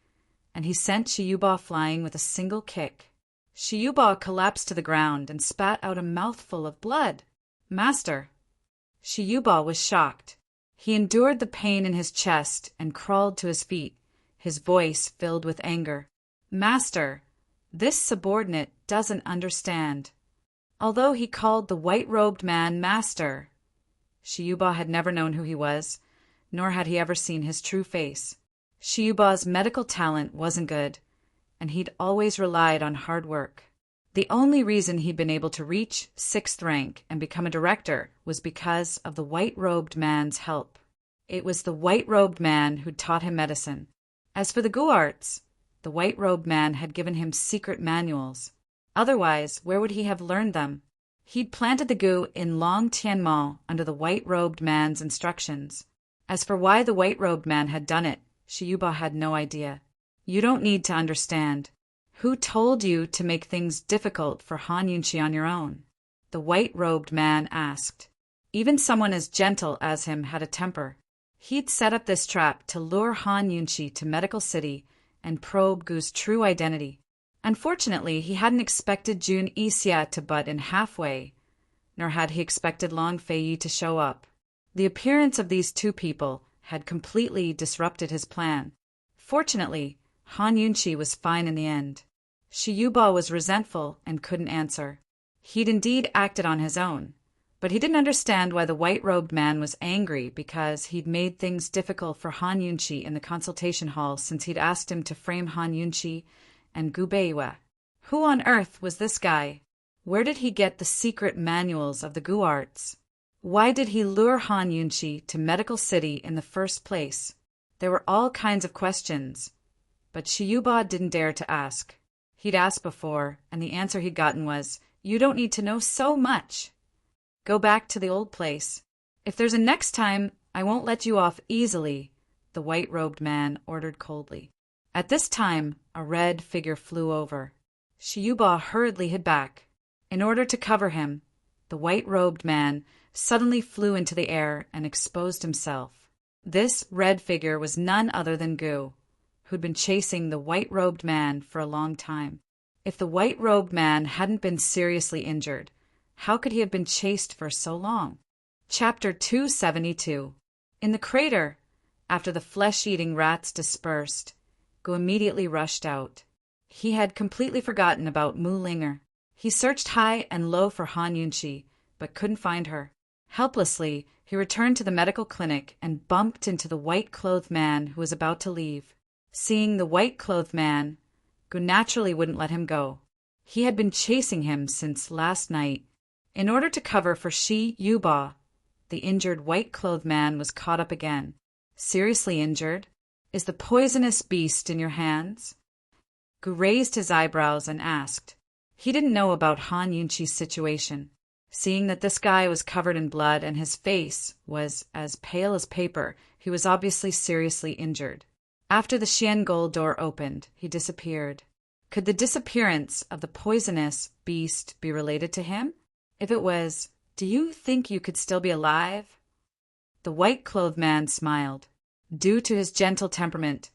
and he sent Shi Yuba flying with a single kick. Shi Yuba collapsed to the ground and spat out a mouthful of blood. "Master." Shi Yuba was shocked. He endured the pain in his chest and crawled to his feet, his voice filled with anger. "Master, this subordinate doesn't understand." Although he called the white-robed man master, Shi Yuba had never known who he was, nor had he ever seen his true face. Shi Yuba's medical talent wasn't good, and he'd always relied on hard work. The only reason he'd been able to reach 6th rank and become a director was because of the white-robed man's help. It was the white-robed man who'd taught him medicine. As for the Guarts, the white-robed man had given him secret manuals. Otherwise, where would he have learned them? He'd planted the Gu in Long Tianmao under the white-robed man's instructions. As for why the white-robed man had done it, Shi Yuba had no idea. "You don't need to understand. Who told you to make things difficult for Han Yunqi on your own?" the white-robed man asked. Even someone as gentle as him had a temper. He'd set up this trap to lure Han Yunqi to Medical City and probe Gu's true identity. Unfortunately, he hadn't expected Jun Yixia to butt in halfway, nor had he expected Long Fei Yi to show up. The appearance of these two people had completely disrupted his plan. Fortunately, Han Yunqi was fine in the end. Shi Yuba was resentful and couldn't answer. He'd indeed acted on his own, but he didn't understand why the white-robed man was angry because he'd made things difficult for Han Yunqi in the consultation hall since he'd asked him to frame Han Yunqi and Gu Beiyue. Who on earth was this guy? Where did he get the secret manuals of the Guarts? Why did he lure Han Yunqi to Medical City in the first place? There were all kinds of questions, but Shi Yuba didn't dare to ask. He'd asked before, and the answer he'd gotten was, "You don't need to know so much. Go back to the old place. If there's a next time, I won't let you off easily," the white-robed man ordered coldly. At this time, a red figure flew over. Shi Yuba hurriedly hid back. In order to cover him, the white-robed man suddenly flew into the air and exposed himself. This red figure was none other than Gu, who'd been chasing the white-robed man for a long time. If the white-robed man hadn't been seriously injured, how could he have been chased for so long? Chapter 272. In the crater, after the flesh-eating rats dispersed, Gu immediately rushed out. He had completely forgotten about Mu Linger. He searched high and low for Han Yunqi, but couldn't find her. Helplessly, he returned to the medical clinic and bumped into the white-clothed man who was about to leave. Seeing the white-clothed man, Gu naturally wouldn't let him go. He had been chasing him since last night. In order to cover for Shi Yuba, the injured white-clothed man was caught up again. "Seriously injured? Is the poisonous beast in your hands?" Gu raised his eyebrows and asked. He didn't know about Han Yunqi's situation. Seeing that this guy was covered in blood and his face was as pale as paper, he was obviously seriously injured. After the Xiangol door opened, he disappeared. Could the disappearance of the poisonous beast be related to him? If it was, do you think you could still be alive? The white-clothed man smiled. Due to his gentle temperament,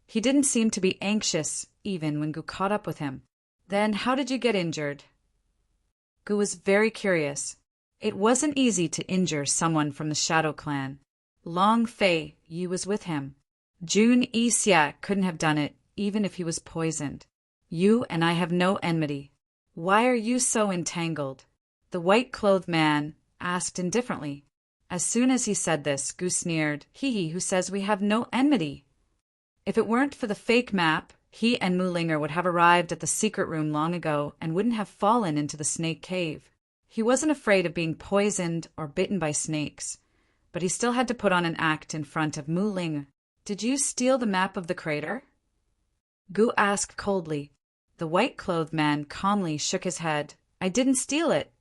he didn't seem to be anxious even when Gu caught up with him. "Then how did you get injured?" Gu was very curious. It wasn't easy to injure someone from the Shadow Clan. Long Fei Yu was with him. Jun Yixia couldn't have done it, even if he was poisoned. You and I have no enmity. Why are you so entangled? The white-clothed man asked indifferently. As soon as he said this, Gu sneered, He who says we have no enmity. If it weren't for the fake map, he and Mulinger would have arrived at the secret room long ago and wouldn't have fallen into the snake cave. He wasn't afraid of being poisoned or bitten by snakes, but he still had to put on an act in front of Mulinger. Did you steal the map of the crater? Gu asked coldly. The white-clothed man calmly shook his head. I didn't steal it.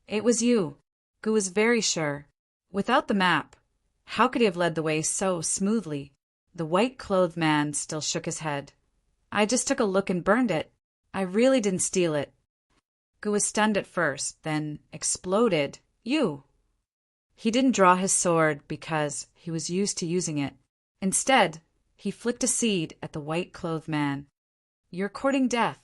It was you. Gu was very sure. Without the map, how could he have led the way so smoothly? The white-clothed man still shook his head. I just took a look and burned it. I really didn't steal it. Gu was stunned at first, then exploded. You! He didn't draw his sword because he was used to using it. Instead, he flicked a seed at the white-clothed man. You're courting death.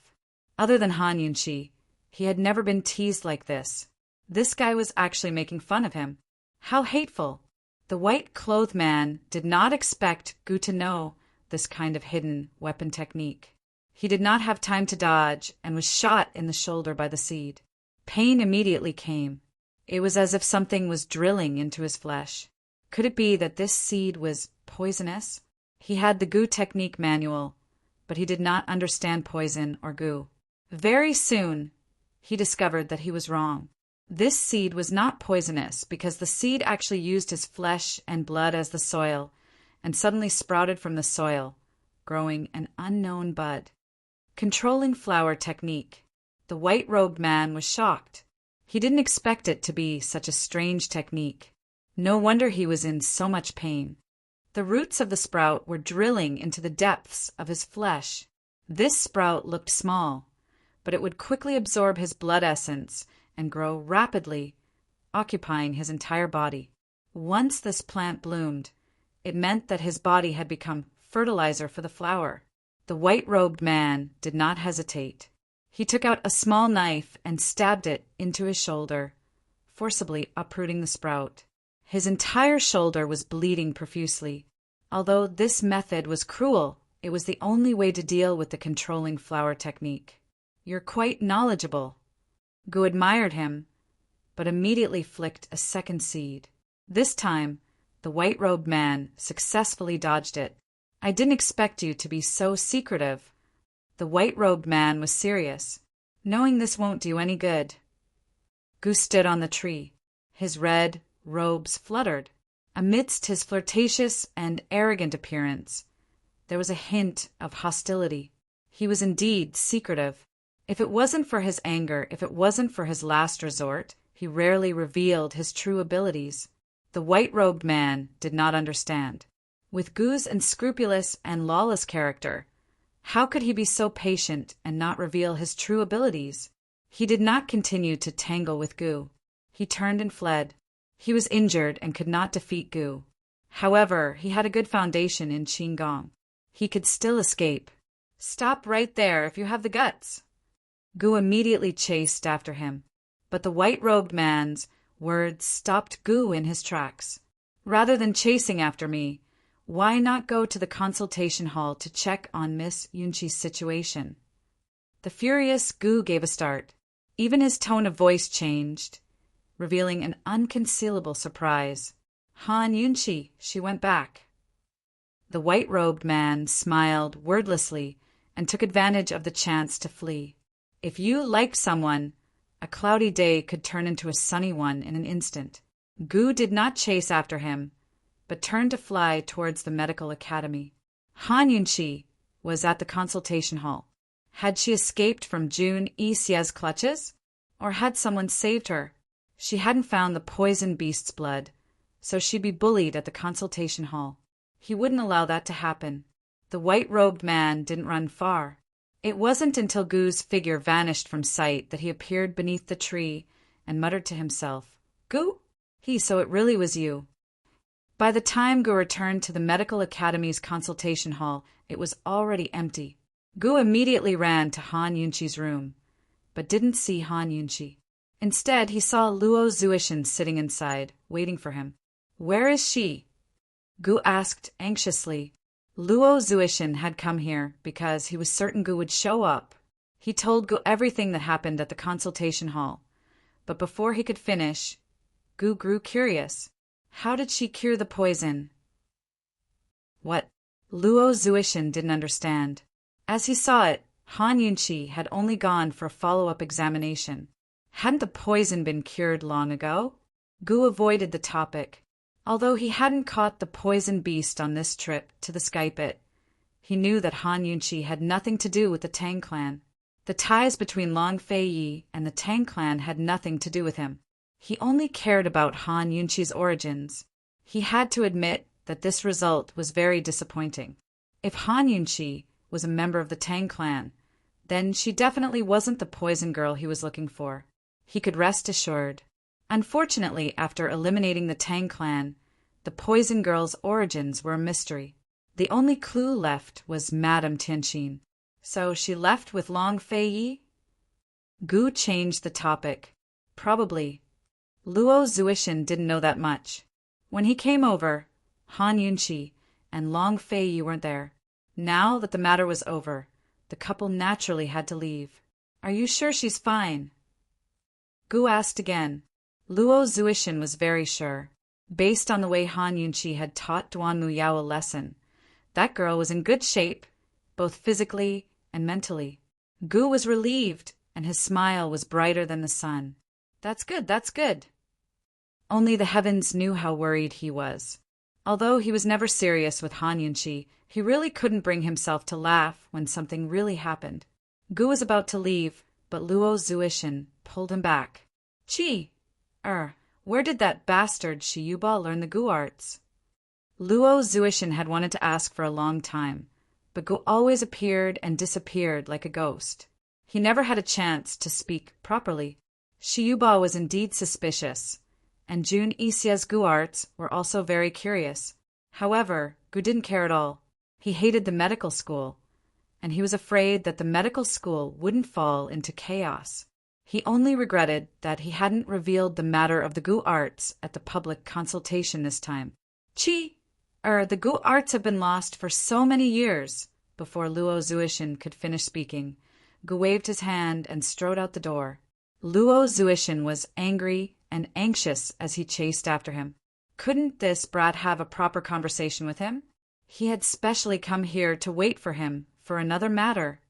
Other than Han Yunqi, he had never been teased like this. This guy was actually making fun of him. How hateful! The white-clothed man did not expect Gu to know this kind of hidden weapon technique. He did not have time to dodge and was shot in the shoulder by the seed. Pain immediately came. It was as if something was drilling into his flesh. Could it be that this seed was poisonous? He had the Gu technique manual, but he did not understand poison or Gu. Very soon, he discovered that he was wrong. This seed was not poisonous because the seed actually used his flesh and blood as the soil and suddenly sprouted from the soil, growing an unknown bud. Controlling flower technique. The white-robed man was shocked. He didn't expect it to be such a strange technique. No wonder he was in so much pain. The roots of the sprout were drilling into the depths of his flesh. This sprout looked small, but it would quickly absorb his blood essence and grow rapidly, occupying his entire body. Once this plant bloomed, it meant that his body had become fertilizer for the flower. The white-robed man did not hesitate. He took out a small knife and stabbed it into his shoulder, forcibly uprooting the sprout. His entire shoulder was bleeding profusely. Although this method was cruel, it was the only way to deal with the controlling flower technique. You're quite knowledgeable. Gu admired him, but immediately flicked a second seed. This time, the white-robed man successfully dodged it. I didn't expect you to be so secretive. The white-robed man was serious. Knowing this won't do any good. Gu stood on the tree. His red robes fluttered. Amidst his flirtatious and arrogant appearance, there was a hint of hostility. He was indeed secretive. If it wasn't for his anger, if it wasn't for his last resort, he rarely revealed his true abilities. The white-robed man did not understand. With Gu's unscrupulous and lawless character, how could he be so patient and not reveal his true abilities? He did not continue to tangle with Gu. He turned and fled. He was injured and could not defeat Gu. However, he had a good foundation in Qinggong. He could still escape. Stop right there if you have the guts. Gu immediately chased after him, but the white-robed man's words stopped Gu in his tracks. Rather than chasing after me, why not go to the consultation hall to check on Miss Yunqi's situation? The furious Gu gave a start. Even his tone of voice changed, revealing an unconcealable surprise. Han Yunqi, she went back. The white-robed man smiled wordlessly and took advantage of the chance to flee. If you liked someone, a cloudy day could turn into a sunny one in an instant. Gu did not chase after him, but turned to fly towards the medical academy. Han Yunqi was at the consultation hall. Had she escaped from Jun Yixia's clutches? Or had someone saved her? She hadn't found the poison beast's blood, so she'd be bullied at the consultation hall. He wouldn't allow that to happen. The white-robed man didn't run far. It wasn't until Gu's figure vanished from sight that he appeared beneath the tree and muttered to himself, Gu? So it really was you. By the time Gu returned to the medical academy's consultation hall, it was already empty. Gu immediately ran to Han Yunqi's room, but didn't see Han Yunqi. Instead, he saw Luo Zuishan sitting inside, waiting for him. "Where is she?" Gu asked anxiously. Luo Zuishan had come here because he was certain Gu would show up. He told Gu everything that happened at the consultation hall. But before he could finish, Gu grew curious. How did she cure the poison? What? Luo Zuishan didn't understand. As he saw it, Han Yunqi had only gone for a follow-up examination. Hadn't the poison been cured long ago? Gu avoided the topic. Although he hadn't caught the poison beast on this trip to the Sky Pit, he knew that Han Yunqi had nothing to do with the Tang clan. The ties between Long Fei Yi and the Tang clan had nothing to do with him. He only cared about Han Yunqi's origins. He had to admit that this result was very disappointing. If Han Yunqi was a member of the Tang clan, then she definitely wasn't the poison girl he was looking for. He could rest assured. Unfortunately, after eliminating the Tang clan, the poison girl's origins were a mystery. The only clue left was Madame Tianqin. So she left with Long Fei Yi? Gu changed the topic. Probably. Luo Zuishan didn't know that much. When he came over, Han Yunqi and Long Fei Yi weren't there. Now that the matter was over, the couple naturally had to leave. "Are you sure she's fine?" Gu asked again. Luo Zuishan was very sure. Based on the way Han Yunqi had taught Duan Muyao a lesson, that girl was in good shape, both physically and mentally. Gu was relieved, and his smile was brighter than the sun. That's good. Only the heavens knew how worried he was. Although he was never serious with Han Yunqi, he really couldn't bring himself to laugh when something really happened. Gu was about to leave, but Luo Zuishan pulled him back. Where did that bastard Shiyuba learn the Gu arts? Luo Zuishan had wanted to ask for a long time, but Gu always appeared and disappeared like a ghost. He never had a chance to speak properly. Shiyuba was indeed suspicious, and Jun Isia's Gu arts were also very curious. However, Gu didn't care at all. He hated the medical school, and he was afraid that the medical school wouldn't fall into chaos. He only regretted that he hadn't revealed the matter of the Gu arts at the public consultation this time. The Gu arts have been lost for so many years. Before Luo Zuishan could finish speaking, Gu waved his hand and strode out the door. Luo Zuishan was angry and anxious as he chased after him. Couldn't this brat have a proper conversation with him? He had specially come here to wait for him for another matter.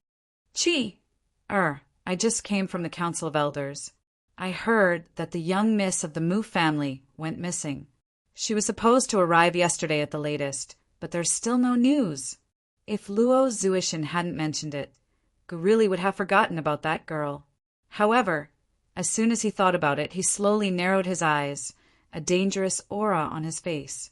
I just came from the Council of Elders. I heard that the young miss of the Mu family went missing. She was supposed to arrive yesterday at the latest, but there's still no news. If Luo Zuishan hadn't mentioned it, Gu really would have forgotten about that girl. However, as soon as he thought about it, he slowly narrowed his eyes, a dangerous aura on his face.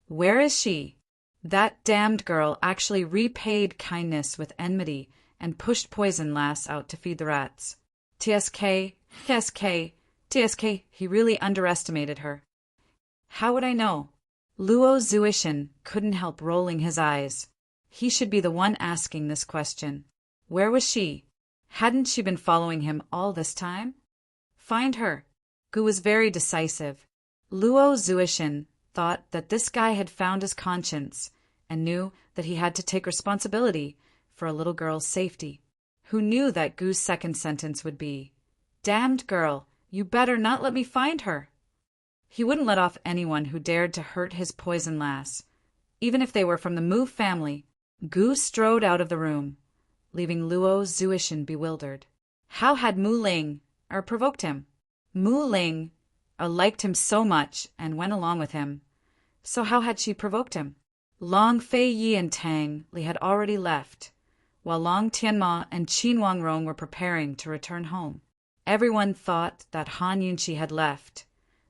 Where is she? That damned girl actually repaid kindness with enmity and pushed poison lass out to feed the rats. TSK, he really underestimated her. How would I know? Luo Zuishan couldn't help rolling his eyes. He should be the one asking this question. Where was she? Hadn't she been following him all this time? Find her. Gu was very decisive. Luo Zuishan thought that this guy had found his conscience and knew that he had to take responsibility for a little girl's safety. Who knew that Gu's second sentence would be, "Damned girl, you better not let me find her." He wouldn't let off anyone who dared to hurt his poison lass, even if they were from the Mu family. Gu strode out of the room, leaving Luo Zuishan bewildered. How had Mu Ling provoked him? Mu Ling liked him so much and went along with him. So how had she provoked him? Long Fei Yi and Tang Li had already left, while Long Tianma and Qin Wangrong were preparing to return home. Everyone thought that Han Yunqi had left,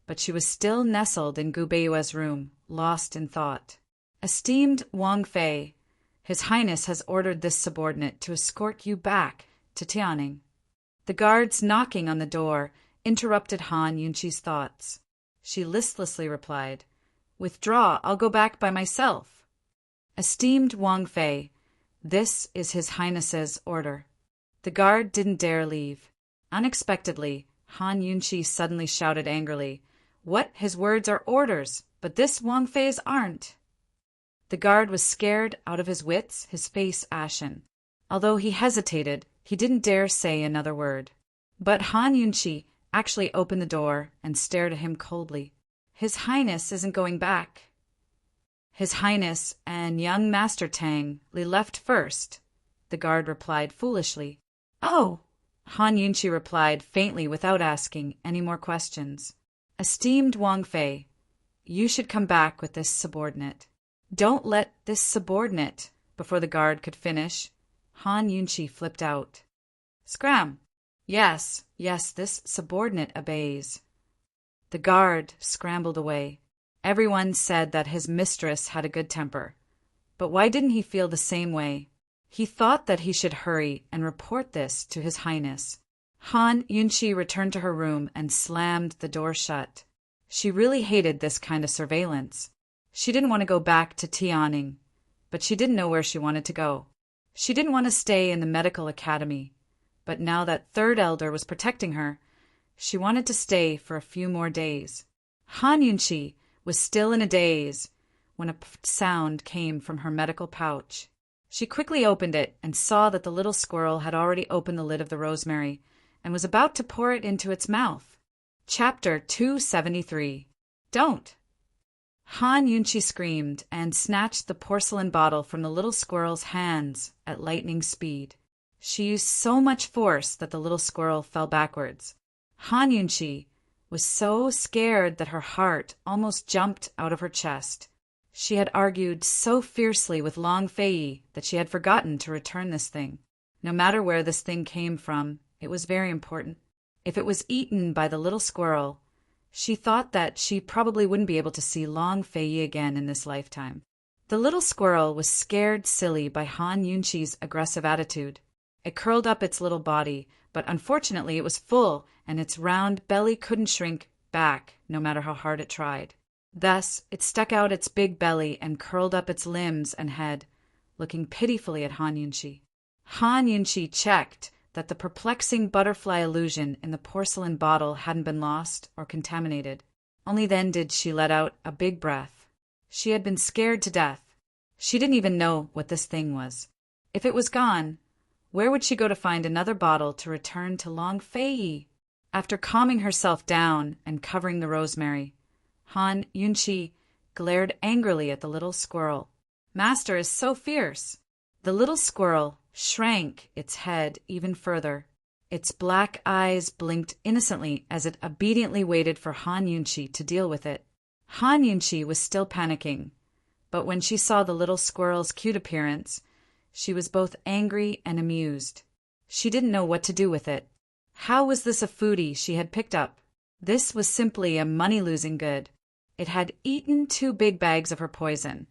but she was still nestled in Gu Beiyue's room, lost in thought. Esteemed Wang Fei, His Highness has ordered this subordinate to escort you back to Tianing. The guards knocking on the door interrupted Han Yunqi's thoughts. She listlessly replied, "Withdraw, I'll go back by myself." Esteemed Wang Fei, this is His Highness's order. The guard didn't dare leave. Unexpectedly, Han Yunqi suddenly shouted angrily. What? His words are orders, but this Wang Fei's aren't. The guard was scared out of his wits, his face ashen. Although he hesitated, he didn't dare say another word. But Han Yunqi actually opened the door and stared at him coldly. His Highness isn't going back. His Highness and young Master Tang Li left first, the guard replied foolishly. Oh! Han Yunqi replied faintly without asking any more questions. Esteemed Wang Fei, you should come back with this subordinate. Don't let this subordinate. Before the guard could finish, Han Yunqi flipped out. Scram! Yes, this subordinate obeys. The guard scrambled away. Everyone said that his mistress had a good temper. But why didn't he feel the same way? He thought that he should hurry and report this to His Highness. Han Yunqi returned to her room and slammed the door shut. She really hated this kind of surveillance. She didn't want to go back to Tianing, but she didn't know where she wanted to go. She didn't want to stay in the medical academy, but now that third elder was protecting her, she wanted to stay for a few more days. Han Yunqi was still in a daze when a sound came from her medical pouch. She quickly opened it and saw that the little squirrel had already opened the lid of the rosemary and was about to pour it into its mouth. Chapter 273. Don't! Han Yunqi screamed and snatched the porcelain bottle from the little squirrel's hands at lightning speed. She used so much force that the little squirrel fell backwards. Han Yunqi was so scared that her heart almost jumped out of her chest. She had argued so fiercely with Long Fei that she had forgotten to return this thing. No matter where this thing came from, it was very important. If it was eaten by the little squirrel, she thought that she probably wouldn't be able to see Long Fei again in this lifetime. The little squirrel was scared silly by Han Yunqi's aggressive attitude. It curled up its little body, but unfortunately it was full and its round belly couldn't shrink back no matter how hard it tried. Thus, it stuck out its big belly and curled up its limbs and head, looking pitifully at Han Yunqi. Han Yunqi checked that the perplexing butterfly illusion in the porcelain bottle hadn't been lost or contaminated. Only then did she let out a big breath. She had been scared to death. She didn't even know what this thing was. If it was gone, where would she go to find another bottle to return to Long Fei? After calming herself down and covering the rosemary, Han Yunqi glared angrily at the little squirrel. Master is so fierce. The little squirrel shrank its head even further. Its black eyes blinked innocently as it obediently waited for Han Yunqi to deal with it. Han Yunqi was still panicking, but when she saw the little squirrel's cute appearance, she was both angry and amused. She didn't know what to do with it. How was this a foodie she had picked up? This was simply a money-losing good. It had eaten 2 big bags of her poison,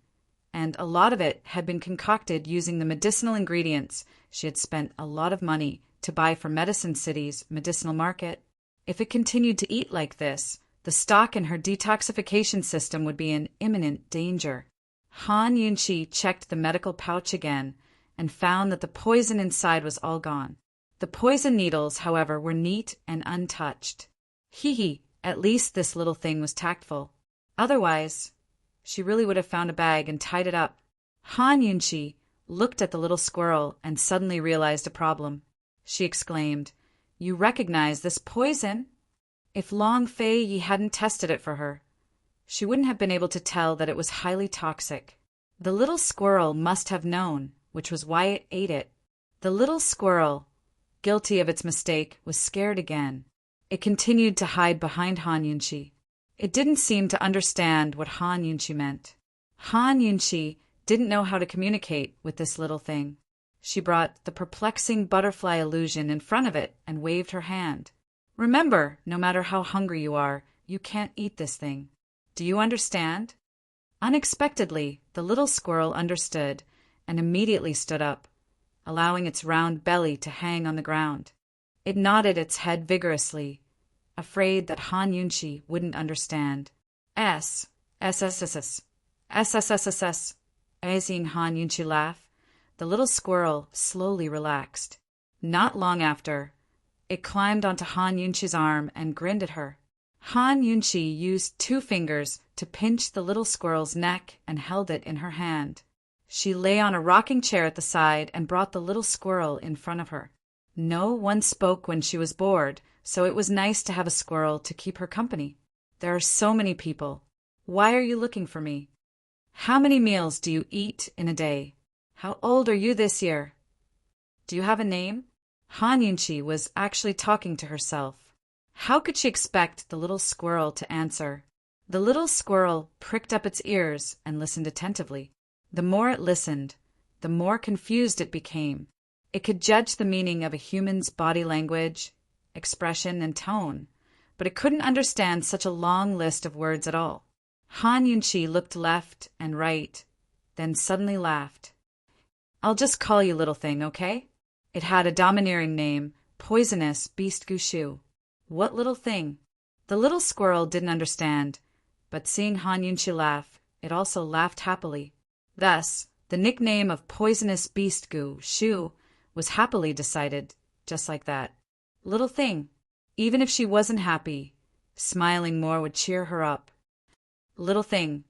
and a lot of it had been concocted using the medicinal ingredients she had spent a lot of money to buy from Medicine City's medicinal market. If it continued to eat like this, the stock in her detoxification system would be in imminent danger. Han Yunqi checked the medical pouch again and found that the poison inside was all gone. The poison needles, however, were neat and untouched. Hee, at least this little thing was tactful. Otherwise, she really would have found a bag and tied it up. Han Yunqi looked at the little squirrel and suddenly realized a problem. She exclaimed, "You recognize this poison?" If Long Fei hadn't tested it for her, she wouldn't have been able to tell that it was highly toxic. The little squirrel must have known, which was why it ate it. The little squirrel, guilty of its mistake, was scared again. It continued to hide behind Han Yunqi. It didn't seem to understand what Han Yunqi meant. Han Yunqi didn't know how to communicate with this little thing. She brought the perplexing butterfly illusion in front of it and waved her hand. Remember, no matter how hungry you are, you can't eat this thing. Do you understand? Unexpectedly, the little squirrel understood and immediately stood up, allowing its round belly to hang on the ground. It nodded its head vigorously, afraid that Han Yunqi wouldn't understand. S. Seeing Han Yunqi laugh, the little squirrel slowly relaxed. Not long after, It climbed onto Han Yunqi's arm and grinned at her. Han Yunqi used 2 fingers to pinch the little squirrel's neck and held it in her hand. She lay on a rocking chair at the side and brought the little squirrel in front of her. No one spoke when she was bored, so it was nice to have a squirrel to keep her company. There are so many people. Why are you looking for me? How many meals do you eat in a day? How old are you this year? Do you have a name? Han Yunqi was actually talking to herself. How could she expect the little squirrel to answer? The little squirrel pricked up its ears and listened attentively. The more it listened, the more confused it became. It could judge the meaning of a human's body language, expression, and tone, but it couldn't understand such a long list of words at all. Han Yunqi looked left and right, then suddenly laughed. I'll just call you Little Thing, okay? It had a domineering name, Poisonous Beast Gushu. What little thing? The little squirrel didn't understand, but seeing Han Yunqi laugh, it also laughed happily. Thus, the nickname of Poisonous Beast Gushu was happily decided, just like that. Little Thing. Even if she wasn't happy, smiling more would cheer her up. Little Thing,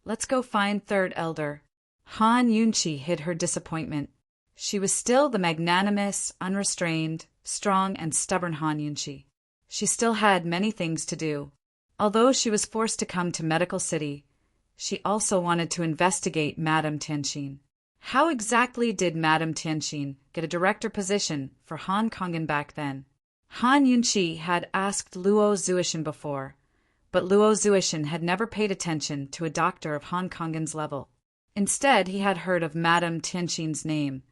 let's go find Third Elder. Han Yunqi hid her disappointment. She was still the magnanimous, unrestrained, strong, and stubborn Han Yunqi. She still had many things to do. Although she was forced to come to Medical City, she also wanted to investigate Madame Tianxin. How exactly did Madame Tianxin get a director position for Hong Kongan back then? Han Yunqi had asked Luo Zuishan before, but Luo Zuishan had never paid attention to a doctor of Hong Kongan's level. Instead, he had heard of Madame Tianxin's name,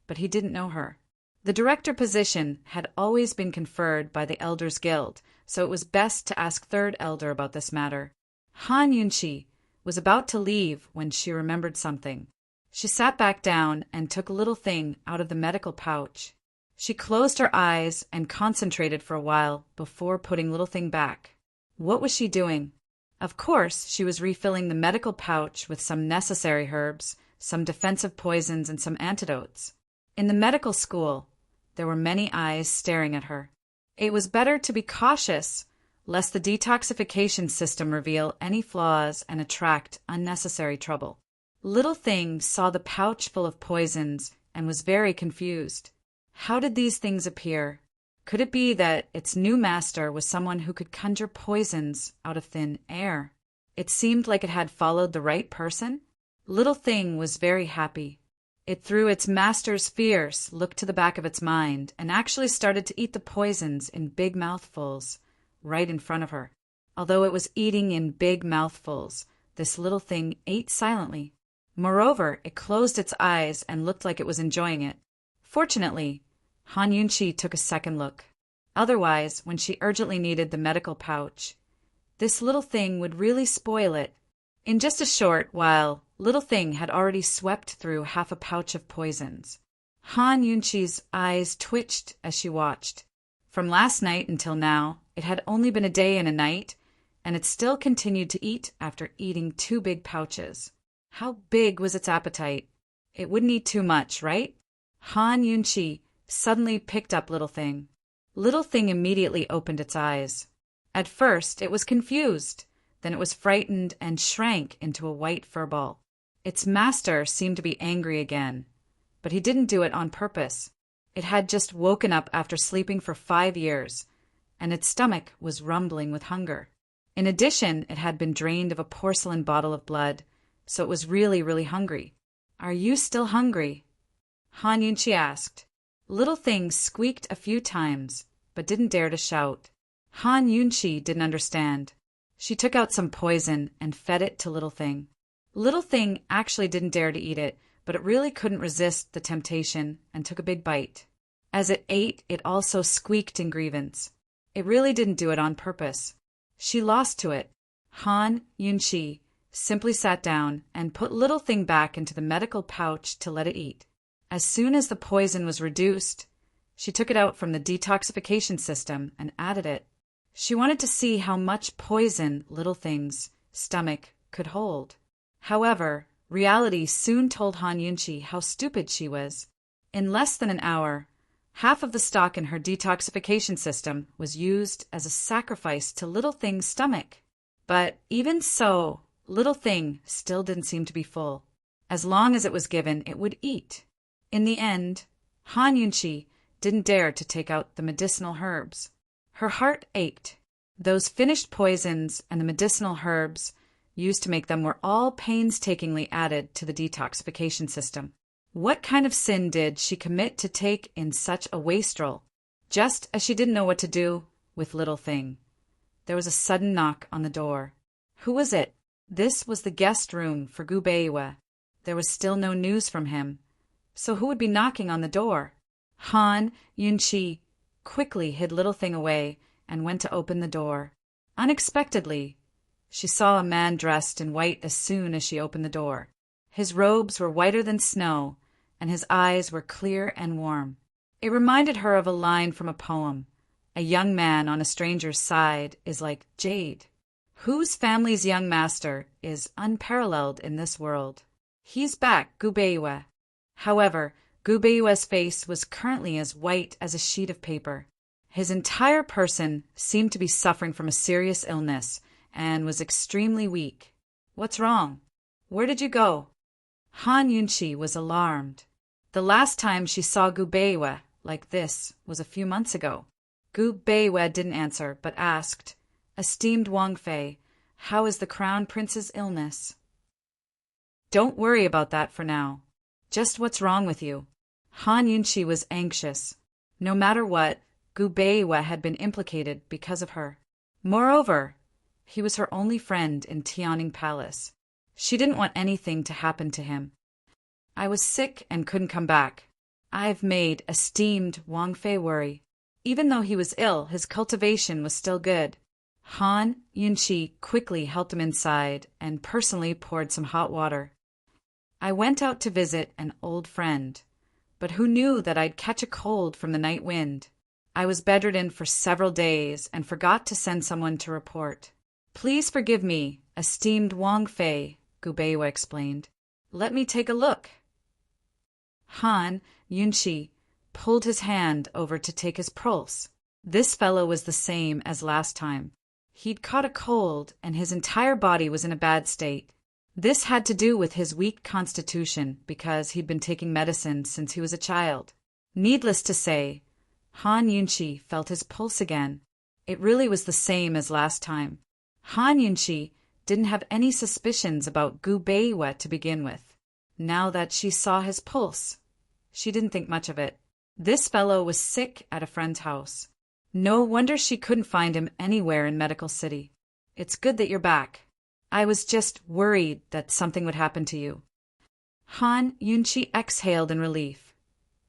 but he didn't know her. The director position had always been conferred by the Elders Guild, so it was best to ask Third Elder about this matter. Han Yunqi was about to leave when she remembered something. She sat back down and took Little Thing out of the medical pouch. She closed her eyes and concentrated for a while before putting Little Thing back. What was she doing? Of course, she was refilling the medical pouch with some necessary herbs, some defensive poisons, and some antidotes. In the medical school, there were many eyes staring at her. It was better to be cautious, lest the detoxification system reveal any flaws and attract unnecessary trouble. Little Thing saw the pouch full of poisons and was very confused. How did these things appear? Could it be that its new master was someone who could conjure poisons out of thin air? It seemed like it had followed the right person. Little Thing was very happy. It threw its master's fierce look to the back of its mind and actually started to eat the poisons in big mouthfuls right in front of her. Although it was eating in big mouthfuls, this Little Thing ate silently. Moreover, it closed its eyes and looked like it was enjoying it. Fortunately, Han Yunqi took a second look. Otherwise, when she urgently needed the medical pouch, this Little Thing would really spoil it. In just a short while, Little Thing had already swept through half a pouch of poisons. Han Yunqi's eyes twitched as she watched. From last night until now, it had only been a day and a night, and it still continued to eat after eating 2 big pouches. How big was its appetite? It wouldn't eat too much, right? Han Yunqi suddenly picked up Little Thing. Little Thing immediately opened its eyes. At first, it was confused. Then it was frightened and shrank into a white furball. Its master seemed to be angry again, but he didn't do it on purpose. It had just woken up after sleeping for 5 years, and its stomach was rumbling with hunger. In addition, it had been drained of a porcelain bottle of blood, so it was really, really hungry. Are you still hungry? Han Yunqi asked. Little Thing squeaked a few times, but didn't dare to shout. Han Yunqi didn't understand. She took out some poison and fed it to Little Thing. Little Thing actually didn't dare to eat it, but it really couldn't resist the temptation and took a big bite. As it ate, it also squeaked in grievance. It really didn't do it on purpose. She lost to it. Han Yunqi simply sat down and put Little Thing back into the medical pouch to let it eat. As soon as the poison was reduced, she took it out from the detoxification system and added it. She wanted to see how much poison Little Thing's stomach could hold. However, reality soon told Han Yunqi how stupid she was. In less than an hour, Half of the stock in her detoxification system was used as a sacrifice to Little Thing's stomach. But even so, Little Thing still didn't seem to be full. As long as it was given, it would eat. In the end, Han Yunqi didn't dare to take out the medicinal herbs. Her heart ached. Those finished poisons and the medicinal herbs used to make them were all painstakingly added to the detoxification system. What kind of sin did she commit to take in such a wastrel? Just as she didn't know what to do with Little Thing, there was a sudden knock on the door. Who was it? This was the guest room for Gu Beiwe. There was still no news from him. So who would be knocking on the door? Han Yunqi quickly hid Little Thing away and went to open the door. Unexpectedly, she saw a man dressed in white as soon as she opened the door. His robes were whiter than snow, and his eyes were clear and warm. It reminded her of a line from a poem. A young man on a stranger's side is like jade, whose family's young master is unparalleled in this world. He's back, Gu Beiwe. However, Gu Beiwe's face was currently as white as a sheet of paper. His entire person seemed to be suffering from a serious illness and was extremely weak. What's wrong? Where did you go? Han Yunqi was alarmed. The last time she saw Gu Beiwe like this was a few months ago. Gu Beiwe didn't answer, but asked, "Esteemed Wang Fei, how is the crown prince's illness?" "Don't worry about that for now. Just what's wrong with you?" Han Yunqi was anxious. No matter what, Gu Beiwe had been implicated because of her. Moreover, he was her only friend in Tianing Palace. She didn't want anything to happen to him. "I was sick and couldn't come back. I've made esteemed Wang Fei worry. Even though he was ill, his cultivation was still good." Han Yunqi quickly helped him inside and personally poured some hot water. "I went out to visit an old friend, but who knew that I'd catch a cold from the night wind? I was bedridden for several days and forgot to send someone to report. Please forgive me, esteemed Wang Fei," Gu Beiwe explained. "Let me take a look." Han Yunqi pulled his hand over to take his pulse. This fellow was the same as last time. He'd caught a cold and his entire body was in a bad state. This had to do with his weak constitution because he'd been taking medicine since he was a child. Needless to say, Han Yunqi felt his pulse again. It really was the same as last time. Han Yunqi didn't have any suspicions about Gu Beiwe to begin with. Now that she saw his pulse, she didn't think much of it. This fellow was sick at a friend's house. No wonder she couldn't find him anywhere in Medical City. "It's good that you're back. I was just worried that something would happen to you." Han Yunqi exhaled in relief,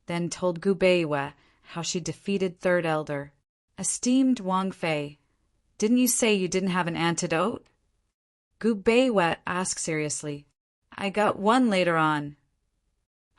then told Gu Beiwe how she defeated Third Elder. "Esteemed Wang Fei, didn't you say you didn't have an antidote?" Gu Beiwe asked seriously. "I got one later on."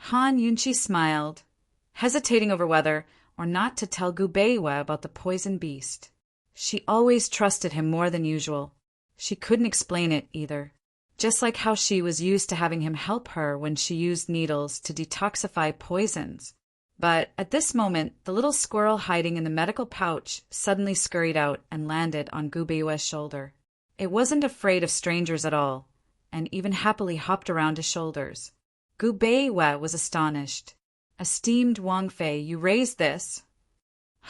Han Yunqi smiled, hesitating over whether or not to tell Gu Beiwe about the poison beast. She always trusted him more than usual. She couldn't explain it either. Just like how she was used to having him help her when she used needles to detoxify poisons. But at this moment, the little squirrel hiding in the medical pouch suddenly scurried out and landed on Gu Beiwe's shoulder. It wasn't afraid of strangers at all, and even happily hopped around his shoulders. Gu Beiwe was astonished. "Esteemed Wang Fei, you raised this?"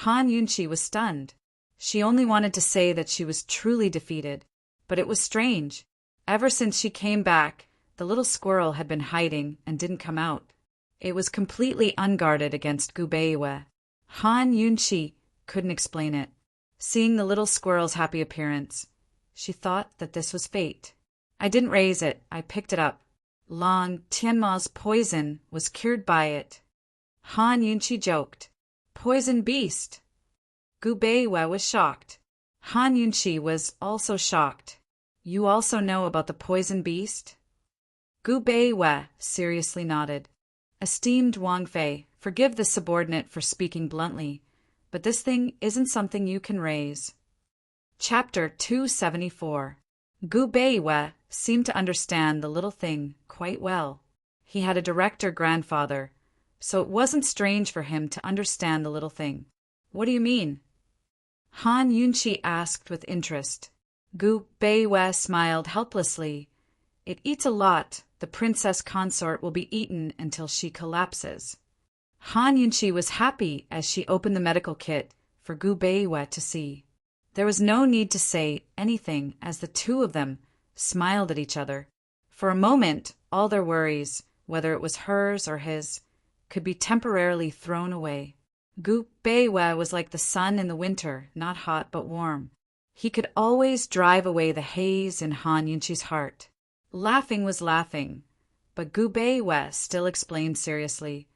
Han Yunqi was stunned. She only wanted to say that she was truly defeated, but it was strange. Ever since she came back, the little squirrel had been hiding and didn't come out. It was completely unguarded against Gu Beiwe. Han Yunqi couldn't explain it. Seeing the little squirrel's happy appearance, she thought that this was fate. "I didn't raise it, I picked it up. Lan Tianma's poison was cured by it." Han Yunqi joked. "Poison beast!" Gu Beiwe was shocked. Han Yunqi was also shocked. "You also know about the poison beast?" Gu Beiwe seriously nodded. "Esteemed Wang Fei, forgive the subordinate for speaking bluntly, but this thing isn't something you can raise." Chapter 274. Gu Beiwe seemed to understand the little thing quite well. He had a director grandfather so it wasn't strange for him to understand the little thing. What do you mean? Han Yunqi asked with interest. Gu Beiwei smiled helplessly. It eats a lot. The princess consort will be eaten until she collapses. Han Yunqi was happy as she opened the medical kit for Gu Beiwei to see. There was no need to say anything as the two of them smiled at each other. For a moment, all their worries, whether it was hers or his, could be temporarily thrown away. Gu Beiwei was like the sun in the winter, not hot but warm. He could always drive away the haze in Han Yunqi's heart. Laughing was laughing, but Gu Beiwei still explained seriously.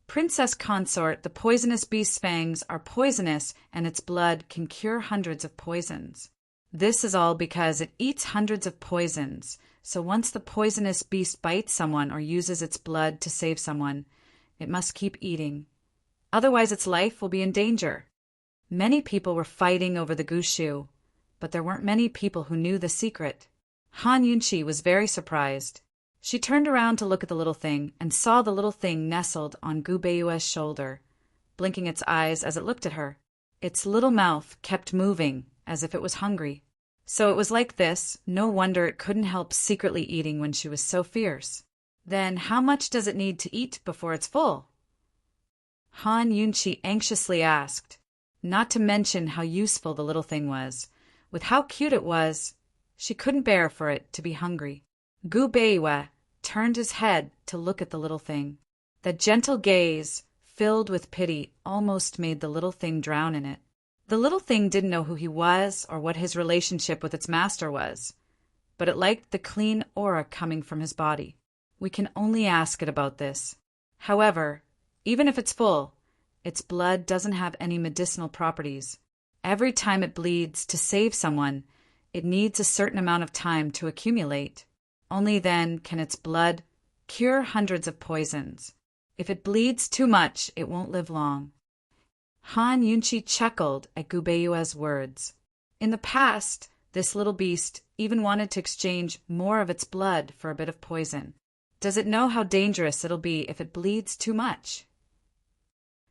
Princess Consort, the poisonous beast's fangs are poisonous and its blood can cure hundreds of poisons. This is all because it eats hundreds of poisons, so once the poisonous beast bites someone or uses its blood to save someone, it must keep eating. Otherwise its life will be in danger. Many people were fighting over the Gushu, but there weren't many people who knew the secret. Han Yunqi was very surprised. She turned around to look at the little thing and saw the little thing nestled on Gu Beiwei's shoulder, blinking its eyes as it looked at her. Its little mouth kept moving as if it was hungry. So it was like this, no wonder it couldn't help secretly eating when she was so fierce. Then how much does it need to eat before it's full? Han Yunqi anxiously asked, not to mention how useful the little thing was. With how cute it was, she couldn't bear for it to be hungry. Gu Beiwei turned his head to look at the little thing. That gentle gaze, filled with pity, almost made the little thing drown in it. The little thing didn't know who he was or what his relationship with its master was, but it liked the clean aura coming from his body. We can only ask it about this. However, even if it's full, its blood doesn't have any medicinal properties. Every time it bleeds to save someone, it needs a certain amount of time to accumulate. Only then can its blood cure hundreds of poisons. If it bleeds too much, it won't live long. Han Yunqi chuckled at Gu Beiwei's words. In the past, this little beast even wanted to exchange more of its blood for a bit of poison. Does it know how dangerous it'll be if it bleeds too much?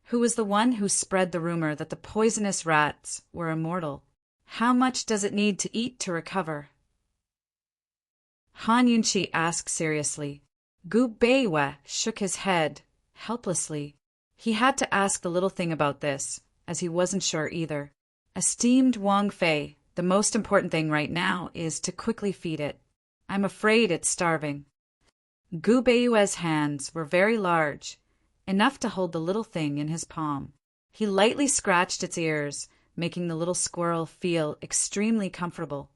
Who was the one who spread the rumor that the poisonous rats were immortal? How much does it need to eat to recover? Han Yunqi asked seriously. Gu Beiwei shook his head, helplessly. He had to ask the little thing about this, as he wasn't sure either. Esteemed Wang Fei, the most important thing right now is to quickly feed it. I'm afraid it's starving. Gu Beiwei's hands were very large, enough to hold the little thing in his palm. He lightly scratched its ears, making the little squirrel feel extremely comfortable.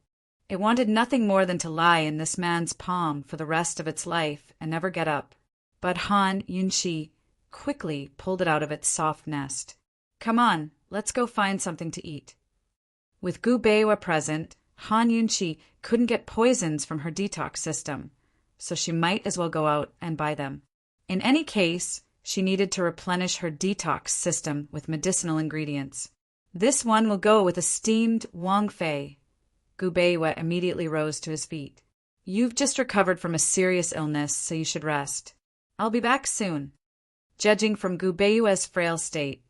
It wanted nothing more than to lie in this man's palm for the rest of its life and never get up. But Han Yunqi quickly pulled it out of its soft nest. Come on, let's go find something to eat. With Gu Beiwei present, Han Yunqi couldn't get poisons from her detox system, so she might as well go out and buy them. In any case, she needed to replenish her detox system with medicinal ingredients. This one will go with esteemed Wang Fei. Gu Beiwei immediately rose to his feet. You've just recovered from a serious illness, so you should rest. I'll be back soon. Judging from Gu Beiwei's frail state,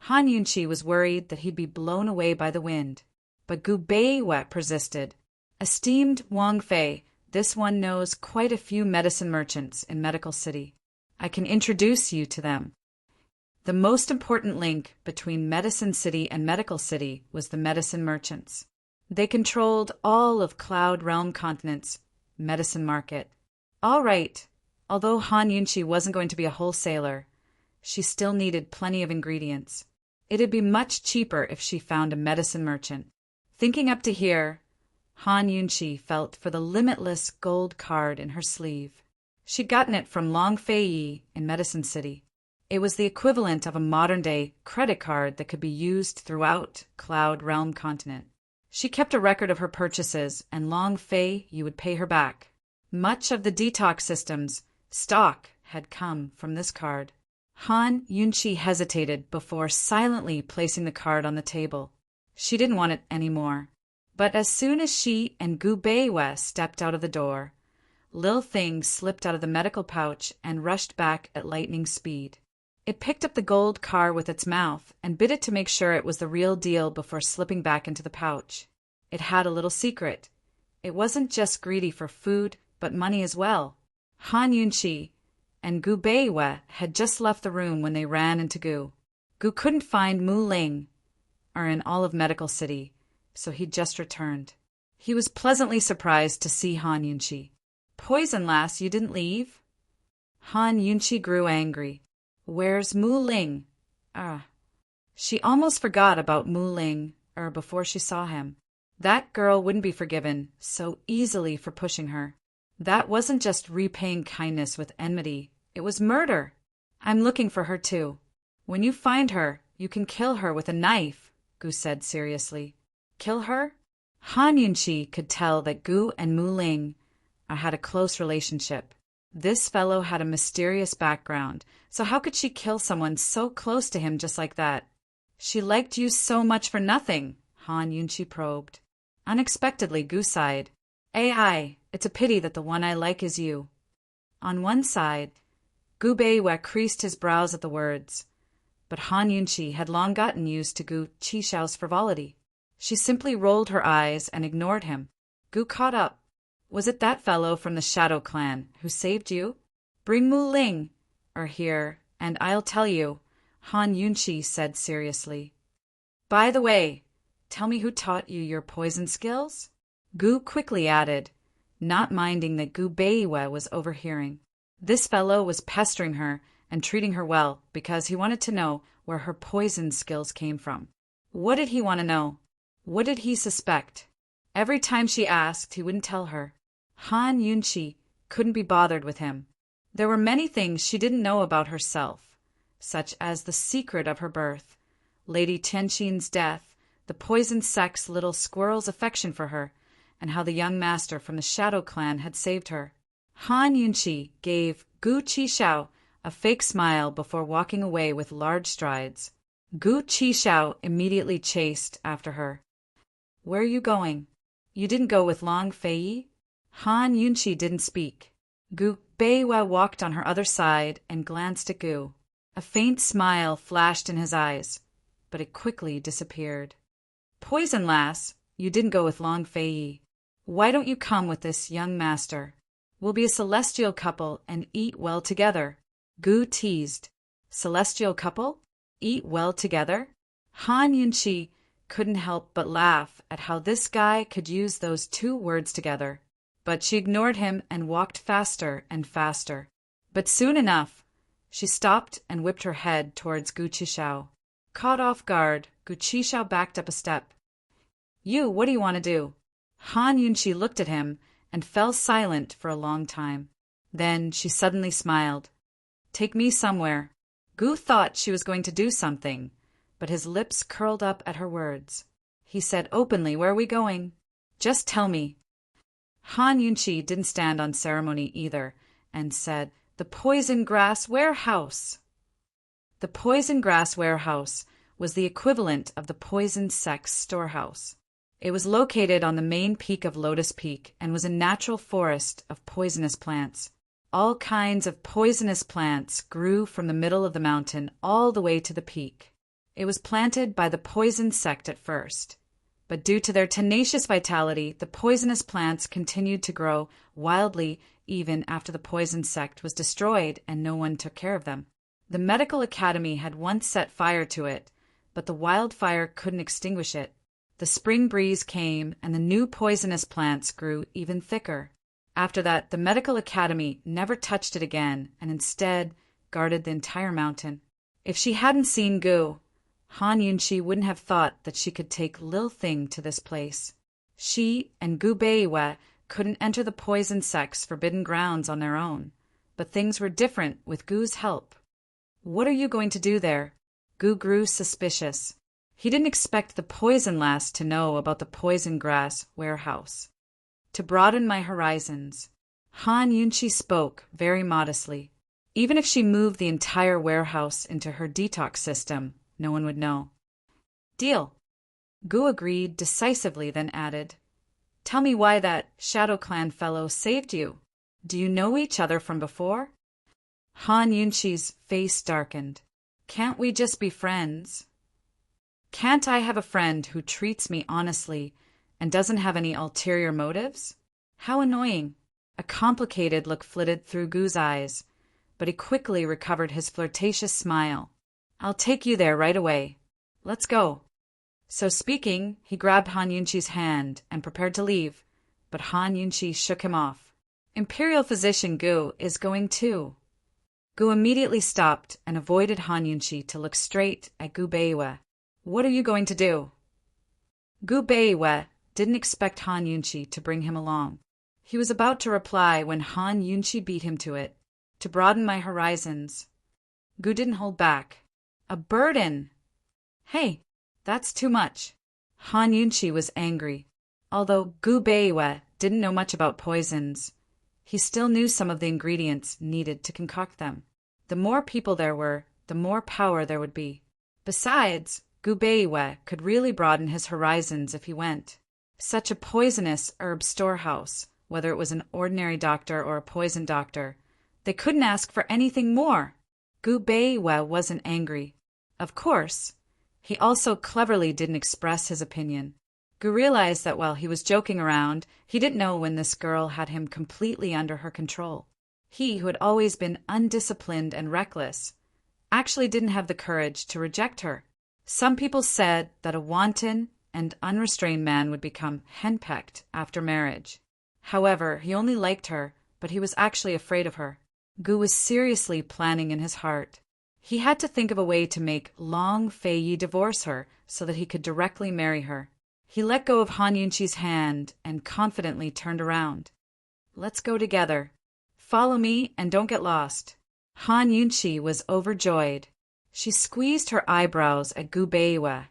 Han Yunqi was worried that he'd be blown away by the wind. But Gu Beiwei persisted. Esteemed Wang Fei, this one knows quite a few medicine merchants in Medical City. I can introduce you to them. The most important link between Medicine City and Medical City was the medicine merchants. They controlled all of Cloud Realm Continent's medicine market. All right, although Han Yunqi wasn't going to be a wholesaler, she still needed plenty of ingredients. It'd be much cheaper if she found a medicine merchant. Thinking up to here, Han Yunqi felt for the limitless gold card in her sleeve. She'd gotten it from Long Fei Yi in Medicine City. It was the equivalent of a modern-day credit card that could be used throughout Cloud Realm Continent. She kept a record of her purchases, and Long Fei Yi would pay her back. Much of the detox system's stock had come from this card. Han Yunqi hesitated before silently placing the card on the table. She didn't want it anymore. But as soon as she and Gu Beiwei stepped out of the door, Lil Thing slipped out of the medical pouch and rushed back at lightning speed. It picked up the gold car with its mouth and bit it to make sure it was the real deal before slipping back into the pouch. It had a little secret. It wasn't just greedy for food, but money as well. Han Yunqi and Gu Beiwe had just left the room when they ran into Gu. Gu couldn't find Mu Ling, or in all of Medical City, so he'd just returned. He was pleasantly surprised to see Han Yunqi. "Poison, lass, you didn't leave?" Han Yunqi grew angry. "Where's Mu Ling?" She almost forgot about Mu Ling, before she saw him. That girl wouldn't be forgiven so easily for pushing her. That wasn't just repaying kindness with enmity, it was murder. "I'm looking for her too. When you find her, you can kill her with a knife," Gu said seriously. "Kill her?" Han Yunqi could tell that Gu and Mu Ling had a close relationship. This fellow had a mysterious background, so how could she kill someone so close to him just like that? "She liked you so much for nothing," Han Yunqi probed. Unexpectedly, Gu sighed. "Ai, it's a pity that the one I like is you." On one side, Gu Beiwe creased his brows at the words, but Han Yunqi had long gotten used to Gu Qixiao's frivolity. She simply rolled her eyes and ignored him. Gu caught up. "Was it that fellow from the Shadow Clan who saved you? Bring Mu Ling here, and I'll tell you," Han Yunqi said seriously. "By the way, tell me who taught you your poison skills?" Gu quickly added, not minding that Gu Beiwe was overhearing. This fellow was pestering her and treating her well because he wanted to know where her poison skills came from. What did he want to know? What did he suspect? Every time she asked, he wouldn't tell her. Han Yunqi couldn't be bothered with him. There were many things she didn't know about herself, such as the secret of her birth, Lady Tianqin's death, the poison sect's little squirrel's affection for her, and how the young master from the Shadow Clan had saved her. Han Yunqi gave Gu Qixiao a fake smile before walking away with large strides. Gu Qixiao immediately chased after her. "Where are you going? You didn't go with Long Fei?" Han Yunqi didn't speak. Gu Beiwe walked on her other side and glanced at Gu. A faint smile flashed in his eyes, but it quickly disappeared. "Poison, lass, you didn't go with Long Fei. Why don't you come with this young master? We'll be a celestial couple and eat well together." Gu teased. "Celestial couple? Eat well together?" Han Yunqi couldn't help but laugh at how this guy could use those two words together. But she ignored him and walked faster and faster. But soon enough, she stopped and whipped her head towards Gu Qixiao. Caught off guard, Gu Qixiao backed up a step. "You, what do you want to do?" Han Yunqi looked at him and fell silent for a long time. Then she suddenly smiled. "Take me somewhere." Gu thought she was going to do something, but his lips curled up at her words. He said openly, "Where are we going?" "Just tell me." Han Yunqi didn't stand on ceremony either, and said, "The Poison Grass Warehouse." The Poison Grass Warehouse was the equivalent of the Poison Sect's storehouse. It was located on the main peak of Lotus Peak and was a natural forest of poisonous plants. All kinds of poisonous plants grew from the middle of the mountain all the way to the peak. It was planted by the Poison Sect at first, but due to their tenacious vitality, the poisonous plants continued to grow wildly even after the Poison Sect was destroyed and no one took care of them. The Medical Academy had once set fire to it, but the wildfire couldn't extinguish it. The spring breeze came and the new poisonous plants grew even thicker. After that, the Medical Academy never touched it again and instead guarded the entire mountain. If she hadn't seen Gu, Han Yunqi wouldn't have thought that she could take Lil Thing to this place. She and Gu Beiwe couldn't enter the Poison Sect's forbidden grounds on their own, but things were different with Gu's help. "What are you going to do there?" Gu grew suspicious. He didn't expect the poison lass to know about the Poison Grass Warehouse. "To broaden my horizons." Han Yunqi spoke very modestly. Even if she moved the entire warehouse into her detox system, no one would know. "Deal." Gu agreed decisively, then added, "Tell me why that Shadow Clan fellow saved you. Do you know each other from before?" Han Yunqi's face darkened. Can't we just be friends? Can't I have a friend who treats me honestly and doesn't have any ulterior motives? How annoying. A complicated look flitted through Gu's eyes, but he quickly recovered his flirtatious smile. I'll take you there right away. Let's go. So speaking, he grabbed Han Yunqi's hand and prepared to leave, but Han Yunqi shook him off. Imperial physician Gu is going too. Gu immediately stopped and avoided Han Yunqi to look straight at Gu Beiwe. What are you going to do? Gu Beiwe didn't expect Han Yunqi to bring him along. He was about to reply when Han Yunqi beat him to it. To broaden my horizons. Gu didn't hold back. A burden! Hey, that's too much. Han Yunqi was angry. Although Gu Beiwe didn't know much about poisons, he still knew some of the ingredients needed to concoct them. The more people there were, the more power there would be. Besides, Gu Beiwe could really broaden his horizons if he went. Such a poisonous herb storehouse, whether it was an ordinary doctor or a poison doctor, they couldn't ask for anything more. Gu Beiwe wasn't angry. Of course, he also cleverly didn't express his opinion. Gu realized that while he was joking around, he didn't know when this girl had him completely under her control. He, who had always been undisciplined and reckless, actually didn't have the courage to reject her. Some people said that a wanton and unrestrained man would become henpecked after marriage. However, he only liked her, but he was actually afraid of her. Gu was seriously planning in his heart. He had to think of a way to make Long Fei Yi divorce her so that he could directly marry her. He let go of Han Yunqi's hand and confidently turned around. Let's go together. Follow me and don't get lost. Han Yunqi was overjoyed. She squeezed her eyebrows at Gu Beiwe,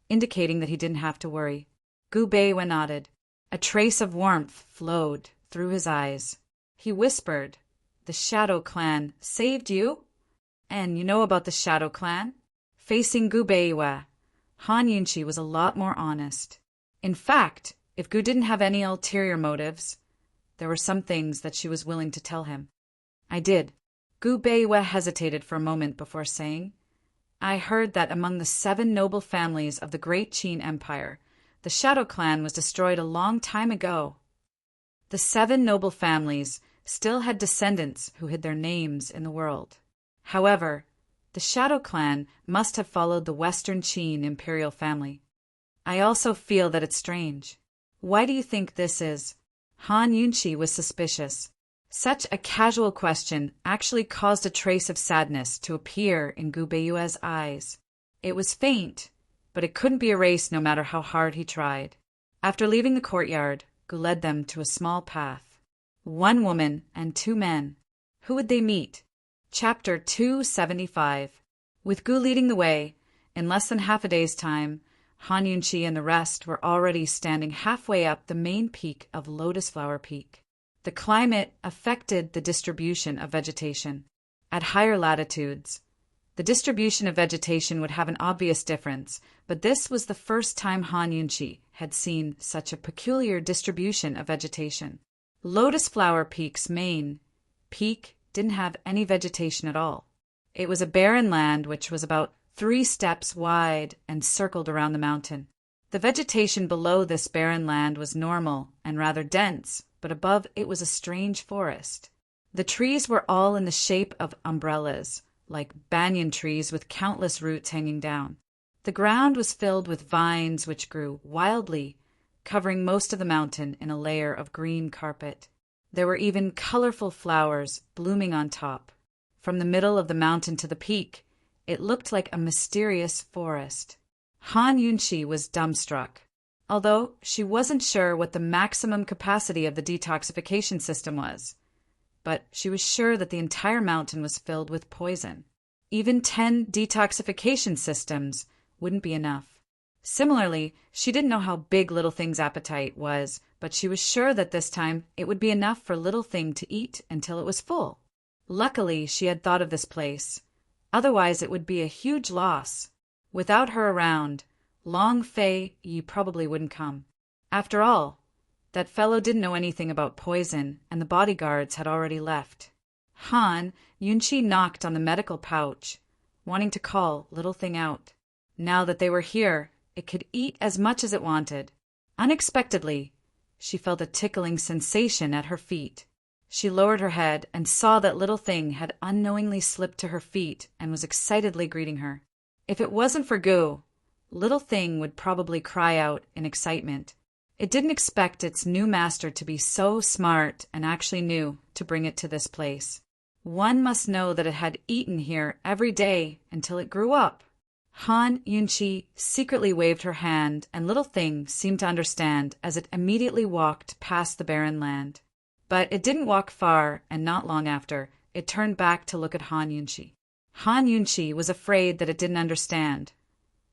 indicating that he didn't have to worry. Gu Beiwe nodded. A trace of warmth flowed through his eyes. He whispered, "The Shadow Clan saved you? And you know about the Shadow Clan?" Facing Gu Beiwe, Han Yunqi was a lot more honest. In fact, if Gu didn't have any ulterior motives, there were some things that she was willing to tell him. I did. Gu Beiwe hesitated for a moment before saying, I heard that among the 7 noble families of the Great Qin Empire, the Shadow Clan was destroyed a long time ago. The 7 noble families still had descendants who hid their names in the world. However, the Shadow Clan must have followed the Western Qin imperial family. I also feel that it's strange. Why do you think this is? Han Yunqi was suspicious. Such a casual question actually caused a trace of sadness to appear in Gu Beiwe's eyes. It was faint, but it couldn't be erased no matter how hard he tried. After leaving the courtyard, Gu led them to a small path. 1 woman and 2 men. Who would they meet? Chapter 275. With Gu leading the way, in less than half a day's time, Han Yunqi and the rest were already standing halfway up the main peak of Lotus Flower Peak. The climate affected the distribution of vegetation. At higher latitudes, the distribution of vegetation would have an obvious difference, but this was the first time Han Yunqi had seen such a peculiar distribution of vegetation. Lotus Flower Peak's main peak didn't have any vegetation at all. It was a barren land which was about 3 steps wide and circled around the mountain. The vegetation below this barren land was normal and rather dense, but above it was a strange forest. The trees were all in the shape of umbrellas, like banyan trees with countless roots hanging down. The ground was filled with vines which grew wildly, covering most of the mountain in a layer of green carpet. There were even colorful flowers blooming on top. From the middle of the mountain to the peak, it looked like a mysterious forest. Han Yunqi was dumbstruck, although she wasn't sure what the maximum capacity of the detoxification system was. But she was sure that the entire mountain was filled with poison. Even 10 detoxification systems wouldn't be enough. Similarly, she didn't know how big Little Thing's appetite was, but she was sure that this time it would be enough for Little Thing to eat until it was full. Luckily, she had thought of this place. Otherwise, it would be a huge loss. Without her around, Long Fei Yi probably wouldn't come. After all, that fellow didn't know anything about poison, and the bodyguards had already left. Han Yunqi knocked on the medical pouch, wanting to call Little Thing out. Now that they were here, it could eat as much as it wanted. Unexpectedly, she felt a tickling sensation at her feet. She lowered her head and saw that Little Thing had unknowingly slipped to her feet and was excitedly greeting her. If it wasn't for Goo, Little Thing would probably cry out in excitement. It didn't expect its new master to be so smart and actually knew to bring it to this place. One must know that it had eaten here every day until it grew up. Han Yunqi secretly waved her hand, and Little Thing seemed to understand as it immediately walked past the barren land. But it didn't walk far, and not long after, it turned back to look at Han Yunqi. Han Yunqi was afraid that it didn't understand,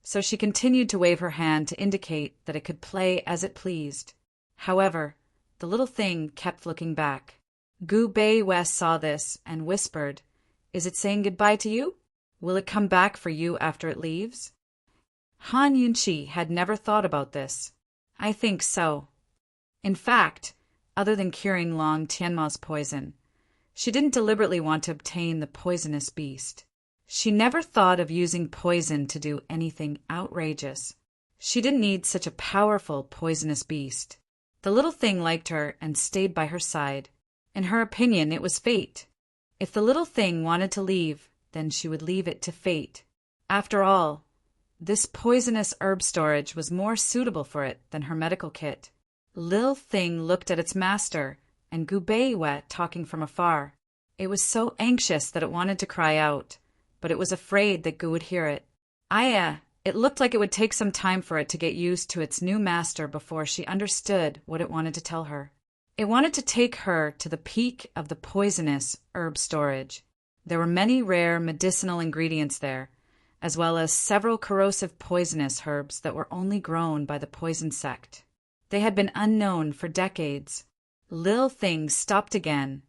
so she continued to wave her hand to indicate that it could play as it pleased. However, the Little Thing kept looking back. Gu Bei West saw this and whispered, "Is it saying goodbye to you? Will it come back for you after it leaves?" Han Yunqi had never thought about this. I think so. In fact, other than curing Long Tianma's poison, she didn't deliberately want to obtain the poisonous beast. She never thought of using poison to do anything outrageous. She didn't need such a powerful poisonous beast. The Little Thing liked her and stayed by her side. In her opinion, it was fate. If the Little Thing wanted to leave, then she would leave it to fate. After all, this poisonous herb storage was more suitable for it than her medical kit. Lil Thing looked at its master and Gu Beiwe talking from afar. It was so anxious that it wanted to cry out, but it was afraid that Gu would hear it. It looked like it would take some time for it to get used to its new master before she understood what it wanted to tell her. It wanted to take her to the peak of the poisonous herb storage. There were many rare medicinal ingredients there, as well as several corrosive poisonous herbs that were only grown by the poison sect. They had been unknown for decades. Lil Thing stopped again,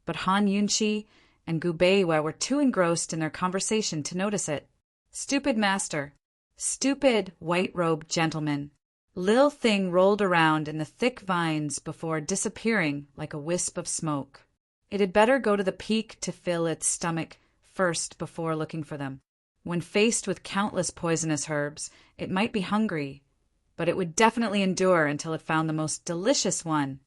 but Han Yunqi and Gu Beiwe were too engrossed in their conversation to notice it. Stupid master. Stupid white-robed gentleman. Lil Thing rolled around in the thick vines before disappearing like a wisp of smoke. It had better go to the peak to fill its stomach first before looking for them. When faced with countless poisonous herbs, it might be hungry, but it would definitely endure until it found the most delicious one.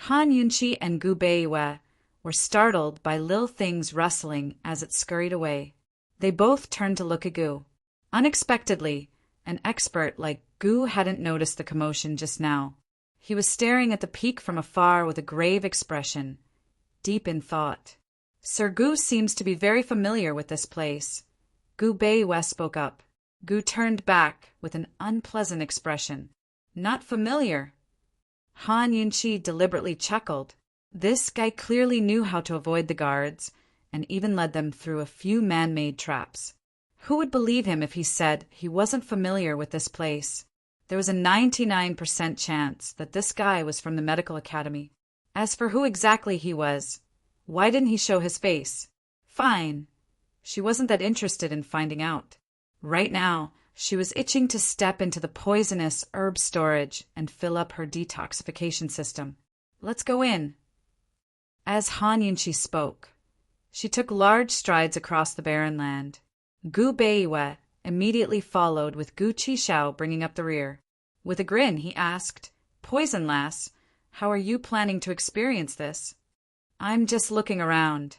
Han Yunqi and Gu Beiwe were startled by Lil Thing's rustling as it scurried away. They both turned to look at Gu. Unexpectedly, an expert like Gu hadn't noticed the commotion just now. He was staring at the peak from afar with a grave expression, deep in thought. Sir Gu seems to be very familiar with this place. Gu Beiwe spoke up. Gu turned back with an unpleasant expression. Not familiar. Han Yunqi deliberately chuckled. This guy clearly knew how to avoid the guards, and even led them through a few man-made traps. Who would believe him if he said he wasn't familiar with this place? There was a 99% chance that this guy was from the medical academy. As for who exactly he was, why didn't he show his face? Fine. She wasn't that interested in finding out. Right now, she was itching to step into the poisonous herb storage and fill up her detoxification system. Let's go in. As Han Yunqi spoke, she took large strides across the barren land. Gu Beiwe immediately followed, with Gu Qishao bringing up the rear. With a grin, he asked, "Poison lass, how are you planning to experience this?" "I'm just looking around."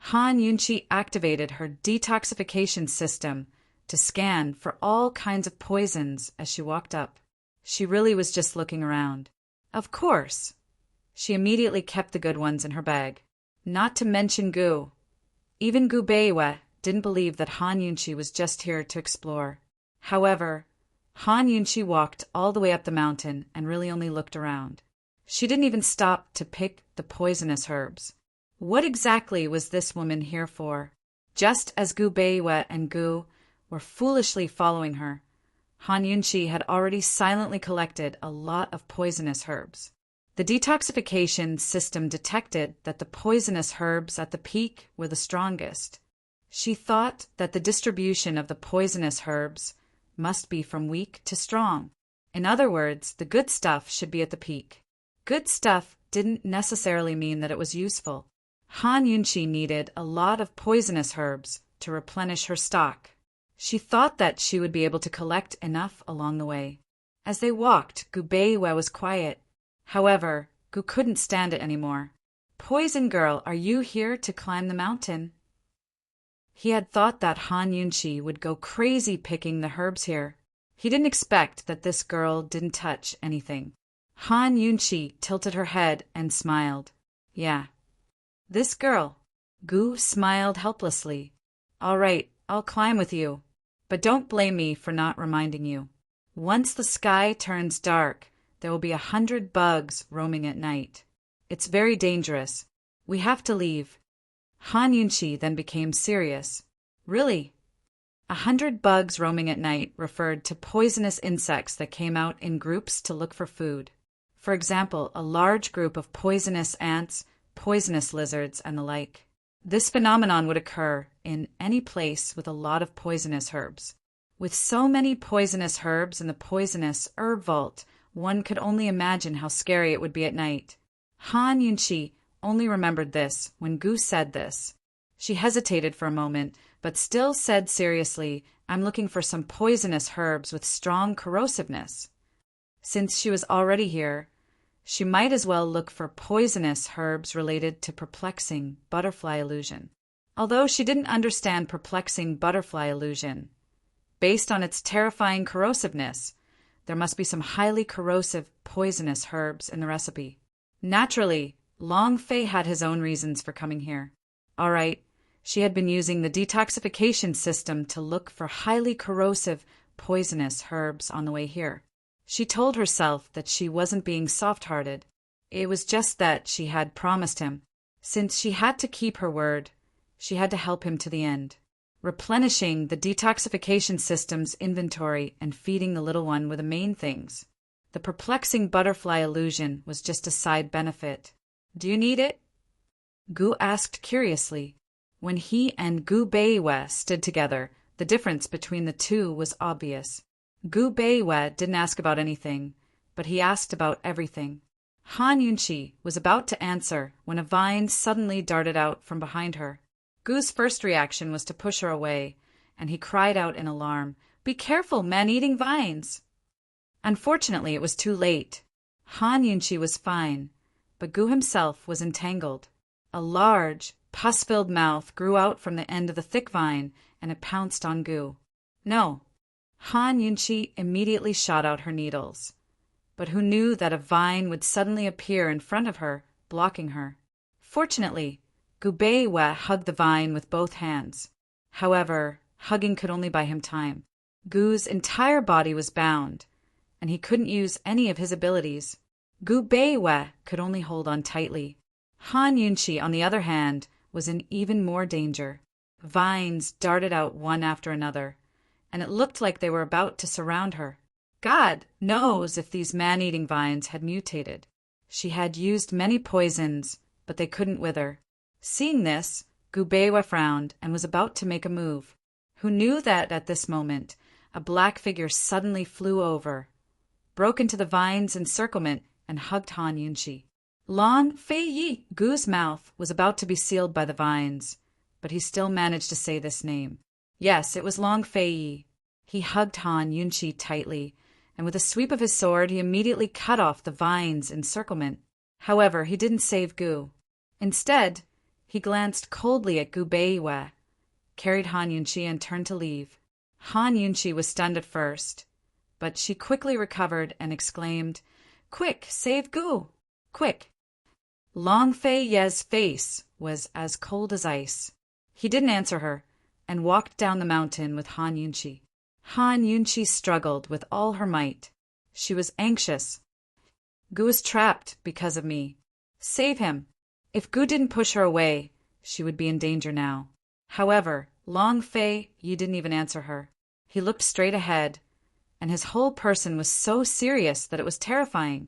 Han Yunqi activated her detoxification system to scan for all kinds of poisons as she walked up. She really was just looking around. Of course. She immediately kept the good ones in her bag. Not to mention Gu. Even Gu Beiwe didn't believe that Han Yunqi was just here to explore. However, Han Yunqi walked all the way up the mountain and really only looked around. She didn't even stop to pick the poisonous herbs. What exactly was this woman here for? Just as Gu Beiwe and Gu were foolishly following her, Han Yunqi had already silently collected a lot of poisonous herbs. The detoxification system detected that the poisonous herbs at the peak were the strongest. She thought that the distribution of the poisonous herbs must be from weak to strong. In other words, the good stuff should be at the peak. Good stuff didn't necessarily mean that it was useful. Han Yunqi needed a lot of poisonous herbs to replenish her stock. She thought that she would be able to collect enough along the way. As they walked, Gubeiwa was quiet. However, Gu couldn't stand it anymore. "Poison girl, are you here to climb the mountain?" He had thought that Han Yunchi would go crazy picking the herbs here. He didn't expect that this girl didn't touch anything. Han Yunchi tilted her head and smiled. "Yeah. This girl." Gu smiled helplessly. "All right, I'll climb with you. But don't blame me for not reminding you. Once the sky turns dark, there will be 100 bugs roaming at night. It's very dangerous. We have to leave." Han Yunchi then became serious. "Really?" 100 bugs roaming at night referred to poisonous insects that came out in groups to look for food. For example, a large group of poisonous ants, poisonous lizards, and the like. This phenomenon would occur in any place with a lot of poisonous herbs. With so many poisonous herbs in the poisonous herb vault, one could only imagine how scary it would be at night. Han Yunchi only remembered this when Gu said this. She hesitated for a moment, but still said seriously, "I'm looking for some poisonous herbs with strong corrosiveness." Since she was already here, she might as well look for poisonous herbs related to perplexing butterfly illusion. Although she didn't understand perplexing butterfly illusion, based on its terrifying corrosiveness, there must be some highly corrosive poisonous herbs in the recipe. Naturally, Long Fei had his own reasons for coming here. All right, she had been using the detoxification system to look for highly corrosive poisonous herbs on the way here. She told herself that she wasn't being soft-hearted. It was just that she had promised him. Since she had to keep her word, she had to help him to the end, replenishing the detoxification system's inventory and feeding the little one were the main things. The perplexing butterfly illusion was just a side benefit. "Do you need it?" Gu asked curiously. When he and Gu Beiwe stood together, the difference between the two was obvious. Gu Beiwe didn't ask about anything, but he asked about everything. Han Yunchi was about to answer when a vine suddenly darted out from behind her. Gu's first reaction was to push her away, and he cried out in alarm, "Be careful, man-eating vines!" Unfortunately, it was too late. Han Yunchi was fine, but Gu himself was entangled. A large, pus-filled mouth grew out from the end of the thick vine, and it pounced on Gu. "No!" Han Yunchi immediately shot out her needles. But who knew that a vine would suddenly appear in front of her, blocking her? Fortunately, Gu Beiwe hugged the vine with both hands. However, hugging could only buy him time. Gu's entire body was bound, and he couldn't use any of his abilities. Gu Beiwe could only hold on tightly. Han Yunchi, on the other hand, was in even more danger. Vines darted out one after another, and it looked like they were about to surround her. God knows if these man-eating vines had mutated. She had used many poisons, but they couldn't wither. Seeing this, Gu Beiwe frowned and was about to make a move. Who knew that at this moment, a black figure suddenly flew over, broke into the vine's encirclement, and hugged Han Yunchi. Long Fei Yi! Gu's mouth was about to be sealed by the vines, but he still managed to say this name. Yes, it was Long Fei Yi. He hugged Han Yunchi tightly, and with a sweep of his sword he immediately cut off the vine's encirclement. However, he didn't save Gu. Instead, he glanced coldly at Gu Beiwe, carried Han Yunchi, and turned to leave. Han Yunchi was stunned at first, but she quickly recovered and exclaimed, "Quick, save Gu! Quick!" Long Fei Ye's face was as cold as ice. He didn't answer her, and walked down the mountain with Han Yunchi. Han Yunchi struggled with all her might. She was anxious. Gu is trapped because of me. Save him. If Gu didn't push her away, she would be in danger now. However, Long Fei Yi didn't even answer her. He looked straight ahead, and his whole person was so serious that it was terrifying.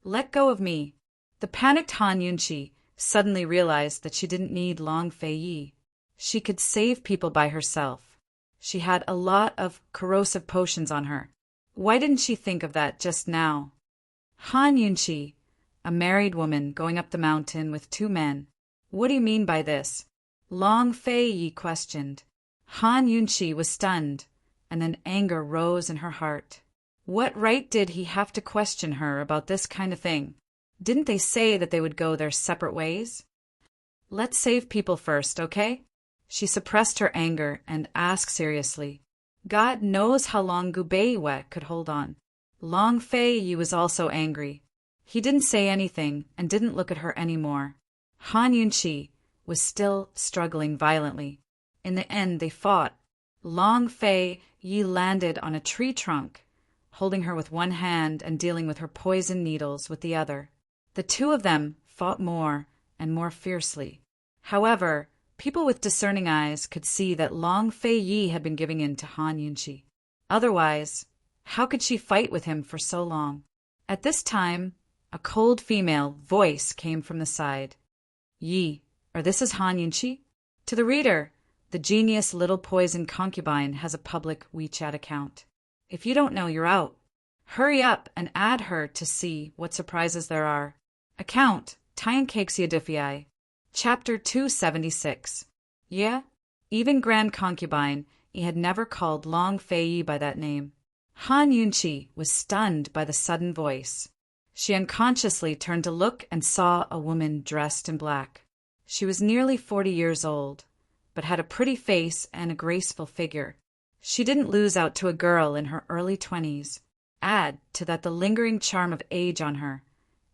Let go of me. The panicked Han Yunchi suddenly realized that she didn't need Long Fei Yi. She could save people by herself. She had a lot of corrosive potions on her. Why didn't she think of that just now? Han Yunchi, a married woman going up the mountain with 2 men. What do you mean by this? Long Fei Yi questioned. Han Yunqi was stunned, and then anger rose in her heart. What right did he have to question her about this kind of thing? Didn't they say that they would go their separate ways? Let's save people first, okay? She suppressed her anger and asked seriously. God knows how long Gu Beiwei could hold on. Long Fei Yi was also angry. He didn't say anything and didn't look at her anymore. Han Yunqi was still struggling violently. In the end, they fought. Long Fei Yi landed on a tree trunk, holding her with one hand and dealing with her poison needles with the other. The two of them fought more and more fiercely. However, people with discerning eyes could see that Long Fei Yi had been giving in to Han Yunqi. Otherwise, how could she fight with him for so long? At this time, a cold female voice came from the side. Yi, or this is Han Yunqi? To the reader, the genius little poison concubine has a public WeChat account. If you don't know, you're out. Hurry up and add her to see what surprises there are. Account, Tainkakesiadifii. Chapter 276. Yeah, even Grand Concubine, he had never called Long Fei Yi by that name. Han Yunqi was stunned by the sudden voice. She unconsciously turned to look and saw a woman dressed in black. She was nearly 40 years old, but had a pretty face and a graceful figure. She didn't lose out to a girl in her early 20s. Add to that the lingering charm of age on her,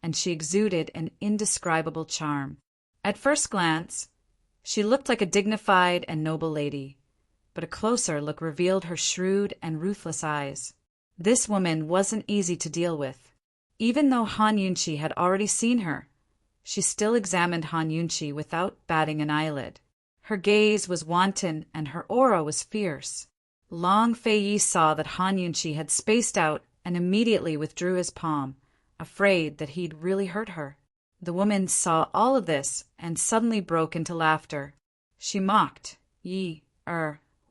and she exuded an indescribable charm. At first glance, she looked like a dignified and noble lady, but a closer look revealed her shrewd and ruthless eyes. This woman wasn't easy to deal with. Even though Han Yunqi had already seen her, she still examined Han Yunqi without batting an eyelid. Her gaze was wanton and her aura was fierce. Long Fei Yi saw that Han Yunqi had spaced out and immediately withdrew his palm, afraid that he'd really hurt her. The woman saw all of this and suddenly broke into laughter. She mocked. Yi,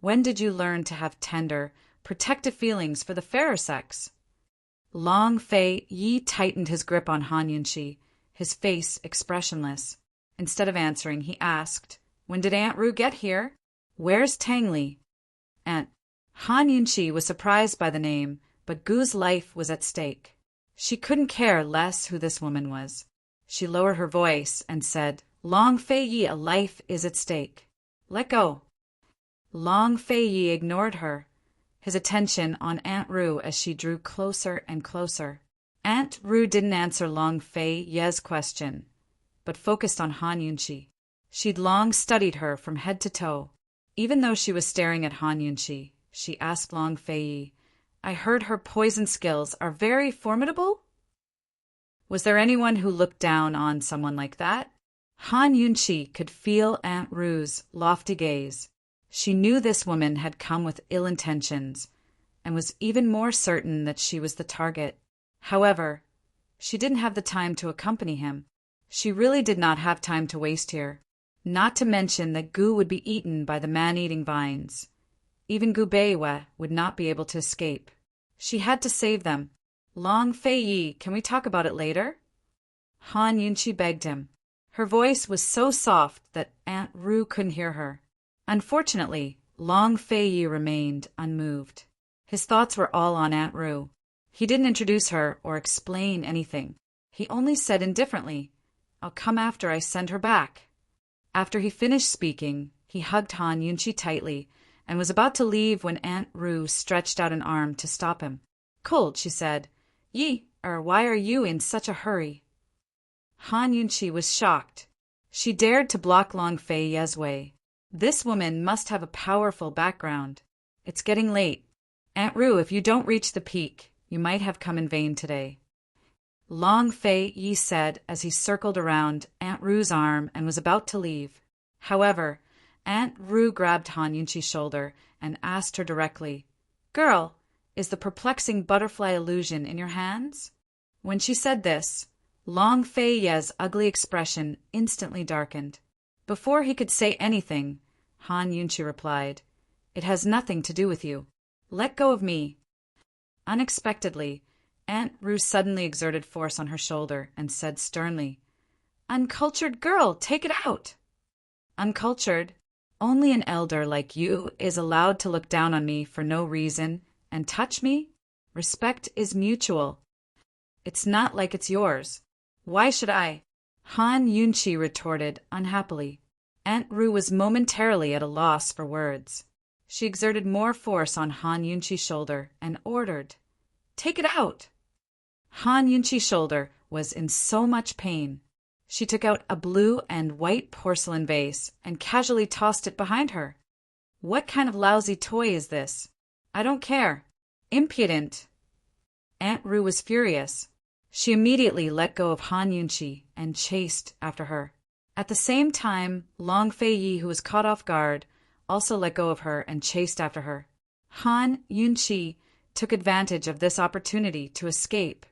when did you learn to have tender, protective feelings for the fairer sex? Long Fei Yi tightened his grip on Han Yunqi, his face expressionless. Instead of answering, he asked, When did Aunt Ru get here? Where's Tangli? Han Yunqi was surprised by the name, but Gu's life was at stake. She couldn't care less who this woman was. She lowered her voice and said, Long Fei Yi, a life is at stake. Let go. Long Fei Yi ignored her, his attention on Aunt Ru as she drew closer and closer. Aunt Ru didn't answer Long Fei Yi's question, but focused on Han Yunqi. She'd long studied her from head to toe. Even though she was staring at Han Yunqi, she asked Long Fei Yi, I heard her poison skills are very formidable? Was there anyone who looked down on someone like that? Han Yunqi could feel Aunt Ru's lofty gaze. She knew this woman had come with ill intentions, and was even more certain that she was the target. However, she didn't have the time to accompany him. She really did not have time to waste here. Not to mention that Gu would be eaten by the man-eating vines. Even Gu Beiwei would not be able to escape. She had to save them. Long Fei Yi, can we talk about it later? Han Yunqi begged him. Her voice was so soft that Aunt Ru couldn't hear her. Unfortunately, Long Fei Yi remained unmoved. His thoughts were all on Aunt Ru. He didn't introduce her or explain anything. He only said indifferently, I'll come after I send her back. After he finished speaking, he hugged Han Yunqi tightly and was about to leave when Aunt Ru stretched out an arm to stop him. Cold, she said. Yi, why are you in such a hurry? Han Yunqi was shocked. She dared to block Long Fei Yi's way. This woman must have a powerful background. It's getting late. Aunt Ru, if you don't reach the peak, you might have come in vain today. Long Fei Yi said as he circled around Aunt Ru's arm and was about to leave. However, Aunt Ru grabbed Han Yunqi's shoulder and asked her directly, Girl, is the perplexing butterfly illusion in your hands? When she said this, Long Fei Yi's ugly expression instantly darkened. Before he could say anything, Han Yunqi replied, It has nothing to do with you. Let go of me. Unexpectedly, Aunt Ru suddenly exerted force on her shoulder and said sternly, Uncultured girl, take it out. Uncultured. Only an elder like you is allowed to look down on me for no reason and touch me? Respect is mutual. It's not like it's yours. Why should I? Han Yunchi retorted unhappily. Aunt Ru was momentarily at a loss for words. She exerted more force on Han Yunchi's shoulder and ordered, "Take it out!" Han Yunchi's shoulder was in so much pain. She took out a blue and white porcelain vase and casually tossed it behind her. "What kind of lousy toy is this? I don't care. Impudent!" Aunt Ru was furious. She immediately let go of Han Yunchi and chased after her. At the same time, Long Fei Yi, who was caught off guard, also let go of her and chased after her. Han Yunchi took advantage of this opportunity to escape,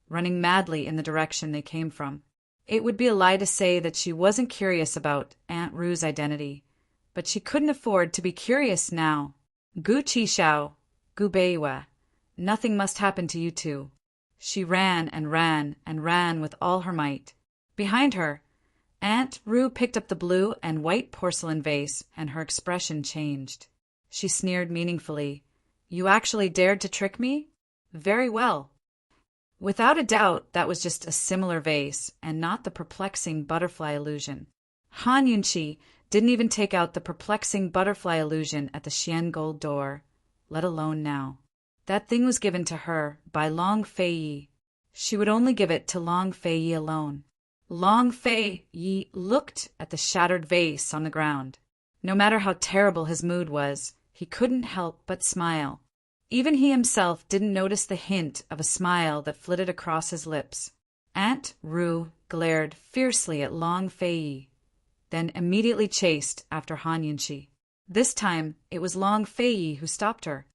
running madly in the direction they came from. It would be a lie to say that she wasn't curious about Aunt Ru's identity, but she couldn't afford to be curious now. Gu Chi Xiao, Gu Beiwa, nothing must happen to you two. She ran and ran and ran with all her might. Behind her, Aunt Ru picked up the blue and white porcelain vase, and her expression changed. She sneered meaningfully. "You actually dared to trick me? Very well." Without a doubt, that was just a similar vase, and not the perplexing butterfly illusion. Han Yunchi didn't even take out the perplexing butterfly illusion at the Xian gold door, let alone now. That thing was given to her by Long Fei Yi. She would only give it to Long Fei Yi alone. Long Fei Yi looked at the shattered vase on the ground. No matter how terrible his mood was, he couldn't help but smile. Even he himself didn't notice the hint of a smile that flitted across his lips. Aunt Ru glared fiercely at Long Fei Yi, then immediately chased after Han Yunchi. This time, it was Long Fei Yi who stopped her.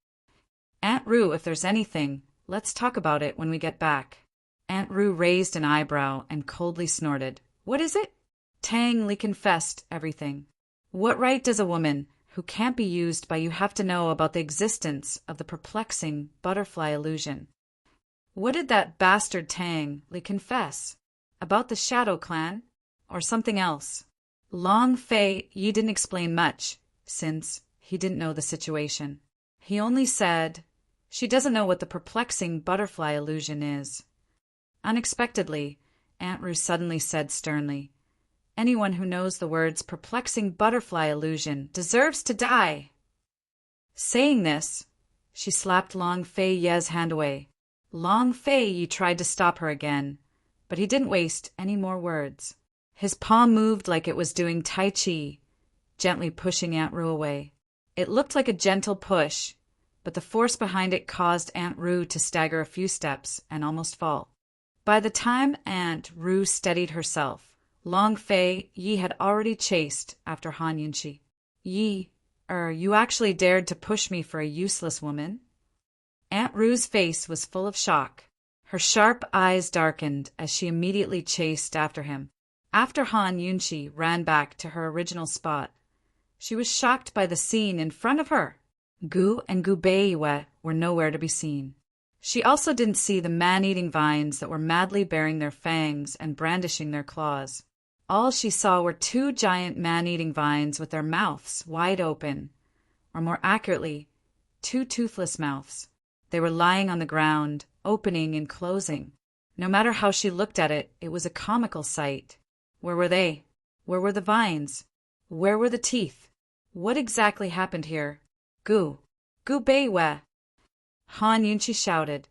"Aunt Ru, if there's anything, let's talk about it when we get back." Aunt Ru raised an eyebrow and coldly snorted. "What is it?" Tang Li confessed everything. What right does a woman who can't be used by you have to know about the existence of the perplexing butterfly illusion? What did that bastard Tang Li confess? About the Shadow Clan? Or something else? Long Fei Yi didn't explain much, since he didn't know the situation. He only said, "She doesn't know what the perplexing butterfly illusion is." Unexpectedly, Aunt Ru suddenly said sternly, "Anyone who knows the words perplexing butterfly illusion deserves to die." Saying this, she slapped Long Fei Ye's hand away. Long Fei Ye tried to stop her again, but he didn't waste any more words. His palm moved like it was doing Tai Chi, gently pushing Aunt Ru away. It looked like a gentle push, but the force behind it caused Aunt Ru to stagger a few steps and almost fall. By the time Aunt Ru steadied herself, Long Fei Yi had already chased after Han Yunchi. You actually dared to push me for a useless woman?" Aunt Ru's face was full of shock. Her sharp eyes darkened as she immediately chased after him. After Han Yunchi ran back to her original spot, she was shocked by the scene in front of her. Gu and Gu Beiwe were nowhere to be seen. She also didn't see the man-eating vines that were madly baring their fangs and brandishing their claws. All she saw were two giant man-eating vines with their mouths wide open, or more accurately, two toothless mouths. They were lying on the ground, opening and closing. No matter how she looked at it, it was a comical sight. Where were they? Where were the vines? Where were the teeth? What exactly happened here? Gu Beiwe! Han Yunchi shouted.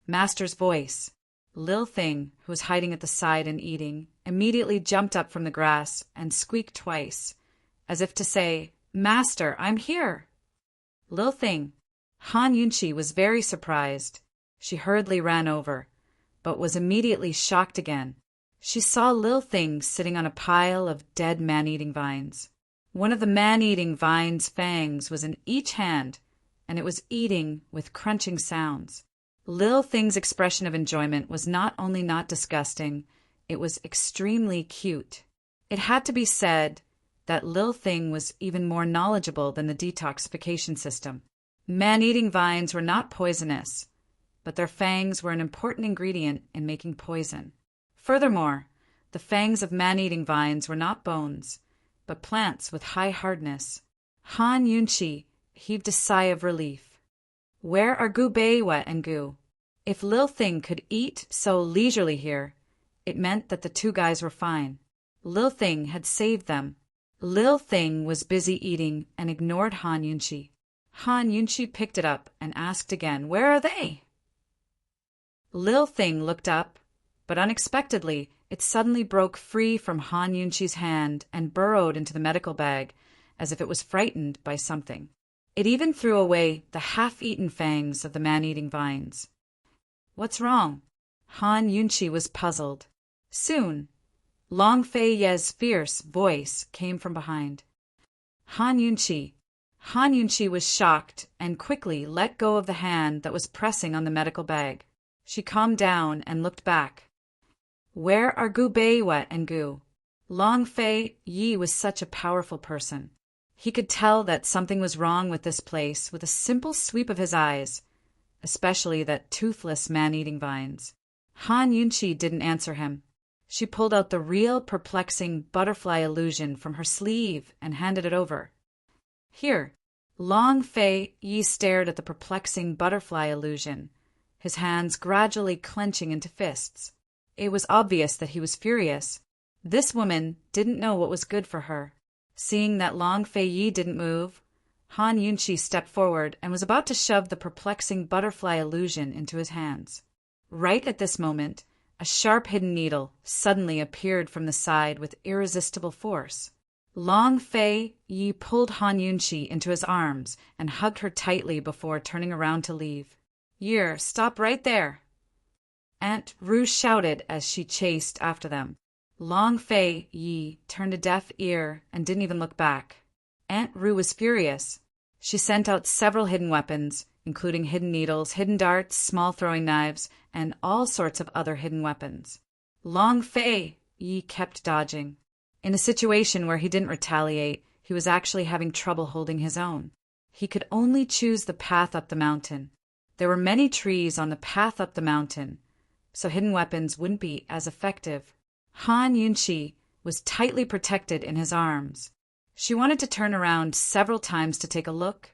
Master's voice. Lil Thing, who was hiding at the side and eating, immediately jumped up from the grass and squeaked twice, as if to say, "Master, I'm here!" Lil Thing. Han Yunchi was very surprised. She hurriedly ran over, but was immediately shocked again. She saw Lil Thing sitting on a pile of dead man-eating vines. One of the man-eating vines' fangs was in each hand, and it was eating with crunching sounds. Lil Thing's expression of enjoyment was not only not disgusting, it was extremely cute. It had to be said that Lil Thing was even more knowledgeable than the detoxification system. Man-eating vines were not poisonous, but their fangs were an important ingredient in making poison. Furthermore, the fangs of man-eating vines were not bones. but plants with high hardness. Han Yunchi heaved a sigh of relief. Where are Gu Beiwa and Gu? If Lil Thing could eat so leisurely here, it meant that the two guys were fine. Lil Thing had saved them. Lil Thing was busy eating and ignored Han Yunchi. Han Yunchi picked it up and asked again, "Where are they?" Lil Thing looked up, but unexpectedly it suddenly broke free from Han Yunchi's hand and burrowed into the medical bag as if it was frightened by something. It even threw away the half-eaten fangs of the man-eating vines. "What's wrong?" Han Yunchi was puzzled. Soon, Long Fei Ye's fierce voice came from behind. Han Yunchi. Han Yunchi was shocked and quickly let go of the hand that was pressing on the medical bag. She calmed down and looked back. Where are Gu Beiwa and Gu? Long Fei Yi was such a powerful person. He could tell that something was wrong with this place with a simple sweep of his eyes, especially that toothless man-eating vines. Han Yunchi didn't answer him. She pulled out the real perplexing butterfly illusion from her sleeve and handed it over. Here. Long Fei Yi stared at the perplexing butterfly illusion, his hands gradually clenching into fists. It was obvious that he was furious. This woman didn't know what was good for her. Seeing that Long Fei Yi didn't move, Han Yunchi stepped forward and was about to shove the perplexing butterfly illusion into his hands. Right at this moment, a sharp hidden needle suddenly appeared from the side with irresistible force. Long Fei Yi pulled Han Yunchi into his arms and hugged her tightly before turning around to leave. "Yer, stop right there!" Aunt Ru shouted as she chased after them. Long Fei Yi turned a deaf ear and didn't even look back. Aunt Ru was furious. She sent out several hidden weapons, including hidden needles, hidden darts, small throwing knives, and all sorts of other hidden weapons. Long Fei Yi kept dodging. In a situation where he didn't retaliate, he was actually having trouble holding his own. He could only choose the path up the mountain. There were many trees on the path up the mountain, so hidden weapons wouldn't be as effective. Han Yunchi was tightly protected in his arms. She wanted to turn around several times to take a look,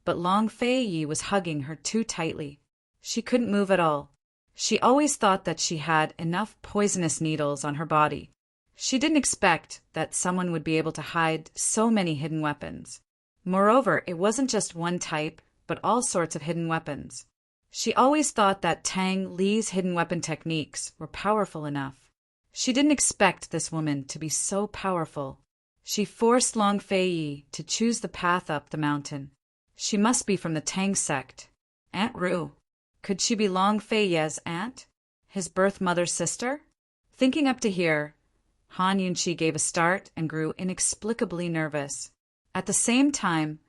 but Long Fei Yi was hugging her too tightly. She couldn't move at all. She always thought that she had enough poisonous needles on her body. She didn't expect that someone would be able to hide so many hidden weapons. Moreover, it wasn't just one type, but all sorts of hidden weapons. She always thought that Tang Li's hidden weapon techniques were powerful enough. She didn't expect this woman to be so powerful. She forced Long Fei Yi to choose the path up the mountain. She must be from the Tang sect. Aunt Ru. Could she be Long Fei Ye's aunt? His birth mother's sister? Thinking up to here, Han Yunchi gave a start and grew inexplicably nervous. At the same time,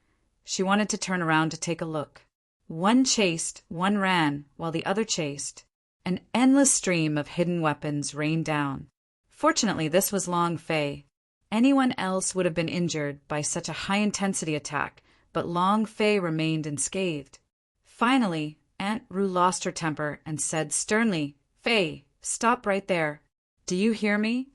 she wanted to turn around to take a look. One chased, one ran, while the other chased. An endless stream of hidden weapons rained down. Fortunately, this was Long Fei. Anyone else would have been injured by such a high-intensity attack, but Long Fei remained unscathed. Finally, Aunt Ru lost her temper and said sternly, "Fei, stop right there. Do you hear me?"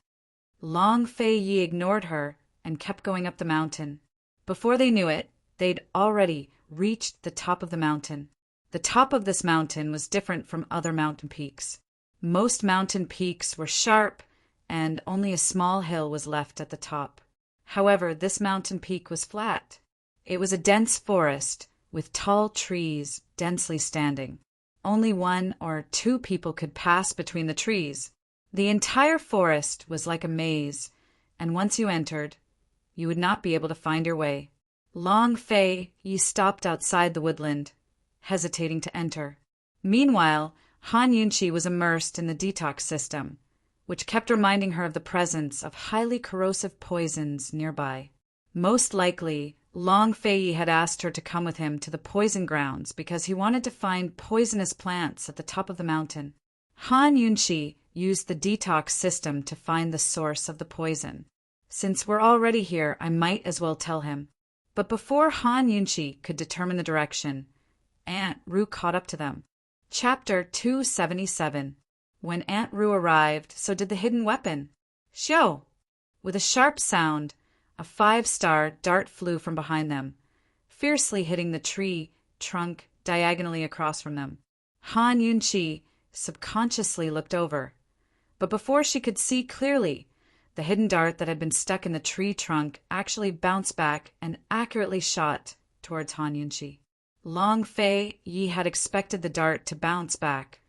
Long Fei Yi ignored her and kept going up the mountain. Before they knew it, they'd already reached the top of the mountain. The top of this mountain was different from other mountain peaks. Most mountain peaks were sharp, and only a small hill was left at the top. However, this mountain peak was flat. It was a dense forest with tall trees densely standing. Only one or two people could pass between the trees. The entire forest was like a maze, and once you entered, you would not be able to find your way. Long Fei Yi stopped outside the woodland, hesitating to enter. Meanwhile, Han Yunchi was immersed in the detox system, which kept reminding her of the presence of highly corrosive poisons nearby. Most likely, Long Fei Yi had asked her to come with him to the poison grounds because he wanted to find poisonous plants at the top of the mountain. Han Yunchi used the detox system to find the source of the poison. Since we're already here, I might as well tell him. But before Han Yunchi could determine the direction, Aunt Ru caught up to them. Chapter 277. When Aunt Ru arrived, so did the hidden weapon. Xiao! With a sharp sound, a 5-star dart flew from behind them, fiercely hitting the tree trunk diagonally across from them. Han Yunqi subconsciously looked over, but before she could see clearly, the hidden dart that had been stuck in the tree trunk actually bounced back and accurately shot towards Han Yunqi. Long Fei Yi had expected the dart to bounce back,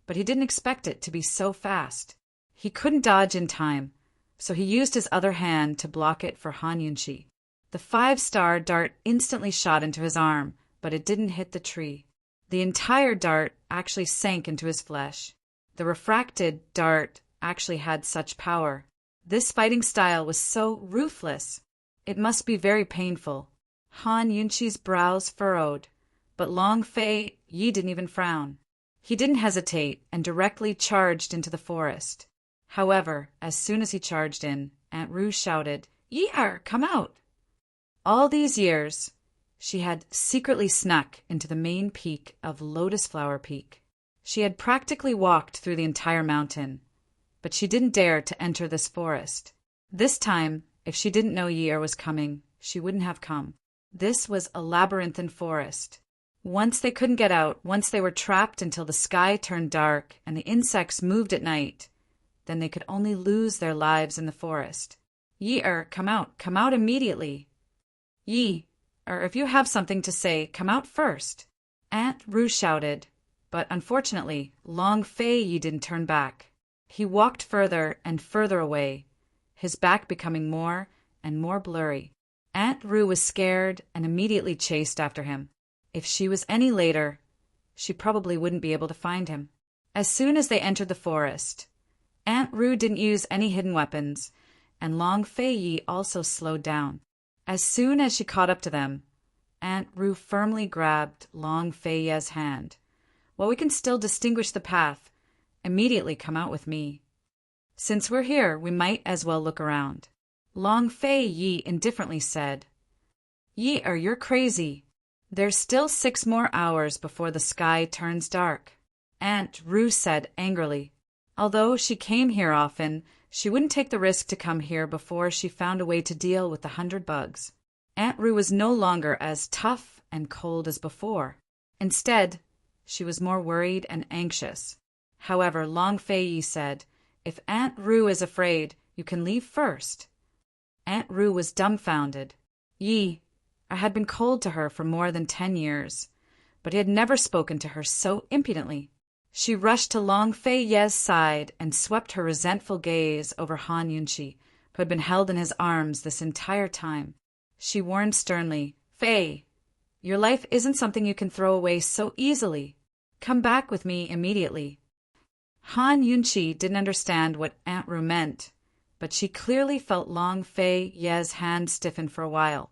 but he didn't expect it to be so fast. He couldn't dodge in time, so he used his other hand to block it for Han Yunqi. The 5-star dart instantly shot into his arm, but it didn't hit the tree. The entire dart actually sank into his flesh. The refracted dart actually had such power. This fighting style was so ruthless. It must be very painful. Han Yunqi's brows furrowed, but Long Fei Yi didn't even frown. He didn't hesitate and directly charged into the forest. However, as soon as he charged in, Aunt Ru shouted, "Yi-er, come out!" All these years, she had secretly snuck into the main peak of Lotus Flower Peak. She had practically walked through the entire mountain, but she didn't dare to enter this forest. This time, if she didn't know Yi-er was coming, she wouldn't have come. This was a labyrinthine forest. Once they couldn't get out, once they were trapped until the sky turned dark and the insects moved at night, then they could only lose their lives in the forest. "Yi-er, come out immediately. Yi-er, if you have something to say, come out first." Aunt Ru shouted, but unfortunately, Long Fei Yi didn't turn back. He walked further and further away, his back becoming more and more blurry. Aunt Ru was scared and immediately chased after him. If she was any later, she probably wouldn't be able to find him. As soon as they entered the forest, Aunt Ru didn't use any hidden weapons, and Long Fei Yi also slowed down. As soon as she caught up to them, Aunt Ru firmly grabbed Long Fei Yi's hand. "While we can still distinguish the path, immediately come out with me. Since we're here, we might as well look around." Long Fei Yi indifferently said, "Yi-er, you're crazy. There's still 6 more hours before the sky turns dark." Aunt Ru said angrily. Although she came here often, she wouldn't take the risk to come here before she found a way to deal with the 100 bugs. Aunt Ru was no longer as tough and cold as before. Instead, she was more worried and anxious. However, Long Fei Yi said, "If Aunt Ru is afraid, you can leave first." Aunt Ru was dumbfounded. I had been cold to her for more than 10 years, but he had never spoken to her so impudently. She rushed to Long Fei Yi's side and swept her resentful gaze over Han Yunqi, who had been held in his arms this entire time. She warned sternly, "Fei, your life isn't something you can throw away so easily. Come back with me immediately." Han Yunqi didn't understand what Aunt Ru meant, but she clearly felt Long Fei Yi's hand stiffen for a while.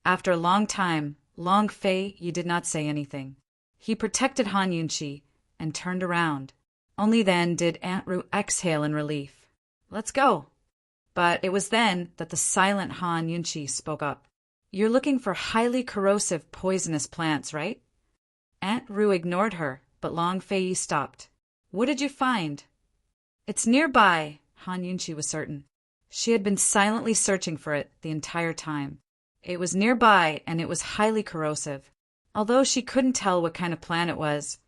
After a long time, Long Fei Yi did not say anything. He protected Han Yunqi and turned around. Only then did Aunt Ru exhale in relief. "Let's go." But it was then that the silent Han Yunqi spoke up. "You're looking for highly corrosive poisonous plants, right?" Aunt Ru ignored her, but Long Fei Yi stopped. "What did you find?" "It's nearby," Han Yunqi was certain. She had been silently searching for it the entire time. It was nearby, and it was highly corrosive. Although she couldn't tell what kind of plant it was,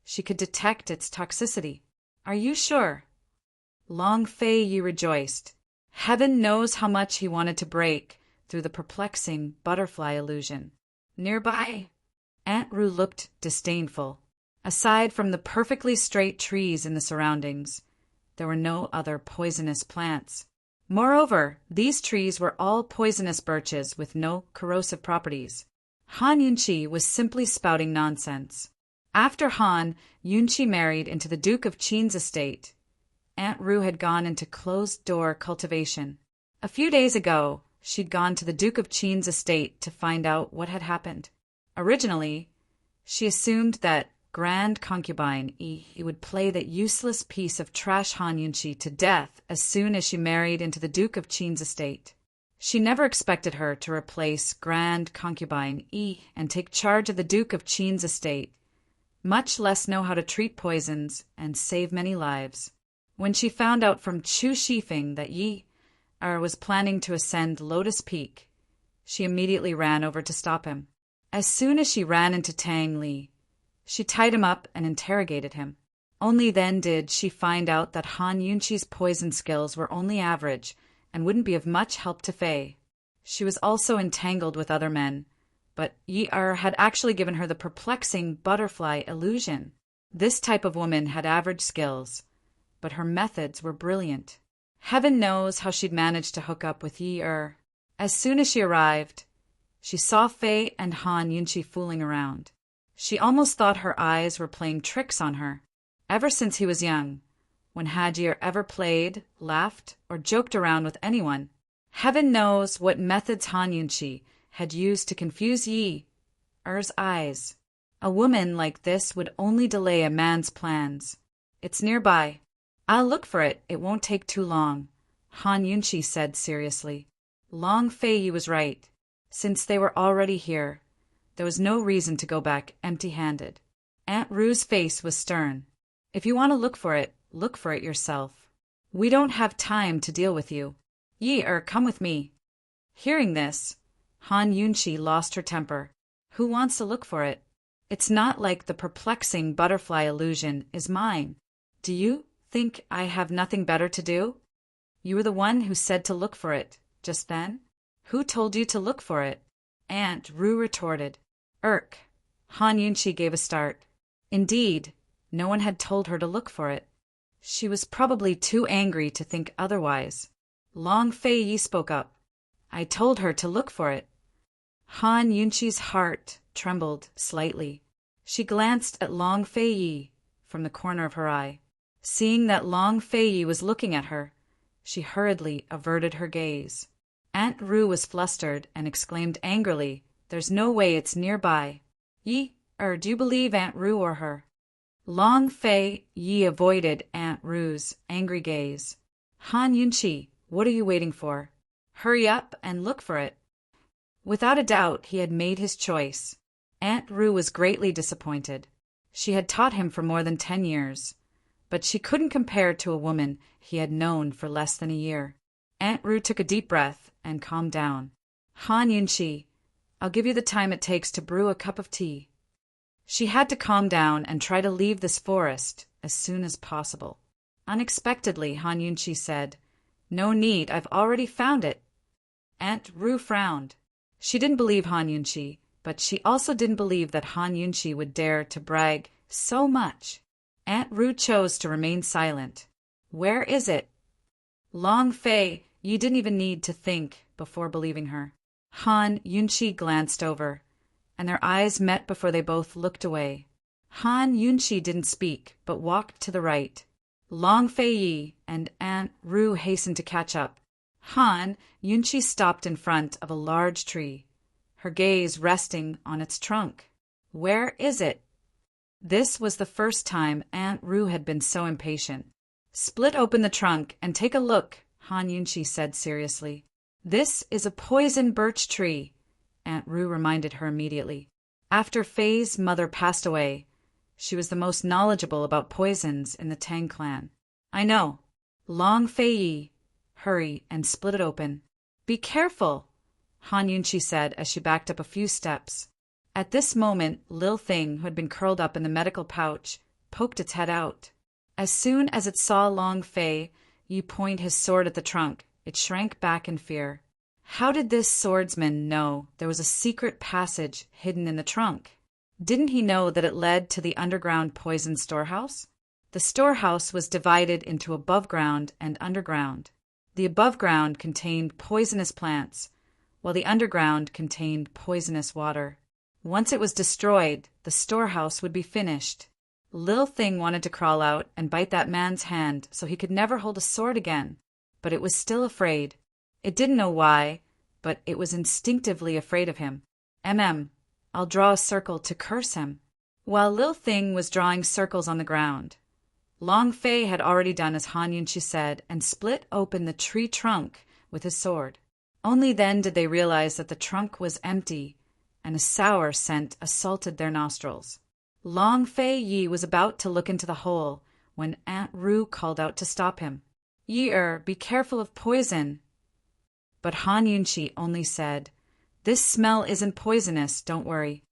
she could detect its toxicity. "Are you sure?" Long Fei Yi rejoiced. Heaven knows how much he wanted to break through the perplexing butterfly illusion. "Nearby?" Aunt Ru looked disdainful. Aside from the perfectly straight trees in the surroundings, there were no other poisonous plants. Moreover, these trees were all poisonous birches with no corrosive properties. Han Yunqi was simply spouting nonsense. After Han Yunqi married into the Duke of Qin's estate, Aunt Ru had gone into closed-door cultivation. A few days ago, she'd gone to the Duke of Qin's estate to find out what had happened. Originally, she assumed that Grand Concubine Yi would play that useless piece of trash Han Yunqi to death as soon as she married into the Duke of Qin's estate. She never expected her to replace Grand Concubine Yi and take charge of the Duke of Qin's estate, much less know how to treat poisons and save many lives. When she found out from Chu Shifeng that Yi Yi was planning to ascend Lotus Peak. She immediately ran over to stop him. As soon as she ran into Tang Li, she tied him up and interrogated him. Only then did she find out that Han Yunqi's poison skills were only average and wouldn't be of much help to Fei. She was also entangled with other men, but Yi had actually given her the perplexing butterfly illusion. This type of woman had average skills, but her methods were brilliant. Heaven knows how she'd managed to hook up with Yi. As soon as she arrived, she saw Fei and Han Yunqi fooling around. She almost thought her eyes were playing tricks on her. Ever since he was young, when had Yi ever played, laughed, or joked around with anyone? Heaven knows what methods Han Yunqi had used to confuse Yi's eyes. A woman like this would only delay a man's plans. It's nearby. I'll look for it. It won't take too long, Han Yunqi said seriously. Long Fei was right. Since they were already here, there was no reason to go back empty-handed. Aunt Ru's face was stern. If you want to look for it yourself. We don't have time to deal with you. Yi, come with me. Hearing this, Han Yunqi lost her temper. Who wants to look for it? It's not like the perplexing butterfly illusion is mine. Do you think I have nothing better to do? You were the one who said to look for it, just then. Who told you to look for it? Aunt Ru retorted. Han Yunqi gave a start. Indeed, no one had told her to look for it. She was probably too angry to think otherwise. Long Fei Yi spoke up. I told her to look for it. Han Yunqi's heart trembled slightly. She glanced at Long Fei Yi from the corner of her eye. Seeing that Long Fei Yi was looking at her, she hurriedly averted her gaze. Aunt Ru was flustered and exclaimed angrily, There's no way it's nearby. Yi, do you believe Aunt Ru or her? Long Fei Yi avoided Aunt Ru's angry gaze. Han Yunqi, what are you waiting for? Hurry up and look for it. Without a doubt, he had made his choice. Aunt Ru was greatly disappointed. She had taught him for more than 10 years, but she couldn't compare to a woman he had known for less than a year. Aunt Ru took a deep breath and calmed down. Han Yunqi, I'll give you the time it takes to brew a cup of tea. She had to calm down and try to leave this forest as soon as possible. Unexpectedly, Han Yunqi said, No need, I've already found it. Aunt Ru frowned. She didn't believe Han Yunqi, but she also didn't believe that Han Yunqi would dare to brag so much. Aunt Ru chose to remain silent. Where is it? Long Fei, you didn't even need to think before believing her. Han Yunqi glanced over, and their eyes met before they both looked away. Han Yunqi didn't speak, but walked to the right. Long Fei Yi and Aunt Ru hastened to catch up. Han Yunqi stopped in front of a large tree, her gaze resting on its trunk. Where is it? This was the first time Aunt Ru had been so impatient. Split open the trunk and take a look, Han Yunqi said seriously. This is a poison birch tree, Aunt Ru reminded her immediately. After Fei's mother passed away, she was the most knowledgeable about poisons in the Tang clan. I know. Long Fei Yi, hurry and split it open. Be careful, Han Yunqi said as she backed up a few steps. At this moment, Lil Thing, who had been curled up in the medical pouch, poked its head out. As soon as it saw Long Fei Yi point his sword at the trunk, it shrank back in fear. How did this swordsman know there was a secret passage hidden in the trunk? Didn't he know that it led to the underground poison storehouse? The storehouse was divided into above ground and underground. The above ground contained poisonous plants, while the underground contained poisonous water. Once it was destroyed, the storehouse would be finished. Lil Thing wanted to crawl out and bite that man's hand so he could never hold a sword again, but it was still afraid. It didn't know why, but it was instinctively afraid of him. I'll draw a circle to curse him. While Lil Thing was drawing circles on the ground, Long Fei had already done as Han Yunqi said and split open the tree trunk with his sword. Only then did they realize that the trunk was empty, and a sour scent assaulted their nostrils. Long Fei Yi was about to look into the hole when Aunt Ru called out to stop him. Yi, be careful of poison. But Han Yunchi only said, "This smell isn't poisonous, don't worry."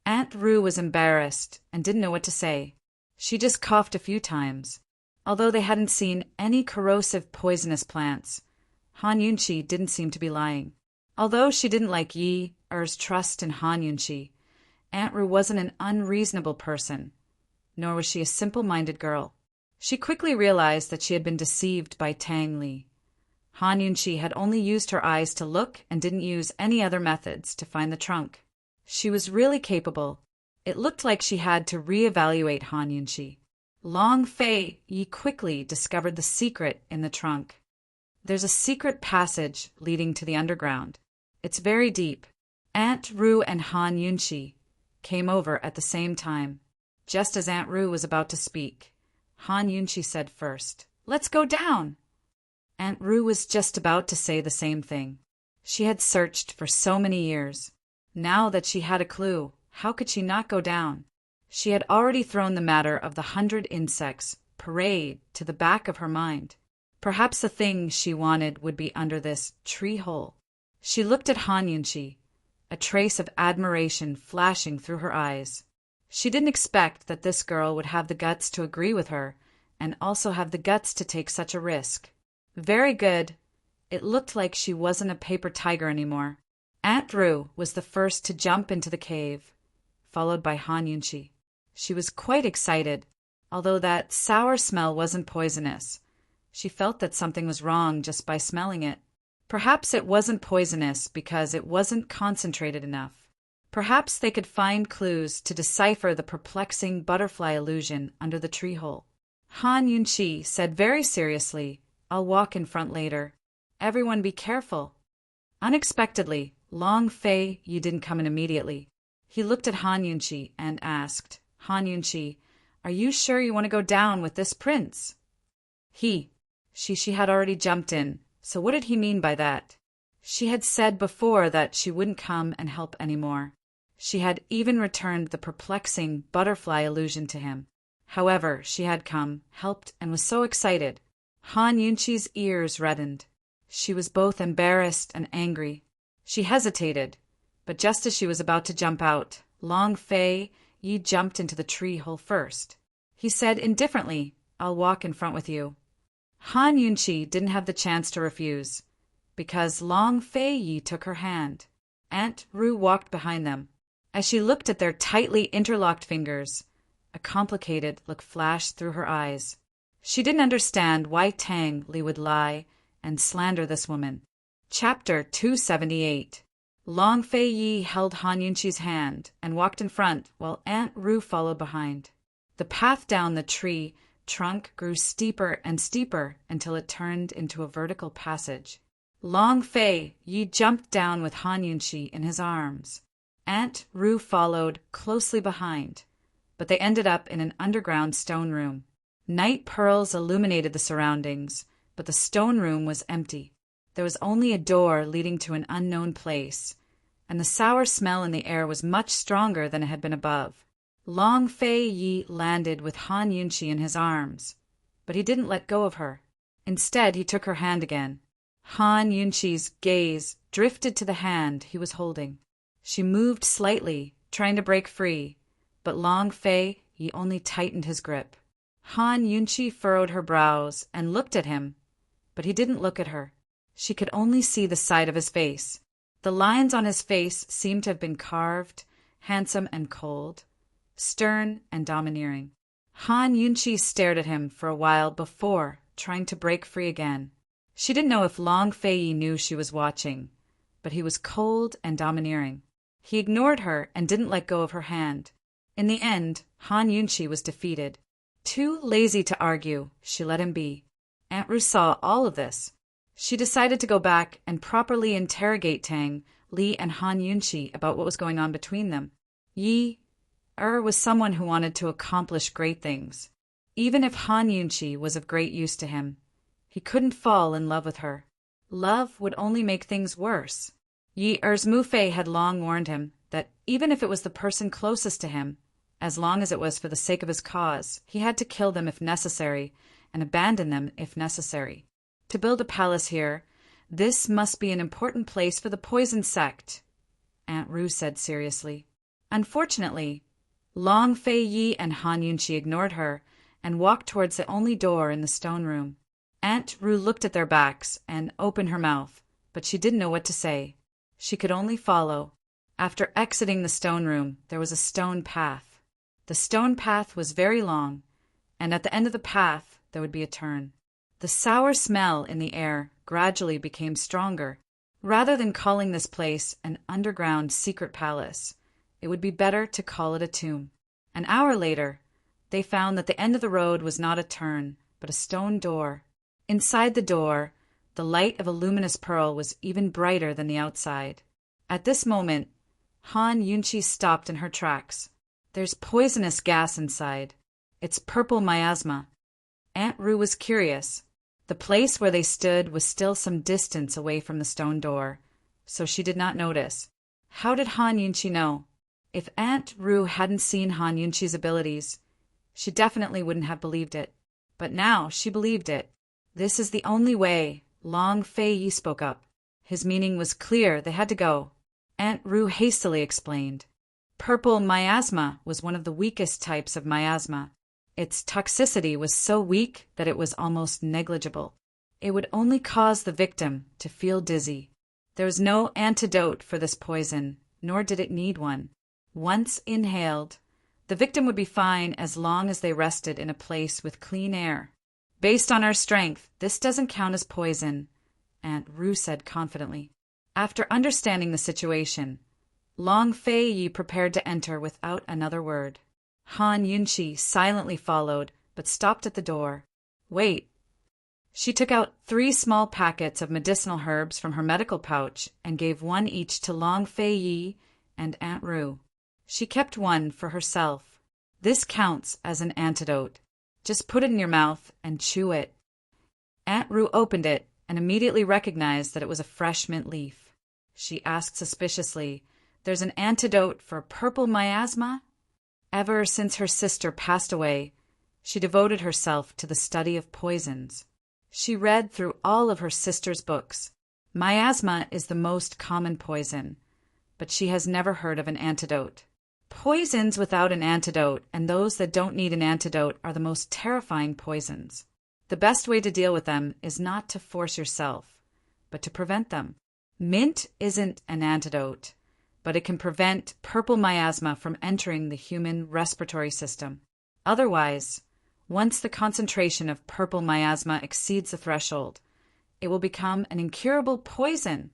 Aunt Rue was embarrassed and didn't know what to say. She just coughed a few times. Although they hadn't seen any corrosive poisonous plants, Han Yunchi didn't seem to be lying. Although she didn't like Yi Er's trust in Han Yunchi, Aunt Rue wasn't an unreasonable person, nor was she a simple-minded girl. She quickly realized that she had been deceived by Tang Li. Han Yunchi had only used her eyes to look and didn't use any other methods to find the trunk. She was really capable. It looked like she had to reevaluate Han Yunchi. Long Fei Yi quickly discovered the secret in the trunk. There's a secret passage leading to the underground. It's very deep. Aunt Rue and Han Yunchi came over at the same time. Just as Aunt Rue was about to speak, Han Yunchi said first, "Let's go down." Aunt Rue was just about to say the same thing. She had searched for so many years. Now that she had a clue, how could she not go down? She had already thrown the matter of the 100 insects parade to the back of her mind. Perhaps the thing she wanted would be under this tree hole. She looked at Han Yunchi, a trace of admiration flashing through her eyes. She didn't expect that this girl would have the guts to agree with her and also have the guts to take such a risk. Very good. It looked like she wasn't a paper tiger anymore. Aunt Rue was the first to jump into the cave, followed by Han Yunchi. She was quite excited. Although that sour smell wasn't poisonous, she felt that something was wrong just by smelling it. Perhaps it wasn't poisonous because it wasn't concentrated enough. Perhaps they could find clues to decipher the perplexing butterfly illusion under the tree hole. Han Yunchi said very seriously, "I'll walk in front later. Everyone be careful." Unexpectedly, Long Fei Yi didn't come in immediately. He looked at Han Yunchi and asked, "Han Yunchi, are you sure you want to go down with this prince?" She had already jumped in, so what did he mean by that? She had said before that she wouldn't come and help anymore. She had even returned the perplexing butterfly illusion to him. However, she had come, helped, and was so excited. Han Yunchi's ears reddened. She was both embarrassed and angry. She hesitated, but just as she was about to jump out, Long Fei Yi jumped into the tree hole first. He said indifferently, "I'll walk in front with you." Han Yunchi didn't have the chance to refuse, because Long Fei Yi took her hand. Aunt Rue walked behind them. As she looked at their tightly interlocked fingers, a complicated look flashed through her eyes. She didn't understand why Tang Li would lie and slander this woman. Chapter 278. Long Fei Yi held Han Yunchi's hand and walked in front while Aunt Rue followed behind. The path down the tree trunk grew steeper and steeper until it turned into a vertical passage. Long Fei Yi jumped down with Han Yunchi in his arms. Aunt Rue followed closely behind, but they ended up in an underground stone room. Night pearls illuminated the surroundings, but the stone room was empty. There was only a door leading to an unknown place, and the sour smell in the air was much stronger than it had been above. Long Fei Yi landed with Han Yunchi in his arms, but he didn't let go of her. Instead, he took her hand again. Han Yunchi's gaze drifted to the hand he was holding. She moved slightly, trying to break free, but Long Fei Yi only tightened his grip. Han Yunchi furrowed her brows and looked at him, but he didn't look at her. She could only see the side of his face. The lines on his face seemed to have been carved, handsome and cold, stern and domineering. Han Yunchi stared at him for a while before trying to break free again. She didn't know if Long Fei Yi knew she was watching, but he was cold and domineering. He ignored her and didn't let go of her hand. In the end, Han Yunchi was defeated. Too lazy to argue, she let him be. Aunt Rue saw all of this. She decided to go back and properly interrogate Tang Li and Han Yunchi about what was going on between them. Yi was someone who wanted to accomplish great things. Even if Han Yunchi was of great use to him, he couldn't fall in love with her. Love would only make things worse. Yi Mufei had long warned him that even if it was the person closest to him, as long as it was for the sake of his cause, he had to kill them if necessary and abandon them if necessary. To build a palace here, This must be an important place for the poison sect, Aunt Rue said seriously. Unfortunately, Long Fei Yi and Han Yunqi ignored her and walked towards the only door in the stone room. Aunt Rue looked at their backs and opened her mouth, but she didn't know what to say. She could only follow. After exiting the stone room, there was a stone path. The stone path was very long, and at the end of the path there would be a turn. The sour smell in the air gradually became stronger. Rather than calling this place an underground secret palace, it would be better to call it a tomb. An hour later, they found that the end of the road was not a turn, but a stone door. Inside the door, the light of a luminous pearl was even brighter than the outside. At this moment, Han Yunqi stopped in her tracks. There's poisonous gas inside. It's purple miasma. Aunt Rue was curious. The place where they stood was still some distance away from the stone door, so she did not notice. How did Han Yunqi know? If Aunt Rue hadn't seen Han Yunqi's abilities, she definitely wouldn't have believed it. But now she believed it. This is the only way, Long Fei Yi spoke up. His meaning was clear, they had to go. Aunt Rue hastily explained. Purple miasma was one of the weakest types of miasma. Its toxicity was so weak that it was almost negligible. It would only cause the victim to feel dizzy. There was no antidote for this poison, nor did it need one. Once inhaled, the victim would be fine as long as they rested in a place with clean air. Based on our strength, this doesn't count as poison, Aunt Rue said confidently. After understanding the situation, Long Fei Yi prepared to enter without another word. Han Yunqi silently followed, but stopped at the door. Wait. She took out 3 small packets of medicinal herbs from her medical pouch and gave one each to Long Fei Yi and Aunt Rue. She kept one for herself. This counts as an antidote. Just put it in your mouth and chew it. Aunt Rue opened it and immediately recognized that it was a fresh mint leaf. She asked suspiciously, "There's an antidote for purple miasma?" Ever since her sister passed away, she devoted herself to the study of poisons. She read through all of her sister's books. Miasma is the most common poison, but she has never heard of an antidote. Poisons without an antidote and those that don't need an antidote are the most terrifying poisons. The best way to deal with them is not to force yourself, but to prevent them. Mint isn't an antidote, but it can prevent purple miasma from entering the human respiratory system. Otherwise, once the concentration of purple miasma exceeds the threshold, it will become an incurable poison.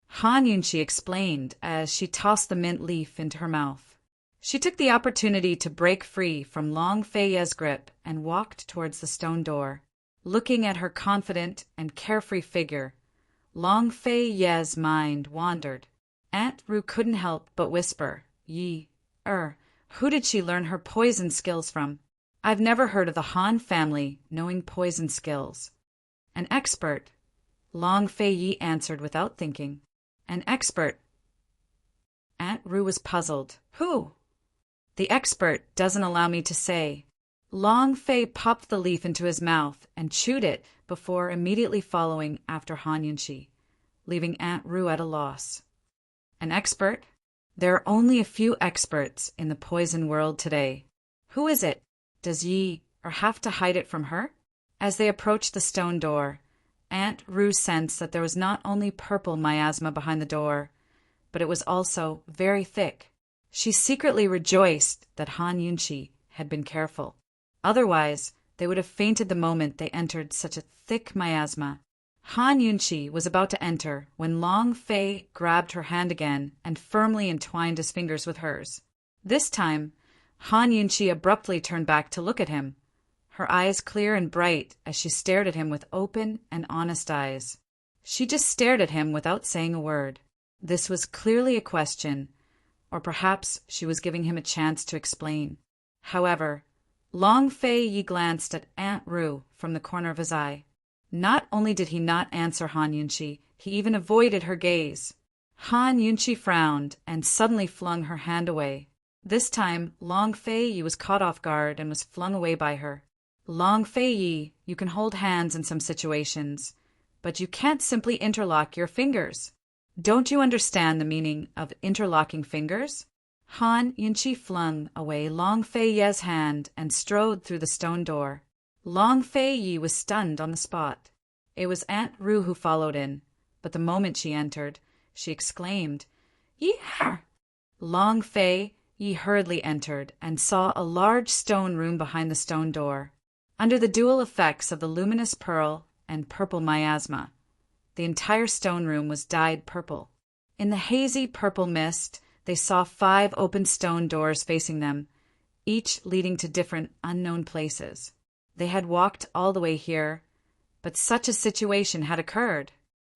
Han Yunqi explained as she tossed the mint leaf into her mouth. She took the opportunity to break free from Long Fei Yi's grip and walked towards the stone door. Looking at her confident and carefree figure, Long Fei Yi's mind wandered. Aunt Rue couldn't help but whisper, who did she learn her poison skills from? I've never heard of the Han family knowing poison skills. An expert, Long Fei Yi answered without thinking. An expert. Aunt Rue was puzzled. Who? The expert doesn't allow me to say. Long Fei popped the leaf into his mouth and chewed it before immediately following after Han Yunqi, leaving Aunt Rue at a loss. An expert? There are only a few experts in the poison world today. Who is it? Does Yi have to hide it from her? As they approached the stone door, Aunt Rue sensed that there was not only purple miasma behind the door, but it was also very thick. She secretly rejoiced that Han Yunqi had been careful. Otherwise, they would have fainted the moment they entered such a thick miasma. Han Yunqi was about to enter when Long Fei grabbed her hand again and firmly entwined his fingers with hers. This time, Han Yunqi abruptly turned back to look at him, her eyes clear and bright as she stared at him with open and honest eyes. She just stared at him without saying a word. This was clearly a question, or perhaps she was giving him a chance to explain. However, Long Fei Yi glanced at Aunt Rue from the corner of his eye. Not only did he not answer Han Yunqi, he even avoided her gaze. Han Yunqi frowned and suddenly flung her hand away. This time, Long Fei Yi was caught off guard and was flung away by her. Long Fei Yi, you can hold hands in some situations, but you can't simply interlock your fingers. Don't you understand the meaning of interlocking fingers? Han Yunqi flung away Long Fei Ye's hand and strode through the stone door. Long Fei Ye was stunned on the spot. It was Aunt Ru who followed in, but the moment she entered, she exclaimed, "Yee-har!" Long Fei Ye hurriedly entered and saw a large stone room behind the stone door. Under the dual effects of the luminous pearl and purple miasma, the entire stone room was dyed purple. In the hazy purple mist, they saw 5 open stone doors facing them, each leading to different unknown places. They had walked all the way here, but such a situation had occurred.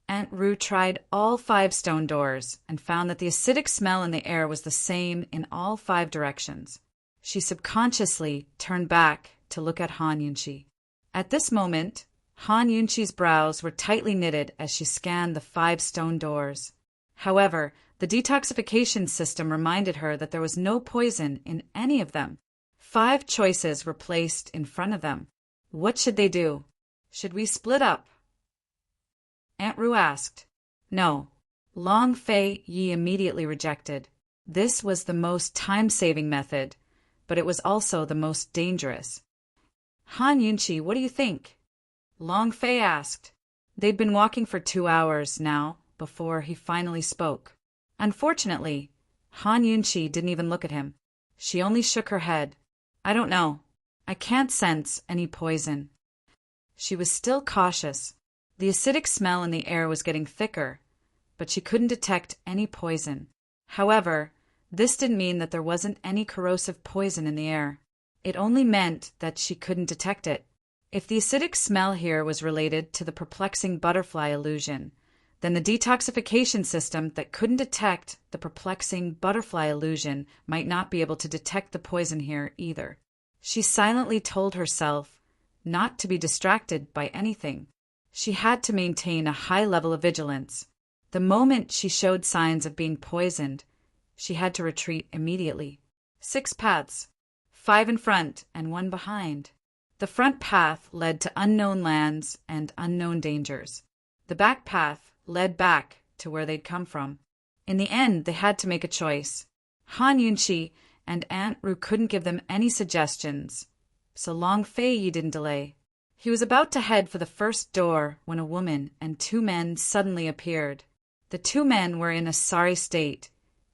Aunt Ru tried all 5 stone doors and found that the acidic smell in the air was the same in all 5 directions. She subconsciously turned back to look at Han Yunqi. At this moment, Han Yunqi's brows were tightly knitted as she scanned the 5 stone doors. However, the detoxification system reminded her that there was no poison in any of them. 5 choices were placed in front of them. What should they do? Should we split up? Aunt Ru asked. No. Long Fei Ye immediately rejected. This was the most time-saving method, but it was also the most dangerous. Han Yunqi, what do you think? Long Fei asked. They'd been walking for 2 hours now before he finally spoke. Unfortunately, Han Yunqi didn't even look at him. She only shook her head. I don't know. I can't sense any poison. She was still cautious. The acidic smell in the air was getting thicker, but she couldn't detect any poison. However, this didn't mean that there wasn't any corrosive poison in the air. It only meant that she couldn't detect it. If the acidic smell here was related to the perplexing butterfly illusion, then the detoxification system that couldn't detect the perplexing butterfly illusion might not be able to detect the poison here either. She silently told herself not to be distracted by anything. She had to maintain a high level of vigilance. The moment she showed signs of being poisoned, she had to retreat immediately. 6 paths, 5 in front and 1 behind. The front path led to unknown lands and unknown dangers. The back path led back to where they'd come from. In the end, they had to make a choice. Han Yunqi and Aunt Ru couldn't give them any suggestions, so Long Fei Ye didn't delay. He was about to head for the first door when a woman and 2 men suddenly appeared. The 2 men were in a sorry state,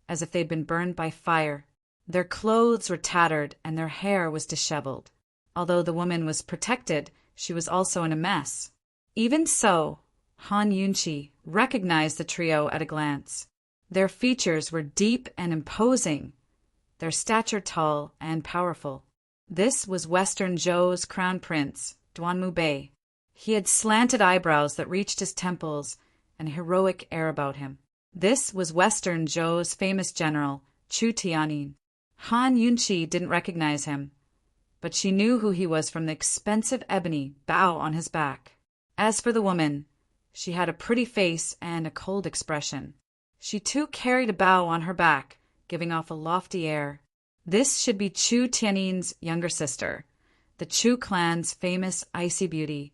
as if they'd been burned by fire. Their clothes were tattered and their hair was disheveled. Although the woman was protected, she was also in a mess. Even so, Han Yunqi recognized the trio at a glance. Their features were deep and imposing, their stature tall and powerful. This was Western Zhou's crown prince, Duanmu Bei. He had slanted eyebrows that reached his temples and a heroic air about him. This was Western Zhou's famous general, Chu Tianyin. Han Yunqi didn't recognize him, but she knew who he was from the expensive ebony bow on his back. As for the woman, she had a pretty face and a cold expression. She too carried a bow on her back, giving off a lofty air. This should be Chu Tianyin's younger sister, the Chu clan's famous icy beauty,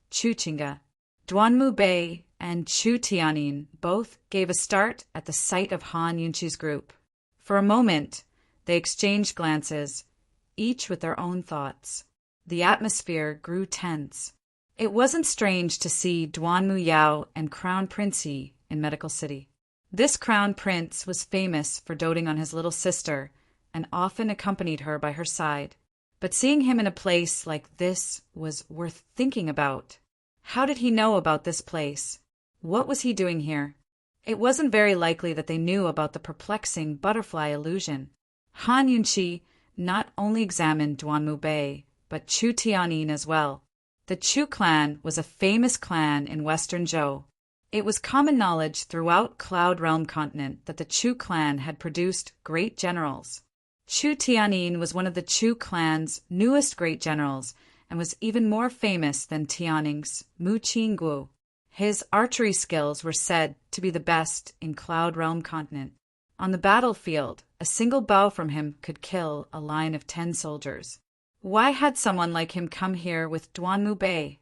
Chu Qingge. Duanmu Bei and Chu Tianyin both gave a start at the sight of Han Yunqi's group. For a moment, they exchanged glances, each with their own thoughts. The atmosphere grew tense. It wasn't strange to see Duanmu Yao and Crown Prince Yi in Medical City. This crown prince was famous for doting on his little sister and often accompanied her by her side. But seeing him in a place like this was worth thinking about. How did he know about this place? What was he doing here? It wasn't very likely that they knew about the perplexing butterfly illusion. Han Yunqi not only examined Duanmu Bei, but Chu Tianyin as well. The Chu clan was a famous clan in Western Zhou. It was common knowledge throughout Cloud Realm continent that the Chu clan had produced great generals. Chu Tianyin was one of the Chu clan's newest great generals and was even more famous than Tianning's Mu Qingguo. His archery skills were said to be the best in Cloud Realm continent. On the battlefield, a single bow from him could kill a line of 10 soldiers. Why had someone like him come here with Duanmu Bei?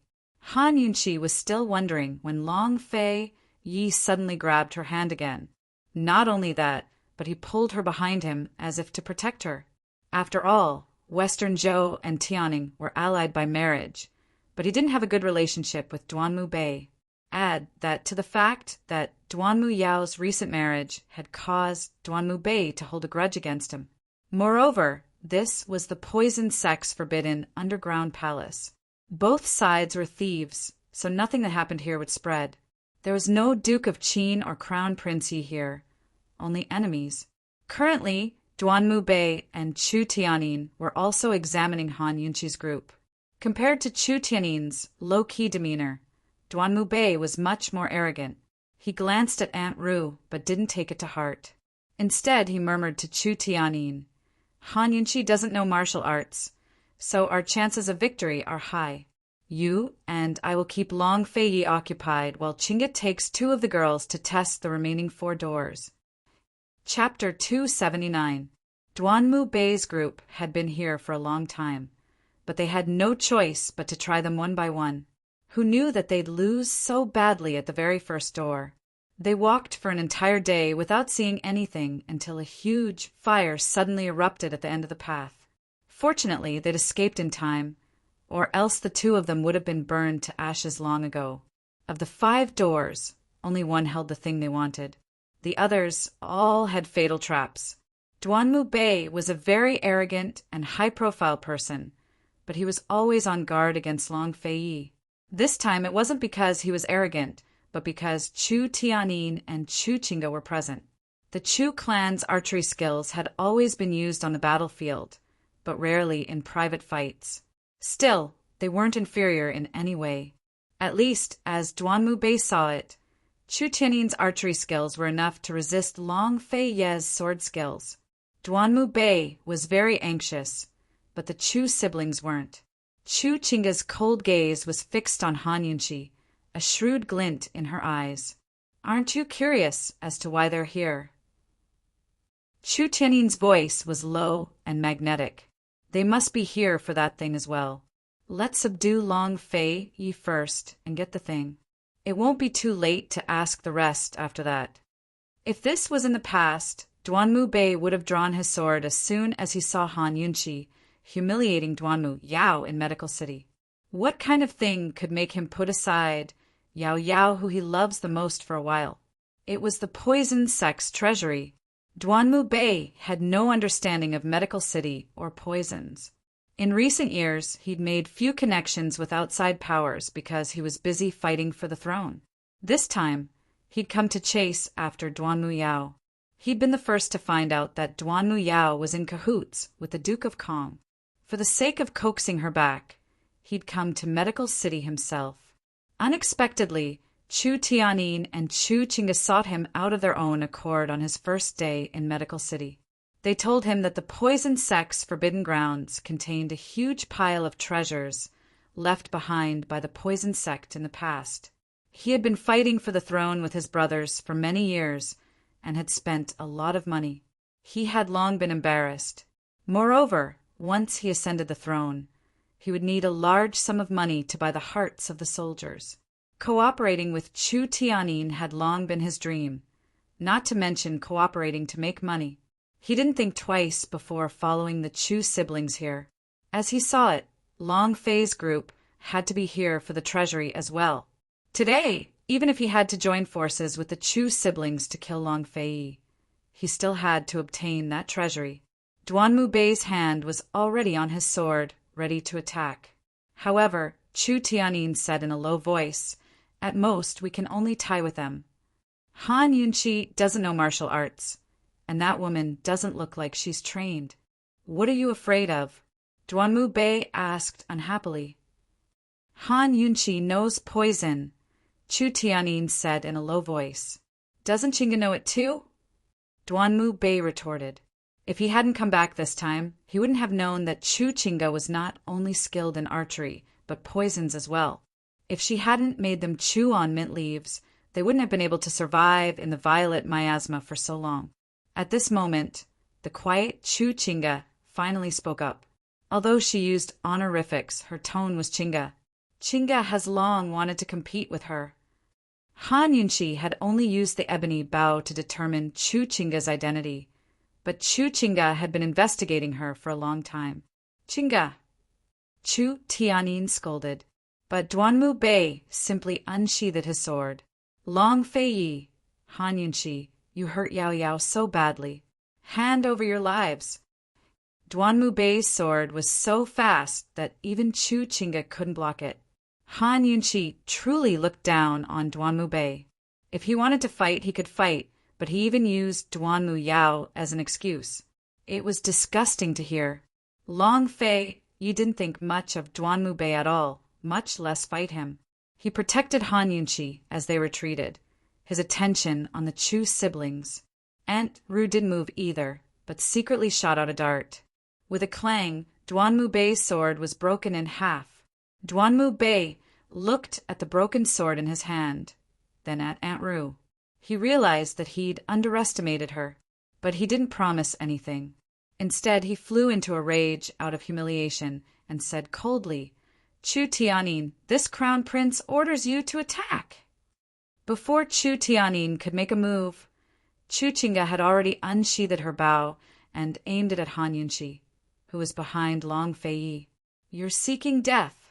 Han Yunqi was still wondering when Long Fei Yi suddenly grabbed her hand again. Not only that, but he pulled her behind him as if to protect her. After all, Western Zhou and Tianning were allied by marriage, but he didn't have a good relationship with Duanmu Bei. Add that to the fact that Duanmu Yao's recent marriage had caused Duanmu Bei to hold a grudge against him. Moreover, this was the poison sex forbidden underground palace. Both sides were thieves, so nothing that happened here would spread. There was no Duke of Qin or Crown Prince here, only enemies. Currently, Duanmu Bei and Chu Tianyin were also examining Han Yunqi's group. Compared to Chu Tianyin's low-key demeanor, Duanmu Bei was much more arrogant. He glanced at Aunt Ru, but didn't take it to heart. Instead, he murmured to Chu Tianyin, Han Yunqi doesn't know martial arts, so our chances of victory are high. You and I will keep Long Fei Yi occupied while Chinga takes 2 of the girls to test the remaining 4 doors. Chapter 279. Duanmu Bei's group had been here for a long time, but they had no choice but to try them one by one. Who knew that they'd lose so badly at the very first door? They walked for an entire day without seeing anything until a huge fire suddenly erupted at the end of the path. Fortunately, they'd escaped in time, or else the 2 of them would have been burned to ashes long ago. Of the 5 doors, only one held the thing they wanted. The others all had fatal traps. Duanmu Bei was a very arrogant and high-profile person, but he was always on guard against Long Fei Yi. This time it wasn't because he was arrogant, but because Chu Tianyin and Chu Qingge were present. The Chu clan's archery skills had always been used on the battlefield, but rarely in private fights. Still, they weren't inferior in any way. At least, as Duanmu Bei saw it, Chu Tianyin's archery skills were enough to resist Long Fei Ye's sword skills. Duanmu Bei was very anxious, but the Chu siblings weren't. Chu Qingge's cold gaze was fixed on Han Yunqi, a shrewd glint in her eyes. Aren't you curious as to why they're here? Chu Tianyin's voice was low and magnetic. They must be here for that thing as well. Let's subdue Long Fei Yi first and get the thing. It won't be too late to ask the rest after that. If this was in the past, Duanmu Bei would have drawn his sword as soon as he saw Han Yunqi humiliating Duanmu Yao in Medical City. What kind of thing could make him put aside Yao Yao, who he loves the most, for a while? It was the poison sex treasury. Duanmu Bei had no understanding of Medical City or poisons. In recent years, he'd made few connections with outside powers because he was busy fighting for the throne. This time, he'd come to chase after Duanmu Yao. He'd been the first to find out that Duanmu Yao was in cahoots with the Duke of Kong. For the sake of coaxing her back, he'd come to Medical City himself. Unexpectedly, Chu Tianyin and Chu Qingge sought him out of their own accord on his first day in Medical City. They told him that the poison sex forbidden grounds contained a huge pile of treasures left behind by the poison sect in the past. He had been fighting for the throne with his brothers for many years and had spent a lot of money. He had long been embarrassed. Moreover, once he ascended the throne, he would need a large sum of money to buy the hearts of the soldiers. Cooperating with Chu Tianyin had long been his dream, not to mention cooperating to make money. He didn't think twice before following the Chu siblings here. As he saw it, Long Fei's group had to be here for the treasury as well. Today, even if he had to join forces with the Chu siblings to kill Long Fei, he still had to obtain that treasury. Duanmu Bei's hand was already on his sword, ready to attack. However, Chu Tianyin said in a low voice, "At most, we can only tie with them. Han Yunqi doesn't know martial arts, and that woman doesn't look like she's trained. What are you afraid of?" Duanmu Bei asked unhappily. Han Yunqi knows poison, Chu Tianyin said in a low voice. Doesn't Qingge know it too? Duanmu Bei retorted. If he hadn't come back this time, he wouldn't have known that Chu Qingge was not only skilled in archery, but poisons as well. If she hadn't made them chew on mint leaves, they wouldn't have been able to survive in the violet miasma for so long. At this moment, the quiet Chu Qingge finally spoke up. Although she used honorifics, her tone was Qingge. Chinga has long wanted to compete with her. Han Yunqi had only used the ebony bow to determine Chu Chinga's identity, but Chu Chinga had been investigating her for a long time. Chinga! Chu Tianyin scolded, but Duanmu Bei simply unsheathed his sword. Long Fei Yi, Han Yunqi, you hurt Yao Yao so badly. Hand over your lives. Duanmu Bei's sword was so fast that even Chu Chinga couldn't block it. Han Yunqi truly looked down on Duanmu Bei. If he wanted to fight, he could fight, but he even used Duanmu Yao as an excuse. It was disgusting to hear. Long Fei, you didn't think much of Duanmu Bei at all, much less fight him. He protected Han Yunqi as they retreated, his attention on the Chu siblings. Aunt Ru didn't move either, but secretly shot out a dart. With a clang, Duanmu Bei's sword was broken in half. Duanmu Bei looked at the broken sword in his hand, then at Aunt Ru. He realized that he'd underestimated her, but he didn't promise anything. Instead, he flew into a rage out of humiliation and said coldly, Chu Tianyin, this crown prince orders you to attack. Before Chu Tianyin could make a move, Chu Chinga had already unsheathed her bow and aimed it at Han Yunqi, who was behind Long Fei Yi. You're seeking death.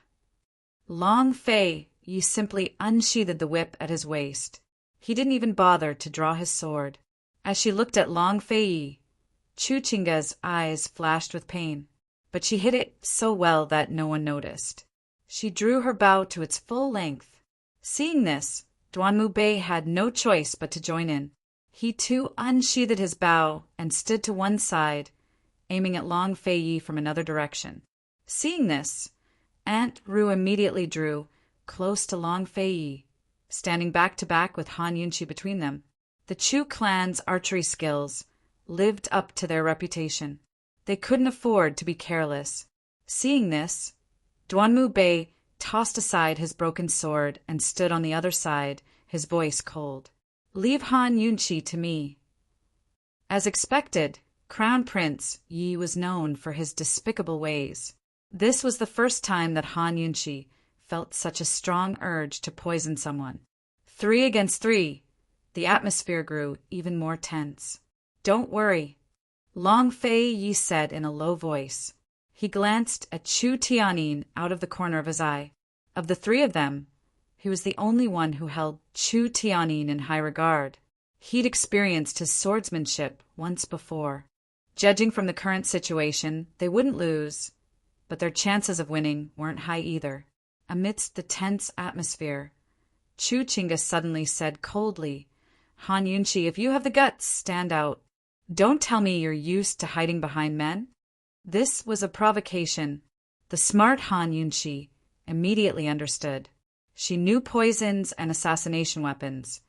Long Fei Yi simply unsheathed the whip at his waist. He didn't even bother to draw his sword. As she looked at Long Fei Yi, Chu Chinga's eyes flashed with pain, but she hid it so well that no one noticed. She drew her bow to its full length. Seeing this, Duanmu Bei had no choice but to join in. He too unsheathed his bow and stood to one side, aiming at Long Fei Yi from another direction. Seeing this, Aunt Ru immediately drew close to Long Fei Yi, standing back to back with Han Yunqi between them. The Chu clan's archery skills lived up to their reputation. They couldn't afford to be careless. Seeing this, Duanmu Bei tossed aside his broken sword and stood on the other side, his voice cold. Leave Han Yunqi to me. As expected, Crown Prince Yi was known for his despicable ways. This was the first time that Han Yunqi felt such a strong urge to poison someone. 3 against 3. The atmosphere grew even more tense. Don't worry, Long Fei Yi said in a low voice. He glanced at Chu Tianyin out of the corner of his eye. Of the 3 of them, he was the only one who held Chu Tianyin in high regard. He'd experienced his swordsmanship once before. Judging from the current situation, they wouldn't lose, but their chances of winning weren't high either. Amidst the tense atmosphere, Chu Chinga suddenly said coldly, Han Yunqi, if you have the guts, stand out. Don't tell me you're used to hiding behind men. This was a provocation. The smart Han Yunqi immediately understood. She knew poisons and assassination weapons,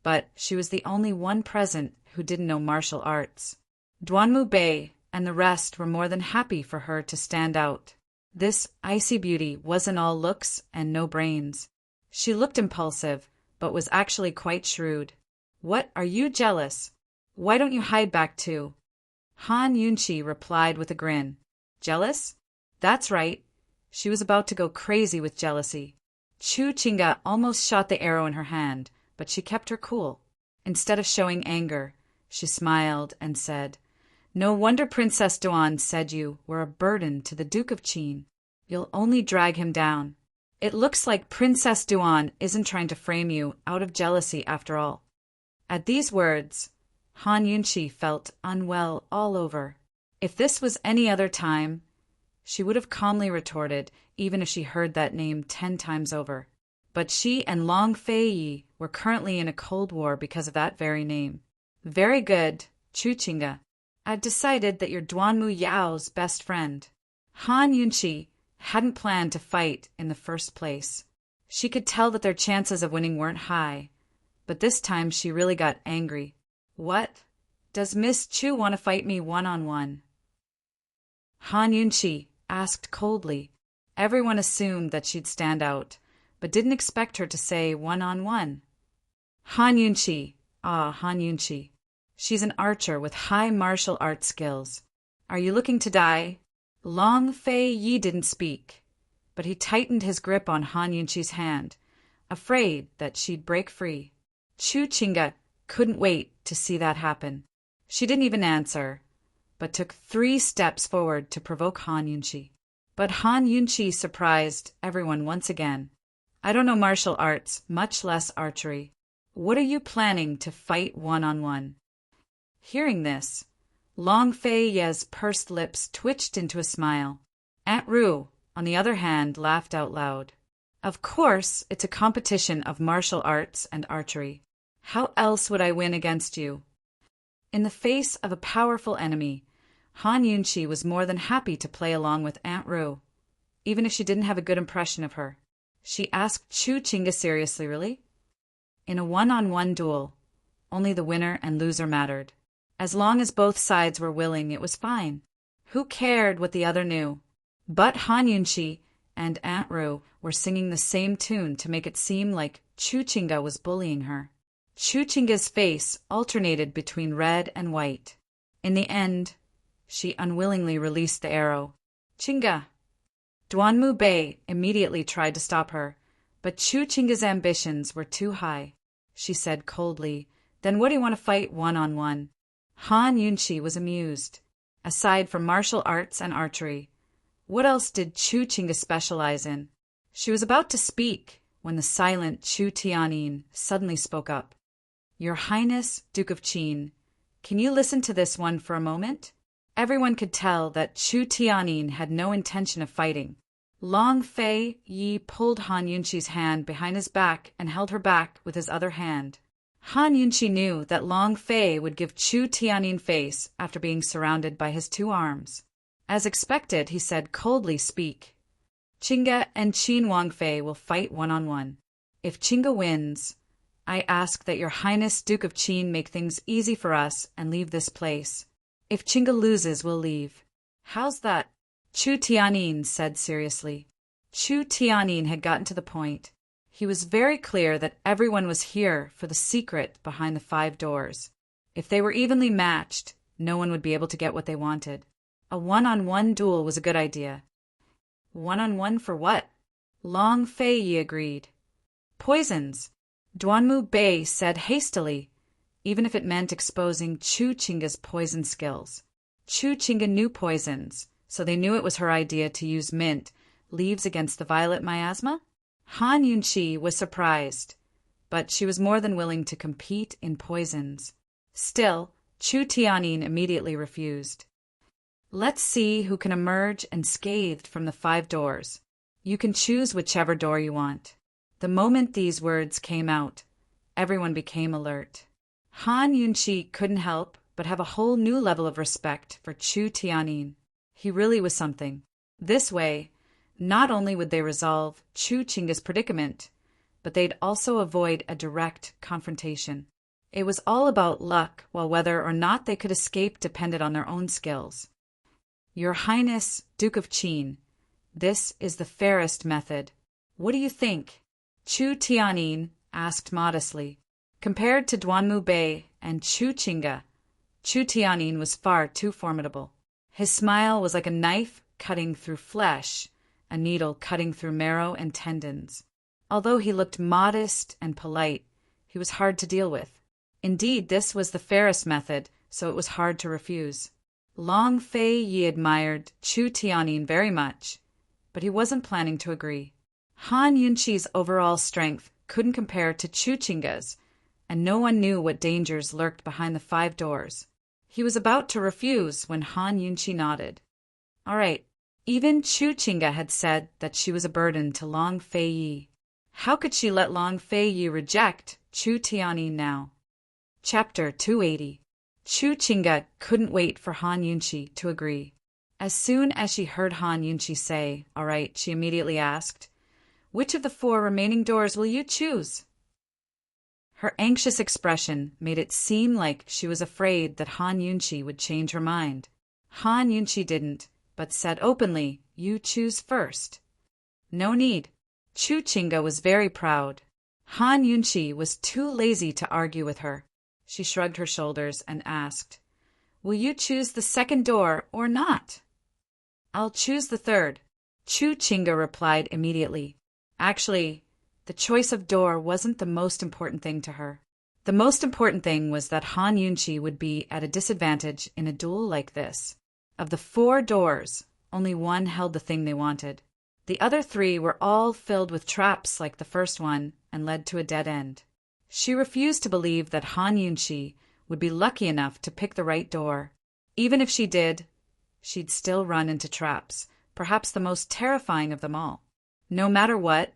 but she was the only one present who didn't know martial arts. Duanmu Bei and the rest were more than happy for her to stand out. This icy beauty wasn't all looks and no brains. She looked impulsive, but was actually quite shrewd. What, are you jealous? Why don't you hide back too? Han Yunqi replied with a grin. Jealous? That's right. She was about to go crazy with jealousy. Chu Chinga almost shot the arrow in her hand, but she kept her cool. Instead of showing anger, she smiled and said, No wonder Princess Duan said you were a burden to the Duke of Qin. You'll only drag him down. It looks like Princess Duan isn't trying to frame you out of jealousy after all. At these words, Han Yunqi felt unwell all over. If this was any other time, she would have calmly retorted, even if she heard that name 10 times over. But she and Long Fei Yi were currently in a cold war because of that very name. Very good, Chu Chinga. I've decided that you're Duanmu Yao's best friend. Han Yunqi hadn't planned to fight in the first place. She could tell that their chances of winning weren't high, but this time she really got angry. What? Does Miss Chu want to fight me one-on-one? Han Yunqi asked coldly. Everyone assumed that she'd stand out, but didn't expect her to say one-on-one. Han Yunqi. Han Yunqi. She's an archer with high martial arts skills. Are you looking to die? Long Fei Yi didn't speak. but he tightened his grip on Han Yunqi's hand, afraid that she'd break free. Chu Chinga couldn't wait to see that happen. She didn't even answer, but took 3 steps forward to provoke Han Yunqi. But Han Yunqi surprised everyone once again. I don't know martial arts, much less archery. What are you planning to fight one-on-one? Hearing this, Long Fei Ye's pursed lips twitched into a smile. Aunt Ru, on the other hand, laughed out loud. Of course, it's a competition of martial arts and archery. How else would I win against you? In the face of a powerful enemy, Han Yunqi was more than happy to play along with Aunt Ru, even if she didn't have a good impression of her. She asked Chu Chinga seriously, really? In a one-on-one duel, only the winner and loser mattered. As long as both sides were willing, it was fine. Who cared what the other knew? But Han Yunqi and Aunt Ru were singing the same tune to make it seem like Chu Chinga was bullying her. Chu Chinga's face alternated between red and white. In the end, she unwillingly released the arrow. Chinga! Duanmu Bei immediately tried to stop her, but Chu Chinga's ambitions were too high. She said coldly, "Then what do you want to fight one-on-one?" Han Yunqi was amused. Aside from martial arts and archery, what else did Chu Chinga specialize in? She was about to speak when the silent Chu Tianyin suddenly spoke up. "Your Highness, Duke of Qin, can you listen to this one for a moment?" Everyone could tell that Chu Tianyin had no intention of fighting. Long Fei Yi pulled Han Yunqi's hand behind his back and held her back with his other hand. Han Yunqi knew that Long Fei would give Chu Tianyin face after being surrounded by his 2 arms. As expected, he said coldly, "Speak. Chinga and Qin Wangfei will fight one-on-one. If Chinga wins, I ask that your Highness Duke of Qin make things easy for us and leave this place. If Chinga loses, we'll leave. How's that?" Chu Tianyin said seriously. Chu Tianyin had gotten to the point. He was very clear that everyone was here for the secret behind the 5 doors. If they were evenly matched, no one would be able to get what they wanted. A one-on-one duel was a good idea. One-on-one for what? Long Fei Yi agreed. Poisons, Duanmu Bei said hastily, even if it meant exposing Chu Chinga's poison skills. Chu Chinga knew poisons, so they knew it was her idea to use mint leaves against the violet miasma? Han Yunqi was surprised, but she was more than willing to compete in poisons. Still, Chu Tianyin immediately refused. "Let's see who can emerge unscathed from the 5 doors. You can choose whichever door you want." The moment these words came out, everyone became alert. Han Yunqi couldn't help but have a whole new level of respect for Chu Tianyin. He really was something. This way, not only would they resolve Chu Chinga's predicament, but they'd also avoid a direct confrontation. It was all about luck, while whether or not they could escape depended on their own skills. "Your Highness, Duke of Qin, this is the fairest method. What do you think?" Chu Tianyin asked modestly. Compared to Duanmu Bei and Chu Chinga, Chu Tianyin was far too formidable. His smile was like a knife cutting through flesh, a needle cutting through marrow and tendons. Although he looked modest and polite, he was hard to deal with. Indeed, this was the fairest method, so it was hard to refuse. Long Fei Yi admired Chu Tianyin very much, but he wasn't planning to agree. Han Yunqi's overall strength couldn't compare to Chu Chinga's, and no one knew what dangers lurked behind the 5 doors. He was about to refuse when Han Yunqi nodded. All right, even Chu Chinga had said that she was a burden to Long Fei Yi. How could she let Long Fei Yi reject Chu Tianyin now? Chapter 280. Chu Chinga couldn't wait for Han Yunqi to agree. As soon as she heard Han Yunqi say, "All right," she immediately asked, "Which of the 4 remaining doors will you choose?" Her anxious expression made it seem like she was afraid that Han Yunqi would change her mind. Han Yunqi didn't, but said openly, "You choose first." No need. Chu Chinga was very proud. Han Yunqi was too lazy to argue with her. She shrugged her shoulders and asked, "Will you choose the 2nd door or not?" "I'll choose the 3rd." Chu Chinga replied immediately. Actually, the choice of door wasn't the most important thing to her. The most important thing was that Han Yunqi would be at a disadvantage in a duel like this. Of the 4 doors, only one held the thing they wanted. The other 3 were all filled with traps like the first one and led to a dead end. She refused to believe that Han Yunqi would be lucky enough to pick the right door. Even if she did, she'd still run into traps, perhaps the most terrifying of them all. No matter what,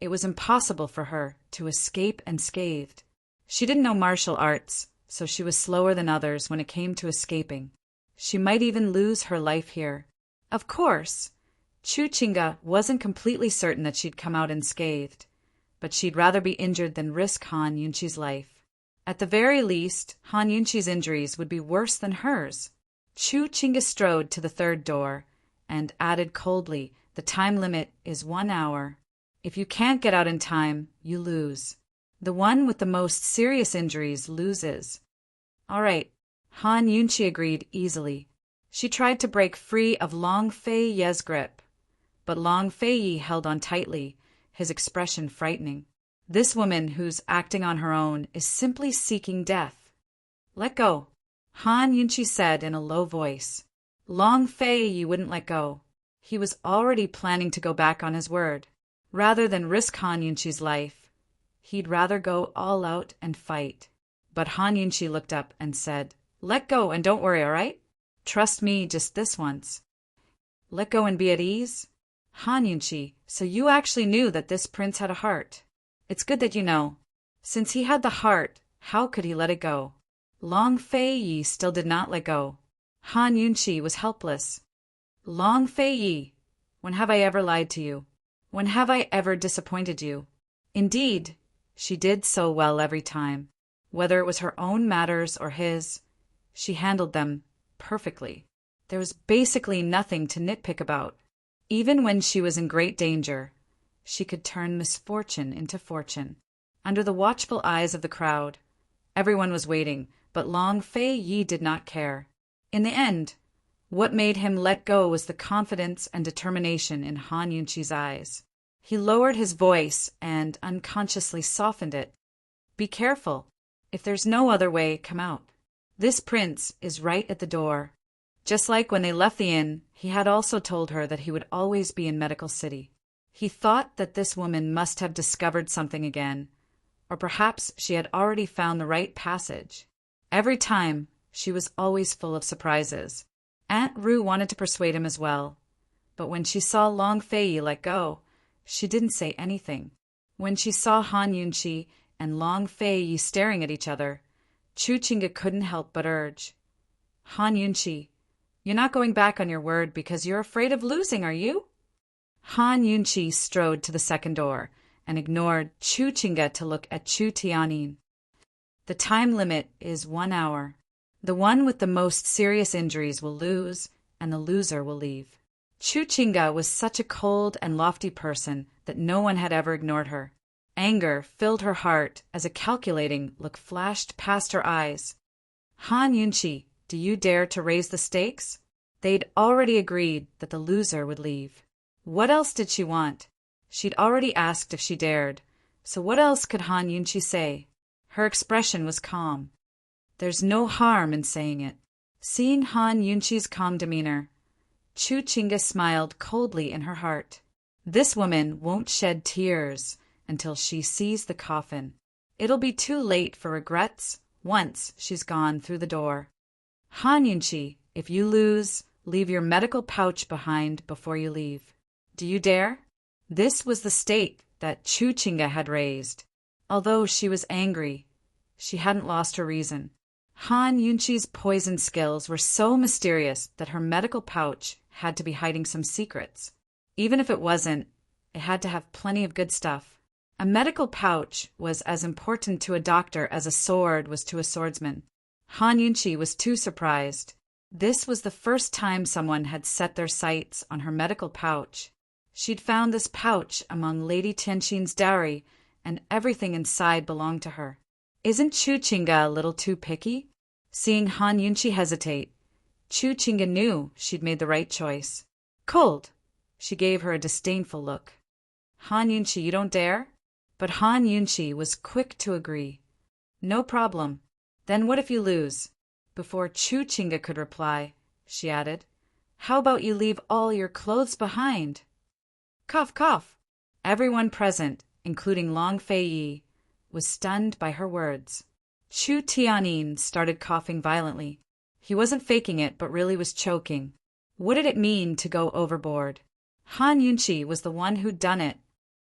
it was impossible for her to escape unscathed. She didn't know martial arts, so she was slower than others when it came to escaping. She might even lose her life here. Of course, Chu Chinga wasn't completely certain that she'd come out unscathed, but she'd rather be injured than risk Han Yunqi's life. At the very least, Han Yunqi's injuries would be worse than hers. Chu Chinga strode to the 3rd door and added coldly, "The time limit is 1 hour. If you can't get out in time, you lose. The one with the most serious injuries loses." All right, Han Yunqi agreed easily. She tried to break free of Long Fei Ye's grip, but Long Fei Ye held on tightly, his expression frightening. This woman who's acting on her own is simply seeking death. "Let go," Han Yunqi said in a low voice. Long Fei Ye wouldn't let go. He was already planning to go back on his word. Rather than risk Han Yunqi's life, he'd rather go all out and fight. But Han Yunqi looked up and said, "Let go and don't worry, all right? Trust me just this once." Let go and be at ease? Han Yunqi, so you actually knew that this prince had a heart. It's good that you know. Since he had the heart, how could he let it go? Long Fei Yi still did not let go. Han Yunqi was helpless. Long Fei Yi, when have I ever lied to you? When have I ever disappointed you? Indeed, she did so well every time. Whether it was her own matters or his, she handled them perfectly. There was basically nothing to nitpick about. Even when she was in great danger, she could turn misfortune into fortune. Under the watchful eyes of the crowd, everyone was waiting, but Long Fei Yi did not care. In the end, what made him let go was the confidence and determination in Han Yunqi's eyes. He lowered his voice and unconsciously softened it. "Be careful. If there's no other way, come out. This prince is right at the door." Just like when they left the inn, he had also told her that he would always be in Medical City. He thought that this woman must have discovered something again, or perhaps she had already found the right passage. Every time, she was always full of surprises. Aunt Rue wanted to persuade him as well, but when she saw Long Fei Yi let go, she didn't say anything. When she saw Han Yunqi and Long Fei Yi staring at each other, Chu Chinga couldn't help but urge, "Han Yunqi, you're not going back on your word because you're afraid of losing, are you?" Han Yunqi strode to the second door and ignored Chu Chinga to look at Chu Tianyin. "The time limit is 1 hour. The one with the most serious injuries will lose, and the loser will leave." Chu Chinga was such a cold and lofty person that no one had ever ignored her. Anger filled her heart as a calculating look flashed past her eyes. "Han Yunqi, do you dare to raise the stakes?" They'd already agreed that the loser would leave. What else did she want? She'd already asked if she dared, so what else could Han Yunqi say? Her expression was calm. There's no harm in saying it. Seeing Han Yunqi's calm demeanor, Chu Chinga smiled coldly in her heart. This woman won't shed tears until she sees the coffin. It'll be too late for regrets once she's gone through the door. Han Yunqi, if you lose, leave your medical pouch behind before you leave. Do you dare? This was the stake that Chu Chinga had raised. Although she was angry, she hadn't lost her reason. Han Yunqi's poison skills were so mysterious that her medical pouch had to be hiding some secrets. Even if it wasn't, it had to have plenty of good stuff. A medical pouch was as important to a doctor as a sword was to a swordsman. Han Yunqi was too surprised. This was the first time someone had set their sights on her medical pouch. She'd found this pouch among Lady Tianxin's dowry, and everything inside belonged to her. Isn't Chu Chinga a little too picky? Seeing Han Yunqi hesitate, Chu Chinga knew she'd made the right choice. Cold, She gave her a disdainful look. Han Yunchi, you don't dare? But Han Yunchi was quick to agree. No problem. Then what if you lose? Before Chu Chinga could reply, she added, how about you leave all your clothes behind? Cough, cough. Everyone present, including Long Fei Yi, was stunned by her words. Chu Tianyin started coughing violently. He wasn't faking it, but really was choking. What did it mean to go overboard? Han Yunchi was the one who'd done it.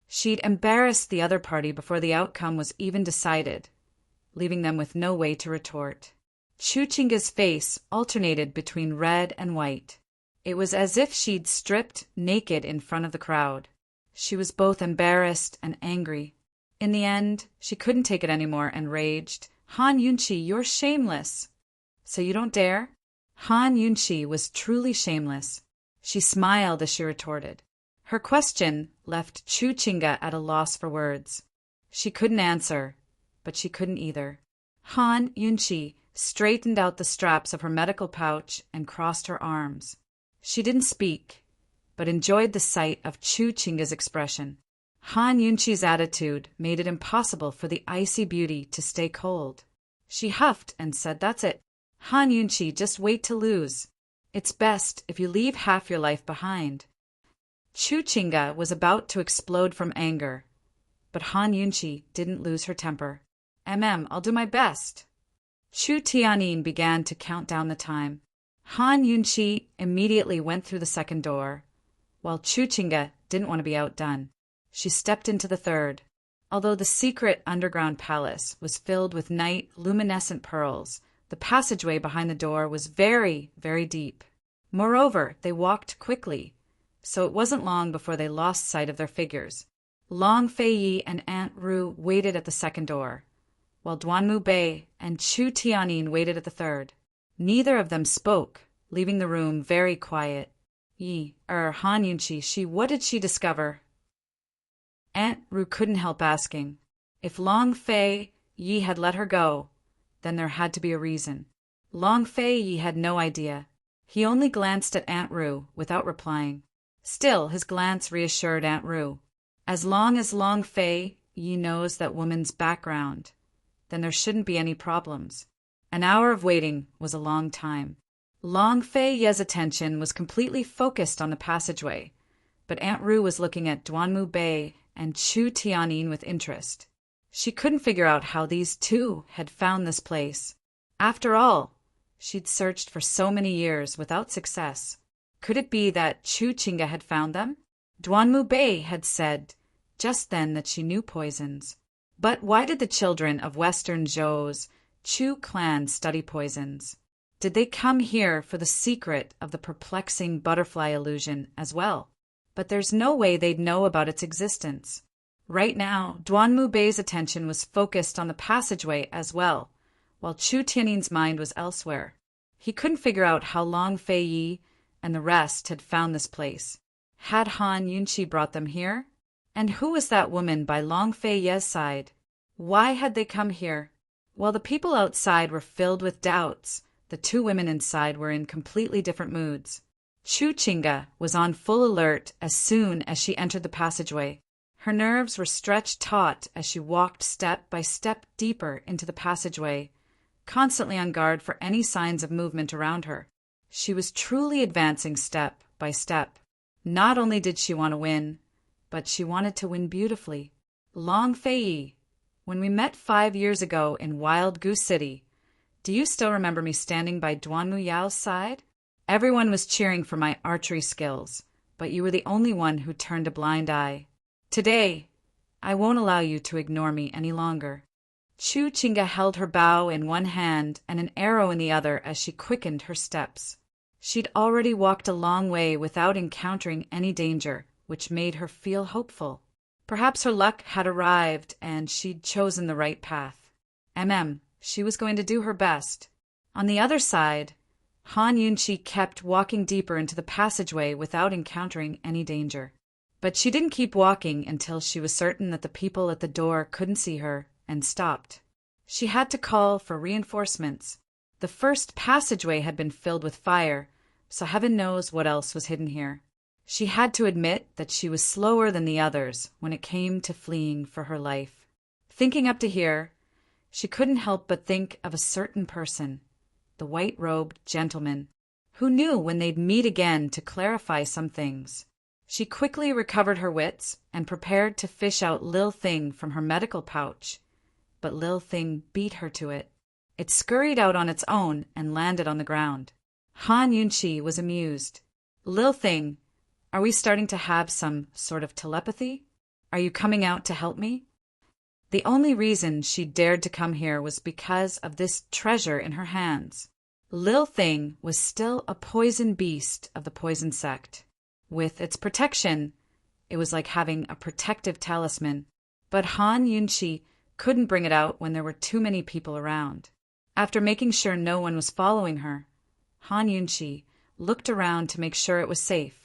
She'd embarrassed the other party before the outcome was even decided, leaving them with no way to retort. Chu Chinga's face alternated between red and white. It was as if she'd stripped naked in front of the crowd. She was both embarrassed and angry. In the end, she couldn't take it anymore and raged, Han Yunchi, you're shameless. So you don't dare? Han Yunchi was truly shameless. She smiled as she retorted. Her question left Chu Chinga at a loss for words. She couldn't answer, but she couldn't either. Han Yunchi straightened out the straps of her medical pouch and crossed her arms. She didn't speak, but enjoyed the sight of Chu Chinga's expression. Han Yunchi's attitude made it impossible for the icy beauty to stay cold. She huffed and said, that's it. Han Yunchi, just wait to lose. It's best if you leave half your life behind. Chu Chinga was about to explode from anger, but Han Yunchi didn't lose her temper. I'll do my best. Chu Tianyin began to count down the time. Han Yunchi immediately went through the second door, while Chu Chinga didn't want to be outdone. She stepped into the third. Although the secret underground palace was filled with night luminescent pearls, the passageway behind the door was very, very deep. Moreover, they walked quickly, so it wasn't long before they lost sight of their figures. Long Fei Yi and Aunt Ru waited at the second door, while Duanmu Bei and Chu Tianyin waited at the third. Neither of them spoke, leaving the room very quiet. Han Yunchi, what did she discover? Aunt Ru couldn't help asking. If Long Fei Yi had let her go, then there had to be a reason. Long Fei Yi had no idea. He only glanced at Aunt Ru without replying. Still, his glance reassured Aunt Ru. As long as Long Fei Yi knows that woman's background, then there shouldn't be any problems. An hour of waiting was a long time. Long Fei Yi's attention was completely focused on the passageway, but Aunt Ru was looking at Duanmu Bei and Chu Tianyin with interest. She couldn't figure out how these two had found this place. After all, she'd searched for so many years without success. Could it be that Chu Chinga had found them? Duanmu Bei had said just then that she knew poisons. But why did the children of Western Zhou's Chu clan study poisons? Did they come here for the secret of the perplexing butterfly illusion as well? But there's no way they'd know about its existence. Right now, Duanmu Bei's attention was focused on the passageway as well, while Chu Tianyin's mind was elsewhere. He couldn't figure out how Long Fei Yi and the rest had found this place. Had Han Yunchi brought them here? And who was that woman by Long Fei Yi's side? Why had they come here? While the people outside were filled with doubts, the two women inside were in completely different moods. Chu Chinga was on full alert as soon as she entered the passageway. Her nerves were stretched taut as she walked step by step deeper into the passageway, constantly on guard for any signs of movement around her. She was truly advancing step by step. Not only did she want to win, but she wanted to win beautifully. Long Fei Yi, when we met 5 years ago in Wild Goose City, do you still remember me standing by Duanmu Yao's side? Everyone was cheering for my archery skills, but you were the only one who turned a blind eye. Today, I won't allow you to ignore me any longer. Chu Chinga held her bow in one hand and an arrow in the other as she quickened her steps. She'd already walked a long way without encountering any danger, which made her feel hopeful. Perhaps her luck had arrived and she'd chosen the right path. She was going to do her best. On the other side, Han Yunchi kept walking deeper into the passageway without encountering any danger. But she didn't keep walking until she was certain that the people at the door couldn't see her, and stopped. She had to call for reinforcements. The first passageway had been filled with fire, so heaven knows what else was hidden here. She had to admit that she was slower than the others when it came to fleeing for her life. Thinking up to here, she couldn't help but think of a certain person, the white-robed gentleman, who knew when they'd meet again to clarify some things. She quickly recovered her wits and prepared to fish out Lil Thing from her medical pouch, but Lil Thing beat her to it. It scurried out on its own and landed on the ground. Han Yunchi was amused. Lil Thing, are we starting to have some sort of telepathy? Are you coming out to help me? The only reason she dared to come here was because of this treasure in her hands. Lil Thing was still a poison beast of the poison sect. With its protection, it was like having a protective talisman, but Han Yunchi couldn't bring it out when there were too many people around. After making sure no one was following her, Han Yunchi looked around to make sure it was safe.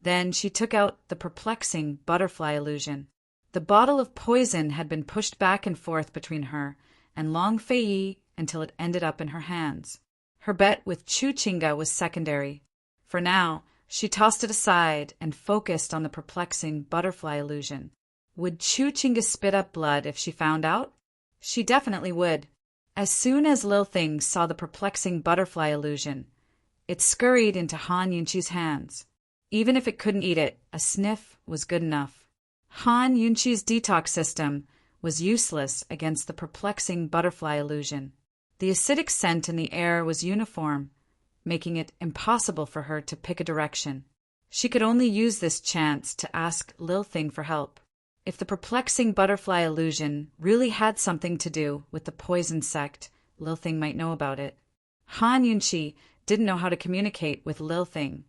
Then she took out the perplexing butterfly illusion. The bottle of poison had been pushed back and forth between her and Long Fei until it ended up in her hands. Her bet with Chu Chinga was secondary. For now, she tossed it aside and focused on the perplexing butterfly illusion. Would Chu Chinga spit up blood if she found out? She definitely would. As soon as Lil Thing saw the perplexing butterfly illusion, it scurried into Han Yunchi's hands. Even if it couldn't eat it, a sniff was good enough. Han Yunchi's detox system was useless against the perplexing butterfly illusion. The acidic scent in the air was uniform, making it impossible for her to pick a direction. She could only use this chance to ask Lil Thing for help. If the perplexing butterfly illusion really had something to do with the poison sect, Lil Thing might know about it. Han Yunchi didn't know how to communicate with Lil Thing,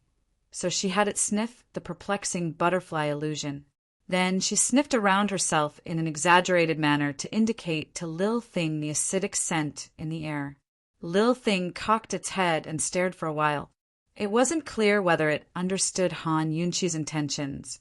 so she had it sniff the perplexing butterfly illusion. Then she sniffed around herself in an exaggerated manner to indicate to Lil Thing the acidic scent in the air. Lil Thing cocked its head and stared for a while. It wasn't clear whether it understood Han Yunchi's intentions,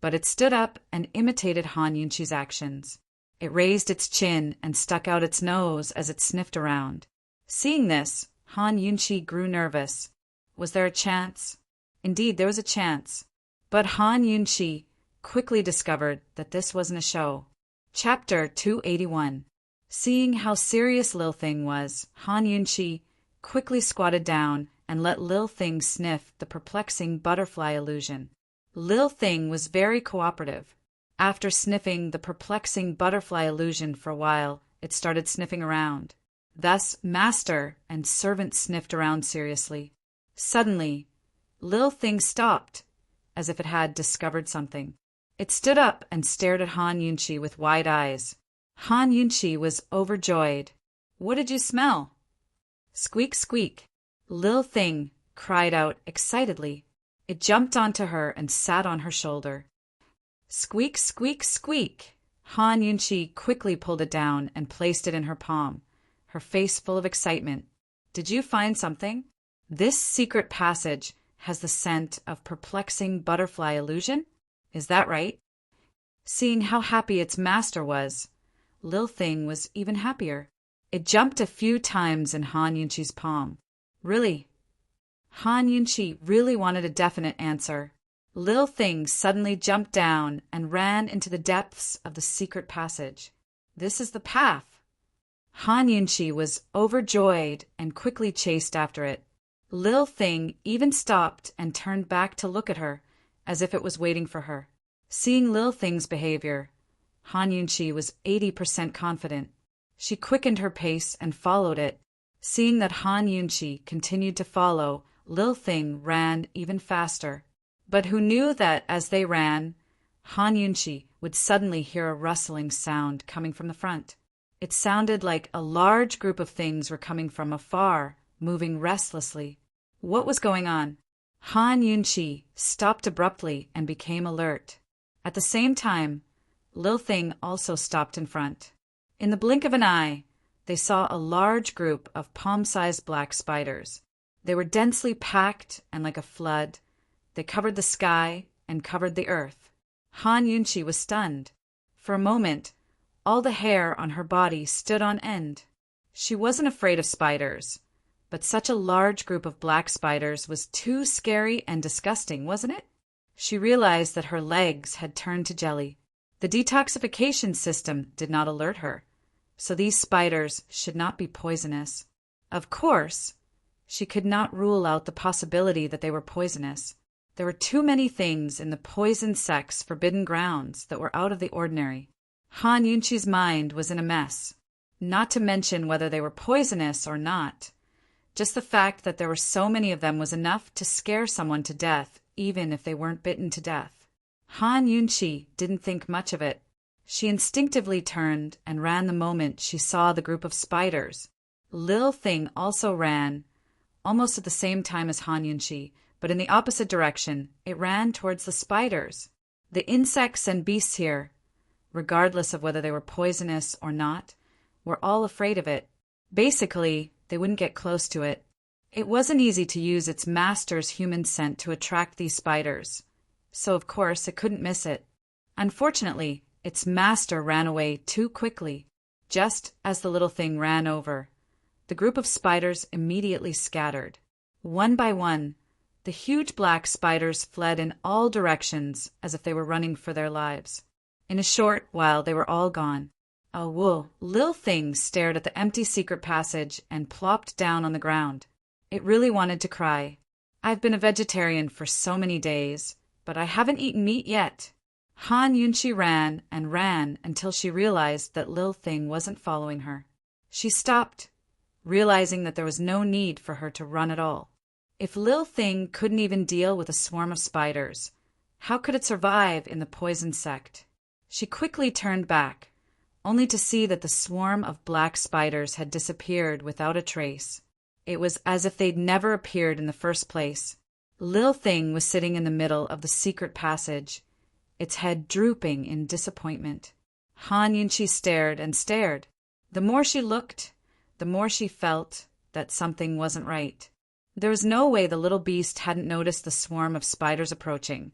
but it stood up and imitated Han Yunchi's actions. It raised its chin and stuck out its nose as it sniffed around. Seeing this, Han Yunchi grew nervous. Was there a chance? Indeed, there was a chance. But Han Yunchi quickly discovered that this wasn't a show. Chapter 281. Seeing how serious Lil Thing was, Han Yunchi quickly squatted down and let Lil Thing sniff the perplexing butterfly illusion. Lil Thing was very cooperative. After sniffing the perplexing butterfly illusion for a while, it started sniffing around. Thus, master and servant sniffed around seriously. Suddenly, Lil Thing stopped, as if it had discovered something. It stood up and stared at Han Yunchi with wide eyes. Han Yunchi was overjoyed. "What did you smell?" "Squeak, squeak," Lil Thing cried out excitedly. It jumped onto her and sat on her shoulder. "Squeak, squeak, squeak." Han Yunchi quickly pulled it down and placed it in her palm, her face full of excitement. "Did you find something? This secret passage has the scent of perplexing butterfly illusion? Is that right?" Seeing how happy its master was, Lil Thing was even happier. It jumped a few times in Han Yunchi's palm. "Really?" Han Yunchi really wanted a definite answer. Lil Thing suddenly jumped down and ran into the depths of the secret passage. "This is the path." Han Yunchi was overjoyed and quickly chased after it. Lil Thing even stopped and turned back to look at her, as if it was waiting for her. Seeing Lil Thing's behavior, Han Yunchi was 80% confident. She quickened her pace and followed it. Seeing that Han Yunchi continued to follow, Lil Thing ran even faster. But who knew that as they ran, Han Yunchi would suddenly hear a rustling sound coming from the front. It sounded like a large group of things were coming from afar, moving restlessly. What was going on? Han Yunchi stopped abruptly and became alert. At the same time, Lil Thing also stopped in front. In the blink of an eye, they saw a large group of palm-sized black spiders. They were densely packed and like a flood. They covered the sky and covered the earth. Han Yunchi was stunned. For a moment, all the hair on her body stood on end. She wasn't afraid of spiders, but such a large group of black spiders was too scary and disgusting, wasn't it? She realized that her legs had turned to jelly. The detoxification system did not alert her, so these spiders should not be poisonous. Of course, she could not rule out the possibility that they were poisonous. There were too many things in the poison sect's forbidden grounds that were out of the ordinary. Han Yunqi's mind was in a mess, not to mention whether they were poisonous or not. Just the fact that there were so many of them was enough to scare someone to death, even if they weren't bitten to death. Han Yunqi didn't think much of it. She instinctively turned and ran the moment she saw the group of spiders. Lil Thing also ran, almost at the same time as Han Yunqi, but in the opposite direction. It ran towards the spiders. The insects and beasts here, regardless of whether they were poisonous or not, were all afraid of it. Basically, they wouldn't get close to it. It wasn't easy to use its master's human scent to attract these spiders, so of course it couldn't miss it. Unfortunately, its master ran away too quickly. Just as the little thing ran over, the group of spiders immediately scattered. One by one, the huge black spiders fled in all directions as if they were running for their lives. In a short while they were all gone. Lil Thing stared at the empty secret passage and plopped down on the ground. It really wanted to cry. I've been a vegetarian for so many days, but I haven't eaten meat yet. Han Yunqi ran and ran until she realized that Lil Thing wasn't following her. She stopped, realizing that there was no need for her to run at all. If Lil Thing couldn't even deal with a swarm of spiders, how could it survive in the poison sect? She quickly turned back, only to see that the swarm of black spiders had disappeared without a trace. It was as if they'd never appeared in the first place. Lil Thing was sitting in the middle of the secret passage, its head drooping in disappointment. Han Yunqi stared and stared. The more she looked, the more she felt that something wasn't right. There was no way the little beast hadn't noticed the swarm of spiders approaching,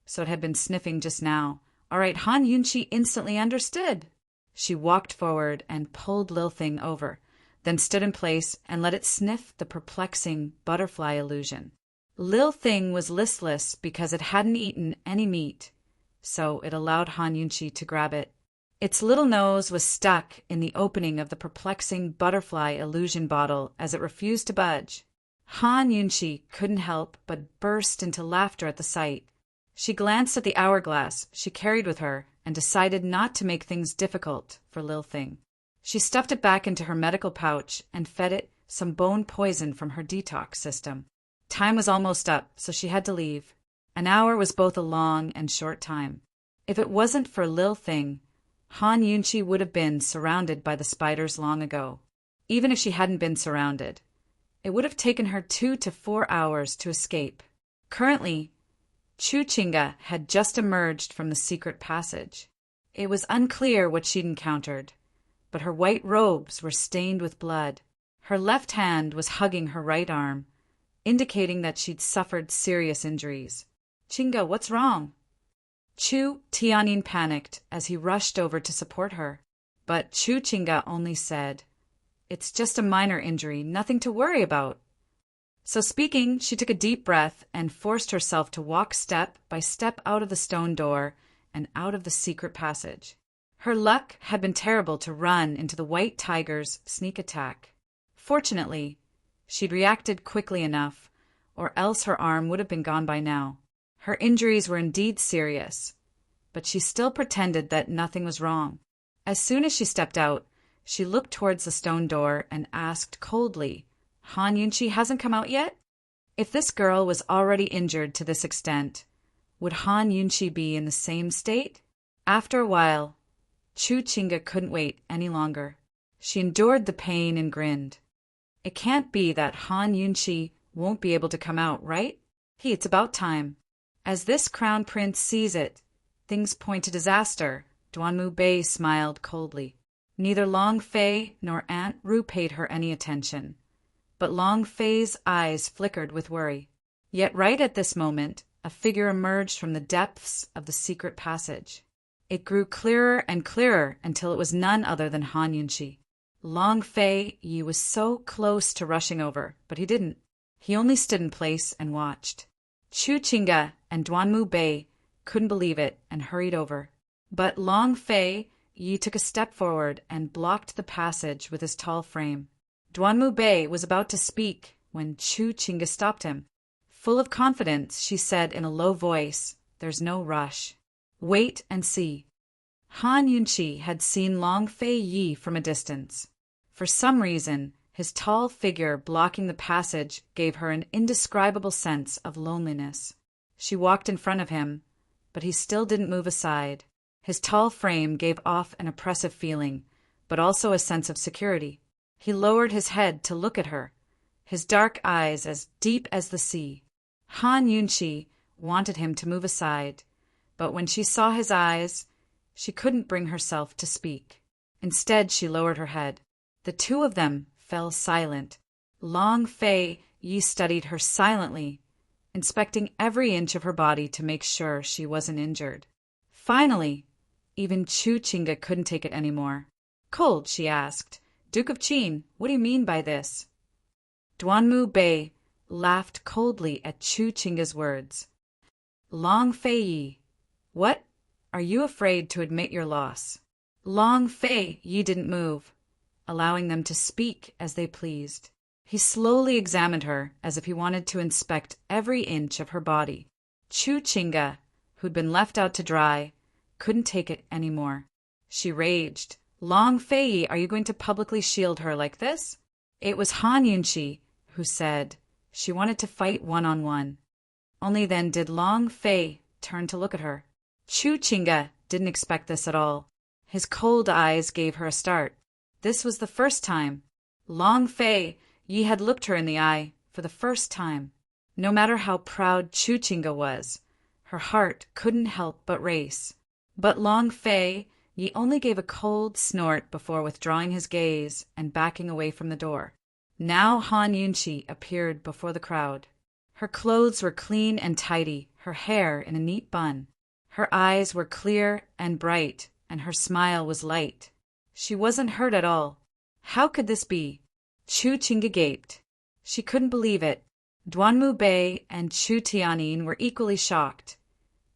so it had been sniffing just now. All right, Han Yunqi instantly understood. She walked forward and pulled Lil Thing over, then stood in place and let it sniff the perplexing butterfly illusion. Lil Thing was listless because it hadn't eaten any meat, so it allowed Han Yunqi to grab it. Its little nose was stuck in the opening of the perplexing butterfly illusion bottle as it refused to budge. Han Yunqi couldn't help but burst into laughter at the sight. She glanced at the hourglass she carried with her and decided not to make things difficult for Lil Thing. She stuffed it back into her medical pouch and fed it some bone poison from her detox system. Time was almost up, so she had to leave. An hour was both a long and short time. If it wasn't for Lil Thing, Han Yunqi would have been surrounded by the spiders long ago. Even if she hadn't been surrounded, it would have taken her 2 to 4 hours to escape. Currently, Chu Chinga had just emerged from the secret passage. It was unclear what she'd encountered, but her white robes were stained with blood. Her left hand was hugging her right arm, indicating that she'd suffered serious injuries. Chinga, what's wrong? Chu Tianyin panicked as he rushed over to support her, but Chu Chinga only said, "It's just a minor injury, nothing to worry about." So speaking, she took a deep breath and forced herself to walk step by step out of the stone door and out of the secret passage. Her luck had been terrible to run into the white tiger's sneak attack. Fortunately, she'd reacted quickly enough, or else her arm would have been gone by now. Her injuries were indeed serious, but she still pretended that nothing was wrong. As soon as she stepped out, she looked towards the stone door and asked coldly, "Han Yunqi hasn't come out yet?" If this girl was already injured to this extent, would Han Yunqi be in the same state? After a while, Chu Chinga couldn't wait any longer. She endured the pain and grinned. It can't be that Han Yunqi won't be able to come out, right? It's about time. As this crown prince sees it, things point to disaster. Duanmu Bei smiled coldly. Neither Long Fei nor Aunt Ru paid her any attention, but Long Fei's eyes flickered with worry. Yet right at this moment, a figure emerged from the depths of the secret passage. It grew clearer and clearer until it was none other than Han Yunqi. Long Fei Yi was so close to rushing over, but he didn't. He only stood in place and watched. Chu Chinga and Duanmu Bei couldn't believe it and hurried over. But Long Fei Yi took a step forward and blocked the passage with his tall frame. Duanmu Bei was about to speak when Chu Qingge stopped him. Full of confidence, she said in a low voice, "There's no rush. Wait and see." Han Yunqi had seen Long Fei Yi from a distance. For some reason, his tall figure blocking the passage gave her an indescribable sense of loneliness. She walked in front of him, but he still didn't move aside. His tall frame gave off an oppressive feeling, but also a sense of security. He lowered his head to look at her, his dark eyes as deep as the sea. Han Yunqi wanted him to move aside, but when she saw his eyes, she couldn't bring herself to speak. Instead, she lowered her head. The two of them fell silent. Long Fei Yi studied her silently, inspecting every inch of her body to make sure she wasn't injured. Finally, even Chu Qingge couldn't take it anymore. "Cold?" she asked. "Duke of Qin, what do you mean by this?" Duanmu Bei laughed coldly at Chu Qingge's words. "Long Fei Yi, what? Are you afraid to admit your loss?" Long Fei Yi didn't move, allowing them to speak as they pleased. He slowly examined her as if he wanted to inspect every inch of her body. Chu Qingge, who'd been left out to dry, couldn't take it anymore. She raged. "Long Fei Yi, are you going to publicly shield her like this?" It was Han Yunqi who said she wanted to fight one-on-one. Only then did Long Fei turn to look at her. Chu Qingge didn't expect this at all. His cold eyes gave her a start. This was the first time Long Fei Yi had looked her in the eye for the first time. No matter how proud Chu Qingge was, her heart couldn't help but race. But Long Fei Yi only gave a cold snort before withdrawing his gaze and backing away from the door. Now Han Yunqi appeared before the crowd. Her clothes were clean and tidy, her hair in a neat bun. Her eyes were clear and bright, and her smile was light. She wasn't hurt at all. How could this be? Chu Qingge gaped. She couldn't believe it. Duanmu Bei and Chu Tianyin were equally shocked,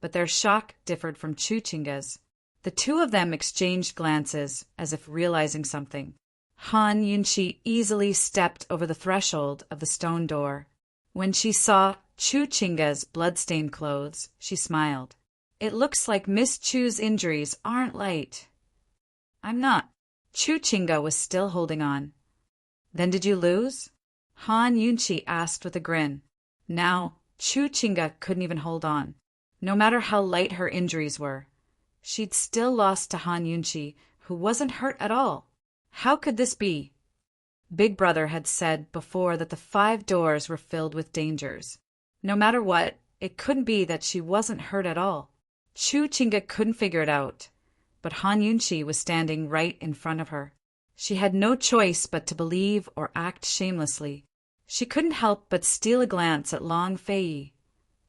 but their shock differed from Chu Qingge's. The two of them exchanged glances, as if realizing something. Han Yunqi easily stepped over the threshold of the stone door. When she saw Chu Qingge's blood-stained clothes, she smiled. "It looks like Miss Chu's injuries aren't light." "I'm not." Chu Qingge was still holding on. "Then did you lose?" Han Yunqi asked with a grin. Now, Chu Qingge couldn't even hold on. No matter how light her injuries were, she'd still lost to Han Yunqi, who wasn't hurt at all. How could this be? Big Brother had said before that the 5 doors were filled with dangers. No matter what, it couldn't be that she wasn't hurt at all. Chu Qingge couldn't figure it out, but Han Yunqi was standing right in front of her. She had no choice but to believe or act shamelessly. She couldn't help but steal a glance at Long Fei Yi,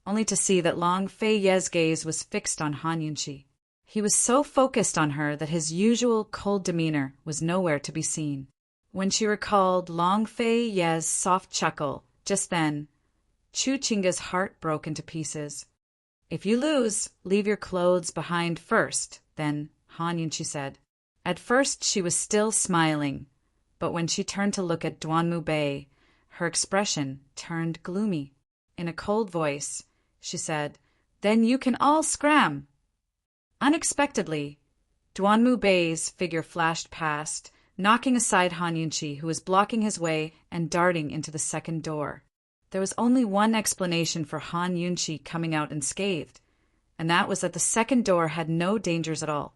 only to see that Long Fei Ye's gaze was fixed on Han Yunqi. He was so focused on her that his usual cold demeanor was nowhere to be seen. When she recalled Long Fei Ye's soft chuckle just then, Chu Qingge's heart broke into pieces. "If you lose, leave your clothes behind first, then," Han Yunqi said. At first she was still smiling, but when she turned to look at Duanmu Bei, her expression turned gloomy. In a cold voice, she said, "Then you can all scram." Unexpectedly, Duanmu Bei's figure flashed past, knocking aside Han Yunqi, who was blocking his way, and darting into the second door. There was only one explanation for Han Yunqi coming out unscathed, and that was that the second door had no dangers at all.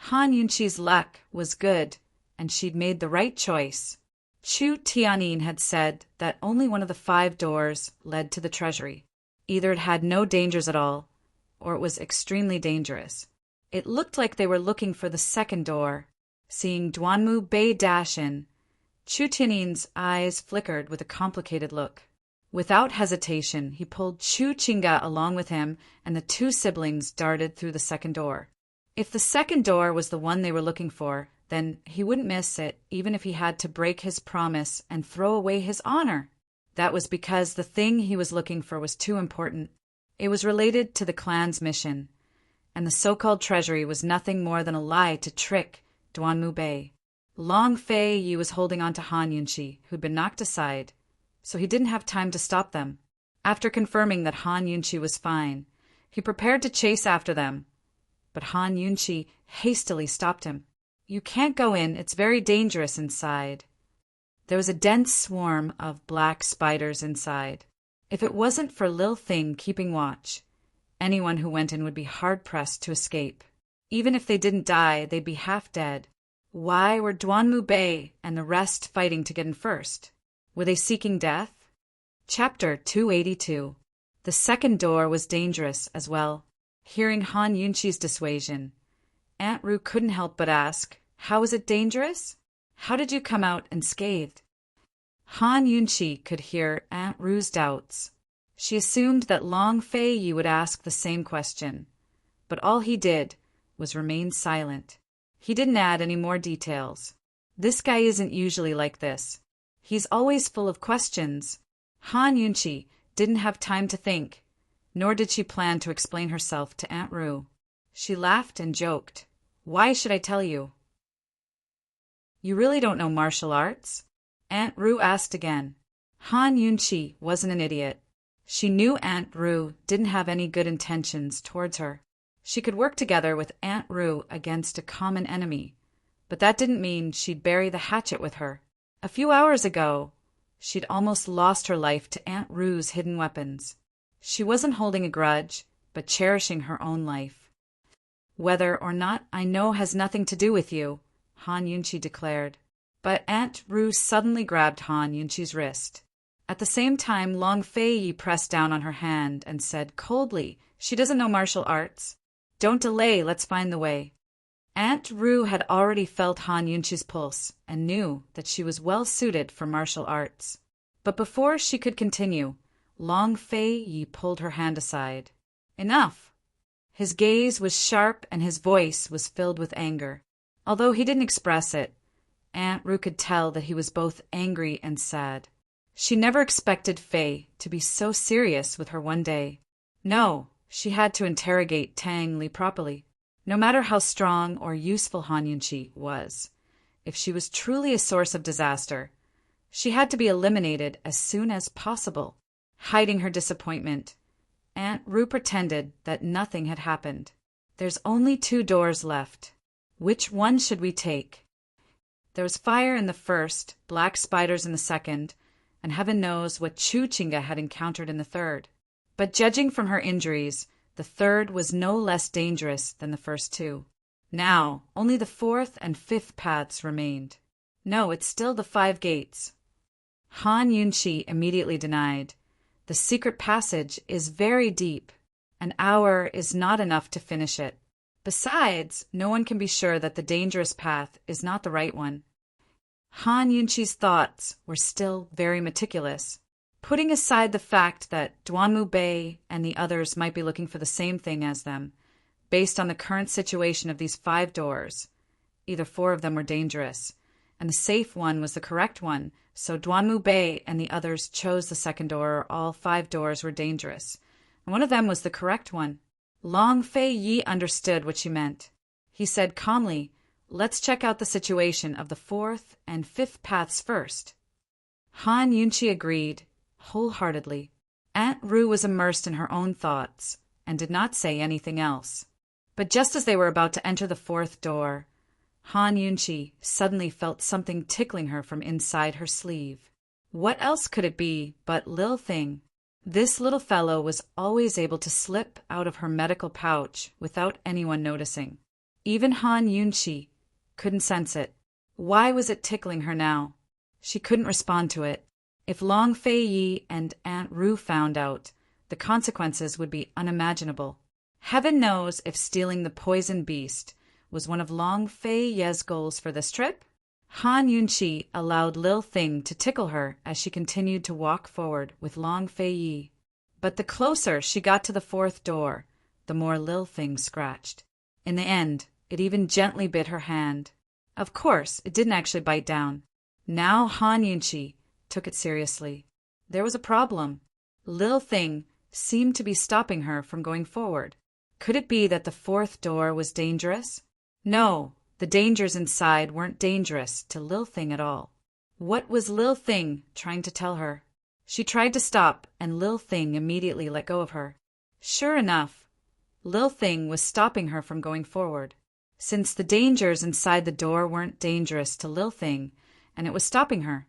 Han Yunqi's luck was good, and she'd made the right choice. Chu Tianyin had said that only one of the 5 doors led to the treasury. Either it had no dangers at all, or it was extremely dangerous. It looked like they were looking for the second door. Seeing Duanmu Bei dash in, Chu Tianyin's eyes flickered with a complicated look. Without hesitation, he pulled Chu Qingge along with him, and the 2 siblings darted through the second door. If the second door was the one they were looking for, then he wouldn't miss it, even if he had to break his promise and throw away his honor. That was because the thing he was looking for was too important. It was related to the clan's mission, and the so-called treasury was nothing more than a lie to trick Duanmu Bei. Long Fei Yi was holding on to Han Yunqi, who'd been knocked aside, so he didn't have time to stop them. After confirming that Han Yunqi was fine, he prepared to chase after them, but Han Yunqi hastily stopped him. "You can't go in, it's very dangerous inside." There was a dense swarm of black spiders inside. If it wasn't for Lil Thing keeping watch, anyone who went in would be hard-pressed to escape. Even if they didn't die, they'd be half dead. Why were Duanmu Bei and the rest fighting to get in first? Were they seeking death? Chapter 282. The second door was dangerous as well. Hearing Han Yunqi's dissuasion, Aunt Ru couldn't help but ask, "How is it dangerous? How did you come out unscathed?" Han Yunqi could hear Aunt Ru's doubts. She assumed that Long Fei Yi would ask the same question, but all he did was remain silent. He didn't add any more details. This guy isn't usually like this. He's always full of questions. Han Yunqi didn't have time to think, nor did she plan to explain herself to Aunt Ru. She laughed and joked. "Why should I tell you?" "You really don't know martial arts?" Aunt Ru asked again. Han Yunqi wasn't an idiot. She knew Aunt Ru didn't have any good intentions towards her. She could work together with Aunt Ru against a common enemy, but that didn't mean she'd bury the hatchet with her. A few hours ago, she'd almost lost her life to Aunt Ru's hidden weapons. She wasn't holding a grudge, but cherishing her own life. "Whether or not I know has nothing to do with you," Han Yunqi declared. But Aunt Ru suddenly grabbed Han Yunqi's wrist. At the same time, Long Fei Yi pressed down on her hand and said coldly, "She doesn't know martial arts. Don't delay, let's find the way." Aunt Ru had already felt Han Yunqi's pulse and knew that she was well suited for martial arts. But before she could continue, Long Fei Yi pulled her hand aside. "Enough!" His gaze was sharp and his voice was filled with anger. Although he didn't express it, Aunt Ru could tell that he was both angry and sad. She never expected Fei to be so serious with her one day. No, she had to interrogate Tang Li properly. No matter how strong or useful Han Yunqi was, if she was truly a source of disaster, she had to be eliminated as soon as possible. Hiding her disappointment, Aunt Ru pretended that nothing had happened. "There's only 2 doors left. Which one should we take?" There was fire in the first, black spiders in the second, and heaven knows what Chu Chinga had encountered in the third. But judging from her injuries, the third was no less dangerous than the first 2. Now, only the 4th and 5th paths remained. "No, it's still the 5 gates." Han Yunqi immediately denied. "The secret passage is very deep. An hour is not enough to finish it. Besides, no one can be sure that the dangerous path is not the right one." Han Yunqi's thoughts were still very meticulous. Putting aside the fact that Duanmu Bei and the others might be looking for the same thing as them, based on the current situation of these 5 doors, either 4 of them were dangerous, and the safe one was the correct one, so Duanmu Bei and the others chose the second door, or all 5 doors were dangerous, and one of them was the correct one. Long Fei Yi understood what she meant. He said calmly, "Let's check out the situation of the 4th and 5th paths first." Han Yunqi agreed, wholeheartedly. Aunt Ru was immersed in her own thoughts, and did not say anything else. But just as they were about to enter the 4th door, Han Yunqi suddenly felt something tickling her from inside her sleeve. What else could it be but Lil Thing? This little fellow was always able to slip out of her medical pouch without anyone noticing. Even Han Yunqi couldn't sense it. Why was it tickling her now? She couldn't respond to it. If Long Fei Yi and Aunt Ru found out, the consequences would be unimaginable. Heaven knows if stealing the poison beast was one of Long Fei Ye's goals for this trip. Han Yunqi allowed Lil Thing to tickle her as she continued to walk forward with Long Fei Yi. But the closer she got to the 4th door, the more Lil Thing scratched. In the end, it even gently bit her hand. Of course, it didn't actually bite down. Now Han Yunqi took it seriously. There was a problem. Lil Thing seemed to be stopping her from going forward. Could it be that the fourth door was dangerous? No, the dangers inside weren't dangerous to Lil Thing at all. What was Lil Thing trying to tell her? She tried to stop, and Lil Thing immediately let go of her. Sure enough, Lil Thing was stopping her from going forward. Since the dangers inside the door weren't dangerous to Lil Thing, and it was stopping her,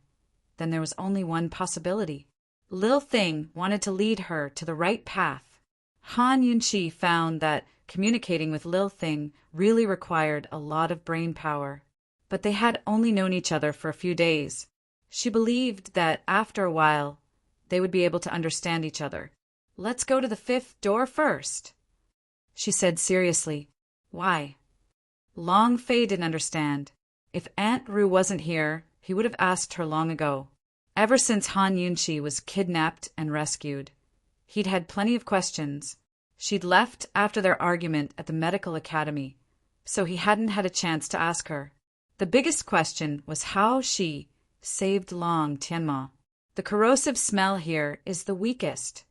then there was only one possibility. Lil Thing wanted to lead her to the right path. Han Yunqi found that communicating with Lil Thing really required a lot of brain power. But they had only known each other for a few days. She believed that after a while, they would be able to understand each other. Let's go to the fifth door first, she said seriously. Why? Long Fei didn't understand. If Aunt Ru wasn't here, he would have asked her long ago. Ever since Han Yunqi was kidnapped and rescued, he'd had plenty of questions. She'd left after their argument at the medical academy, so he hadn't had a chance to ask her. The biggest question was how she saved Long Tianma. The corrosive smell here is the weakest.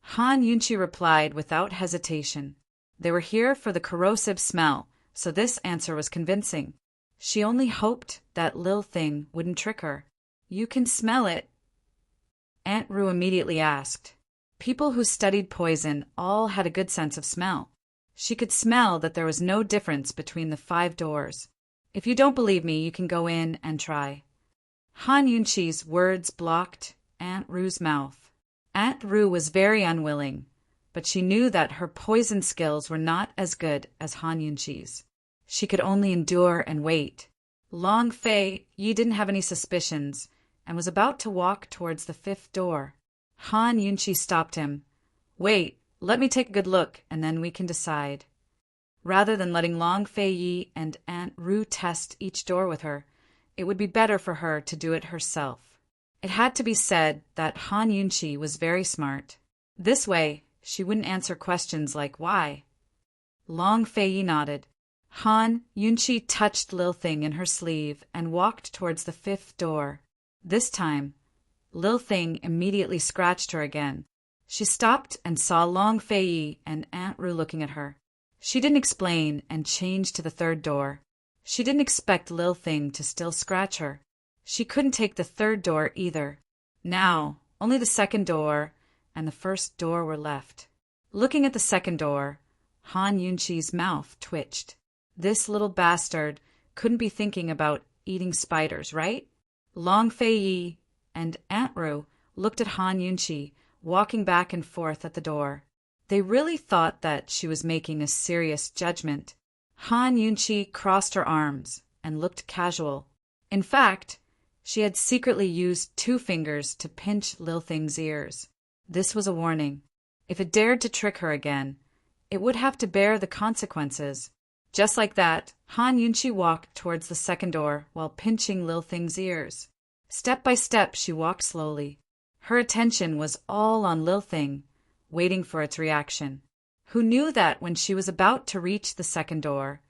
Han Yunqi replied without hesitation. They were here for the corrosive smell, so this answer was convincing. She only hoped that Lil Thing wouldn't trick her. You can smell it? Aunt Ru immediately asked. People who studied poison all had a good sense of smell. She could smell that there was no difference between the 5 doors. If you don't believe me, you can go in and try. Han Yunqi's words blocked Aunt Ru's mouth. Aunt Ru was very unwilling, but she knew that her poison skills were not as good as Han Yunqi's. She could only endure and wait. Long Fei Yi didn't have any suspicions and was about to walk towards the 5th door. Han Yunqi stopped him. Wait, let me take a good look and then we can decide. Rather than letting Long Fei Yi and Aunt Ru test each door with her, it would be better for her to do it herself. It had to be said that Han Yunqi was very smart. This way, she wouldn't answer questions like why. Long Fei Yi nodded. Han Yunqi touched Lil Thing in her sleeve and walked towards the 5th door. This time, Lil Thing immediately scratched her again. She stopped and saw Long Fei Yi and Aunt Ru looking at her. She didn't explain and changed to the 3rd door. She didn't expect Lil Thing to still scratch her. She couldn't take the 3rd door either. Now, only the 2nd door and the 1st door were left. Looking at the 2nd door, Han Yunqi's mouth twitched. This little bastard couldn't be thinking about eating spiders, right? Long Fei Yi and Aunt Ru looked at Han Yunqi, walking back and forth at the door. They really thought that she was making a serious judgment. Han Yunqi crossed her arms and looked casual. In fact, she had secretly used 2 fingers to pinch Lil Thing's ears. This was a warning. If it dared to trick her again, it would have to bear the consequences. Just like that, Han Yunqi walked towards the 2nd door while pinching Lil Thing's ears. Step by step, she walked slowly. Her attention was all on Lil Thing, waiting for its reaction. Who knew that when she was about to reach the 2nd door,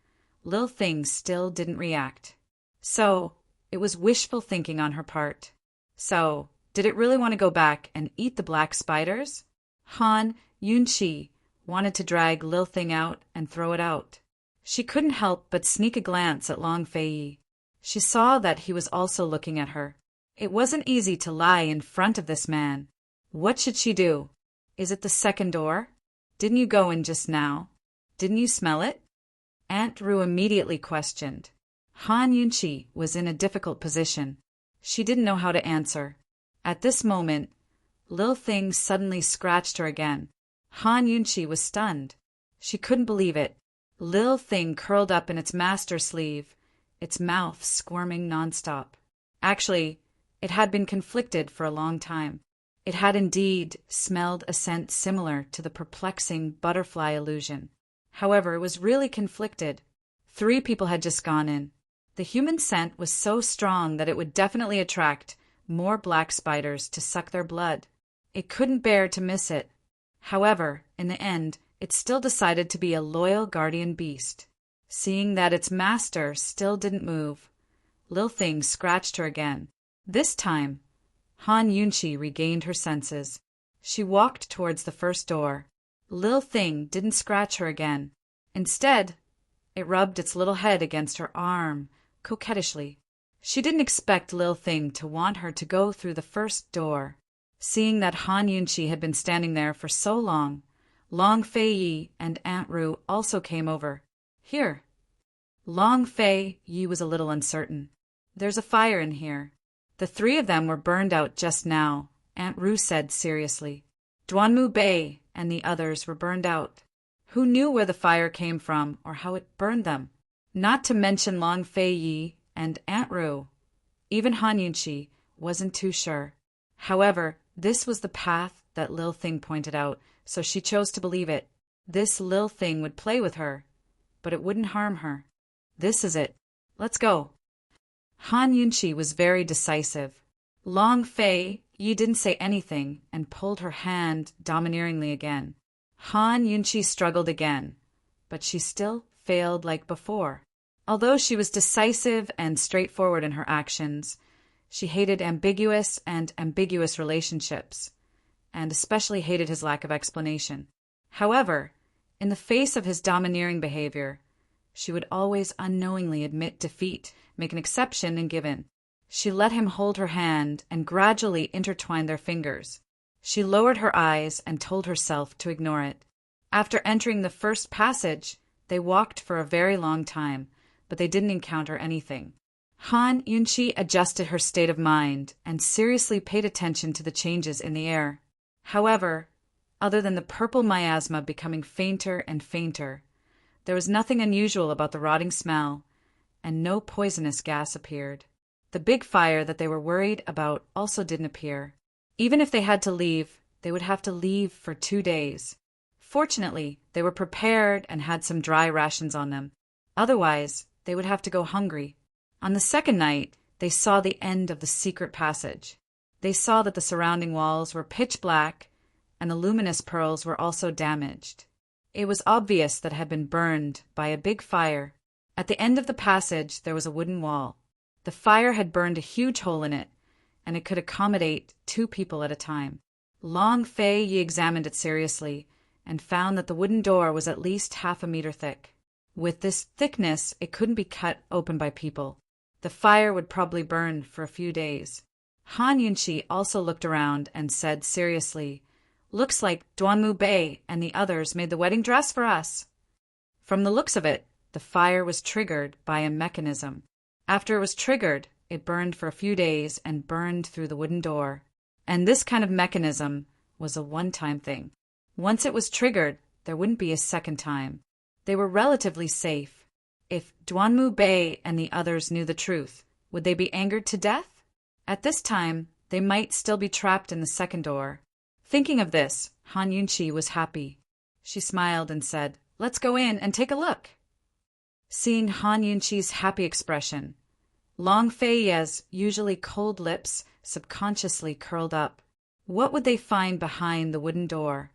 Lil Thing still didn't react. So, it was wishful thinking on her part. So, did it really want to go back and eat the black spiders? Han Yunqi wanted to drag Lil Thing out and throw it out. She couldn't help but sneak a glance at Long Fei Yi. She saw that he was also looking at her. It wasn't easy to lie in front of this man. What should she do? Is it the 2nd door? Didn't you go in just now? Didn't you smell it? Aunt Ru immediately questioned. Han Yunqi was in a difficult position. She didn't know how to answer. At this moment, Lil Thing suddenly scratched her again. Han Yunqi was stunned. She couldn't believe it. Lil Thing curled up in its master's sleeve, its mouth squirming nonstop. Actually, it had been conflicted for a long time. It had indeed smelled a scent similar to the perplexing butterfly illusion. However, it was really conflicted. 3 people had just gone in. The human scent was so strong that it would definitely attract more black spiders to suck their blood. It couldn't bear to miss it. However, in the end, it still decided to be a loyal guardian beast. Seeing that its master still didn't move, Lil Thing scratched her again. This time, Han Yunqi regained her senses. She walked towards the first door. Lil Thing didn't scratch her again. Instead, it rubbed its little head against her arm, coquettishly. She didn't expect Lil Thing to want her to go through the first door. Seeing that Han Yunchi had been standing there for so long, Long Fei Yi and Aunt Ru also came over. Here. Long Fei Yi was a little uncertain. There's a fire in here. The three of them were burned out just now, Aunt Ru said seriously. Duanmu Bei and the others were burned out. Who knew where the fire came from or how it burned them? Not to mention Long Fei Yi and Aunt Ru. Even Han Yunchi wasn't too sure. However, this was the path that Lil Thing pointed out, so she chose to believe it. This Lil Thing would play with her, but it wouldn't harm her. This is it. Let's go. Han Yunchi was very decisive. Long Fei Yi didn't say anything and pulled her hand domineeringly again. Han Yunchi struggled again, but she still failed like before. Although she was decisive and straightforward in her actions, she hated ambiguous relationships, and especially hated his lack of explanation. However, in the face of his domineering behavior, she would always unknowingly admit defeat, make an exception, and give in. She let him hold her hand and gradually intertwine their fingers. She lowered her eyes and told herself to ignore it. After entering the first passage, they walked for a very long time, but they didn't encounter anything. Han Yunchi adjusted her state of mind and seriously paid attention to the changes in the air. However, other than the purple miasma becoming fainter and fainter, there was nothing unusual about the rotting smell, and no poisonous gas appeared. The big fire that they were worried about also didn't appear. Even if they had to leave, they would have to leave for 2 days. Fortunately, they were prepared and had some dry rations on them. Otherwise, they would have to go hungry. On the second night, they saw the end of the secret passage. They saw that the surrounding walls were pitch black, and the luminous pearls were also damaged. It was obvious that it had been burned by a big fire. At the end of the passage, there was a wooden wall. The fire had burned a huge hole in it, and it could accommodate 2 people at a time. Long Fei Yi examined it seriously and found that the wooden door was at least half a meter thick. With this thickness, it couldn't be cut open by people. The fire would probably burn for a few days. Han Yunchi also looked around and said seriously, "Looks like Duanmu Bei and the others made the wedding dress for us." From the looks of it, the fire was triggered by a mechanism. After it was triggered, it burned for a few days and burned through the wooden door. And this kind of mechanism was a one-time thing. Once it was triggered, there wouldn't be a second time. They were relatively safe. If Duanmu Bei and the others knew the truth, would they be angered to death? At this time, they might still be trapped in the second door. Thinking of this, Han Yunchi was happy. She smiled and said, "Let's go in and take a look." Seeing Han Yunchi's happy expression, Long Fei Yi's usually cold lips subconsciously curled up. What would they find behind the wooden door?